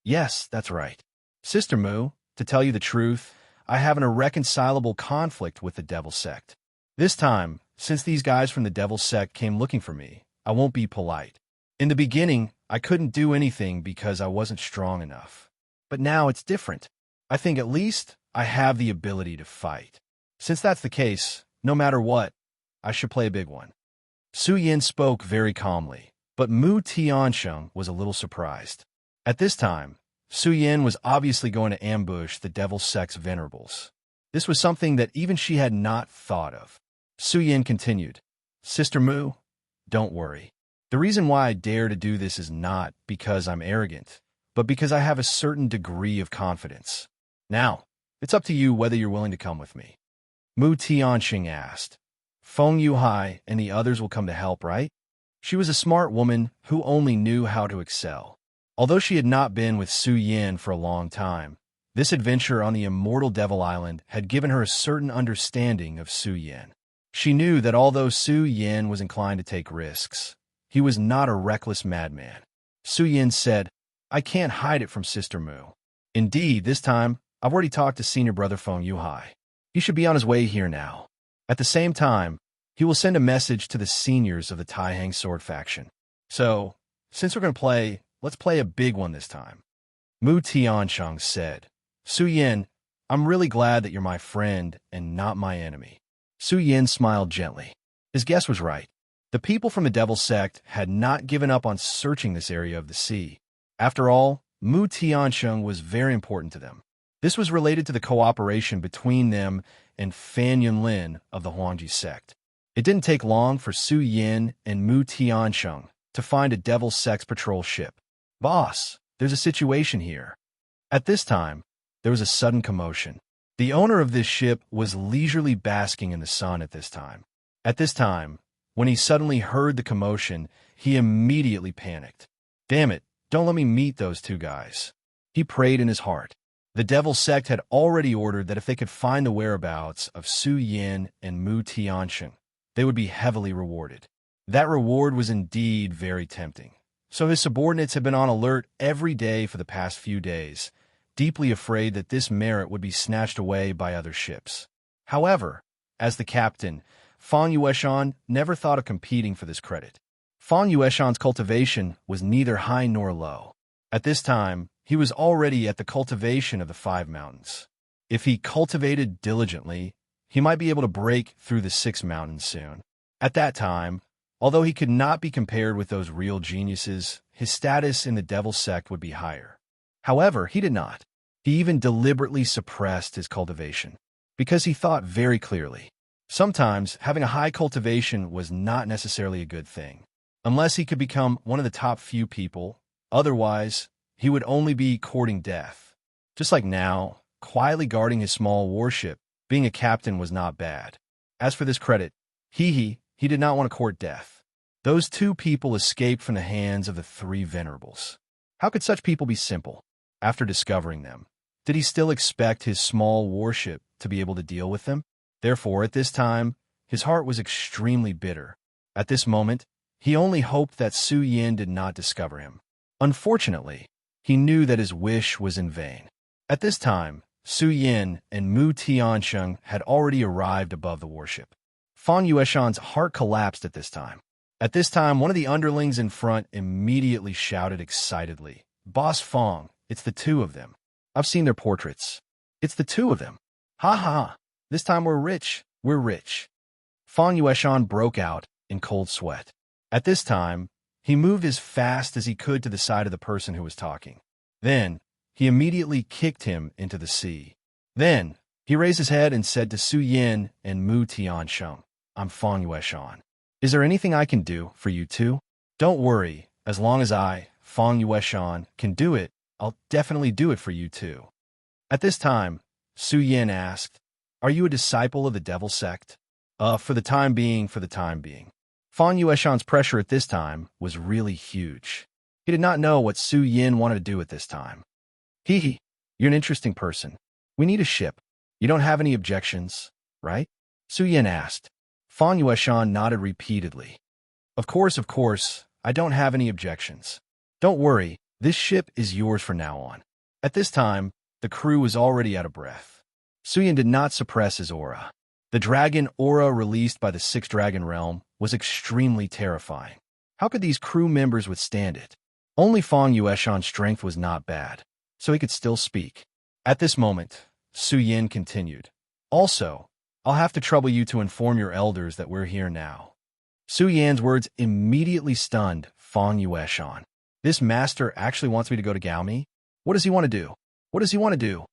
"Yes, that's right. Sister Mu, to tell you the truth, I have an irreconcilable conflict with the Devil's Sect. This time, since these guys from the Devil's Sect came looking for me, I won't be polite. In the beginning, I couldn't do anything because I wasn't strong enough. But now it's different. I think at least I have the ability to fight. Since that's the case, no matter what, I should play a big one." Su Yin spoke very calmly, but Mu Tiansheng was a little surprised. At this time, Su Yin was obviously going to ambush the Devil's Sect's Venerables. This was something that even she had not thought of. Su Yin continued, "Sister Mu, don't worry. The reason why I dare to do this is not because I'm arrogant, but because I have a certain degree of confidence. Now, it's up to you whether you're willing to come with me." Mu Tianxing asked. "Feng Yuhai and the others will come to help, right?" She was a smart woman who only knew how to excel. Although she had not been with Su Yin for a long time, this adventure on the Immortal Devil Island had given her a certain understanding of Su Yin. She knew that although Su Yin was inclined to take risks, he was not a reckless madman. Su Yin said, "I can't hide it from Sister Mu. Indeed, this time, I've already talked to Senior Brother Feng Yuhai. He should be on his way here now. At the same time, he will send a message to the seniors of the Taihang Sword faction. So, since we're going to play, let's play a big one this time." Mu Tiansheng said, "Su Yin, I'm really glad that you're my friend and not my enemy." Su Yin smiled gently. His guess was right. The people from the Devil's Sect had not given up on searching this area of the sea. After all, Mu Tiansheng was very important to them. This was related to the cooperation between them and Fan Yunlin of the Huangji sect. It didn't take long for Su Yin and Mu Tiansheng to find a Devil's Sect patrol ship. "Boss, there's a situation here." At this time, there was a sudden commotion. The owner of this ship was leisurely basking in the sun at this time. At this time, when he suddenly heard the commotion, he immediately panicked. "Damn it, don't let me meet those 2 guys." He prayed in his heart. The Devil's Sect had already ordered that if they could find the whereabouts of Su Yin and Mu Tiansheng, they would be heavily rewarded. That reward was indeed very tempting. So his subordinates had been on alert every day for the past few days, deeply afraid that this merit would be snatched away by other ships. However, as the captain, Fang Yueshan never thought of competing for this credit. Fang Yueshan's cultivation was neither high nor low. At this time, he was already at the cultivation of the 5 mountains. If he cultivated diligently, he might be able to break through the 6 mountains soon. At that time, although he could not be compared with those real geniuses, his status in the Devil's Sect would be higher. However, he did not. He even deliberately suppressed his cultivation, because he thought very clearly. Sometimes, having a high cultivation was not necessarily a good thing. Unless he could become one of the top few people, otherwise, he would only be courting death. Just like now, quietly guarding his small warship, being a captain was not bad. As for this credit, he did not want to court death. Those two people escaped from the hands of the three venerables. How could such people be simple? After discovering them, did he still expect his small warship to be able to deal with them? Therefore, at this time, his heart was extremely bitter. At this moment, he only hoped that Su Yin did not discover him. Unfortunately, he knew that his wish was in vain. At this time, Su Yin and Mu Tiansheng had already arrived above the warship. Fan Yueshan's heart collapsed at this time. At this time, one of the underlings in front immediately shouted excitedly, "Boss Fong, it's the two of them. I've seen their portraits. It's the two of them. Ha ha! This time we're rich. We're rich." Fan Yueshan broke out in cold sweat. At this time, he moved as fast as he could to the side of the person who was talking. Then, he immediately kicked him into the sea. Then, he raised his head and said to Su Yin and Mu Tiansheng, "I'm Fan Yueshan. Is there anything I can do for you two? Don't worry, as long as I, Fan Yueshan, can do it, I'll definitely do it for you too." At this time, Su Yin asked, "Are you a disciple of the devil sect?" For the time being. Fan Yueshan's pressure at this time was really huge. He did not know what Su Yin wanted to do at this time. You're an interesting person. We need a ship. You don't have any objections, right? Su Yin asked. Fan Yueshan nodded repeatedly. Of course, I don't have any objections. Don't worry, this ship is yours from now on." At this time, the crew was already out of breath. Su Yin did not suppress his aura. The dragon aura released by the sixth dragon realm was extremely terrifying. How could these crew members withstand it? Only Fan Yueshan's strength was not bad, so he could still speak. At this moment, Su Yin continued, "Also, I'll have to trouble you to inform your elders that we're here now." Su Yan's words immediately stunned Fan Yueshan. This master actually wants me to go to Gaomi? What does he want to do? What does he want to do?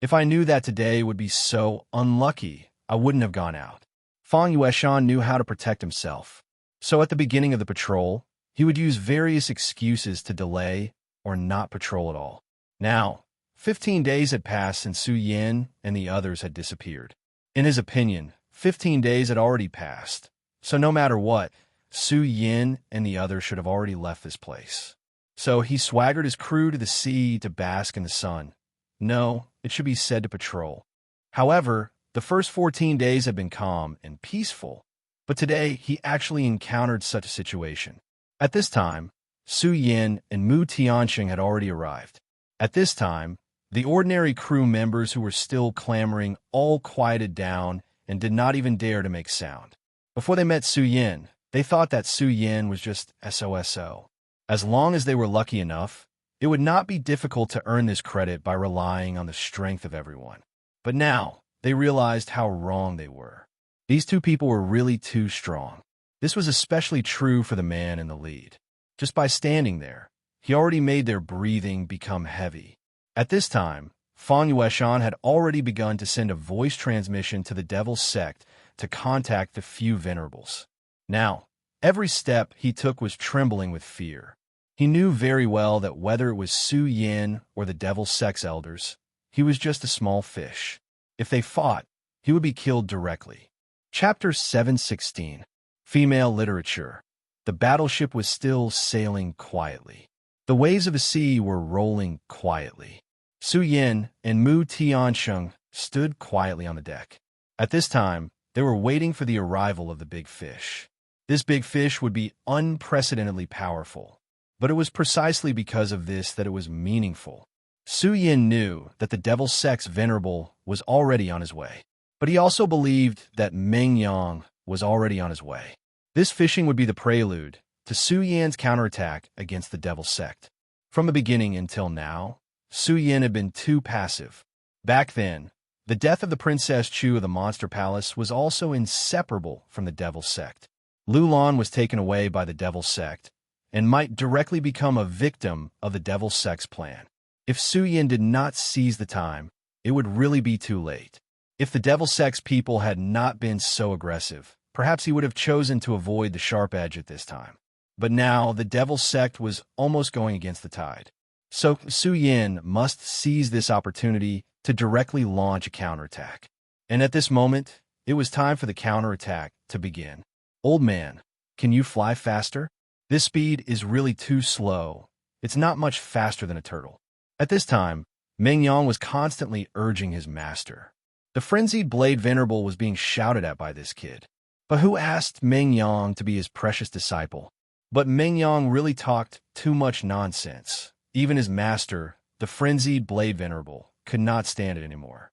If I knew that today would be so unlucky, I wouldn't have gone out. Fan Yueshan knew how to protect himself. So at the beginning of the patrol, he would use various excuses to delay or not patrol at all. Now, 15 days had passed since Su Yin and the others had disappeared. In his opinion, 15 days had already passed, so no matter what, Su Yin and the others should have already left this place. So he swaggered his crew to the sea to bask in the sun. No, it should be said to patrol. However, the first 14 days had been calm and peaceful, but today he actually encountered such a situation. At this time, Su Yin and Mu Tiansheng had already arrived. At this time, the ordinary crew members who were still clamoring all quieted down and did not even dare to make sound. Before they met Su Yin, they thought that Su Yin was just SOSO. As long as they were lucky enough, it would not be difficult to earn this credit by relying on the strength of everyone. But now, they realized how wrong they were. These two people were really too strong. This was especially true for the man in the lead. Just by standing there, he already made their breathing become heavy. At this time, Fan Yueshan had already begun to send a voice transmission to the Devil's Sect to contact the few venerables. Now, every step he took was trembling with fear. He knew very well that whether it was Su Yin or the Devil's Sect's elders, he was just a small fish. If they fought, he would be killed directly. Chapter 716. Female Literature. The battleship was still sailing quietly. The waves of the sea were rolling quietly. Su Yin and Mu Tiansheng stood quietly on the deck. At this time, they were waiting for the arrival of the big fish. This big fish would be unprecedentedly powerful, but it was precisely because of this that it was meaningful. Su Yin knew that the Devil Sect's venerable was already on his way, but he also believed that Meng Yang was already on his way. This fishing would be the prelude to Su Yan's counterattack against the Devil Sect. From the beginning until now, Su Yin had been too passive. Back then, the death of the Princess Chu of the Monster Palace was also inseparable from the Devil Sect. Lulan was taken away by the Devil Sect and might directly become a victim of the Devil Sect's plan. If Su Yin did not seize the time, it would really be too late. If the devil sect's people had not been so aggressive, perhaps he would have chosen to avoid the sharp edge at this time. But now the devil sect was almost going against the tide. So Su Yin must seize this opportunity to directly launch a counterattack. And at this moment, it was time for the counterattack to begin. Old man, can you fly faster? This speed is really too slow. It's not much faster than a turtle. At this time, Meng Yang was constantly urging his master. The frenzied blade venerable was being shouted at by this kid. But who asked Meng Yang to be his precious disciple? But Meng Yang really talked too much nonsense. Even his master, the frenzied blade venerable, could not stand it anymore.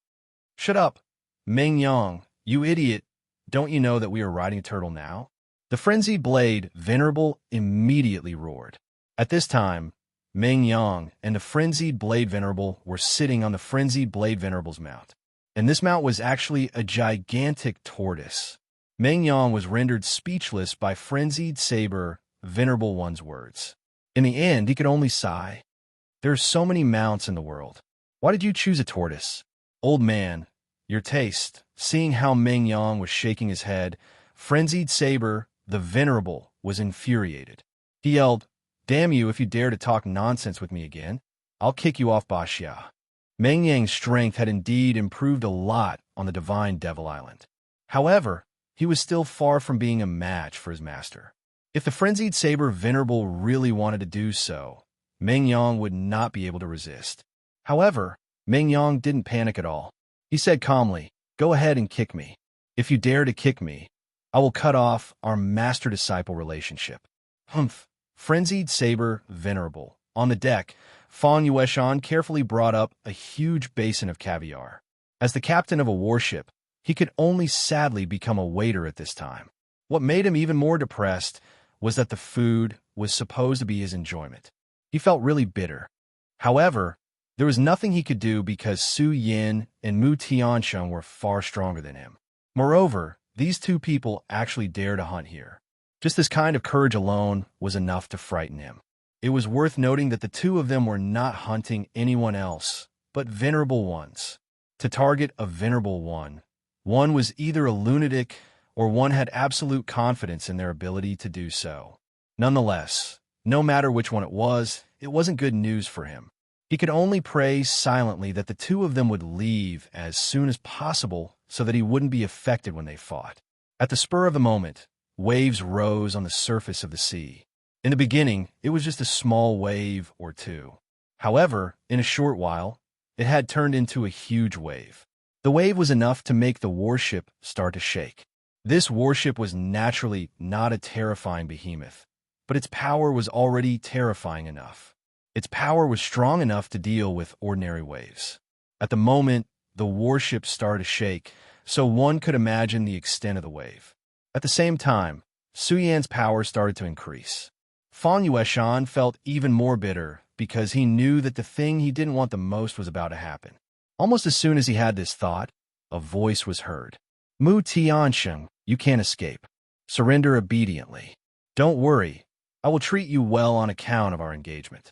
Shut up, Meng Yang, you idiot. Don't you know that we are riding a turtle now? The frenzied blade venerable immediately roared. At this time, Meng Yang and the frenzied blade venerable were sitting on the frenzied blade venerable's mount. And this mount was actually a gigantic tortoise. Meng Yang was rendered speechless by frenzied saber venerable one's words. In the end, he could only sigh. There are so many mounts in the world. Why did you choose a tortoise? Old man, your taste. Seeing how Meng Yang was shaking his head, frenzied saber, the venerable, was infuriated. He yelled, "Damn you if you dare to talk nonsense with me again. I'll kick you off Baxia." Meng Yang's strength had indeed improved a lot on the divine Devil Island. However, he was still far from being a match for his master. If the frenzied saber venerable really wanted to do so, Meng Yang would not be able to resist. However, Meng Yang didn't panic at all. He said calmly, "Go ahead and kick me. If you dare to kick me, I will cut off our master-disciple relationship." Humph! Frenzied saber venerable. On the deck, Fan Yueshan carefully brought up a huge basin of caviar. As the captain of a warship, he could only sadly become a waiter at this time. What made him even more depressed was that the food was supposed to be his enjoyment. He felt really bitter. However, there was nothing he could do because Su Yin and Mu Tiansheng were far stronger than him. Moreover, these two people actually dared to hunt here. Just this kind of courage alone was enough to frighten him. It was worth noting that the two of them were not hunting anyone else, but venerable ones. To target a venerable one was either a lunatic or one had absolute confidence in their ability to do so. Nonetheless, no matter which one it wasn't good news for him. He could only pray silently that the two of them would leave as soon as possible so that he wouldn't be affected when they fought. At the spur of the moment, waves rose on the surface of the sea. In the beginning, it was just a small wave or two. However, in a short while, it had turned into a huge wave. The wave was enough to make the warship start to shake. This warship was naturally not a terrifying behemoth, but its power was already terrifying enough. Its power was strong enough to deal with ordinary waves. At the moment, the warship started to shake, so one could imagine the extent of the wave. At the same time, Su Yan's power started to increase. Fan Yueshan felt even more bitter because he knew that the thing he didn't want the most was about to happen. Almost as soon as he had this thought, a voice was heard. "Mu Tiansheng, you can't escape. Surrender obediently. Don't worry, I will treat you well on account of our engagement."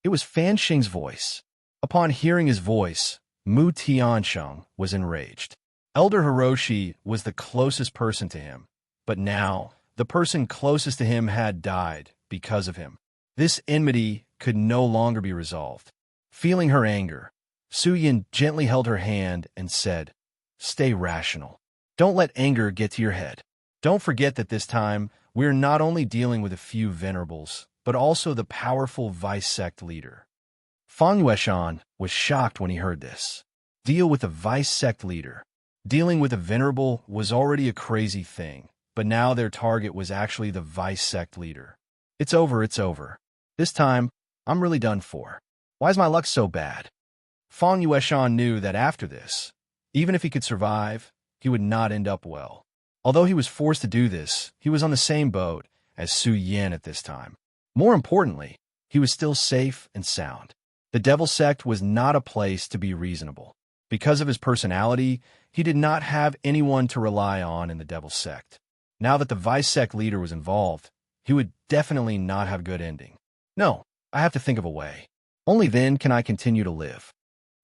It was Fan Xing's voice. Upon hearing his voice, Mu Tiansheng was enraged. Elder Hiroshi was the closest person to him, but now the person closest to him had died because of him. This enmity could no longer be resolved. Feeling her anger, Su Yin gently held her hand and said, "Stay rational. Don't let anger get to your head. Don't forget that this time we're not only dealing with a few venerables, but also the powerful vice sect leader." Fan Yueshan was shocked when he heard this. Deal with a vice sect leader. Dealing with a venerable was already a crazy thing, but now their target was actually the vice sect leader. It's over. This time, I'm really done for. Why is my luck so bad? Fan Yueshan knew that after this, even if he could survive, he would not end up well. Although he was forced to do this, he was on the same boat as Su Yin at this time. More importantly, he was still safe and sound. The Devil Sect was not a place to be reasonable. Because of his personality, he did not have anyone to rely on in the Devil Sect. Now that the Vice Sect leader was involved, he would definitely not have a good ending. No, I have to think of a way. Only then can I continue to live.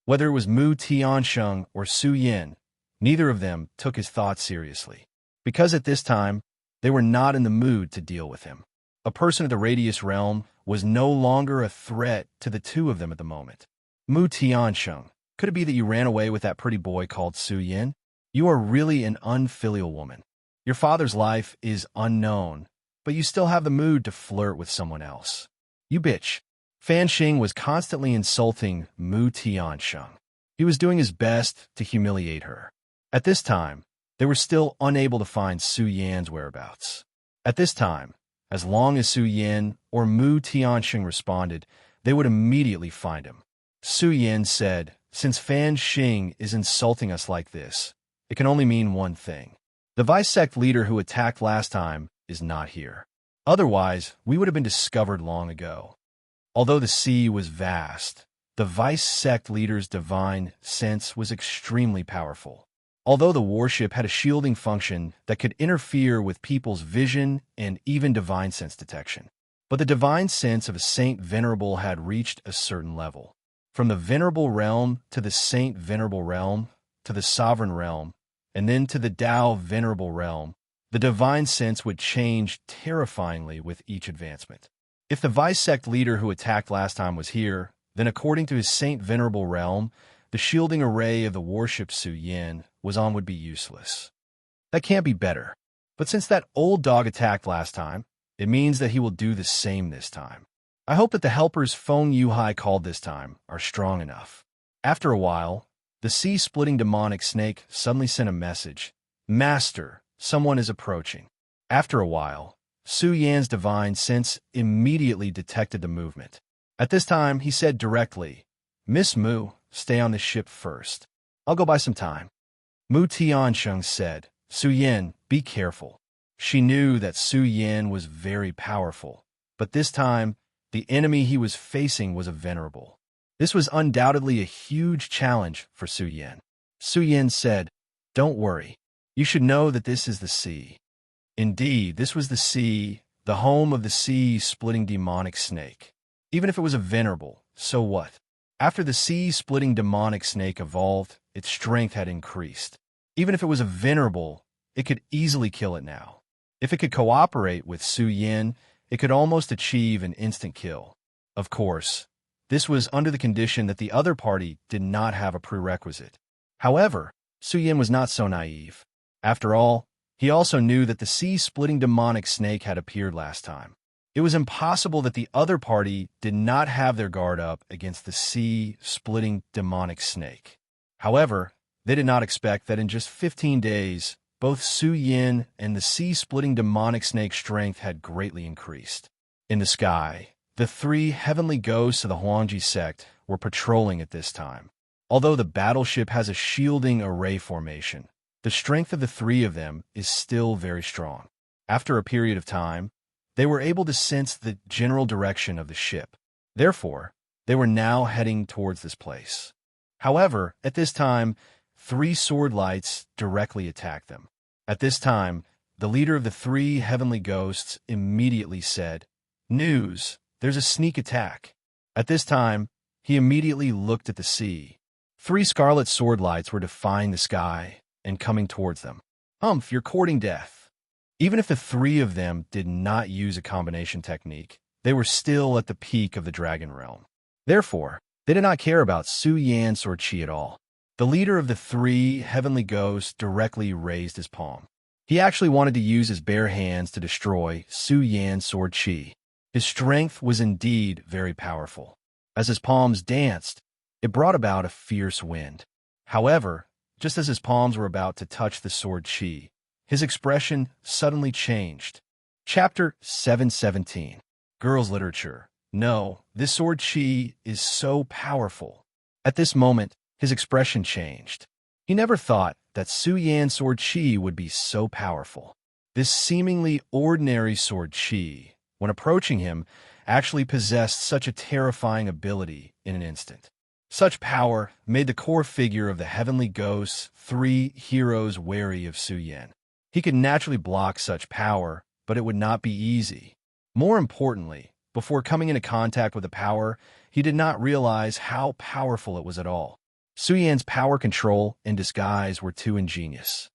Whether it was Mu Tiansheng or Su Yin, Neither of them took his thoughts seriously, because at this time, they were not in the mood to deal with him. A person of the Radius realm was no longer a threat to the two of them at the moment. Mu Tiansheng, could it be that you ran away with that pretty boy called Su Yin? You are really an unfilial woman. Your father's life is unknown, but you still have the mood to flirt with someone else. You bitch. Fan Xing was constantly insulting Mu Tiansheng. He was doing his best to humiliate her. At this time, they were still unable to find Su Yan's whereabouts. At this time, as long as Su Yan or Mu Tianxing responded, they would immediately find him. Su Yan said, "Since Fan Xing is insulting us like this, it can only mean one thing. The vice sect leader who attacked last time is not here. Otherwise, we would have been discovered long ago." Although the sea was vast, the vice sect leader's divine sense was extremely powerful. Although the warship had a shielding function that could interfere with people's vision and even divine sense detection. But the divine sense of a Saint Venerable had reached a certain level. From the Venerable realm to the Saint Venerable realm to the Sovereign realm, and then to the Tao Venerable realm, the divine sense would change terrifyingly with each advancement. If the vice sect leader who attacked last time was here, then according to his Saint Venerable realm, the shielding array of the warship Su Yin was on would be useless. That can't be better. But since that old dog attacked last time, it means that he will do the same this time. I hope that the helpers Feng Yuhai called this time are strong enough. After a while, the sea-splitting demonic snake suddenly sent a message. "Master, someone is approaching." After a while, Su Yan's divine sense immediately detected the movement. At this time, he said directly, "Miss Mu, stay on the ship first. I'll go buy some time." Mu Tiansheng said, "Su Yan, be careful." She knew that Su Yan was very powerful, but this time, the enemy he was facing was a venerable. This was undoubtedly a huge challenge for Su Yan. Su Yan said, "Don't worry. You should know that this is the sea." Indeed, this was the sea, the home of the sea-splitting demonic snake. Even if it was a venerable, so what? After the sea-splitting demonic snake evolved, its strength had increased. Even if it was a venerable, it could easily kill it now. If it could cooperate with Su Yan, it could almost achieve an instant kill. Of course, this was under the condition that the other party did not have a prerequisite. However, Su Yan was not so naive. After all, he also knew that the sea-splitting demonic snake had appeared last time. It was impossible that the other party did not have their guard up against the sea-splitting demonic snake. However, they did not expect that in just 15 days, both Su Yan and the sea-splitting demonic snake's strength had greatly increased. In the sky, the three heavenly ghosts of the Huangji sect were patrolling at this time. Although the battleship has a shielding array formation, the strength of the three of them is still very strong. After a period of time, they were able to sense the general direction of the ship. Therefore, they were now heading towards this place. However, at this time, 3 sword lights directly attacked them. At this time, the leader of the 3 heavenly ghosts immediately said, "News, there's a sneak attack." At this time, he immediately looked at the sea. 3 scarlet sword lights were defying the sky and coming towards them. You're courting death." Even if the 3 of them did not use a combination technique, they were still at the peak of the dragon realm. Therefore, they did not care about Su Yan's sword chi at all. The leader of the 3 heavenly ghosts directly raised his palm. He actually wanted to use his bare hands to destroy Su Yan's sword chi. His strength was indeed very powerful. As his palms danced, it brought about a fierce wind. However, just as his palms were about to touch the sword chi, his expression suddenly changed. Chapter 717. Girls' Literature. No, this sword chi is so powerful. At this moment, his expression changed. He never thought that Su Yan's sword chi would be so powerful. This seemingly ordinary sword chi, when approaching him, actually possessed such a terrifying ability in an instant. Such power made the core figure of the heavenly ghosts 3 heroes wary of Su Yan. He could naturally block such power, but it would not be easy. More importantly, before coming into contact with the power, he did not realize how powerful it was at all. Su Yan's power control and disguise were too ingenious.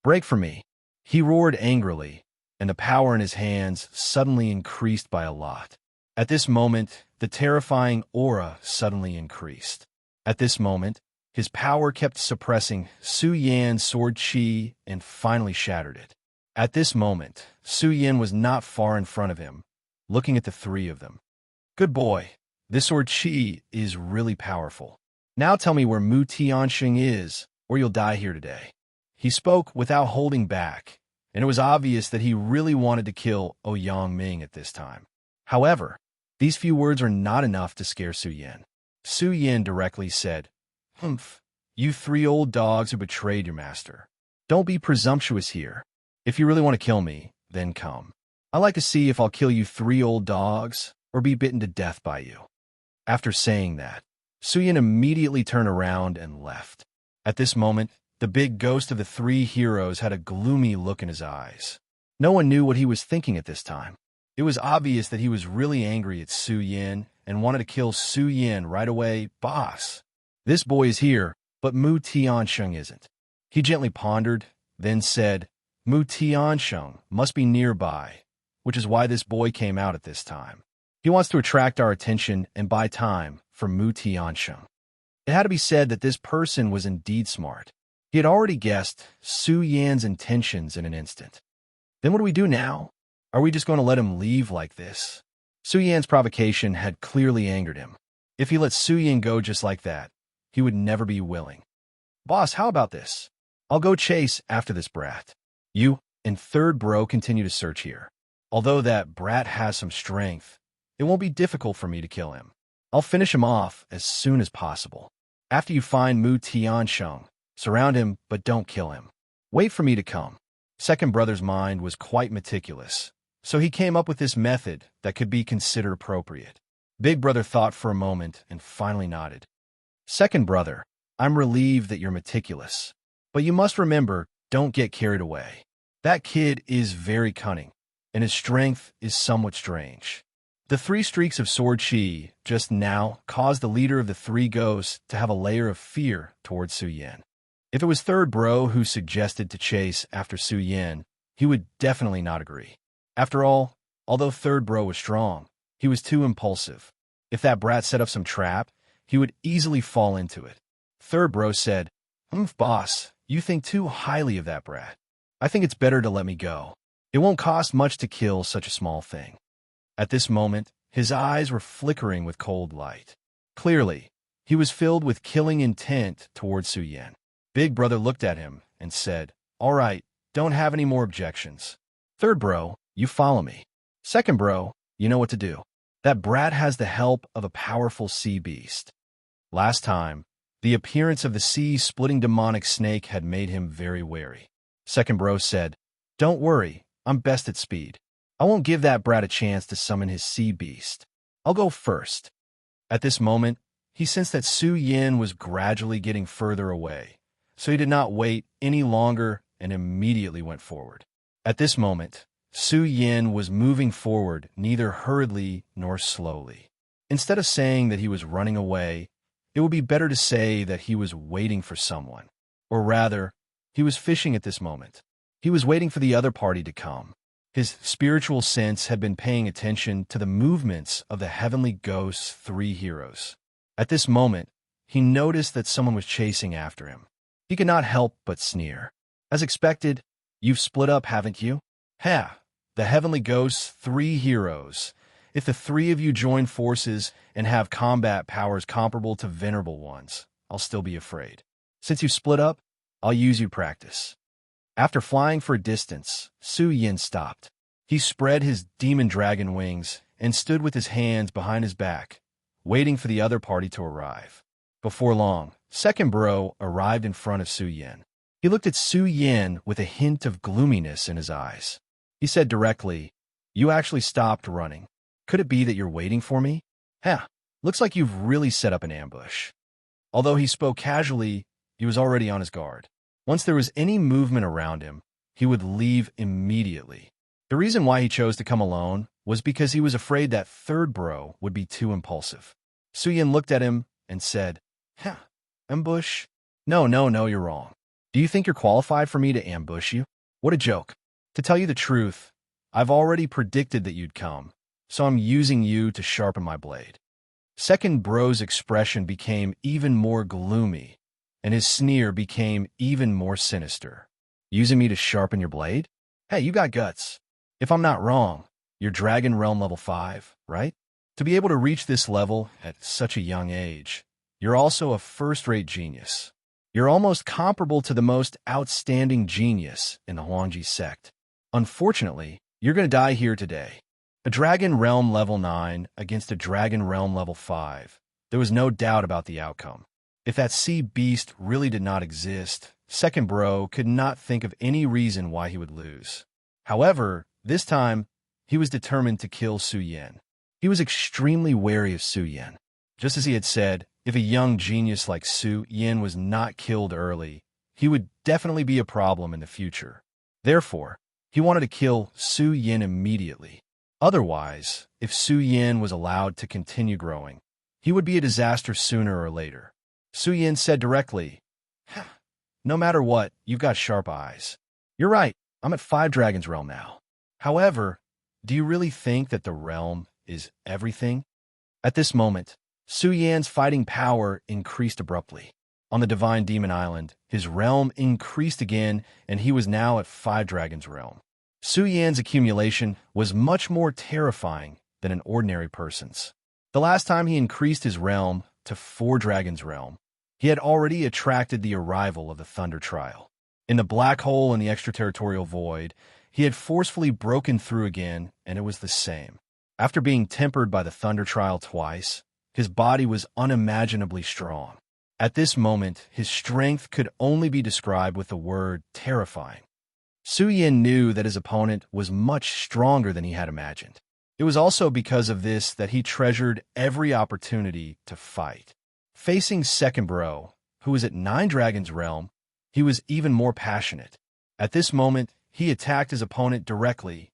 "Break from me," he roared angrily, and the power in his hands suddenly increased by a lot. At this moment, the terrifying aura suddenly increased. At this moment, his power kept suppressing Su Yan's sword chi and finally shattered it. At this moment, Su Yan was not far in front of him, looking at the three of them. "Good boy. This sword chi is really powerful. Now tell me where Mu Tianxing is, or you'll die here today." He spoke without holding back, and it was obvious that he really wanted to kill Ouyang Ming at this time. However, these few words are not enough to scare Su Yan. Su Yan directly said, "Humph, you three old dogs who betrayed your master. Don't be presumptuous here. If you really want to kill me, then come. I like to see if I'll kill you three old dogs or be bitten to death by you." After saying that, Su Yan immediately turned around and left. At this moment, the big ghost of the three heroes had a gloomy look in his eyes. No one knew what he was thinking at this time. It was obvious that he was really angry at Su Yan and wanted to kill Su Yan right away. "Boss, this boy is here, but Mu Tianxing isn't." He gently pondered, then said, "Mu Tianxing must be nearby, which is why this boy came out at this time. He wants to attract our attention and buy time for Mu Tianxing." It had to be said that this person was indeed smart. He had already guessed Su Yan's intentions in an instant. Then what do we do now? Are we just going to let him leave like this? Su Yan's provocation had clearly angered him. If he let Su Yan go just like that, he would never be willing. "Boss, how about this? I'll go chase after this brat. You and third bro continue to search here. Although that brat has some strength, it won't be difficult for me to kill him. I'll finish him off as soon as possible. After you find Mu Tianxing, surround him, but don't kill him. Wait for me to come." Second brother's mind was quite meticulous, so he came up with this method that could be considered appropriate. Big brother thought for a moment and finally nodded. "Second brother, I'm relieved that you're meticulous, but you must remember, don't get carried away. That kid is very cunning, and his strength is somewhat strange." The three streaks of sword chi just now caused the leader of the three ghosts to have a layer of fear towards Su Yan. If it was third bro who suggested to chase after Su Yan, he would definitely not agree. After all, although third bro was strong, he was too impulsive. If that brat set up some trap, he would easily fall into it. Third bro said, Boss, you think too highly of that brat. I think it's better to let me go. It won't cost much to kill such a small thing." At this moment, his eyes were flickering with cold light. Clearly, he was filled with killing intent towards Su Yan. Big brother looked at him and said, "All right, don't have any more objections. Third bro, you follow me. Second bro, you know what to do. That brat has the help of a powerful sea beast." Last time, the appearance of the sea-splitting demonic snake had made him very wary. Second bro said, "Don't worry, I'm best at speed. I won't give that brat a chance to summon his sea beast. I'll go first." At this moment, he sensed that Su Yan was gradually getting further away, so he did not wait any longer and immediately went forward. At this moment, Su Yan was moving forward neither hurriedly nor slowly. Instead of saying that he was running away, it would be better to say that he was waiting for someone. Or rather, he was fishing at this moment. He was waiting for the other party to come. His spiritual sense had been paying attention to the movements of the heavenly ghost's three heroes. At this moment, he noticed that someone was chasing after him. He could not help but sneer. As expected, "You've split up, haven't you? Ha! The heavenly ghost's three heroes. If the three of you join forces and have combat powers comparable to venerable ones, I'll still be afraid. Since you split up, I'll use you to practice." After flying for a distance, Su Yan stopped. He spread his demon dragon wings and stood with his hands behind his back, waiting for the other party to arrive. Before long, second bro arrived in front of Su Yan. He looked at Su Yan with a hint of gloominess in his eyes. He said directly, "You actually stopped running. Could it be that you're waiting for me? Looks like you've really set up an ambush." Although he spoke casually, he was already on his guard. Once there was any movement around him, he would leave immediately. The reason why he chose to come alone was because he was afraid that third bro would be too impulsive. Su Yan looked at him and said, Ambush? No, no, no, you're wrong. Do you think you're qualified for me to ambush you? What a joke. To tell you the truth, I've already predicted that you'd come, so I'm using you to sharpen my blade. Second Bro's expression became even more gloomy, and his sneer became even more sinister. Using me to sharpen your blade? Hey, you got guts. If I'm not wrong, you're Dragon Realm level 5, right? To be able to reach this level at such a young age, you're also a first-rate genius. You're almost comparable to the most outstanding genius in the Huangji sect. Unfortunately, you're going to die here today. A Dragon Realm level 9 against a Dragon Realm level 5. There was no doubt about the outcome. If that sea beast really did not exist, Second Bro could not think of any reason why he would lose. However, this time, he was determined to kill Su Yan. He was extremely wary of Su Yan. Just as he had said, if a young genius like Su Yan was not killed early, he would definitely be a problem in the future. Therefore, he wanted to kill Su Yan immediately. Otherwise, if Su Yan was allowed to continue growing, he would be a disaster sooner or later. Su Yan said directly, "No matter what, you've got sharp eyes. You're right, I'm at 5 Dragons Realm now. However, do you really think that the realm is everything?" At this moment, Su Yan's fighting power increased abruptly. On the Divine Demon Island, his realm increased again, and he was now at 5 Dragons Realm. Su Yan's accumulation was much more terrifying than an ordinary person's. The last time he increased his realm to 4 Dragons Realm, he had already attracted the arrival of the Thunder Trial. In the black hole in the extraterritorial void, he had forcefully broken through again, and it was the same. After being tempered by the Thunder Trial twice, his body was unimaginably strong. At this moment, his strength could only be described with the word terrifying. Su Yan knew that his opponent was much stronger than he had imagined. It was also because of this that he treasured every opportunity to fight. Facing Second Bro, who was at 9 Dragons Realm, he was even more passionate. At this moment, he attacked his opponent directly.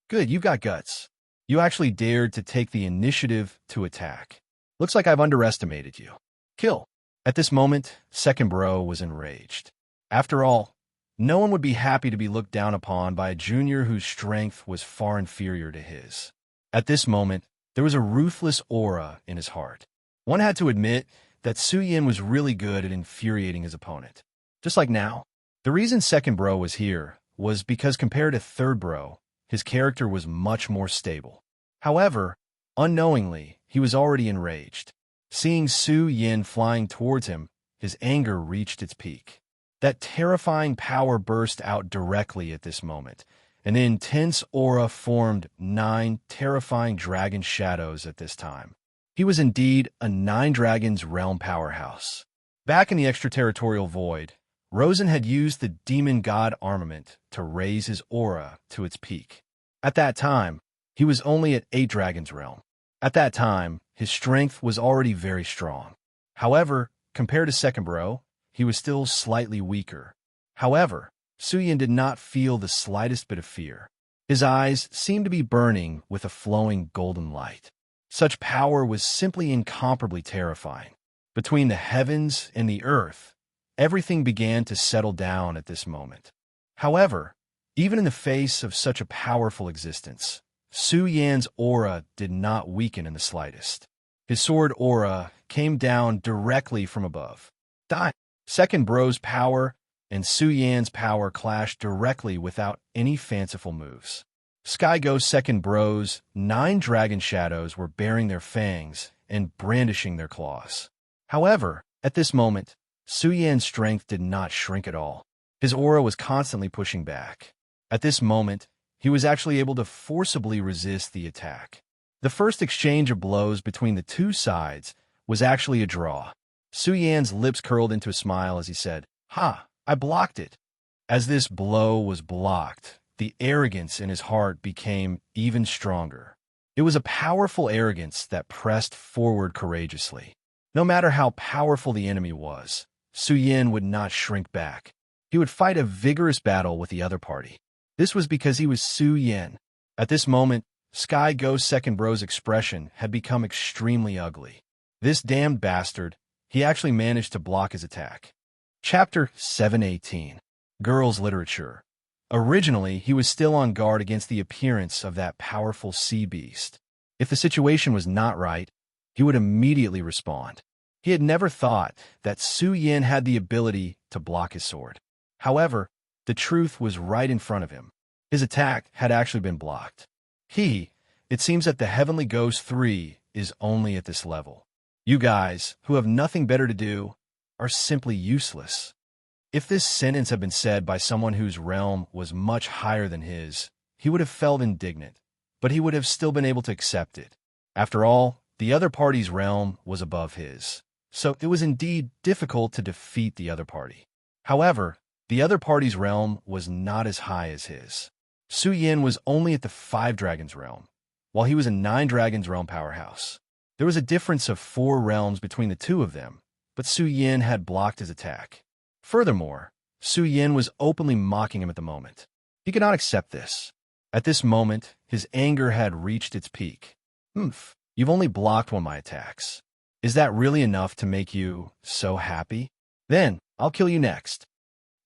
Good, you got guts. You actually dared to take the initiative to attack. Looks like I've underestimated you. Kill. At this moment, Second Bro was enraged. After all, no one would be happy to be looked down upon by a junior whose strength was far inferior to his. At this moment, there was a ruthless aura in his heart. One had to admit that Su Yan was really good at infuriating his opponent. Just like now, the reason Second Bro was here was because compared to Third Bro, his character was much more stable. However, unknowingly, he was already enraged. Seeing Su Yan flying towards him, his anger reached its peak. That terrifying power burst out directly at this moment. An intense aura formed 9 terrifying dragon shadows at this time. He was indeed a 9 Dragons Realm powerhouse. Back in the extraterritorial void, Rosen had used the demon god armament to raise his aura to its peak. At that time, he was only at 8 Dragons Realm. At that time, his strength was already very strong. However, compared to Second Bro, he was still slightly weaker. However, Su Yan did not feel the slightest bit of fear. His eyes seemed to be burning with a flowing golden light. Such power was simply incomparably terrifying. Between the heavens and the earth, everything began to settle down at this moment. However, even in the face of such a powerful existence, Su Yan's aura did not weaken in the slightest. His sword aura came down directly from above. Second Bro's power and Su Yan's power clashed directly without any fanciful moves. Sky Ghost Second Bro's 9 dragon shadows were baring their fangs and brandishing their claws. However, at this moment, Su Yan's strength did not shrink at all. His aura was constantly pushing back. At this moment, he was actually able to forcibly resist the attack. The first exchange of blows between the two sides was actually a draw. Su Yan's lips curled into a smile as he said, "Ha, I blocked it." As this blow was blocked, the arrogance in his heart became even stronger. It was a powerful arrogance that pressed forward courageously. No matter how powerful the enemy was, Su Yan would not shrink back. He would fight a vigorous battle with the other party. This was because he was Su Yan. At this moment, Sky Ghost Second Bro's expression had become extremely ugly. This damned bastard, he actually managed to block his attack. Chapter 718. Girls' Literature. Originally, he was still on guard against the appearance of that powerful sea beast. If the situation was not right, he would immediately respond. He had never thought that Su Yin had the ability to block his sword. However, the truth was right in front of him. His attack had actually been blocked. It seems that the Heavenly Ghost 3 is only at this level. You guys, who have nothing better to do, are simply useless. If this sentence had been said by someone whose realm was much higher than his, he would have felt indignant, but he would have still been able to accept it. After all, the other party's realm was above his, so it was indeed difficult to defeat the other party. However, the other party's realm was not as high as his. Su Yin was only at the 5 Dragons realm, while he was a 9 Dragons realm powerhouse. There was a difference of 4 realms between the two of them, but Su Yin had blocked his attack. Furthermore, Su Yin was openly mocking him at the moment. He could not accept this. At this moment, his anger had reached its peak. You've only blocked one of my attacks. Is that really enough to make you so happy? Then, I'll kill you next.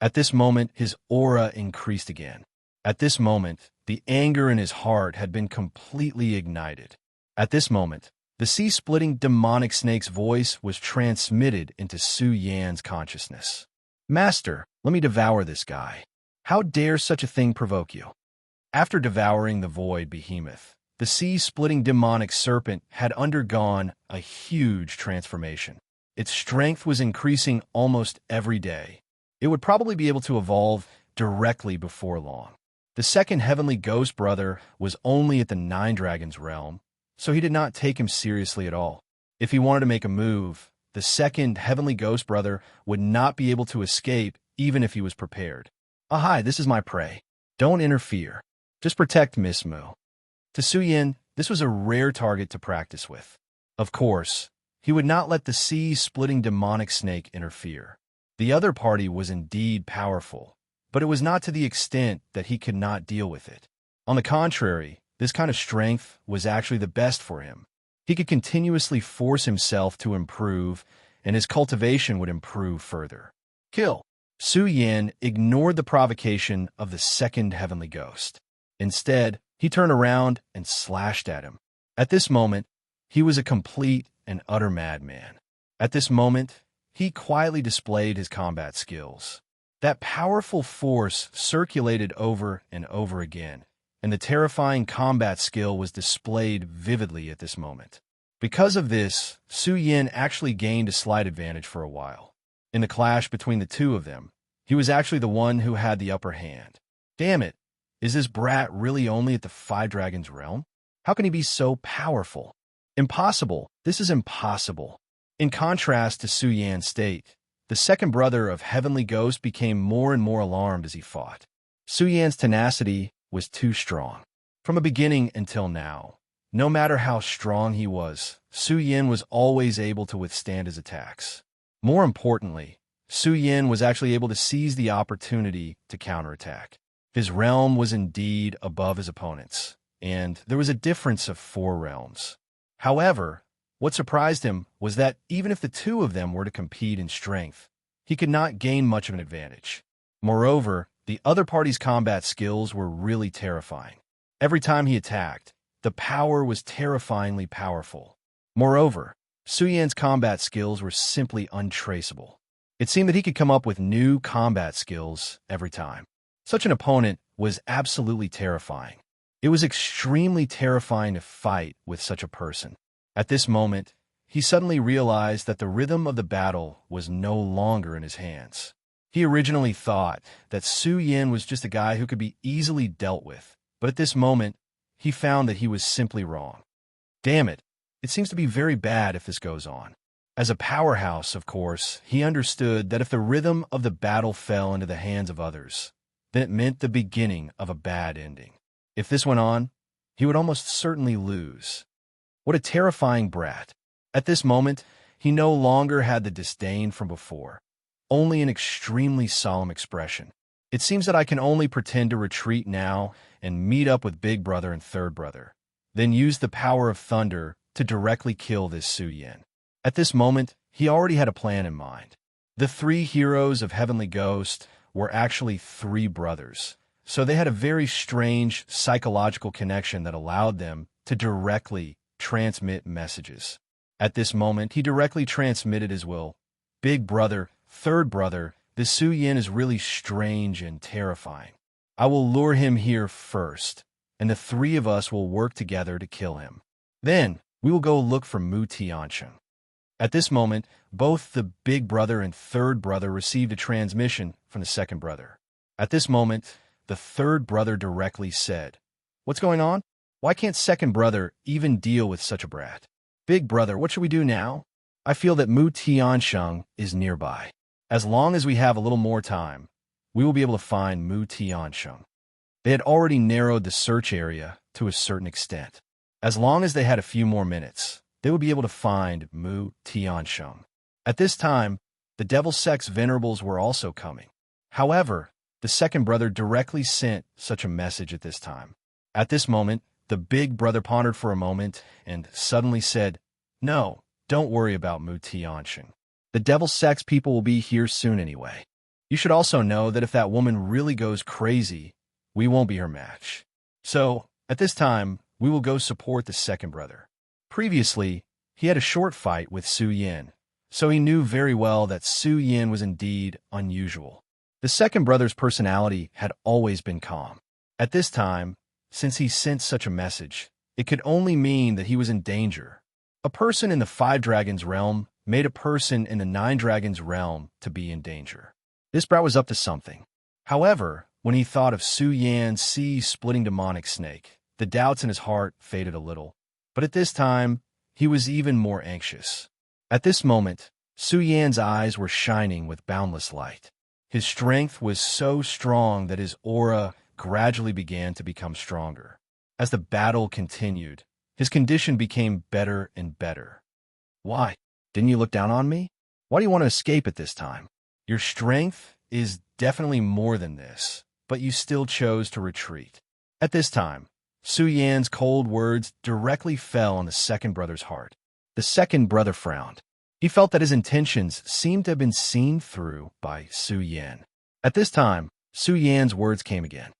At this moment, his aura increased again. At this moment, the anger in his heart had been completely ignited. At this moment, the sea-splitting demonic snake's voice was transmitted into Su Yan's consciousness. Master, let me devour this guy. How dare such a thing provoke you? After devouring the void behemoth, the sea-splitting demonic serpent had undergone a huge transformation. Its strength was increasing almost every day. It would probably be able to evolve directly before long. The second Heavenly Ghost brother was only at the 9 Dragons realm, so he did not take him seriously at all. If he wanted to make a move, the second Heavenly Ghost brother would not be able to escape even if he was prepared. Hi, this is my prey. Don't interfere. Just protect Miss Mu. To Su Yin, this was a rare target to practice with. Of course, he would not let the sea-splitting demonic snake interfere. The other party was indeed powerful, but it was not to the extent that he could not deal with it. On the contrary, this kind of strength was actually the best for him. He could continuously force himself to improve, and his cultivation would improve further. Kill. Su Yin ignored the provocation of the second Heavenly Ghost. Instead, he turned around and slashed at him. At this moment, he was a complete and utter madman. At this moment, he quietly displayed his combat skills. That powerful force circulated over and over again, and the terrifying combat skill was displayed vividly at this moment. Because of this, Su Yin actually gained a slight advantage for a while. In the clash between the two of them, he was actually the one who had the upper hand. Damn it, is this brat really only at the 5 Dragons realm? How can he be so powerful? Impossible, this is impossible. In contrast to Su Yan's state, the second brother of Heavenly Ghost became more and more alarmed as he fought. Su Yan's tenacity was too strong. From the beginning until now, no matter how strong he was, Su Yin was always able to withstand his attacks. More importantly, Su Yin was actually able to seize the opportunity to counterattack. His realm was indeed above his opponent's, and there was a difference of 4 realms. However, what surprised him was that even if the two of them were to compete in strength, he could not gain much of an advantage. Moreover, the other party's combat skills were really terrifying. Every time he attacked, the power was terrifyingly powerful. Moreover, Su Yan's combat skills were simply untraceable. It seemed that he could come up with new combat skills every time. Such an opponent was absolutely terrifying. It was extremely terrifying to fight with such a person. At this moment, he suddenly realized that the rhythm of the battle was no longer in his hands. He originally thought that Su Yin was just a guy who could be easily dealt with, but at this moment, he found that he was simply wrong. Damn it, it seems to be very bad if this goes on. As a powerhouse, of course, he understood that if the rhythm of the battle fell into the hands of others, then it meant the beginning of a bad ending. If this went on, he would almost certainly lose. What a terrifying brat. At this moment, he no longer had the disdain from before, only an extremely solemn expression. It seems that I can only pretend to retreat now and meet up with Big Brother and Third Brother, then use the power of thunder to directly kill this Su Yin. At this moment, he already had a plan in mind. The three heroes of Heavenly Ghost were actually three brothers, so they had a very strange psychological connection that allowed them to directly transmit messages. At this moment, he directly transmitted his will. Big brother, third brother, this Su Yin is really strange and terrifying. I will lure him here first, and the three of us will work together to kill him. Then, we will go look for Mu Tiansheng. At this moment, both the big brother and third brother received a transmission from the second brother. At this moment, the third brother directly said, "What's going on? Why can't second brother even deal with such a brat? Big brother, what should we do now? I feel that Mu Tiansheng is nearby. As long as we have a little more time, we will be able to find Mu Tiansheng." They had already narrowed the search area to a certain extent. As long as they had a few more minutes, they would be able to find Mu Tiansheng. At this time, the Devil Sex Venerables were also coming. However, the second brother directly sent such a message at this time. At this moment, the big brother pondered for a moment and suddenly said, "No, don't worry about Mu Tiansheng. The Devil Sex people will be here soon anyway. You should also know that if that woman really goes crazy, we won't be her match. So, at this time, we will go support the second brother." Previously, he had a short fight with Su Yin, so he knew very well that Su Yin was indeed unusual. The second brother's personality had always been calm. At this time, since he sent such a message, it could only mean that he was in danger. A person in the Five Dragons realm made a person in the Nine Dragons realm to be in danger. This brat was up to something. However, when he thought of Su Yan's sea-splitting demonic snake, the doubts in his heart faded a little. But at this time, he was even more anxious. At this moment, Su Yan's eyes were shining with boundless light. His strength was so strong that his aura gradually began to become stronger. As the battle continued, his condition became better and better. "Why? Didn't you look down on me? Why do you want to escape at this time? Your strength is definitely more than this, but you still chose to retreat." At this time, Su Yan's cold words directly fell on the second brother's heart. The second brother frowned. He felt that his intentions seemed to have been seen through by Su Yan. At this time, Su Yan's words came again.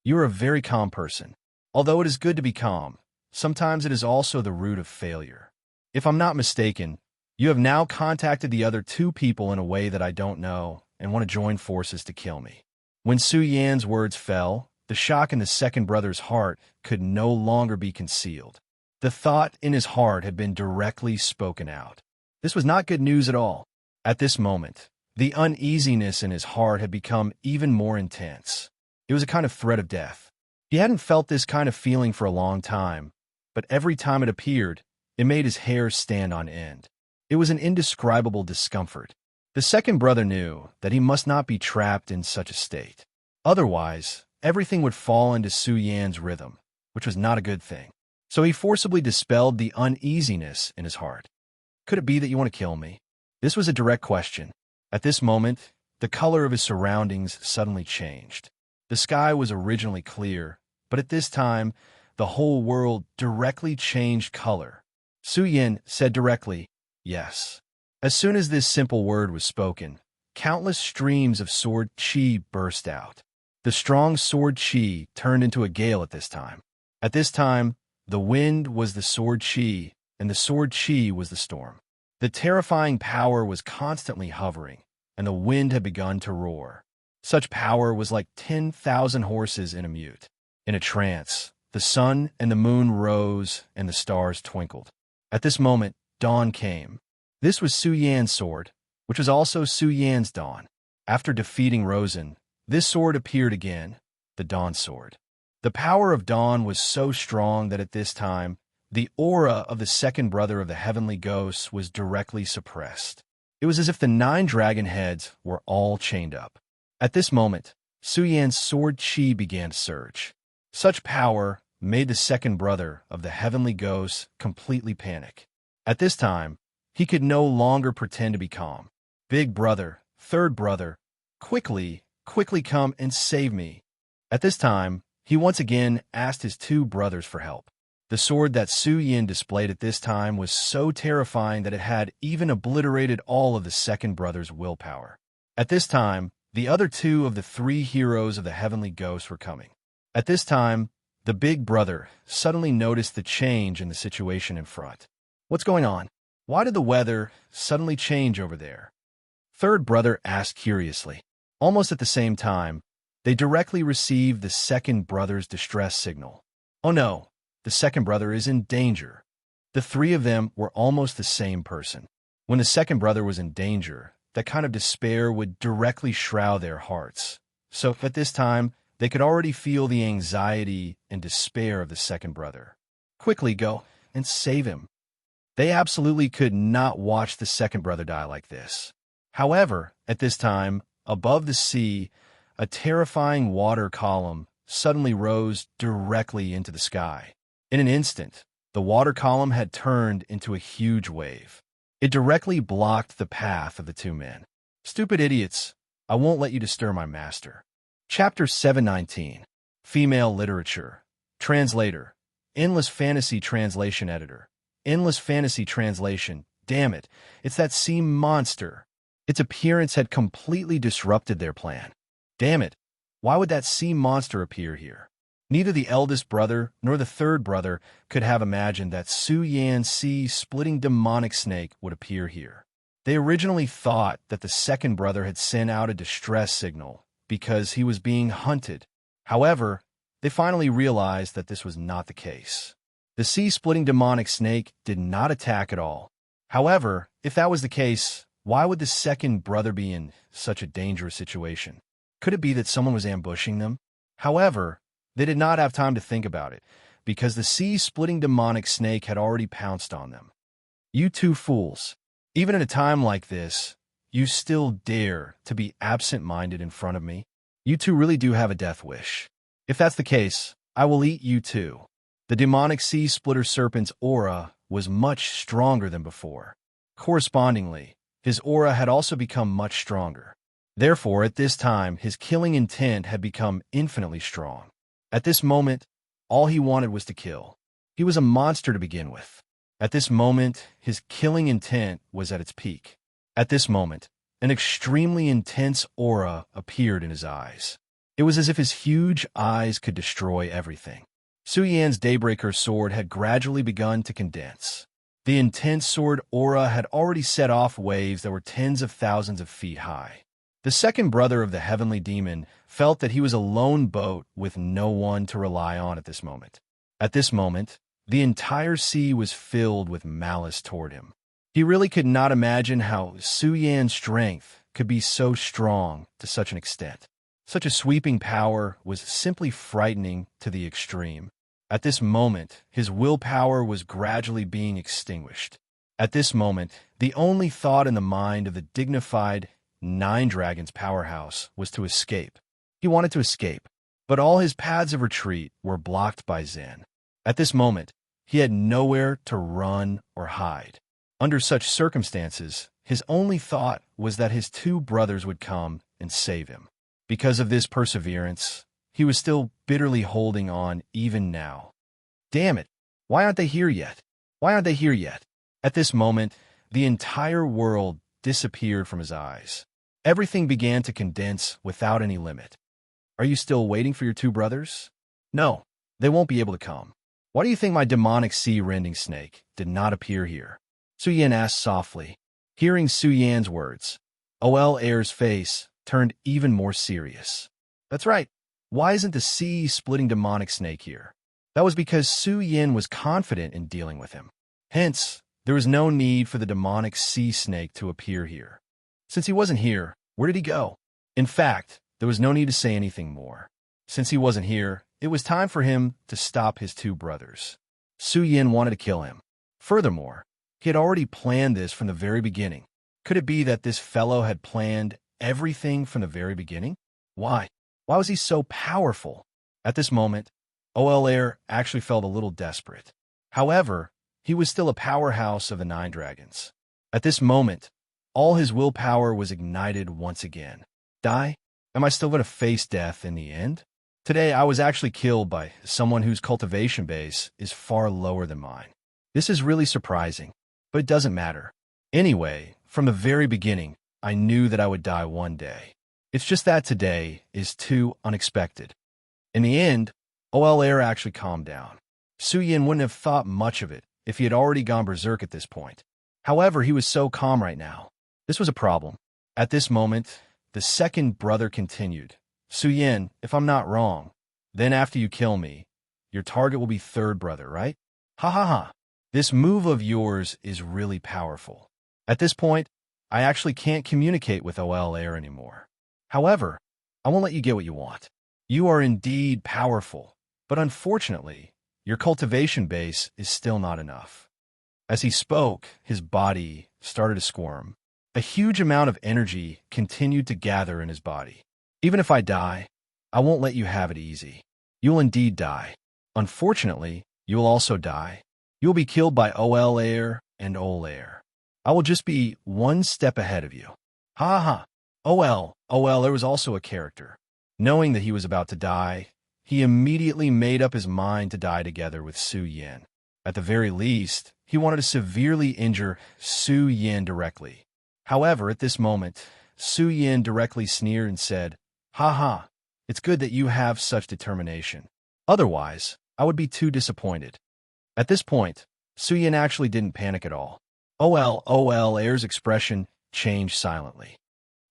"You are a very calm person. Although it is good to be calm, sometimes it is also the root of failure. If I'm not mistaken, you have now contacted the other two people in a way that I don't know and want to join forces to kill me." When Su Yan's words fell, the shock in the second brother's heart could no longer be concealed. The thought in his heart had been directly spoken out. This was not good news at all. At this moment, the uneasiness in his heart had become even more intense. It was a kind of threat of death. He hadn't felt this kind of feeling for a long time, but every time it appeared, it made his hair stand on end. It was an indescribable discomfort. The second brother knew that he must not be trapped in such a state. Otherwise, everything would fall into Su Yan's rhythm, which was not a good thing. So he forcibly dispelled the uneasiness in his heart. "Could it be that you want to kill me?" This was a direct question. At this moment, the color of his surroundings suddenly changed. The sky was originally clear, but at this time, the whole world directly changed color. Su Yin said directly, "Yes." As soon as this simple word was spoken, countless streams of sword chi burst out. The strong sword chi turned into a gale at this time. At this time, the wind was the sword chi, and the sword chi was the storm. The terrifying power was constantly hovering, and the wind had begun to roar. Such power was like 10,000 horses in a mute. In a trance, the sun and the moon rose, and the stars twinkled. At this moment, dawn came. This was Su Yan's sword, which was also Su Yan's dawn. After defeating Rosen, this sword appeared again, the Dawn Sword. The power of Dawn was so strong that at this time, the aura of the second brother of the heavenly ghosts was directly suppressed. It was as if the 9 dragon heads were all chained up. At this moment, Su Yan's sword chi began to surge. Such power made the second brother of the heavenly ghosts completely panic. At this time, he could no longer pretend to be calm. "Big brother, third brother, quickly come and save me." At this time, he once again asked his 2 brothers for help. The sword that Su Yin displayed at this time was so terrifying that it had even obliterated all of the second brother's willpower. At this time, the other two of the three heroes of the heavenly ghosts were coming. At this time, the big brother suddenly noticed the change in the situation in front. What's going on? Why did the weather suddenly change over there? Third brother asked curiously. Almost at the same time, they directly received the second brother's distress signal. Oh no, the second brother is in danger. The three of them were almost the same person. When the second brother was in danger, that kind of despair would directly shroud their hearts. So at this time, they could already feel the anxiety and despair of the second brother. Quickly go and save him. They absolutely could not watch the second brother die like this. However, at this time, above the sea, a terrifying water column suddenly rose directly into the sky. In an instant, the water column had turned into a huge wave. It directly blocked the path of the two men. Stupid idiots, I won't let you disturb my master. Chapter 719, Female Literature. Translator, Endless Fantasy Translation Editor. Endless Fantasy Translation. Damn it, it's that sea monster. Its appearance had completely disrupted their plan. Damn it, why would that sea monster appear here? Neither the eldest brother nor the third brother could have imagined that Su Yan's sea-splitting demonic snake would appear here. They originally thought that the second brother had sent out a distress signal because he was being hunted. However, they finally realized that this was not the case. The sea-splitting demonic snake did not attack at all. However, if that was the case, why would the second brother be in such a dangerous situation? Could it be that someone was ambushing them? However, they did not have time to think about it, because the sea-splitting demonic snake had already pounced on them. You two fools, even at a time like this, you still dare to be absent-minded in front of me? You two really do have a death wish. If that's the case, I will eat you too. The demonic sea-splitter serpent's aura was much stronger than before. Correspondingly, his aura had also become much stronger. Therefore, at this time, his killing intent had become infinitely strong. At this moment, all he wanted was to kill. He was a monster to begin with. At this moment, his killing intent was at its peak. At this moment, an extremely intense aura appeared in his eyes. It was as if his huge eyes could destroy everything. Su Yan's Daybreaker sword had gradually begun to condense. The intense sword aura had already set off waves that were tens of thousands of feet high. The second brother of the heavenly demon felt that he was a lone boat with no one to rely on at this moment. At this moment, the entire sea was filled with malice toward him. He really could not imagine how Su Yan's strength could be so strong to such an extent. Such a sweeping power was simply frightening to the extreme. At this moment, his willpower was gradually being extinguished. At this moment, the only thought in the mind of the dignified Nine Dragons powerhouse was to escape. He wanted to escape, but all his paths of retreat were blocked by Zen. At this moment, he had nowhere to run or hide. Under such circumstances, his only thought was that his two brothers would come and save him. Because of this perseverance, he was still bitterly holding on even now. Damn it! Why aren't they here yet? Why aren't they here yet? At this moment, the entire world disappeared from his eyes. Everything began to condense without any limit. Are you still waiting for your two brothers? No, they won't be able to come. Why do you think my demonic sea-rending snake did not appear here? Su Yan asked softly. Hearing Su Yan's words, OL Air's face turned even more serious. That's right. Why isn't the sea-splitting demonic snake here? That was because Su Yan was confident in dealing with him. Hence, there was no need for the demonic sea snake to appear here. Since he wasn't here, where did he go? In fact, there was no need to say anything more. Since he wasn't here, it was time for him to stop his two brothers. Su Yan wanted to kill him. Furthermore, he had already planned this from the very beginning. Could it be that this fellow had planned everything from the very beginning? Why? Why was he so powerful? At this moment, OL Air actually felt a little desperate. However, he was still a powerhouse of the Nine Dragons. At this moment, all his willpower was ignited once again. Die? Am I still going to face death in the end? Today, I was actually killed by someone whose cultivation base is far lower than mine. This is really surprising, but it doesn't matter. Anyway, from the very beginning, I knew that I would die one day. It's just that today is too unexpected. In the end, Air actually calmed down. Su Yin wouldn't have thought much of it if he had already gone berserk at this point. However, he was so calm right now. This was a problem. At this moment, the second brother continued. Su Yin, if I'm not wrong, then after you kill me, your target will be third brother, right? Ha ha ha. This move of yours is really powerful. At this point, I actually can't communicate with Air anymore. However, I won't let you get what you want. You are indeed powerful, but unfortunately, your cultivation base is still not enough. As he spoke, his body started to squirm. A huge amount of energy continued to gather in his body. Even if I die, I won't let you have it easy. You will indeed die. Unfortunately, you will also die. You will be killed by Air and Air. I will just be one step ahead of you. Ha ha. There was also a character. Knowing that he was about to die, he immediately made up his mind to die together with Su Yin. At the very least, he wanted to severely injure Su Yin directly. However, at this moment, Su Yin directly sneered and said, "Ha ha, it's good that you have such determination. Otherwise, I would be too disappointed." At this point, Su Yin actually didn't panic at all. Air's expression changed silently.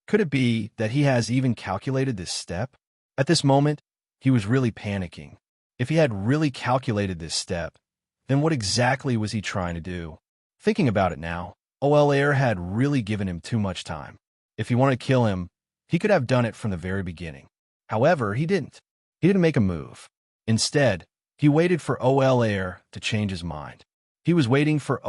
Could it be that he has even calculated this step? At this moment, he was really panicking. If he had really calculated this step, then what exactly was he trying to do? Thinking about it now, Air had really given him too much time. If he wanted to kill him, he could have done it from the very beginning. However, he didn't. He didn't make a move. Instead, he waited for Air to change his mind. He was waiting for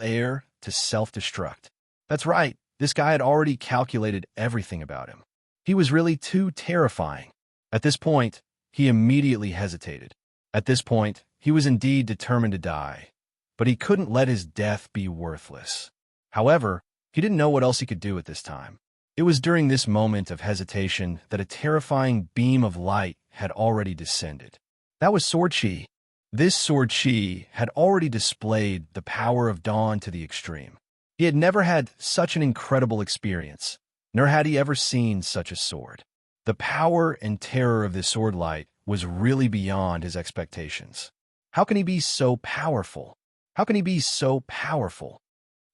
Air to self-destruct. That's right, this guy had already calculated everything about him. He was really too terrifying. At this point, he immediately hesitated. At this point, he was indeed determined to die, but he couldn't let his death be worthless. However, he didn't know what else he could do at this time. It was during this moment of hesitation that a terrifying beam of light had already descended. That was Sword Chi. This Sword Chi had already displayed the power of dawn to the extreme. He had never had such an incredible experience, nor had he ever seen such a sword. The power and terror of this sword light was really beyond his expectations. How can he be so powerful? How can he be so powerful?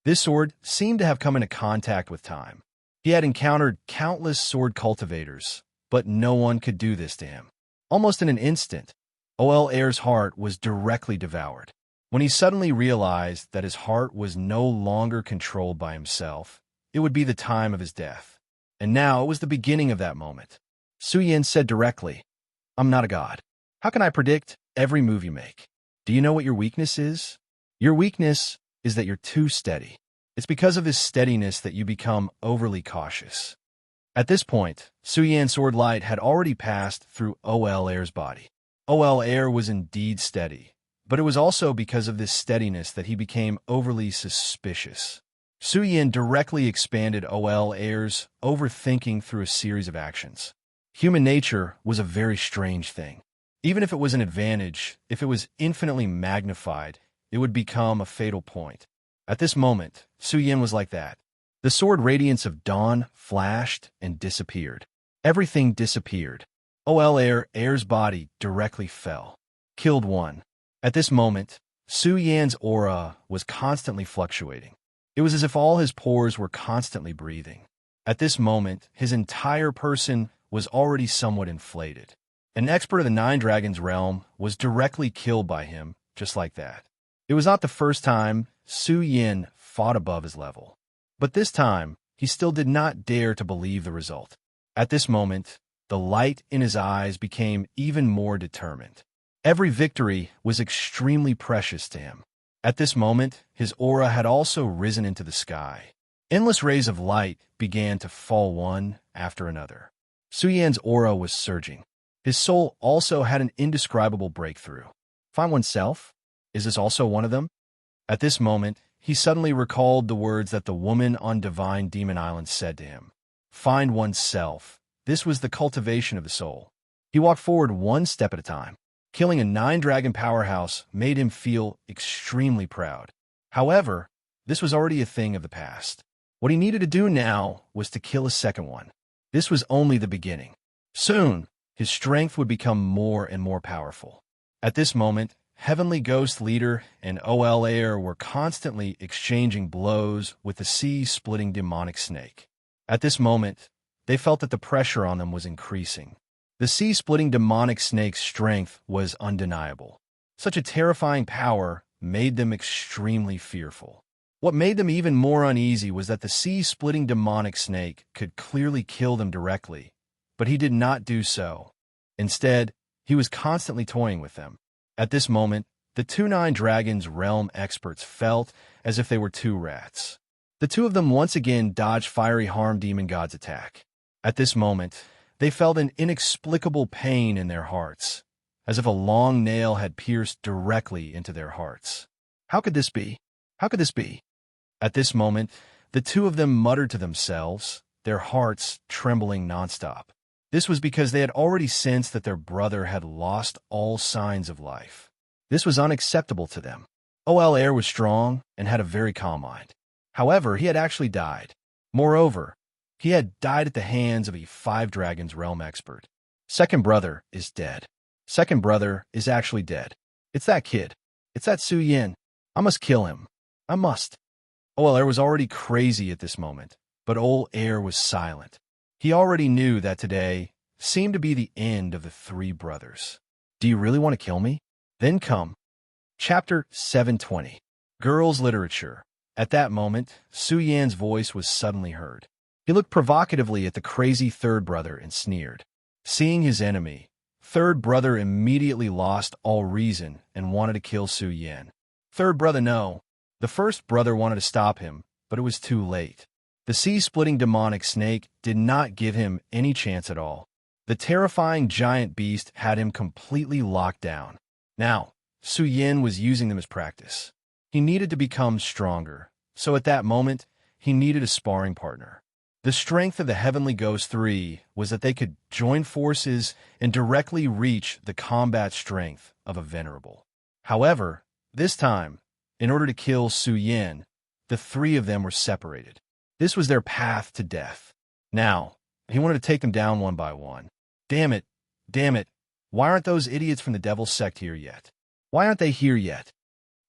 This sword seemed to have come into contact with time. He had encountered countless sword cultivators, but no one could do this to him. Almost in an instant, Air's heart was directly devoured. When he suddenly realized that his heart was no longer controlled by himself, it would be the time of his death. And now it was the beginning of that moment. Su Yin said directly, "I'm not a god. How can I predict every move you make? Do you know what your weakness is? Your weakness is that you're too steady. It's because of this steadiness that you become overly cautious." At this point, Su Yin's sword light had already passed through Air's body. Air was indeed steady, but it was also because of this steadiness that he became overly suspicious. Su Yin directly expanded Air's overthinking through a series of actions. Human nature was a very strange thing. Even if it was an advantage, if it was infinitely magnified, it would become a fatal point. At this moment, Su Yin was like that. The sword radiance of dawn flashed and disappeared. Everything disappeared. Air's body directly fell. Killed one. At this moment, Su Yan's aura was constantly fluctuating. It was as if all his pores were constantly breathing. At this moment, his entire person was already somewhat inflated. An expert of the Nine Dragons realm was directly killed by him, just like that. It was not the first time Su Yin fought above his level. But this time, he still did not dare to believe the result. At this moment, the light in his eyes became even more determined. Every victory was extremely precious to him. At this moment, his aura had also risen into the sky. Endless rays of light began to fall one after another. Su Yan's aura was surging. His soul also had an indescribable breakthrough. Find oneself? Is this also one of them? At this moment, he suddenly recalled the words that the woman on Divine Demon Island said to him. Find oneself. This was the cultivation of the soul. He He walked forward one step at a time. Killing a 9-dragon powerhouse made him feel extremely proud. However, this was already a thing of the past. What he needed to do now was to kill a second one. This was only the beginning. Soon, his strength would become more and more powerful. At this moment, Heavenly Ghost Leader and OL Air were constantly exchanging blows with the sea-splitting demonic snake. At this moment, they felt that the pressure on them was increasing. The sea-splitting demonic snake's strength was undeniable. Such a terrifying power made them extremely fearful. What made them even more uneasy was that the sea-splitting demonic snake could clearly kill them directly, but he did not do so. Instead, he was constantly toying with them. At this moment, the 2-9 Dragons realm experts felt as if they were two rats. The two of them once again dodged Fiery Harm Demon God's attack. At this moment, they felt an inexplicable pain in their hearts, as if a long nail had pierced directly into their hearts. How could this be? How could this be? At this moment, the two of them muttered to themselves, their hearts trembling nonstop. This was because they had already sensed that their brother had lost all signs of life. This was unacceptable to them. OL Air was strong and had a very calm mind. However, he had actually died. Moreover, he had died at the hands of a 5 Dragons realm expert. Second brother is dead. Second brother is actually dead. It's that kid. It's that Su Yin. I must kill him. I must. OL Air was already crazy at this moment, but OL Air was silent. He already knew that today seemed to be the end of the 3 brothers. Do you really want to kill me? Then come. Chapter 720. Girls' Literature. At that moment, Su Yan's voice was suddenly heard. He looked provocatively at the crazy third brother and sneered. Seeing his enemy, third brother immediately lost all reason and wanted to kill Su Yan. Third brother, no. The first brother wanted to stop him, but it was too late. The sea-splitting demonic snake did not give him any chance at all. The terrifying giant beast had him completely locked down. Now, Su Yin was using them as practice. He needed to become stronger, so at that moment, he needed a sparring partner. The strength of the Heavenly Ghost 3 was that they could join forces and directly reach the combat strength of a venerable. However, this time, in order to kill Su Yin, the 3 of them were separated. This was their path to death. Now, he wanted to take them down one by one. Damn it, why aren't those idiots from the Devil's Sect here yet? Why aren't they here yet?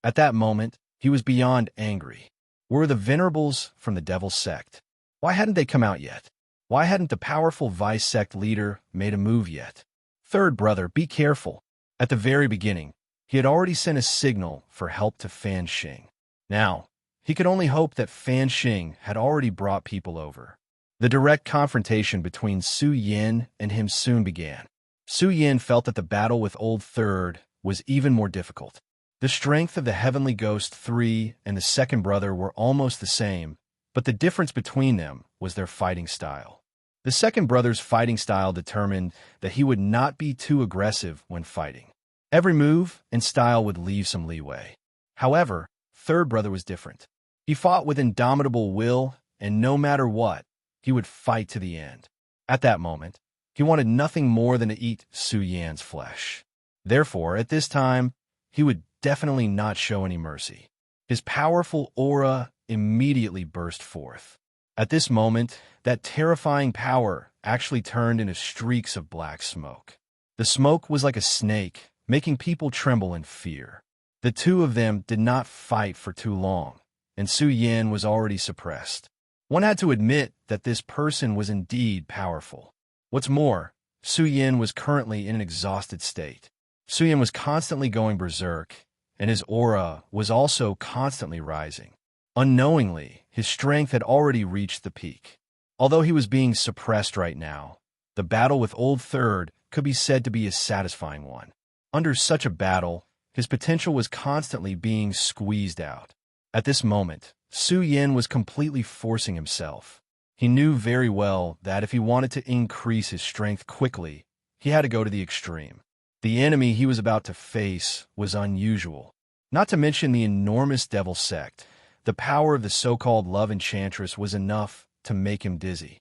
At that moment, he was beyond angry. Where were the venerables from the Devil's Sect? Why hadn't they come out yet? Why hadn't the powerful Vice Sect leader made a move yet? Third brother, be careful. At the very beginning, he had already sent a signal for help to Fan Xing. Now, he could only hope that Fan Xing had already brought people over. The direct confrontation between Su Yin and him soon began. Su Yin felt that the battle with Old Third was even more difficult. The strength of the Heavenly Ghost 3 and the second brother were almost the same, but the difference between them was their fighting style. The second brother's fighting style determined that he would not be too aggressive when fighting. Every move and style would leave some leeway. However, third brother was different. He fought with indomitable will, and no matter what, he would fight to the end. At that moment, he wanted nothing more than to eat Su Yan's flesh. Therefore, at this time, he would definitely not show any mercy. His powerful aura immediately burst forth. At this moment, that terrifying power actually turned into streaks of black smoke. The smoke was like a snake, making people tremble in fear. The two of them did not fight for too long, and Su Yin was already suppressed. One had to admit that this person was indeed powerful. What's more, Su Yin was currently in an exhausted state. Su Yin was constantly going berserk, and his aura was also constantly rising. Unknowingly, his strength had already reached the peak. Although he was being suppressed right now, the battle with Old Third could be said to be a satisfying one. Under such a battle, his potential was constantly being squeezed out. At this moment, Su Yin was completely forcing himself. He knew very well that if he wanted to increase his strength quickly, he had to go to the extreme. The enemy he was about to face was unusual. Not to mention the enormous Devil Sect, the power of the so-called Love Enchantress was enough to make him dizzy.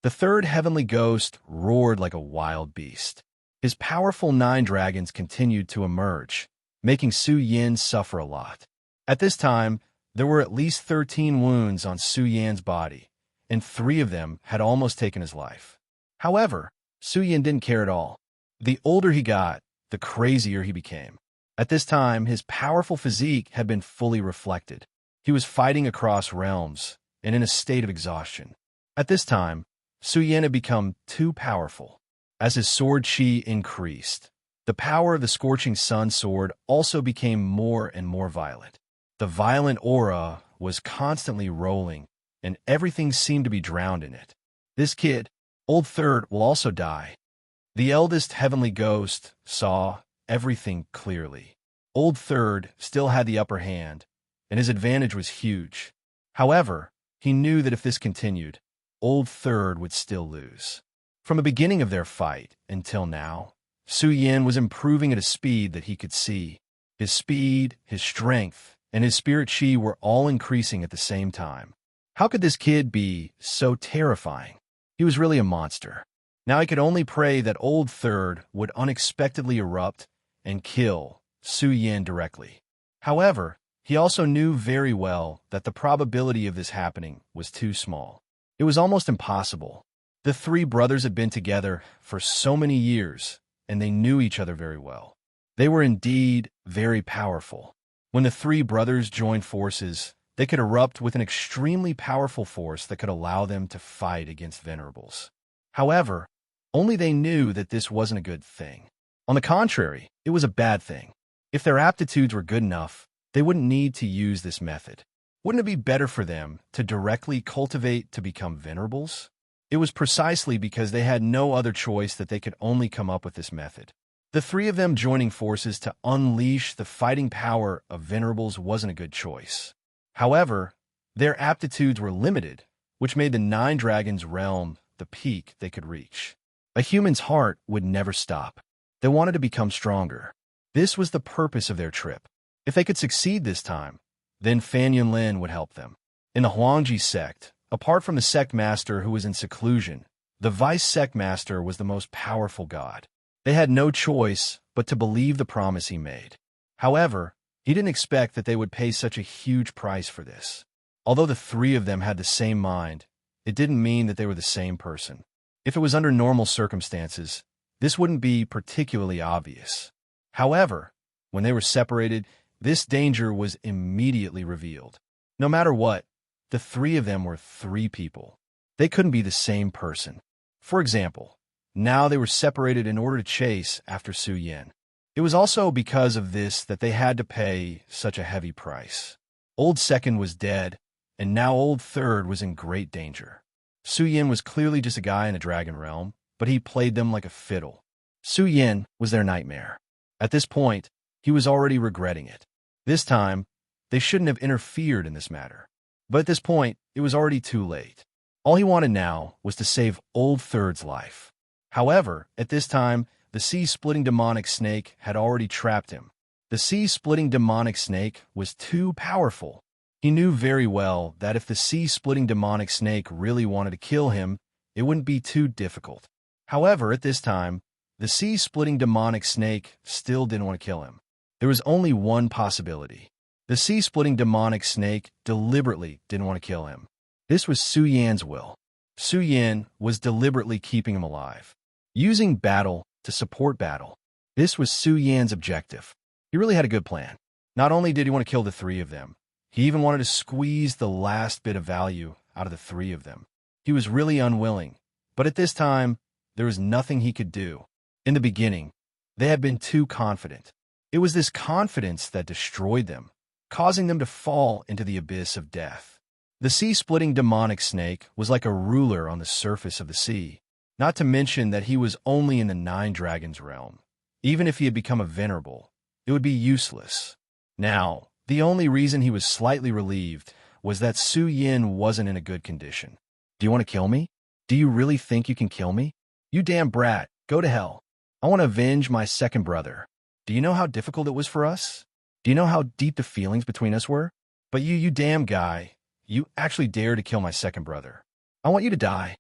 The third heavenly ghost roared like a wild beast. His powerful 9 dragons continued to emerge, making Su Yin suffer a lot. At this time, there were at least 13 wounds on Su Yan's body, and 3 of them had almost taken his life. However, Su Yin didn't care at all. The older he got, the crazier he became. At this time, his powerful physique had been fully reflected. He was fighting across realms and in a state of exhaustion. At this time, Su Yin had become too powerful. As his sword chi increased, the power of the Scorching Sun sword also became more and more violent. The violent aura was constantly rolling, and everything seemed to be drowned in it. This kid, Old Third, will also die. The eldest heavenly ghost saw everything clearly. Old Third still had the upper hand, and his advantage was huge. However, he knew that if this continued, Old Third would still lose. From the beginning of their fight until now, Su Yin was improving at a speed that he could see. His speed, his strength, and his spirit chi were all increasing at the same time. How could this kid be so terrifying? He was really a monster. Now he could only pray that Old Third would unexpectedly erupt and kill Su Yin directly. However, he also knew very well that the probability of this happening was too small. It was almost impossible. The 3 brothers had been together for so many years, and they knew each other very well. They were indeed very powerful. When the 3 brothers joined forces, they could erupt with an extremely powerful force that could allow them to fight against Venerables. However, only they knew that this wasn't a good thing. On the contrary, it was a bad thing. If their aptitudes were good enough, they wouldn't need to use this method. Wouldn't it be better for them to directly cultivate to become Venerables? It was precisely because they had no other choice that they could only come up with this method. The 3 of them joining forces to unleash the fighting power of Venerables wasn't a good choice. However, their aptitudes were limited, which made the 9 dragons realm the peak they could reach. A human's heart would never stop. They wanted to become stronger. This was the purpose of their trip. If they could succeed this time, then Fan Yunlin would help them. In the Huangji sect, apart from the sect master who was in seclusion, the vice sect master was the most powerful god. They had no choice but to believe the promise he made. However, he didn't expect that they would pay such a huge price for this. Although the 3 of them had the same mind, it didn't mean that they were the same person. If it was under normal circumstances, this wouldn't be particularly obvious. However, when they were separated, this danger was immediately revealed. No matter what, the 3 of them were 3 people. They couldn't be the same person. For example, now they were separated in order to chase after Su Yin. It was also because of this that they had to pay such a heavy price. Old Second was dead, and now Old Third was in great danger. Su Yin was clearly just a guy in a dragon realm, but he played them like a fiddle. Su Yin was their nightmare. At this point, he was already regretting it. This time, they shouldn't have interfered in this matter. But at this point, it was already too late. All he wanted now was to save Old Third's life. However, at this time, the sea-splitting demonic snake had already trapped him. The sea-splitting demonic snake was too powerful. He knew very well that if the sea-splitting demonic snake really wanted to kill him, it wouldn't be too difficult. However, at this time, the sea-splitting demonic snake still didn't want to kill him. There was only one possibility. The sea-splitting demonic snake deliberately didn't want to kill him. This was Su Yan's will. Su Yan was deliberately keeping him alive, using battle to support battle. This was Su Yan's objective. He really had a good plan. Not only did he want to kill the 3 of them, he even wanted to squeeze the last bit of value out of the 3 of them. He was really unwilling, but at this time, there was nothing he could do. In the beginning, they had been too confident. It was this confidence that destroyed them, causing them to fall into the abyss of death. The sea-splitting demonic snake was like a ruler on the surface of the sea, not to mention that he was only in the 9 dragons realm. Even if he had become a venerable, it would be useless. Now, the only reason he was slightly relieved was that Su Yin wasn't in a good condition. Do you want to kill me? Do you really think you can kill me? You damn brat, go to hell. I want to avenge my second brother. Do you know how difficult it was for us? Do you know how deep the feelings between us were? But you damn guy, you actually dare to kill my second brother. I want you to die.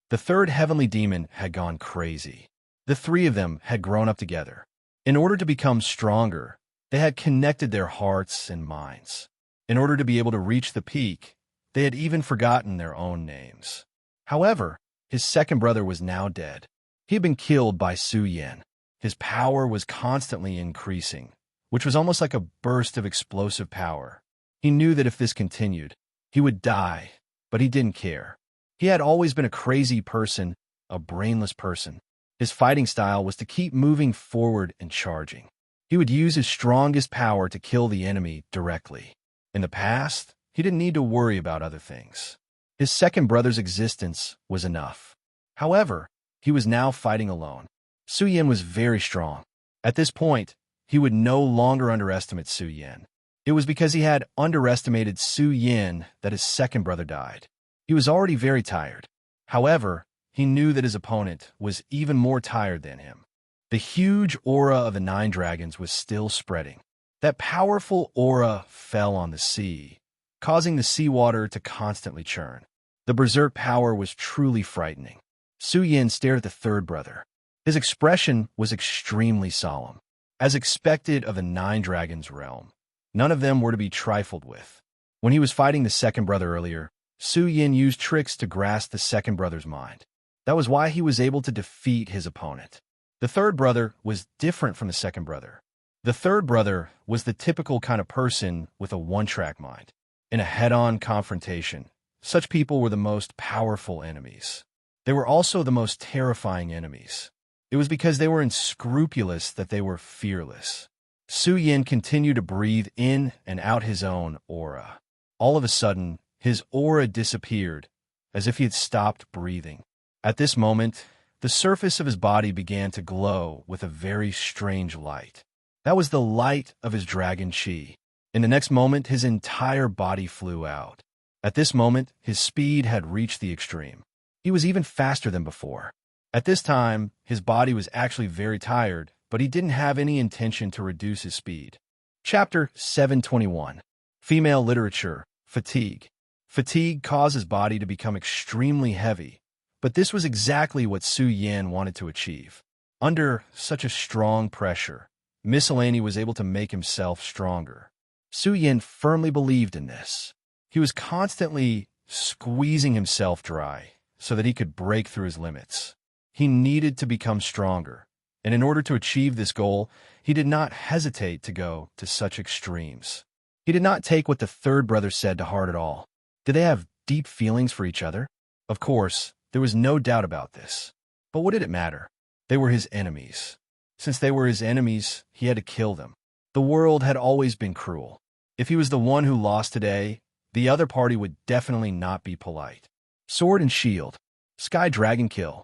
The 3rd heavenly demon had gone crazy. The three of them had grown up together. In order to become stronger, they had connected their hearts and minds. In order to be able to reach the peak, they had even forgotten their own names. However, his second brother was now dead. He had been killed by Su Yan. His power was constantly increasing, which was almost like a burst of explosive power. He knew that if this continued, he would die, but he didn't care. He had always been a crazy person, a brainless person. His fighting style was to keep moving forward and charging. He would use his strongest power to kill the enemy directly. In the past, he didn't need to worry about other things. His second brother's existence was enough. However, he was now fighting alone. Su Yan was very strong. At this point, he would no longer underestimate Su Yan. It was because he had underestimated Su Yan that his second brother died. He was already very tired. However, he knew that his opponent was even more tired than him. The huge aura of the 9 dragons was still spreading. That powerful aura fell on the sea, causing the seawater to constantly churn. The berserk power was truly frightening. Su Yan stared at the third brother. His expression was extremely solemn. As expected of the 9 dragons' realm, none of them were to be trifled with. When he was fighting the second brother earlier, Su Yan used tricks to grasp the second brother's mind. That was why he was able to defeat his opponent. The third brother was different from the second brother. The third brother was the typical kind of person with a one-track mind. In a head-on confrontation, such people were the most powerful enemies. They were also the most terrifying enemies. It was because they were unscrupulous that they were fearless. Su Yan continued to breathe in and out his own aura. All of a sudden, his aura disappeared, as if he had stopped breathing. At this moment, the surface of his body began to glow with a very strange light. That was the light of his dragon chi. In the next moment, his entire body flew out. At this moment, his speed had reached the extreme. He was even faster than before. At this time, his body was actually very tired, but he didn't have any intention to reduce his speed. Chapter 721. Female Literature, Fatigue. Fatigue caused his body to become extremely heavy, but this was exactly what Su Yan wanted to achieve. Under such a strong pressure, Miscellany was able to make himself stronger. Su Yan firmly believed in this. He was constantly squeezing himself dry so that he could break through his limits. He needed to become stronger, and in order to achieve this goal, he did not hesitate to go to such extremes. He did not take what the third brother said to heart at all. Did they have deep feelings for each other? Of course, there was no doubt about this. But what did it matter? They were his enemies. Since they were his enemies, he had to kill them. The world had always been cruel. If he was the one who lost today, the other party would definitely not be polite. Sword and shield. Sky dragon kill.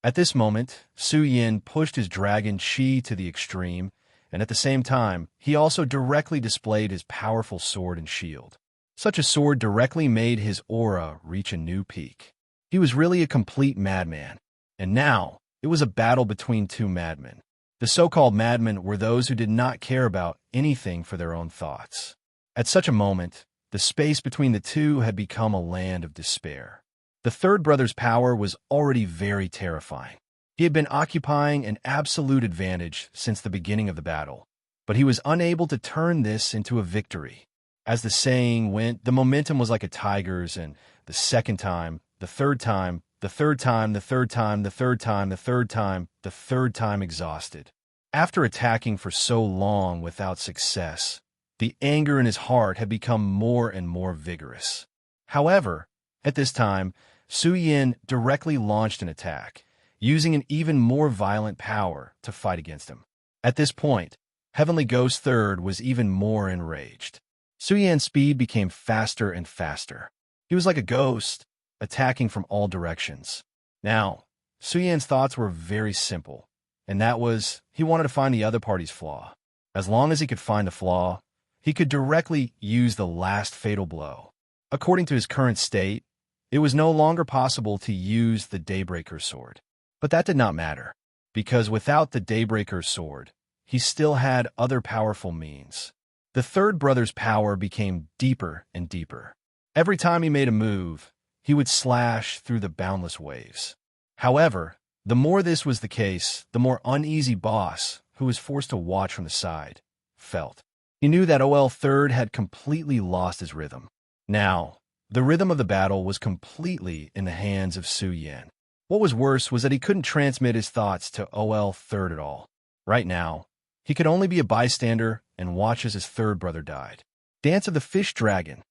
At this moment, Su Yan pushed his dragon chi to the extreme, and at the same time, he also directly displayed his powerful sword and shield. Such a sword directly made his aura reach a new peak. He was really a complete madman. And now, it was a battle between two madmen. The so-called madmen were those who did not care about anything for their own thoughts. At such a moment, the space between the two had become a land of despair. The third brother's power was already very terrifying. He had been occupying an absolute advantage since the beginning of the battle, but he was unable to turn this into a victory. As the saying went, the momentum was like a tiger's, and the second time, the third time, the third time, the third time, the third time, the third time, the third time exhausted. After attacking for so long without success, the anger in his heart had become more and more vigorous. However, at this time, Su Yan directly launched an attack, using an even more violent power to fight against him. At this point, Heavenly Ghost Third was even more enraged. Su Yan's speed became faster and faster. He was like a ghost, attacking from all directions. Now, Su Yan's thoughts were very simple, and that was he wanted to find the other party's flaw. As long as he could find the flaw, he could directly use the last fatal blow. According to his current state, it was no longer possible to use the Daybreaker sword. But that did not matter, because without the Daybreaker sword, he still had other powerful means. The third brother's power became deeper and deeper. Every time he made a move, he would slash through the boundless waves. However, The more this was the case, the more uneasy Boss, who was forced to watch from the side, felt. He knew that OL Third had completely lost his rhythm. Now, the rhythm of the battle was completely in the hands of Su Yan. What was worse was that he couldn't transmit his thoughts to OL Third at all. Right now, he could only be a bystander and watch as his third brother died. Dance of the Fish Dragon.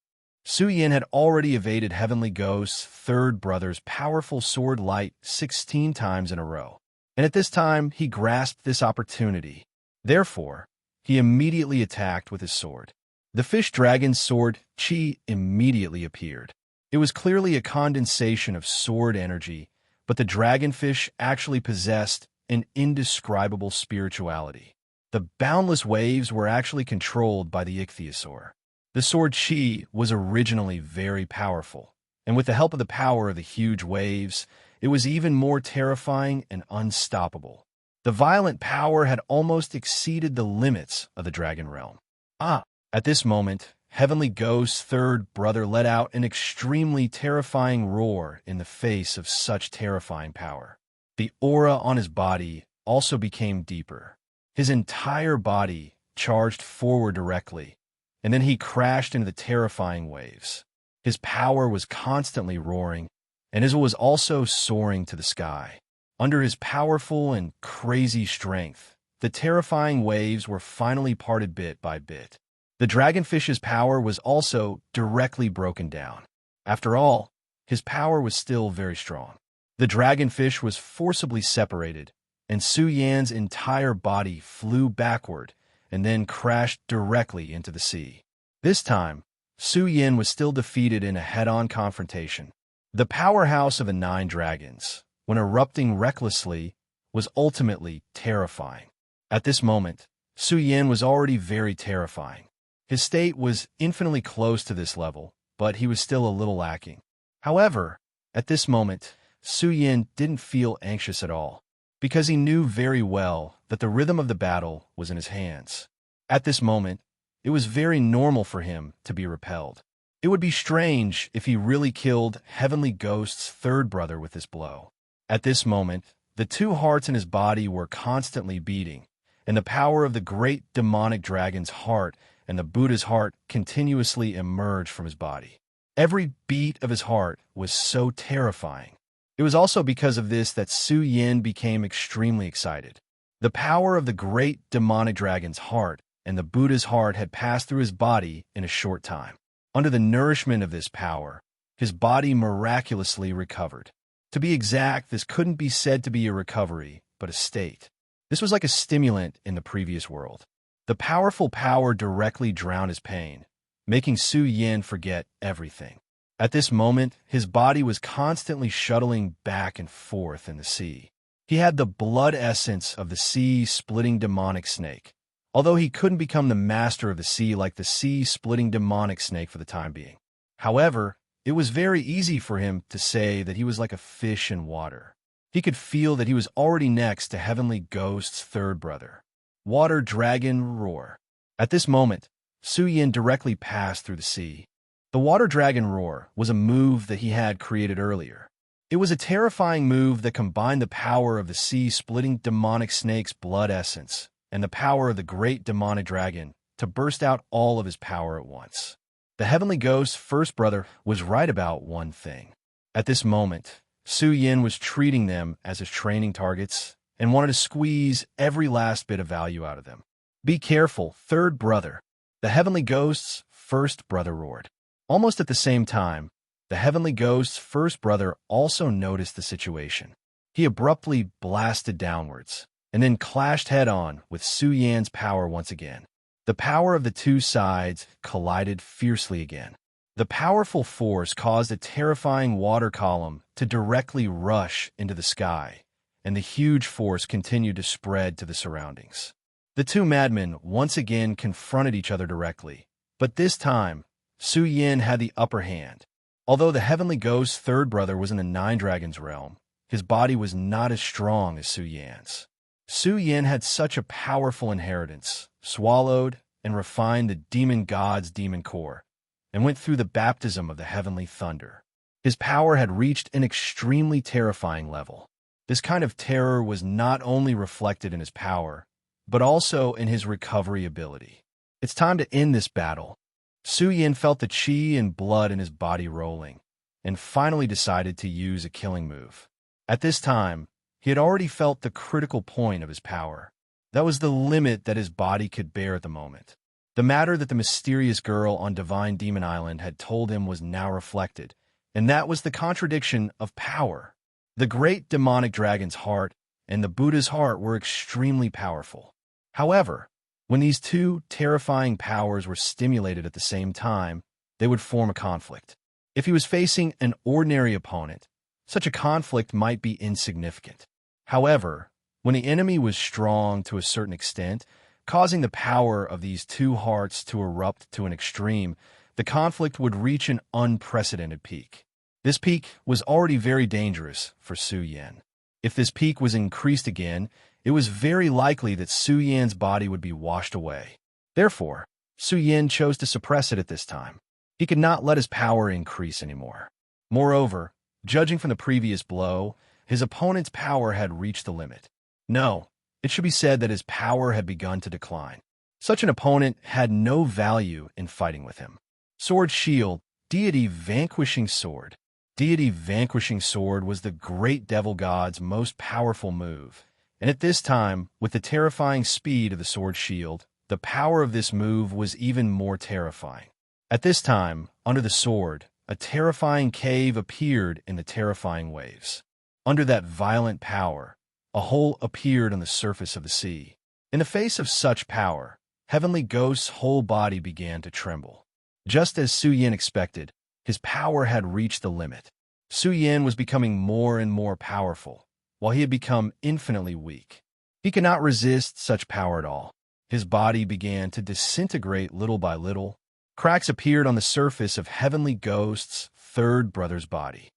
Su Yan had already evaded Heavenly Ghost's third brother's powerful sword light 16 times in a row, and at this time he grasped this opportunity. Therefore, he immediately attacked with his sword. The fish dragon's sword, Qi, immediately appeared. It was clearly a condensation of sword energy, but the dragonfish actually possessed an indescribable spirituality. The boundless waves were actually controlled by the ichthyosaur. The sword Qi was originally very powerful, and with the help of the power of the huge waves, it was even more terrifying and unstoppable. The violent power had almost exceeded the limits of the dragon realm. At this moment, Heavenly Ghost's third brother let out an extremely terrifying roar in the face of such terrifying power. The aura on his body also became deeper. His entire body charged forward directly, and then he crashed into the terrifying waves. His power was constantly roaring, and it was also soaring to the sky. Under his powerful and crazy strength, the terrifying waves were finally parted bit by bit. The dragonfish's power was also directly broken down. After all, his power was still very strong. The dragonfish was forcibly separated, and Su Yan's entire body flew backward and then crashed directly into the sea. This time, Su Yan was still defeated in a head-on confrontation. The powerhouse of the 9 dragons, when erupting recklessly, was ultimately terrifying. At this moment, Su Yan was already very terrifying. His state was infinitely close to this level, but he was still a little lacking. However, at this moment, Su Yan didn't feel anxious at all, because he knew very well that the rhythm of the battle was in his hands. At this moment, it was very normal for him to be repelled. It would be strange if he really killed Heavenly Ghost's third brother with this blow. At this moment, the 2 hearts in his body were constantly beating, and the power of the great demonic dragon's heart and the Buddha's heart continuously emerged from his body. Every beat of his heart was so terrifying. It was also because of this that Su Yan became extremely excited. The power of the great demonic dragon's heart and the Buddha's heart had passed through his body in a short time. Under the nourishment of this power, his body miraculously recovered. To be exact, this couldn't be said to be a recovery, but a state. This was like a stimulant in the previous world. The powerful power directly drowned his pain, making Su Yan forget everything. At this moment, his body was constantly shuttling back and forth in the sea. He had the blood essence of the sea-splitting demonic snake, although he couldn't become the master of the sea like the sea-splitting demonic snake for the time being. However, it was very easy for him to say that he was like a fish in water. He could feel that he was already next to Heavenly Ghost's third brother. Water Dragon Roar. At this moment, Su Yan directly passed through the sea. The Water Dragon Roar was a move that he had created earlier. It was a terrifying move that combined the power of the sea-splitting demonic snake's blood essence and the power of the great demonic dragon to burst out all of his power at once. The Heavenly Ghost's first brother was right about one thing. At this moment, Su Yan was treating them as his training targets and wanted to squeeze every last bit of value out of them. Be careful, third brother. The Heavenly Ghost's first brother roared. Almost at the same time, the Heavenly Ghost's first brother also noticed the situation. He abruptly blasted downwards, and then clashed head-on with Su Yan's power once again. The power of the 2 sides collided fiercely again. The powerful force caused a terrifying water column to directly rush into the sky, and the huge force continued to spread to the surroundings. The 2 madmen once again confronted each other directly, but this time, Su Yan had the upper hand. Although the Heavenly Ghost's third brother was in the 9 dragons realm, his body was not as strong as Su Yan's. Su Yan had such a powerful inheritance, swallowed and refined the demon god's demon core, and went through the baptism of the heavenly thunder. His power had reached an extremely terrifying level. This kind of terror was not only reflected in his power, but also in his recovery ability. It's time to end this battle. Su Yin felt the qi and blood in his body rolling, and finally decided to use a killing move. At this time, he had already felt the critical point of his power. That was the limit that his body could bear at the moment. The matter that the mysterious girl on Divine Demon Island had told him was now reflected, and that was the contradiction of power. The great demonic dragon's heart and the Buddha's heart were extremely powerful. However, when these two terrifying powers were stimulated at the same time, they would form a conflict. If he was facing an ordinary opponent, such a conflict might be insignificant. However, when the enemy was strong to a certain extent, causing the power of these two hearts to erupt to an extreme, the conflict would reach an unprecedented peak. This peak was already very dangerous for Su Yin. If this peak was increased again, it was very likely that Su Yin's body would be washed away. Therefore, Su Yin chose to suppress it at this time. He could not let his power increase anymore. Moreover, judging from the previous blow, his opponent's power had reached the limit. No, it should be said that his power had begun to decline. Such an opponent had no value in fighting with him. Sword Shield, Deity Vanquishing Sword. Deity Vanquishing Sword was the great devil god's most powerful move, and at this time, with the terrifying speed of the Sword Shield, the power of this move was even more terrifying. At this time, under the sword, a terrifying cave appeared in the terrifying waves. Under that violent power, a hole appeared on the surface of the sea. In the face of such power, Heavenly Ghost's whole body began to tremble. Just as Su Yin expected, his power had reached the limit. Su Yin was becoming more and more powerful, while he had become infinitely weak. He could not resist such power at all. His body began to disintegrate little by little. Cracks appeared on the surface of Heavenly Ghost's third brother's body.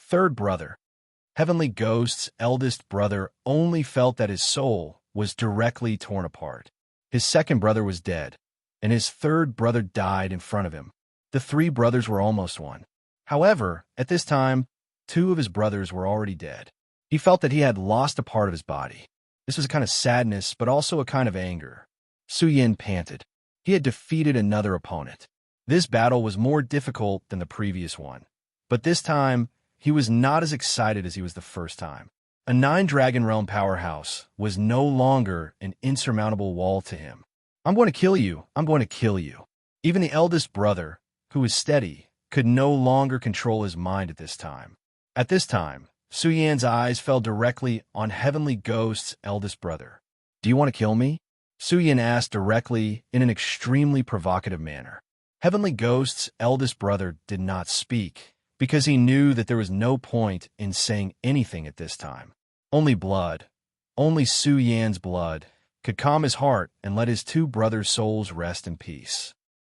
Third brother. Heavenly Ghost's eldest brother only felt that his soul was directly torn apart. His second brother was dead, and his third brother died in front of him. The three brothers were almost one. However, at this time, two of his brothers were already dead. He felt that he had lost a part of his body. This was a kind of sadness, but also a kind of anger. Su Yin panted. He had defeated another opponent. This battle was more difficult than the previous one, but this time, he was not as excited as he was the first time. A 9-Dragon Realm powerhouse was no longer an insurmountable wall to him. I'm going to kill you. Even the eldest brother, who was steady, could no longer control his mind at this time. At this time, Su Yin's eyes fell directly on Heavenly Ghost's eldest brother. Do you want to kill me? Su Yin asked directly in an extremely provocative manner. Heavenly Ghost's eldest brother did not speak, because he knew that there was no point in saying anything at this time. Only blood, only Su Yan's blood, could calm his heart and let his two brothers' souls rest in peace.